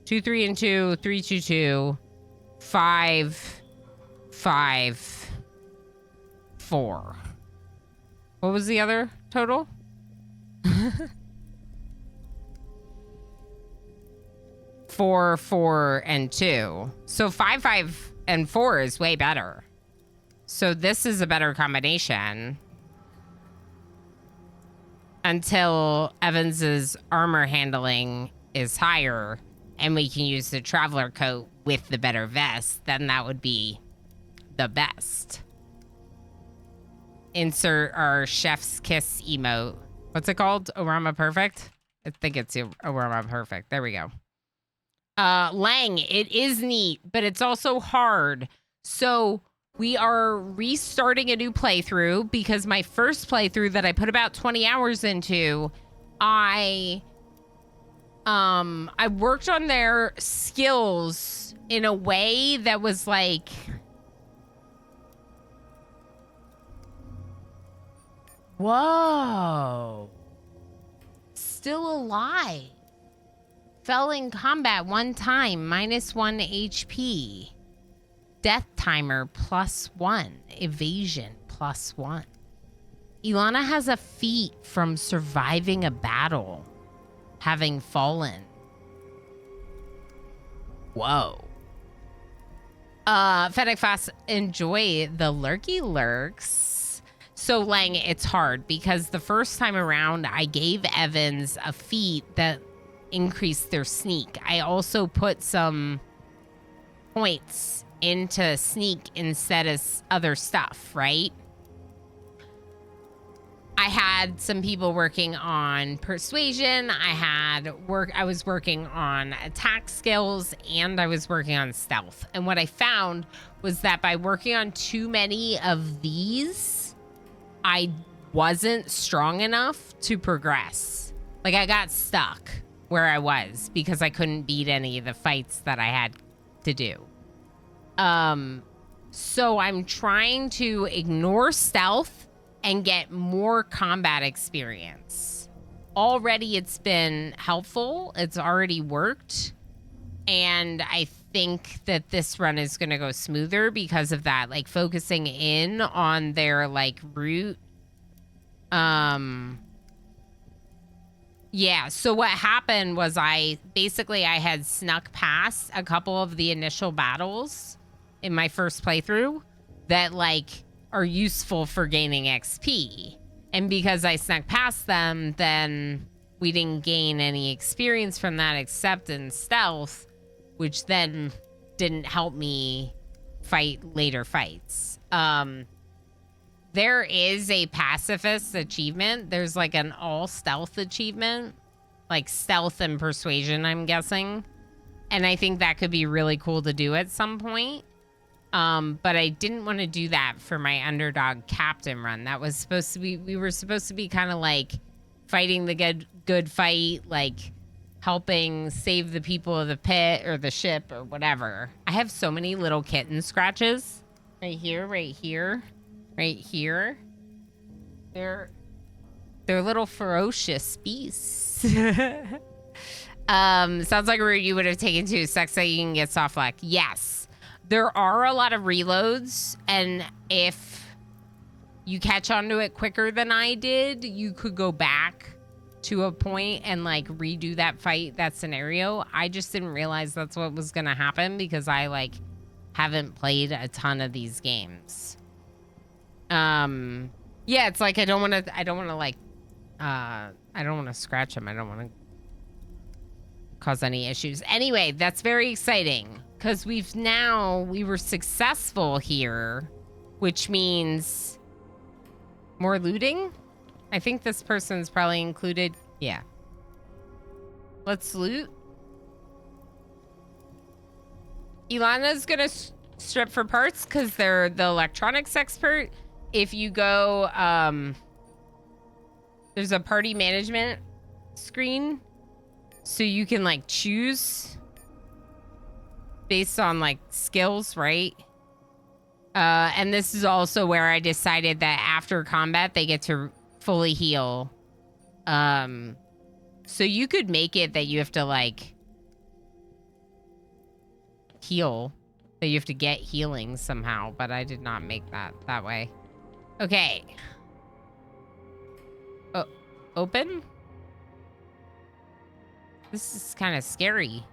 Speaker 1: 2, 3, and 2, 3, 2, 2, 5, 5, 4. What was the other total? 4, 4, and 2. So 5, 5, and 4 is way better. So this is a better combination. Until Evans's armor handling is higher and we can use the traveler coat with the better vest, then that would be the best. Insert our chef's kiss emote. What's it called? Orama Perfect? I think it's Orama Perfect. There we go. Lang, it is neat, but it's also hard. So we are restarting a new playthrough because my first playthrough that I put about 20 hours into, I worked on their skills in a way that was like, whoa, still alive. Fell in combat 1 time, -1 HP. Death timer +1. Evasion +1. Ilana has a feat from surviving a battle, having fallen. Whoa. Fennec Fast, enjoy the lurky lurks. So Lang, it's hard because the first time around I gave Evans a feat that increased their sneak. I also put some points into sneak instead of other stuff, right? I had some people working on persuasion. I was working on attack skills, and I was working on stealth. And what I found was that by working on too many of these, I wasn't strong enough to progress. Like, I got stuck where I was because I couldn't beat any of the fights that I had to do. So I'm trying to ignore stealth and get more combat experience. Already it's been helpful. It's already worked. And I think that this run is going to go smoother because of that, like focusing in on their like route. Yeah, so what happened was I had snuck past a couple of the initial battles in my first playthrough that like are useful for gaining XP. And because I snuck past them, then we didn't gain any experience from that except in stealth, which then didn't help me fight later fights. There is a pacifist achievement. There's like an all stealth achievement, like stealth and persuasion, I'm guessing. And I think that could be really cool to do at some point. But I didn't want to do that for my Underdog captain run. That was supposed to be, we were supposed to be kind of like fighting the good fight, like helping save the people of the pit or the ship or whatever. I have so many little kitten scratches right here, right here. Right here. They're little ferocious beasts. Sounds like a route you would have taken to. Sucks that you can get soft lock. Yes. There are a lot of reloads, and if you catch onto it quicker than I did, you could go back to a point and like redo that fight, that scenario. I just didn't realize that's what was gonna happen because I like haven't played a ton of these games. Yeah, it's like I don't want to scratch him. I don't want to cause any issues. Anyway, that's very exciting because we were successful here, which means more looting. I think this person's probably included. Yeah. Let's loot. Ilana's gonna strip for parts because they're the electronics expert. If you go, there's a party management screen, so you can like choose based on like skills, right? And this is also where I decided that after combat, they get to fully heal. So you could make it that you have to like heal, that you have to get healing somehow, but I did not make that way. Okay. Oh, open? This is kind of scary.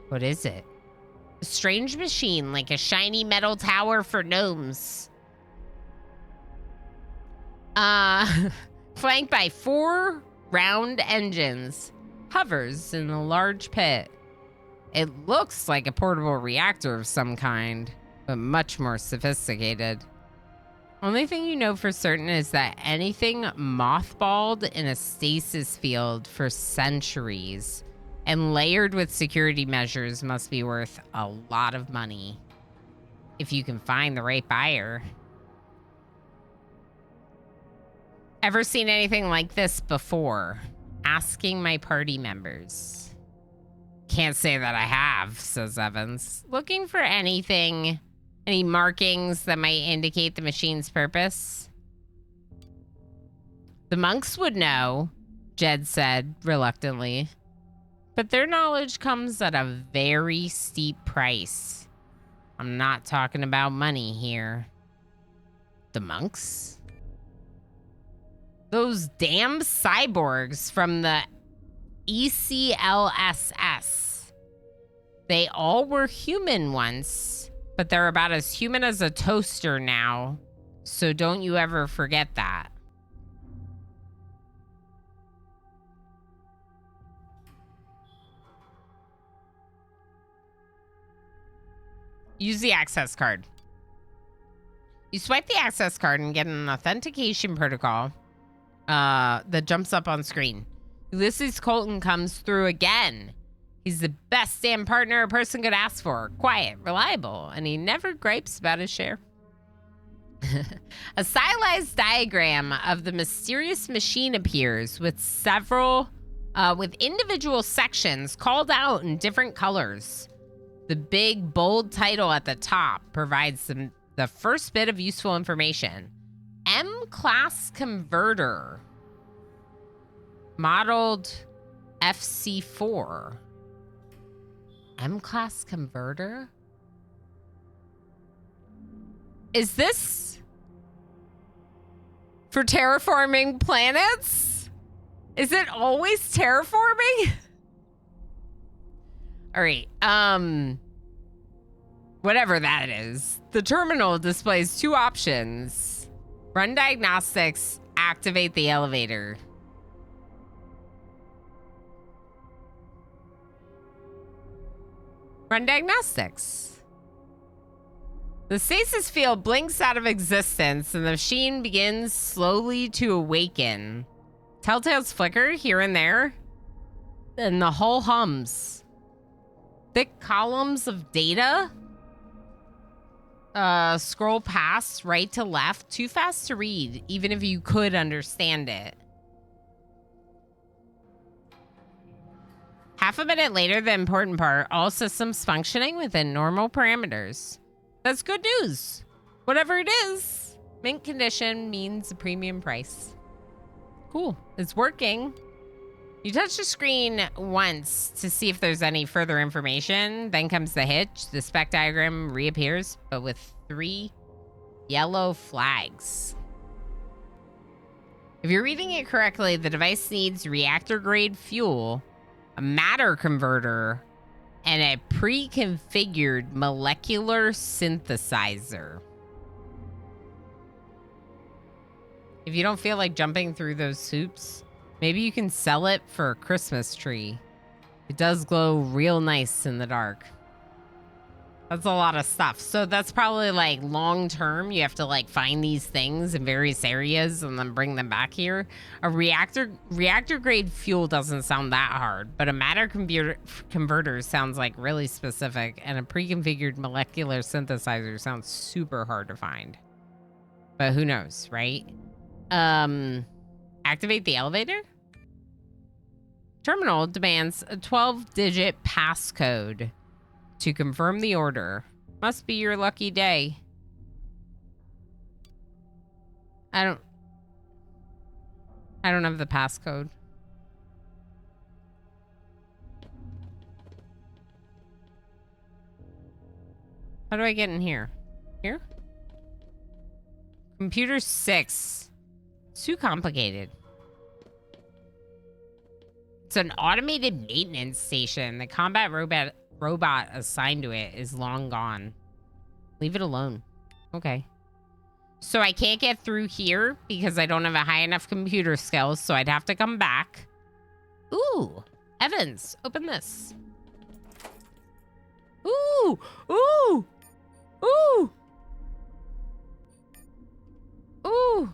Speaker 1: What is it? A strange machine, like a shiny metal tower for gnomes. Flanked by 4 round engines. Hovers in a large pit. It looks like a portable reactor of some kind, but much more sophisticated. Only thing you know for certain is that anything mothballed in a stasis field for centuries and layered with security measures must be worth a lot of money if you can find the right buyer. Ever seen anything like this before? Asking my party members. Can't say that I have, says Evans. Looking for anything, any markings that might indicate the machine's purpose? The monks would know, Jed said reluctantly. But their knowledge comes at a very steep price. I'm not talking about money here. The monks? Those damn cyborgs from the ECLSS. They all were human once, but they're about as human as a toaster now. So don't you ever forget that. Use the access card. You swipe the access card and get an authentication protocol that jumps up on screen. Ulysses Colton comes through again. He's the best damn partner a person could ask for. Quiet, reliable, and he never gripes about his share. A stylized diagram of the mysterious machine appears with with individual sections called out in different colors. The big, bold title at the top provides the first bit of useful information. M-class converter. Modeled FC4. M-class converter? Is this for terraforming planets? Is it always terraforming? All right. Whatever that is. The terminal displays two options. Run diagnostics, activate the elevator. Run diagnostics. The stasis field blinks out of existence and the machine begins slowly to awaken. Telltales flicker here and there, and the hull hums. Thick columns of data scroll past right to left, too fast to read, even if you could understand it. Half a minute later, the important part, all systems functioning within normal parameters. That's good news. Whatever it is, mint condition means a premium price. Cool, it's working. You touch the screen once to see if there's any further information. Then comes the hitch. The spec diagram reappears, but with 3 yellow flags. If you're reading it correctly, the device needs reactor-grade fuel, a matter converter, and a pre-configured molecular synthesizer. If you don't feel like jumping through those hoops, maybe you can sell it for a Christmas tree. It does glow real nice in the dark. That's a lot of stuff. So that's probably like long term. You have to like find these things in various areas and then bring them back here. A reactor grade fuel doesn't sound that hard, but a matter converter sounds like really specific, and a pre-configured molecular synthesizer sounds super hard to find. But who knows, right? Activate the elevator? Terminal demands a 12-digit passcode to confirm the order. Must be your lucky day. I don't have the passcode. How do I get in here? Here? Computer 6. It's too complicated. It's an automated maintenance station. The combat robot assigned to it is long gone. Leave it alone. Okay. So I can't get through here because I don't have a high enough computer skills, so I'd have to come back. Ooh. Evans, open this. Ooh. Ooh. Ooh. Ooh.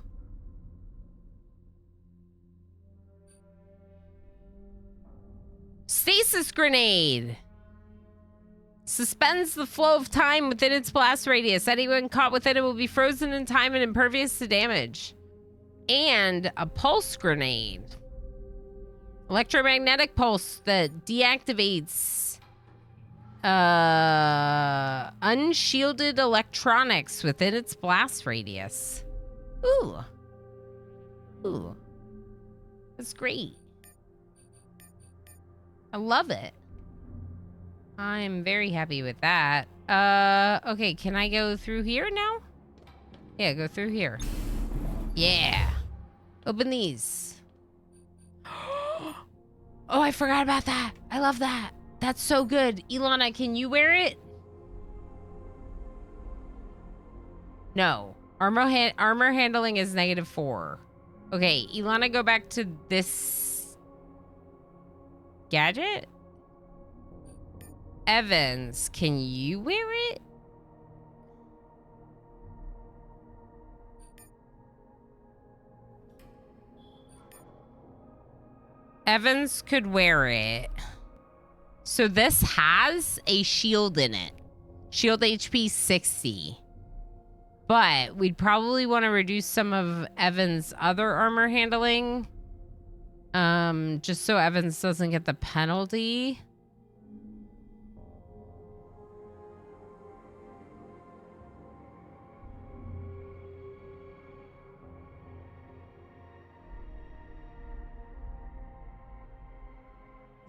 Speaker 1: Stasis grenade. Suspends the flow of time within its blast radius. Anyone caught within it will be frozen in time and impervious to damage. And a pulse grenade. Electromagnetic pulse that deactivates unshielded electronics within its blast radius. Ooh. Ooh. That's great. I love it. I'm very happy with that. Okay, can I go through here now? Yeah, go through here. Yeah. Open these. Oh, I forgot about that. I love that. That's so good. Ilana, can you wear it? No. Armor handling is -4. Okay, Ilana, go back to this gadget. Evans, can you wear it? Evans could wear it. So this has a shield in it. Shield HP 60. But we'd probably want to reduce some of Evans' other armor handling. Just so Evans doesn't get the penalty.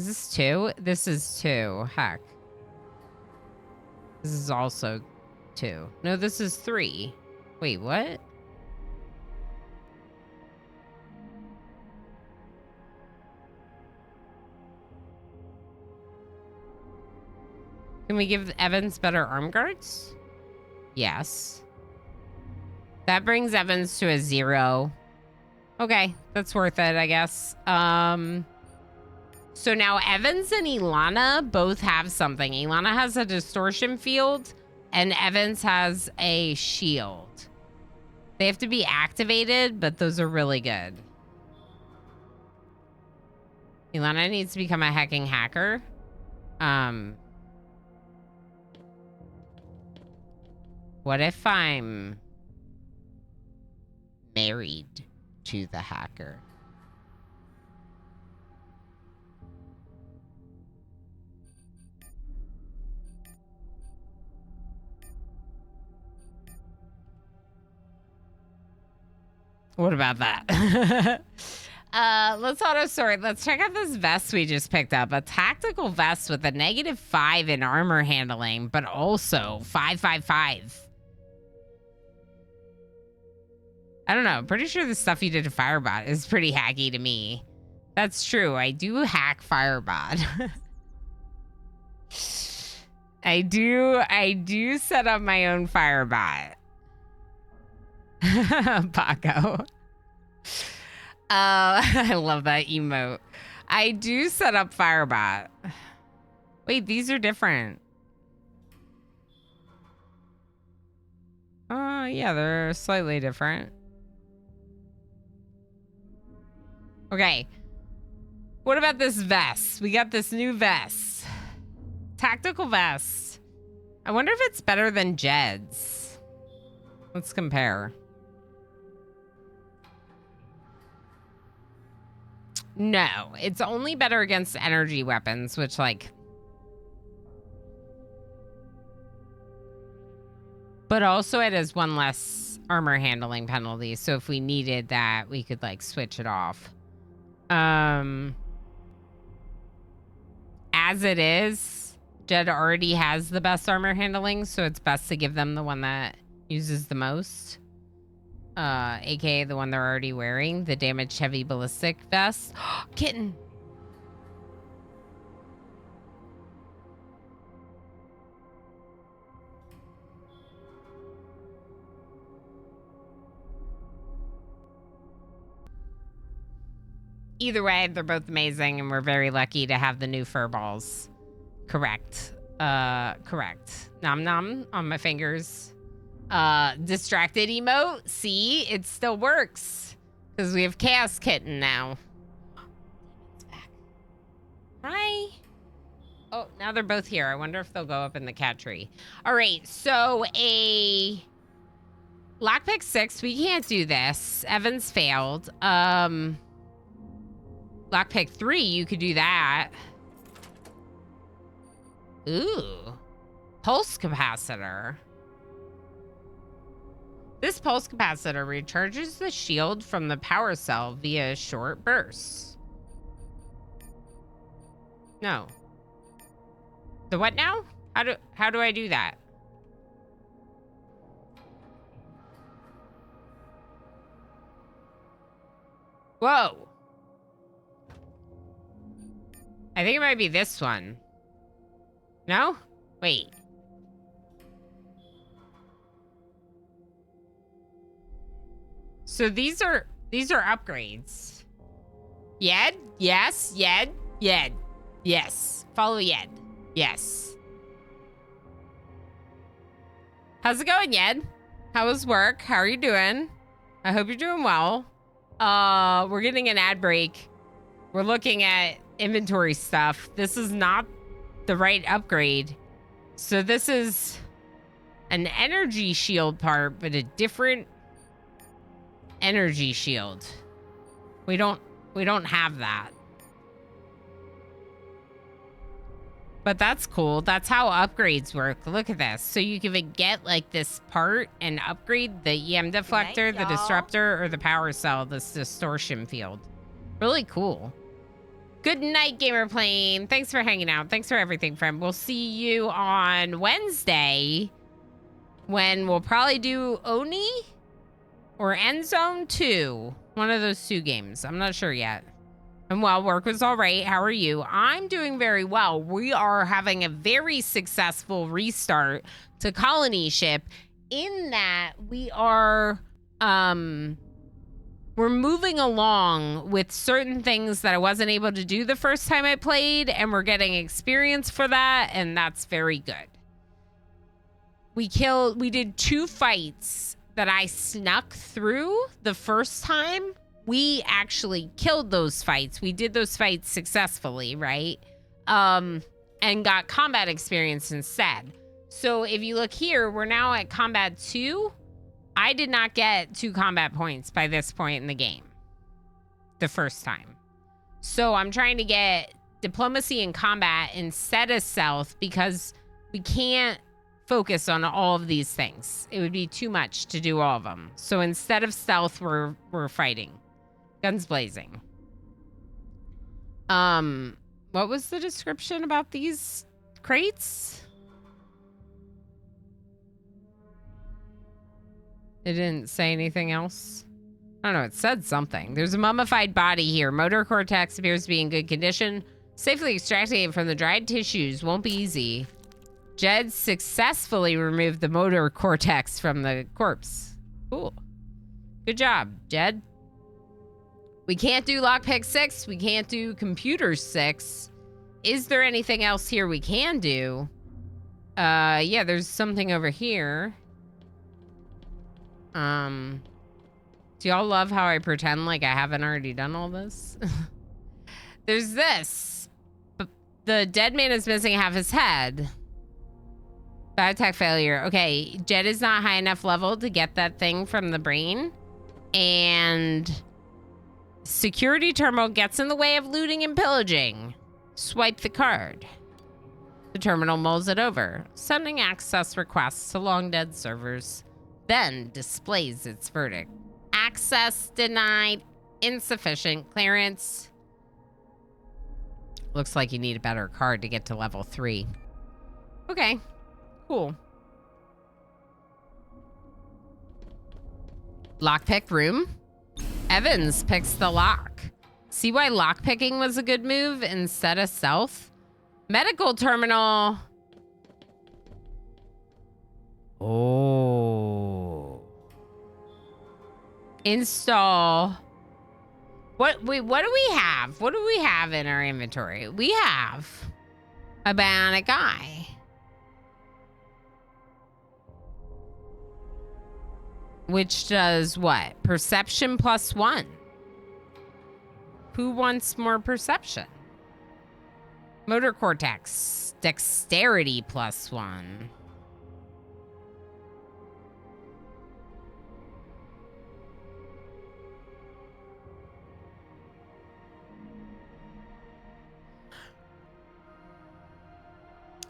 Speaker 1: Is this 2? This is 2. Heck. This is also 2. No, this is 3. Wait, what? Can we give Evans better arm guards? Yes. That brings Evans to a 0. Okay, that's worth it, I guess. So now Evans and Ilana both have something. Ilana has a distortion field, and Evans has a shield. They have to be activated, but those are really good. Ilana needs to become a hacking hacker. What if I'm married to the hacker? What about that? Let's auto sort. Let's check out this vest we just picked up. A tactical vest with a -5 in armor handling, but also 555. I don't know. Pretty sure the stuff you did to Firebot is pretty hacky to me. That's true. I do hack Firebot. I do set up my own Firebot. Paco. I love that emote. I do set up Firebot. Wait, these are different. Yeah, they're slightly different. Okay. What about this vest? We got this new vest. Tactical vest. I wonder if it's better than Jed's. Let's compare. No, it's only better against energy weapons, which, like... But also it has 1 less armor handling penalty, so if we needed that, we could, like, switch it off. As it is, Jed already has the best armor handling, so it's best to give them the one that uses the most. AKA the one they're already wearing, the damaged heavy ballistic vest. Kitten! Either way, they're both amazing, and we're very lucky to have the new fur balls. Correct. Correct. Nom nom on my fingers. Distracted emote. See, it still works. Because we have Chaos Kitten now. It's back. Hi. Oh, now they're both here. I wonder if they'll go up in the cat tree. All right, so a... Lockpick 6, we can't do this. Evans failed. Lockpick 3, you could do that. Ooh. Pulse capacitor. This pulse capacitor recharges the shield from the power cell via short bursts. No. The what now? How do I do that? Whoa. I think it might be this one. No? Wait. So these are upgrades. Yed? Yes. Yed? Yed. Yes. Follow Yed. Yes. How's it going, Yed? How was work? How are you doing? I hope you're doing well. We're getting an ad break. We're looking at inventory stuff. This is not the right upgrade. So this is an energy shield part, but a different energy shield. We don't have that. But that's cool. That's how upgrades work. Look at this. So you can get like this part and upgrade the EM deflector, the disruptor, or the power cell, this distortion field. Really cool. Good night, Gamer Plane. Thanks for hanging out. Thanks for everything, friend. We'll see you on Wednesday when we'll probably do Oni or End Zone 2. One of those 2 games. I'm not sure yet. And well, work was all right. How are you? I'm doing very well. We are having a very successful restart to Colony Ship in that we are... we're moving along with certain things that I wasn't able to do the first time I played, and we're getting experience for that, and that's very good. We did 2 fights that I snuck through the first time. We actually killed those fights. We did those fights successfully, right? And got combat experience instead. So if you look here, we're now at combat 2. I did not get 2 combat points by this point in the game. The first time. So I'm trying to get diplomacy and combat instead of stealth because we can't focus on all of these things. It would be too much to do all of them. So instead of stealth, we're fighting. Guns blazing. What was the description about these crates? It didn't say anything else. I don't know. It said something. There's a mummified body here. Motor cortex appears to be in good condition. Safely extracting it from the dried tissues won't be easy. Jed successfully removed the motor cortex from the corpse. Cool. Good job, Jed. We can't do lockpick 6. We can't do computer 6. Is there anything else here we can do? Yeah, there's something over here. Do y'all love how I pretend like I haven't already done all this? There's this. The dead man is missing half his head. Biotech failure. Okay, Jed is not high enough level to get that thing from the brain. And security terminal gets in the way of looting and pillaging. Swipe the card. The terminal mulls it over, sending access requests to long dead servers. Then displays its verdict. Access denied. Insufficient clearance. Looks like you need a better card to get to level 3. Okay, cool. Lockpick room. Evans picks the lock. See why lockpicking was a good move instead of stealth? Medical terminal. Oh. Install. What do we have? What do we have in our inventory? We have a bionic eye. Which does what? Perception +1. Who wants more perception? Motor cortex. Dexterity +1.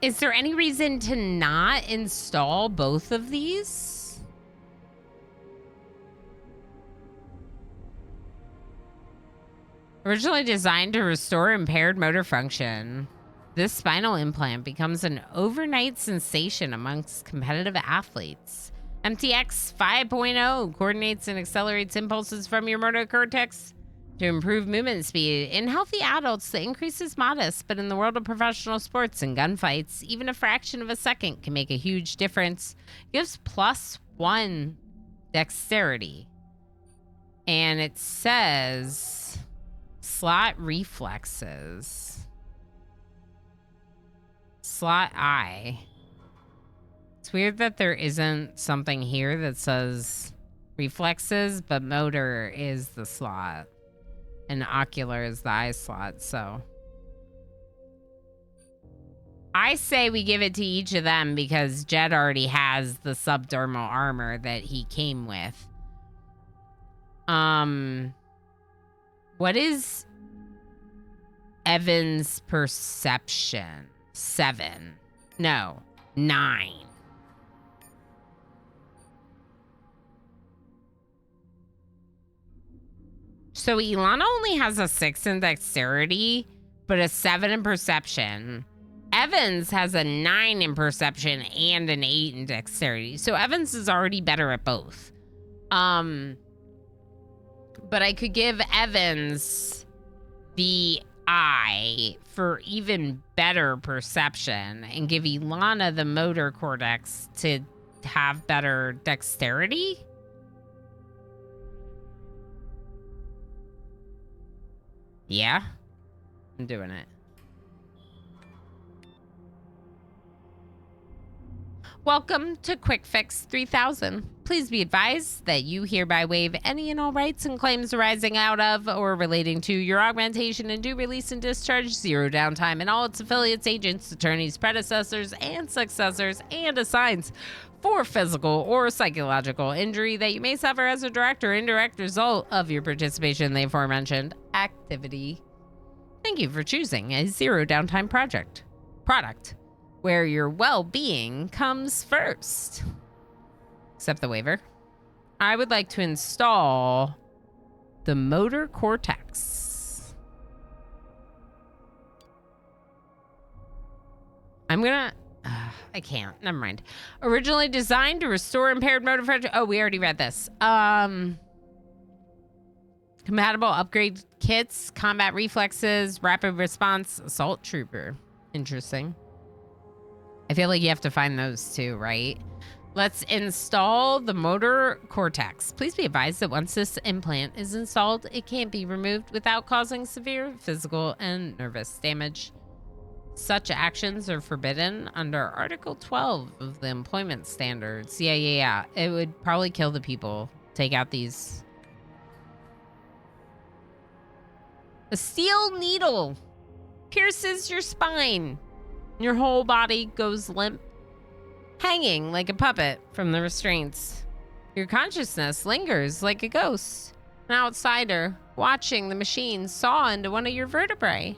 Speaker 1: Is there any reason to not install both of these? Originally designed to restore impaired motor function, this spinal implant becomes an overnight sensation amongst competitive athletes. MTX 5.0 coordinates and accelerates impulses from your motor cortex to improve movement speed. In healthy adults, the increase is modest, but in the world of professional sports and gunfights, even a fraction of a second can make a huge difference. Gives +1 dexterity. And it says slot reflexes. Slot eye. It's weird that there isn't something here that says reflexes, but motor is the slot. And ocular is the eye slot, so. I say we give it to each of them because Jed already has the subdermal armor that he came with. What is Evan's perception? 7. No, 9. So Ilana only has a 6 in dexterity, but a 7 in perception. Evans has a 9 in perception and an 8 in dexterity. So Evans is already better at both. But I could give Evans the eye for even better perception and give Ilana the motor cortex to have better dexterity. Yeah, I'm doing it. Welcome to Quick Fix 3000. Please be advised that you hereby waive any and all rights and claims arising out of or relating to your augmentation and do release and discharge zero downtime in all its affiliates, agents, attorneys, predecessors, and successors, and assigns for physical or psychological injury that you may suffer as a direct or indirect result of your participation in the aforementioned activity. Thank you for choosing a zero downtime product, where your well-being comes first. Accept the waiver. I would like to install the motor cortex. I'm gonna... I can't. Never mind. Originally designed to restore impaired motor function. Oh, we already read this. Compatible upgrade kits, combat reflexes, rapid response, assault trooper. Interesting. I feel like you have to find those too, right? Let's install the motor cortex. Please be advised that once this implant is installed, it can't be removed without causing severe physical and nervous damage. Such actions are forbidden under Article 12 of the Employment Standards. Yeah. It would probably kill the people. Take out these. A steel needle pierces your spine. Your whole body goes limp, hanging like a puppet from the restraints. Your consciousness lingers like a ghost, an outsider watching the machine saw into one of your vertebrae,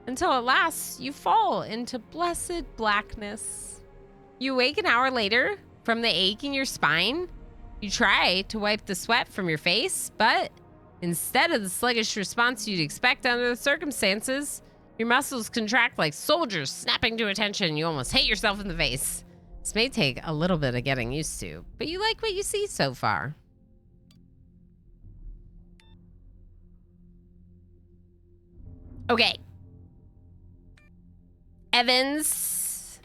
Speaker 1: until at last you fall into blessed blackness. You wake an hour later from the ache in your spine. You try to wipe the sweat from your face, but instead of the sluggish response you'd expect under the circumstances, your muscles contract like soldiers snapping to attention. You almost hit yourself in the face. This may take a little bit of getting used to, but you like what you see so far. Okay. Evans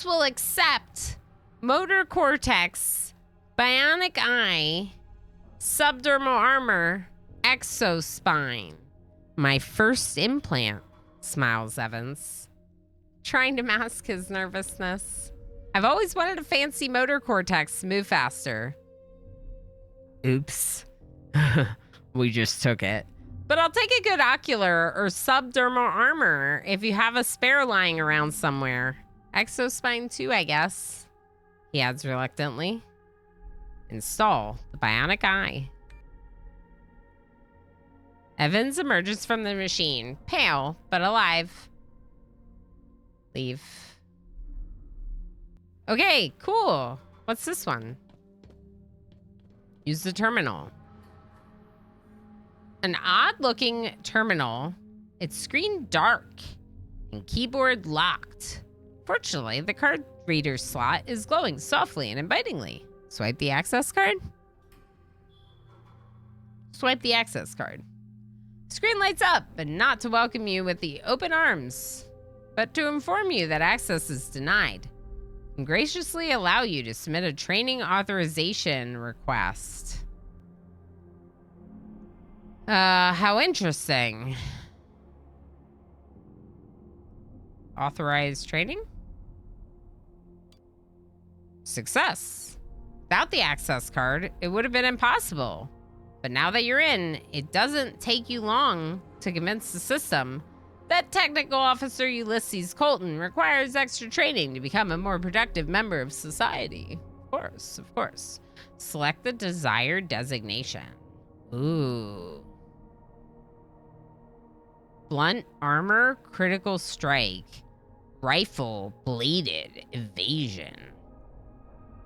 Speaker 1: will accept motor cortex, bionic eye, subdermal armor, exospine. My first implant, smiles Evans, trying to mask his nervousness. I've always wanted a fancy motor cortex to move faster. Oops. We just took it. But I'll take a good ocular or subdermal armor if you have a spare lying around somewhere. Exospine too, I guess. He adds reluctantly. Install the bionic eye. Evans emerges from the machine, pale but alive. Leave. Okay, cool. What's this one? Use the terminal. An odd-looking terminal. Its screen dark and keyboard locked. Fortunately, the card reader slot is glowing softly and invitingly. Swipe the access card. Swipe the access card. Screen lights up, but not to welcome you with the open arms, but to inform you that access is denied and graciously allow you to submit a training authorization request. How interesting. Authorized training? Success. Without the access card, it would have been impossible. But now that you're in, it doesn't take you long to convince the system that technical officer Ulysses Colton requires extra training to become a more productive member of society. Of course. Select the desired designation. Ooh. Blunt armor, critical strike, rifle, bladed, evasion.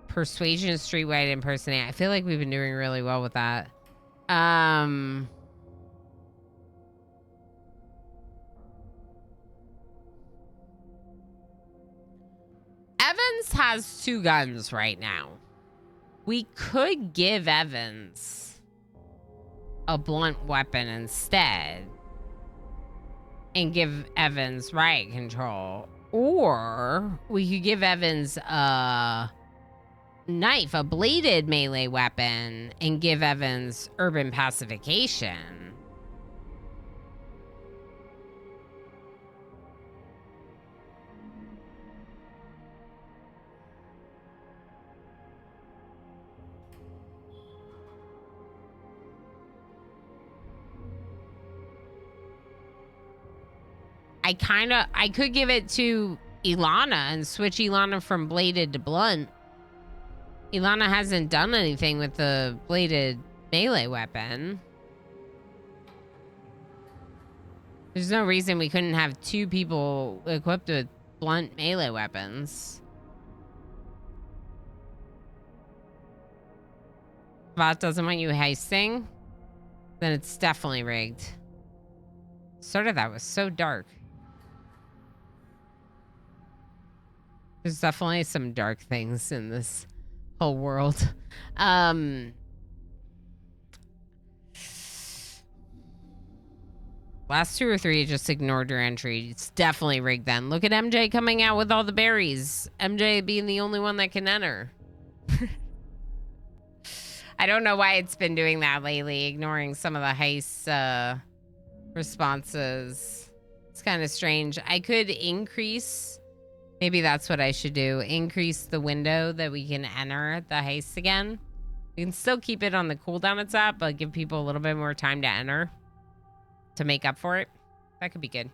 Speaker 1: Persuasion, streetwide, impersonate. I feel like we've been doing really well with that. Evans has 2 guns right now. We could give Evans a blunt weapon instead and give Evans riot control. Or we could give Evans a knife, a bladed melee weapon, and give Evans urban pacification. I could give it to Ilana and switch Ilana from bladed to blunt. Ilana hasn't done anything with the bladed melee weapon. There's no reason we couldn't have 2 people equipped with blunt melee weapons. Bot doesn't want you heisting? Then it's definitely rigged. Sort of, that was so dark. There's definitely some dark things in this whole world. Last 2 or 3 just ignored your entry. It's definitely rigged then. Look at MJ coming out with all the berries. MJ being the only one that can enter. I don't know why it's been doing that lately, ignoring some of the heist responses. It's kind of strange. I could increase... Maybe that's what I should do. Increase the window that we can enter the heist again. We can still keep it on the cooldown it's at, but give people a little bit more time to enter to make up for it. That could be good.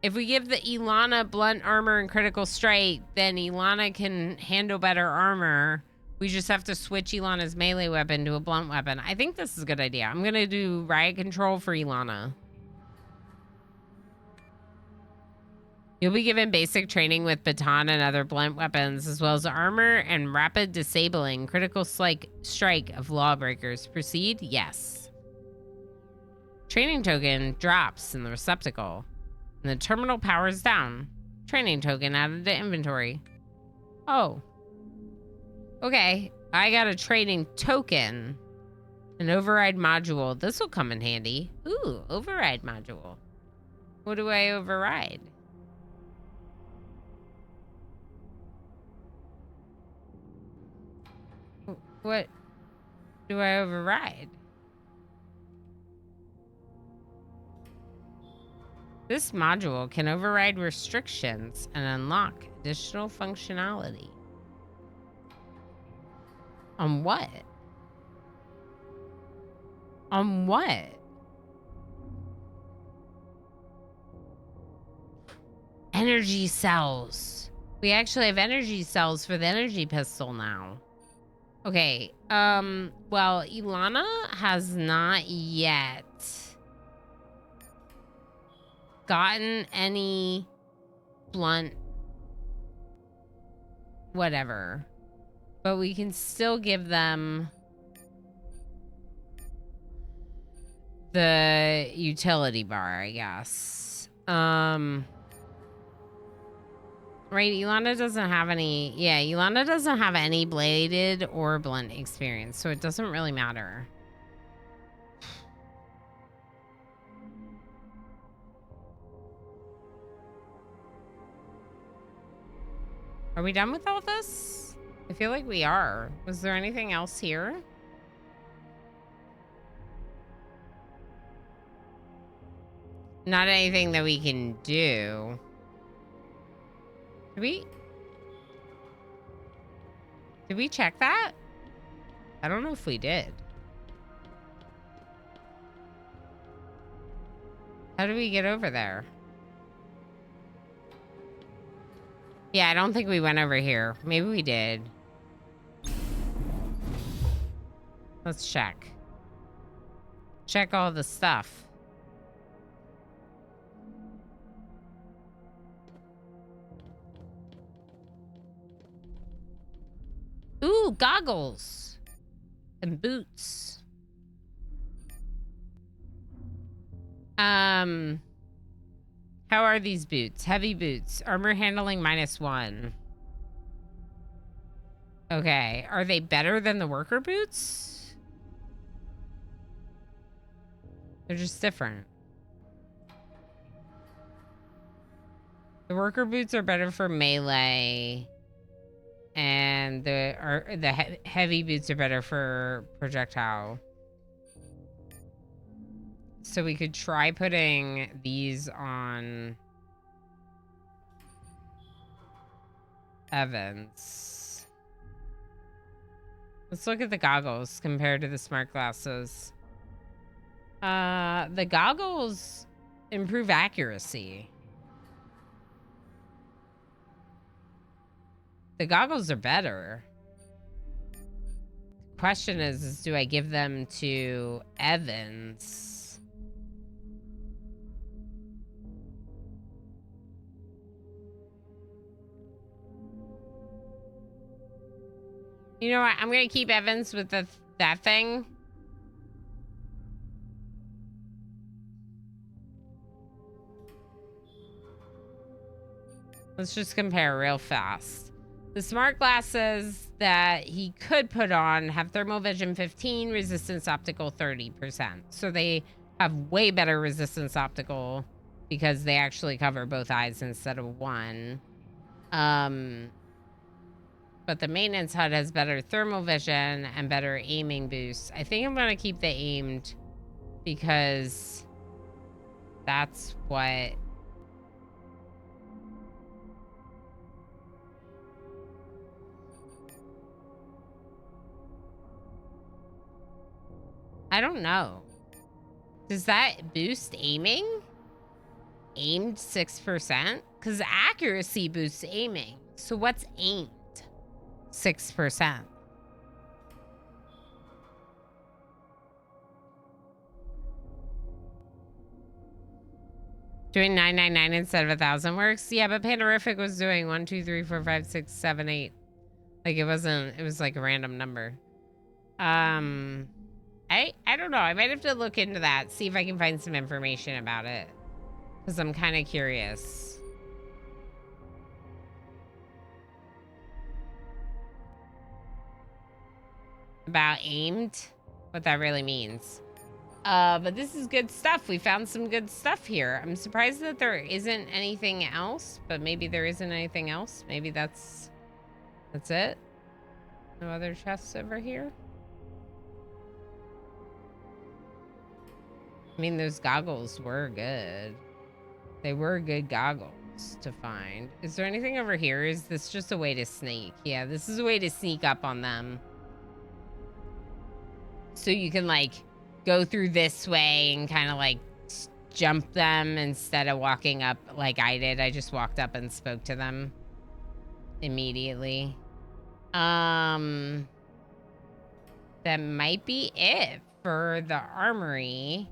Speaker 1: If we give the Ilana blunt armor and critical strike, then Ilana can handle better armor. We just have to switch Ilana's melee weapon to a blunt weapon. I think this is a good idea. I'm going to do riot control for Ilana. You'll be given basic training with baton and other blunt weapons, as well as armor and rapid disabling critical strike of lawbreakers. Proceed? Yes. Training token drops in the receptacle, and the terminal powers down. Training token added to inventory. Oh. Okay. I got a training token. An override module. This will come in handy. Ooh, override module. What do I override? What do I override? This module can override restrictions and unlock additional functionality. On what? On what? Energy cells. We actually have energy cells for the energy pistol now. Okay, well, Ilana has not yet gotten any blunt whatever, but we can still give them the utility bar, I guess. Right, Ilana doesn't have any... Yeah, Ilana doesn't have any bladed or blunt experience, so it doesn't really matter. Are we done with all this? I feel like we are. Was there anything else here? Not anything that we can do. Did we check that? I don't know if we did. How do we get over there? Yeah, I don't think we went over here. Maybe we did. Let's check. Check all the stuff. Ooh, goggles and boots. How How are these boots? Heavy boots. Armor handling -1. Okay. Are they better than the worker boots? They're just different. The worker boots are better for melee. And the heavy boots are better for projectile. So we could try putting these on Evans. Let's look at the goggles compared to the smart glasses. The goggles improve accuracy. The goggles are better. Question is do I give them to Evans? You know what? I'm gonna keep Evans with that thing. Let's just compare real fast. The smart glasses that he could put on have thermal vision 15, resistance optical 30%. So they have way better resistance optical because they actually cover both eyes instead of one. But the maintenance HUD has better thermal vision and better aiming boost. I think I'm going to keep the aimed because that's what... I don't know. Does that boost aiming? Aimed 6%? Because accuracy boosts aiming. So what's aimed? 6%. Doing 999 instead of 1,000 works? Yeah, but Pandorific was doing 1, 2, 3, 4, 5, 6, 7, 8. Like it wasn't, it was like a random number. I don't know. I might have to look into that, see if I can find some information about it. Because I'm kind of curious. About aimed? What that really means. But this is good stuff. We found some good stuff here. I'm surprised that there isn't anything else, but maybe there isn't anything else. Maybe that's it. No other chests over here. I mean, those goggles were good. They were good goggles to find. Is there anything over here? Is this just a way to sneak? Yeah, this is a way to sneak up on them. So you can, like, go through this way and kind of, like, jump them instead of walking up like I did. I just walked up and spoke to them immediately. That might be it for the armory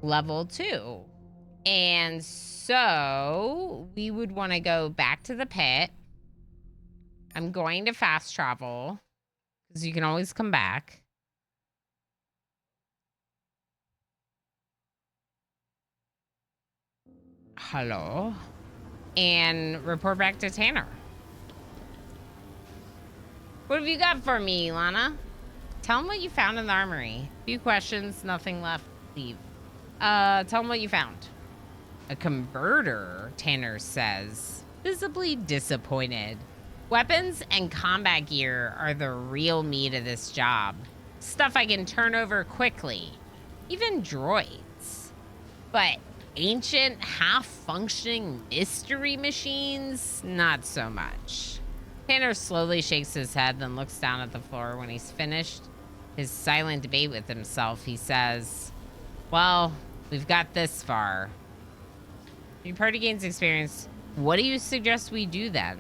Speaker 1: level 2. And so we would want to go back to the pit. I'm going to fast travel because you can always come back. Hello. And report back to Tanner. What have you got for me, Lana? Tell him what you found in the armory. Few questions, nothing left. Leave. Tell him what you found. A converter, Tanner says, visibly disappointed. Weapons and combat gear are the real meat of this job. Stuff I can turn over quickly. Even droids. But ancient, half-functioning mystery machines? Not so much. Tanner slowly shakes his head, then looks down at the floor. When he's finished his silent debate with himself, he says, well, we've got this far. Your party gains experience. What do you suggest we do then?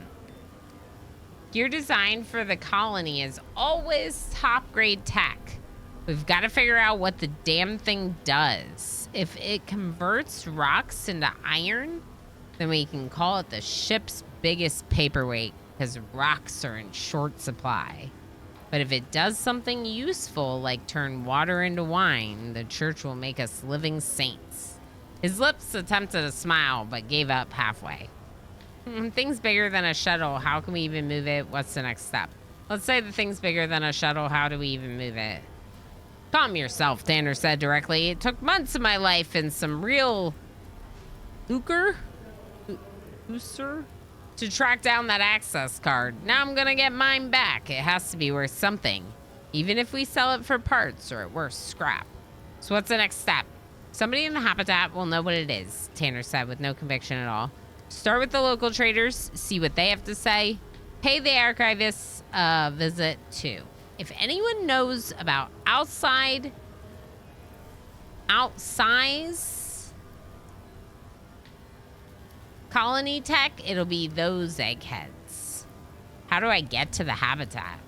Speaker 1: Gear design for the colony is always top-grade tech. We've got to figure out what the damn thing does. If it converts rocks into iron, then we can call it the ship's biggest paperweight, because rocks are in short supply. But if it does something useful, like turn water into wine, the church will make us living saints. His lips attempted a smile, but gave up halfway. Thing's bigger than a shuttle. How can we even move it? What's the next step? Let's say the thing's bigger than a shuttle. How do we even move it? Calm yourself, Tanner said directly. It took months of my life and some real lucre to track down that access card. Now I'm gonna get mine back. It has to be worth something, even if we sell it for parts or at worst scrap. So what's the next step? Somebody in the habitat will know what it is, Tanner said with no conviction at all. Start with the local traders, see what they have to say. Pay the archivist a visit too. If anyone knows about outsize colony tech, it'll be those eggheads. How do I get to the habitat?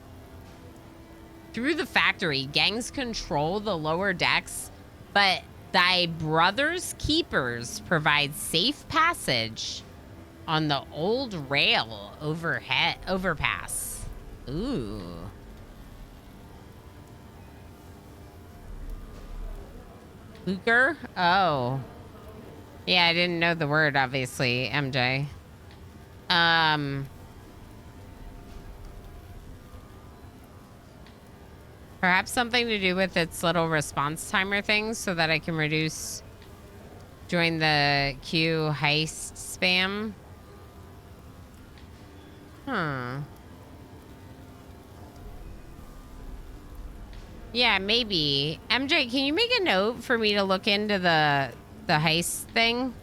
Speaker 1: Through the factory, gangs control the lower decks, but thy brother's keepers provide safe passage on the old rail overpass. Ooh. Lucre? Oh. Yeah, I didn't know the word, obviously, MJ. Perhaps something to do with its little response timer thing so that I can join the queue heist spam. Huh. Yeah, maybe. MJ, can you make a note for me to look into the heist thing?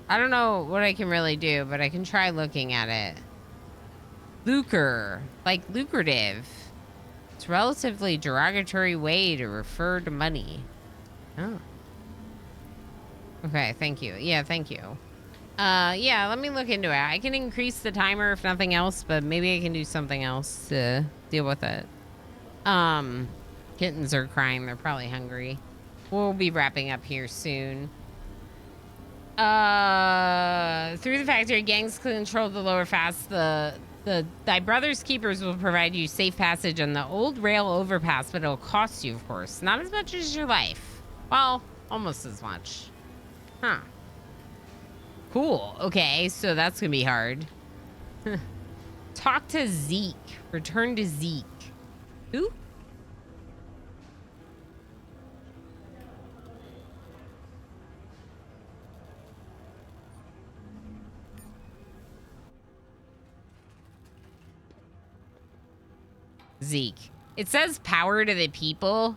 Speaker 1: I don't know what I can really do, but I can try looking at it. Lucre, like lucrative. It's a relatively derogatory way to refer to money. Oh. Okay, thank you. Yeah, thank you. Yeah, let me look into it. I can increase the timer if nothing else, but maybe I can do something else to deal with it. Kittens are crying. They're probably hungry. We'll be wrapping up here soon. Through the factory, gangs control the lower fast. Thy brother's keepers will provide you safe passage on the old rail overpass, but it'll cost you, of course. Not as much as your life. Well, almost as much. Huh. Cool. Okay, so that's gonna be hard. Talk to Zeke. Return to Zeke. Who? Zeke. It says power to the people.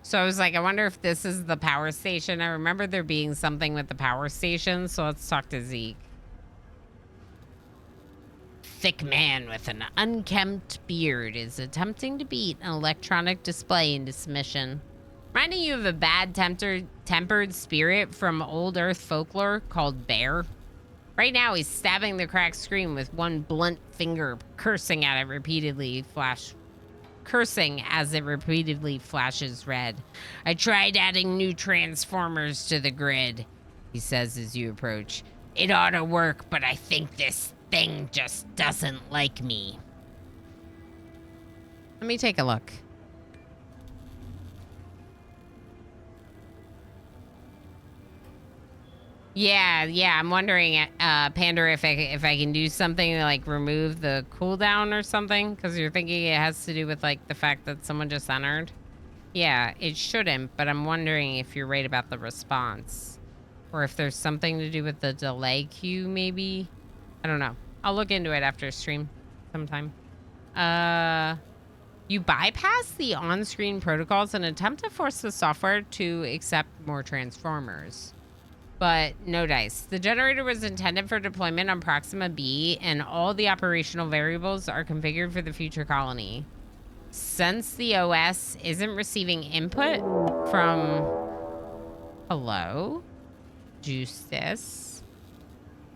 Speaker 1: So I was like, I wonder if this is the power station. I remember there being something with the power station. So let's talk to Zeke. Thick man with an unkempt beard is attempting to beat an electronic display into submission. Reminding you of a bad tempered spirit from old Earth folklore called Bear. Right now, he's stabbing the cracked screen with one blunt finger, cursing as it repeatedly flashes red. I tried adding new transformers to the grid, he says as you approach. It ought to work, but I think this thing just doesn't like me. Let me take a look. Yeah, I'm wondering, Panda, if I can do something to, like, remove the cooldown or something, because you're thinking it has to do with, like, the fact that someone just entered. Yeah, it shouldn't, but I'm wondering if you're right about the response. Or if there's something to do with the delay queue, maybe? I don't know. I'll look into it after stream sometime. You bypass the on-screen protocols and attempt to force the software to accept more transformers. But no dice. The generator was intended for deployment on Proxima B, and all the operational variables are configured for the future colony. Since the OS isn't receiving input from... Hello? Justice.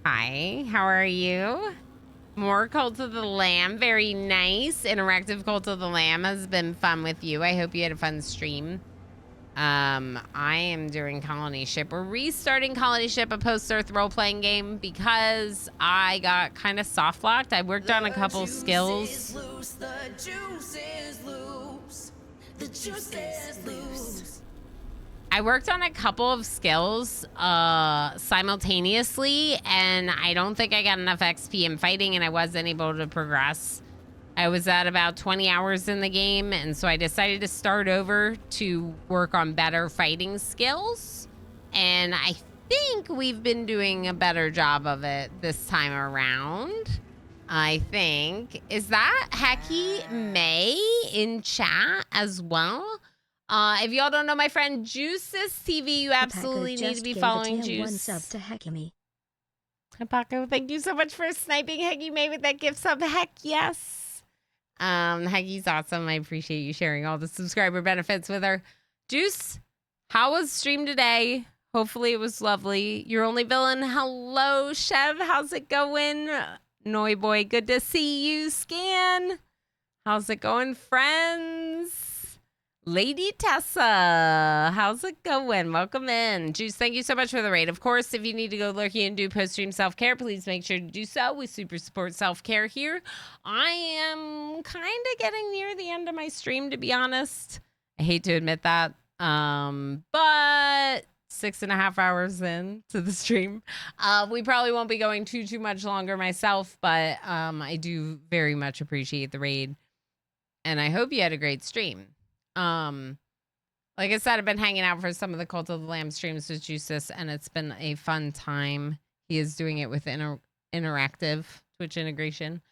Speaker 1: Hi, how are you? More Cult of the Lamb. Very nice. Interactive Cult of the Lamb has been fun with you. I hope you had a fun stream. I am doing Colony Ship. We're restarting Colony Ship, a post-Earth role-playing game, because I got kind of soft-locked. I worked on a couple skills.
Speaker 5: The juice is loose.
Speaker 1: I worked on a couple of skills simultaneously, and I don't think I got enough XP in fighting, and I wasn't able to progress. I was at about 20 hours in the game, and so I decided to start over to work on better fighting skills. And I think we've been doing a better job of it this time around. I think. Is that Hecky May in chat as well? If y'all don't know my friend Juice's TV, you absolutely need to be following Juice.
Speaker 3: One sub to Hekimi.
Speaker 1: Paco, thank you so much for sniping Hecky May with that gift sub. Heck yes. Hecky's awesome. I appreciate you sharing all the subscriber benefits with her. Juice, how was stream today? Hopefully it was lovely. Your only villain. Hello, Chev. How's it going? Noi boy, good to see you. Scan. How's it going, friends? Lady Tessa, how's it going? Welcome in. Juice, thank you so much for the raid. Of course, if you need to go lurking and do post-stream self-care, please make sure to do so. We super support self-care here. I am kind of getting near the end of my stream, to be honest. I hate to admit that. But 6.5 hours in to the stream. We probably won't be going too much longer myself, but I do very much appreciate the raid. And I hope you had a great stream. Like I said, I've been hanging out for some of the Cult of the Lamb streams with Juices, and it's been a fun time. He is doing it with interactive Twitch integration.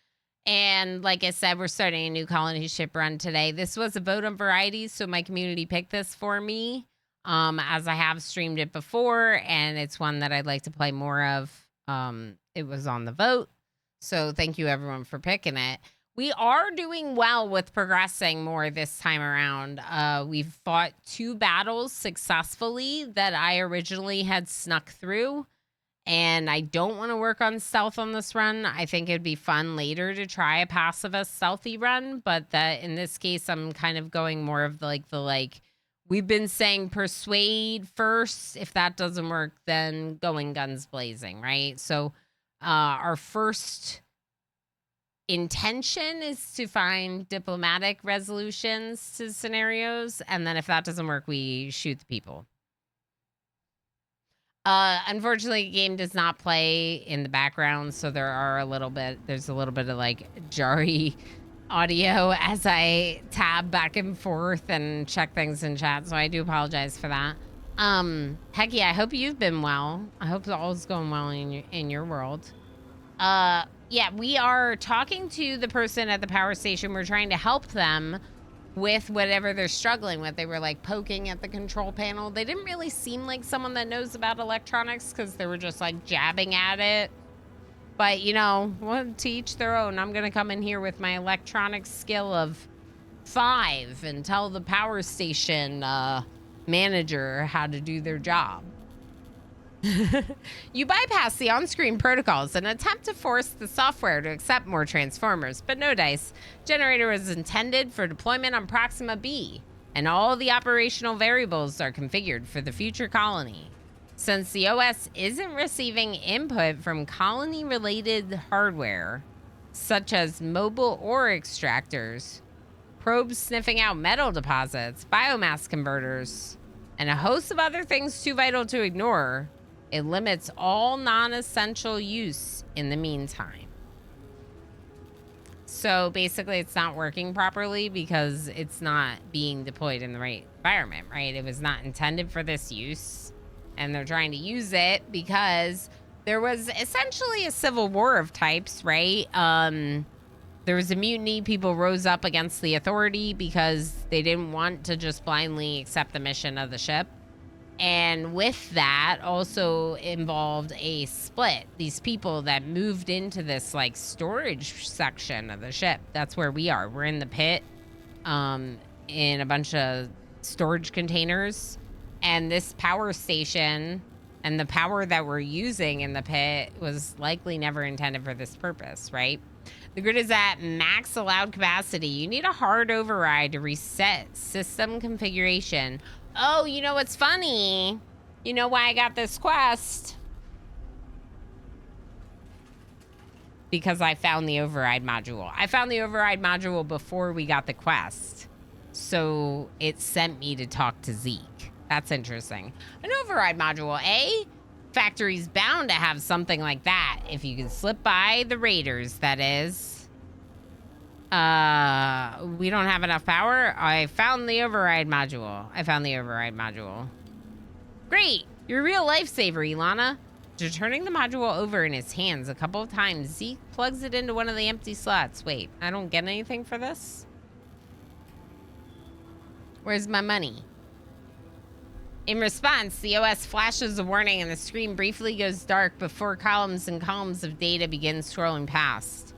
Speaker 1: And like I said, we're starting a new colony ship run today. This was a vote on varieties, so my community picked this for me, as I have streamed it before, and it's one that I'd like to play more of. It was on the vote, so thank you everyone for picking it. We are doing well with progressing more this time around. We've fought 2 battles successfully that I originally had snuck through. And I don't want to work on stealth on this run. I think it'd be fun later to try a pacifist stealthy run. But that in this case, I'm kind of going more of the we've been saying persuade first. If that doesn't work, then going guns blazing, right? So our first intention is to find diplomatic resolutions to scenarios, and then if that doesn't work, we shoot the people. Unfortunately, the game does not play in the background, so there's a little bit of like jarry audio as I tab back and forth and check things in chat, so I do apologize for that. Hecky, I hope you've been well. I hope all's going well in your world. Yeah, we are talking to the person at the power station. We're trying to help them with whatever they're struggling with. They were like poking at the control panel. They didn't really seem like someone that knows about electronics because they were just like jabbing at it. But you know, to each their own. I'm going to come in here with my electronics skill of 5 and tell the power station manager how to do their job. You bypass the on-screen protocols and attempt to force the software to accept more transformers, but no dice. Generator is intended for deployment on Proxima B, and all the operational variables are configured for the future colony. Since the OS isn't receiving input from colony-related hardware, such as mobile ore extractors, probes sniffing out metal deposits, biomass converters, and a host of other things too vital to ignore, it limits all non-essential use in the meantime. So basically it's not working properly because it's not being deployed in the right environment, right? It was not intended for this use, and they're trying to use it because there was essentially a civil war of types, right? There was a mutiny. People rose up against the authority because they didn't want to just blindly accept the mission of the ship. And with that also involved a split. These people that moved into this like storage section of the ship. That's where we are. We're in the pit, in a bunch of storage containers. And this power station and the power that we're using in the pit was likely never intended for this purpose, right? The grid is at max allowed capacity. You need a hard override to reset system configuration. Oh, you know what's funny? You know why I got this quest? Because I found the override module. I found the override module before we got the quest. So it sent me to talk to Zeke. That's interesting. An override module, eh? Factory's bound to have something like that. If you can slip by the raiders, that is. We don't have enough power. I found the override module. Great. You're a real lifesaver, Ilana. After turning the module over in his hands a couple of times, Zeke plugs it into one of the empty slots. Wait, I don't get anything for this? Where's my money? In response, the OS flashes a warning and the screen briefly goes dark before columns and columns of data begin scrolling past.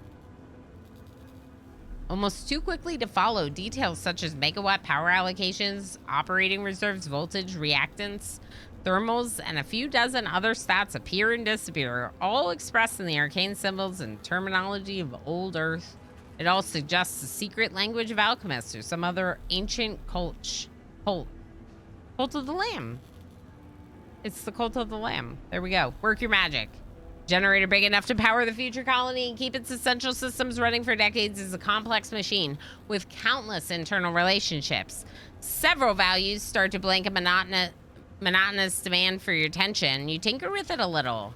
Speaker 1: Almost too quickly to follow, details such as megawatt power allocations, operating reserves, voltage, reactants, thermals, and a few dozen other stats appear and disappear, all expressed in the arcane symbols and terminology of old Earth. It all suggests a secret language of alchemists or some other ancient cult of the Lamb. It's the cult of the Lamb. There we go. Work your magic. Generator big enough to power the future colony and keep its essential systems running for decades is a complex machine with countless internal relationships. Several values start to blink a monotonous demand for your attention. You tinker with it a little.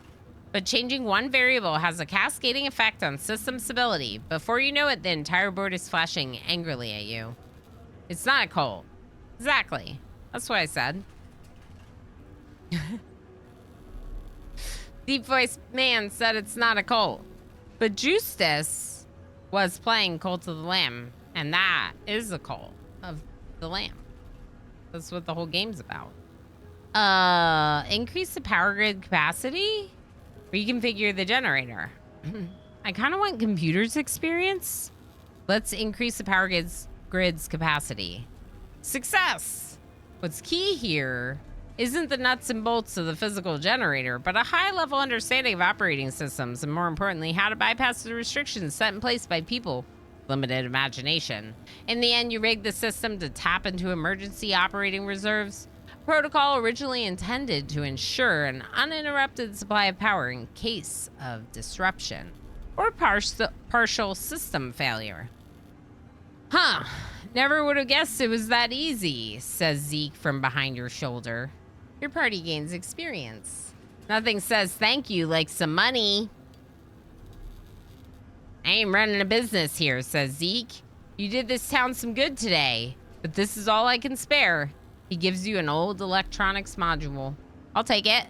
Speaker 1: But changing one variable has a cascading effect on system stability. Before you know it, the entire board is flashing angrily at you. It's not a cult. Exactly. That's what I said. Deep voiced man said it's not a cult. But Justice was playing Cult of the Lamb. And that is a cult of the Lamb. That's what the whole game's about. Increase the power grid capacity? Reconfigure the generator. I kind of want computers experience. Let's increase the power grid's capacity. Success! What's key here isn't the nuts and bolts of the physical generator, but a high-level understanding of operating systems, and more importantly, how to bypass the restrictions set in place by people with limited imagination. In the end, you rigged the system to tap into emergency operating reserves. Protocol originally intended to ensure an uninterrupted supply of power in case of disruption or partial system failure. Huh. Never would have guessed it was that easy, says Zeke from behind your shoulder. Your party gains experience. Nothing says thank you like some money. I ain't running a business here, says Zeke. You did this town some good today, but this is all I can spare. He gives you an old electronics module. I'll take it.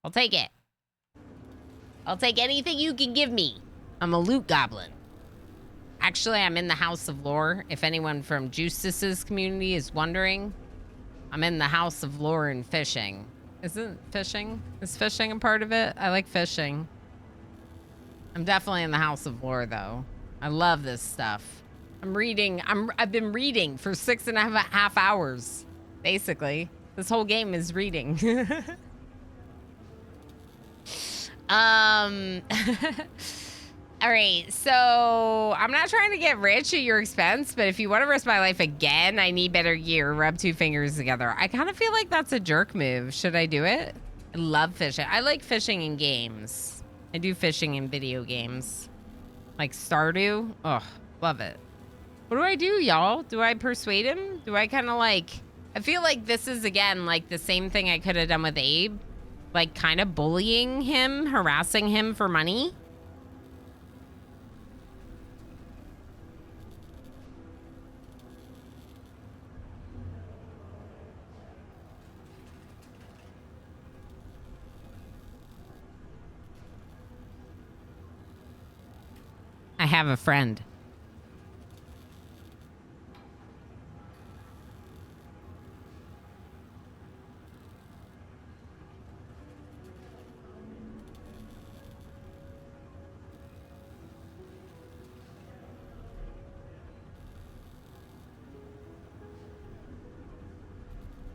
Speaker 1: I'll take it. I'll take anything you can give me. I'm a loot goblin. Actually, I'm in the House of Lore. If anyone from Justice's community is wondering, I'm in the House of Lore and fishing. Isn't fishing? Is fishing a part of it? I like fishing. I'm definitely in the House of Lore, though. I love this stuff. I've been reading for 6.5 hours, basically. This whole game is reading. All right, so I'm not trying to get rich at your expense, but if you want to risk my life again, I need better gear. Rub two fingers together. I kind of feel like that's a jerk move. Should I do it? I love fishing. I like fishing in games. I do fishing in video games. Like Stardew. Oh, love it. What do I do, y'all? Do I persuade him? Do I kind of like... I feel like this is, again, like the same thing I could have done with Abe. Like, kind of bullying him, harassing him for money. I have a friend.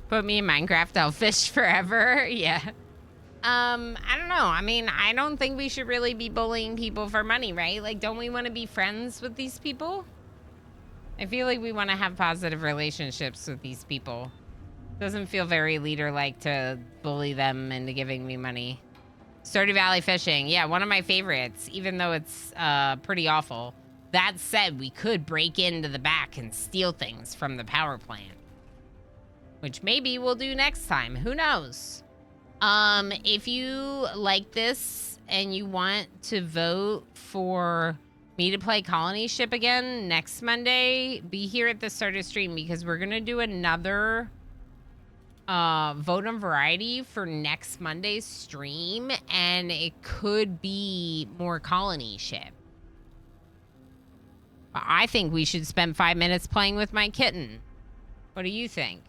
Speaker 1: Put me in Minecraft, I'll fish forever. Yeah. I don't know. I mean, I don't think we should really be bullying people for money, right? Like, don't we want to be friends with these people? I feel like we want to have positive relationships with these people. Doesn't feel very leader-like to bully them into giving me money. Stardew Valley fishing. Yeah, one of my favorites, even though it's pretty awful. That said, we could break into the back and steal things from the power plant. Which maybe we'll do next time. Who knows? If you like this and you want to vote for me to play Colony Ship again next Monday, be here at the start of stream because we're going to do another vote on variety for next Monday's stream, and it could be more Colony Ship. I think we should spend 5 minutes playing with my kitten. What do you think?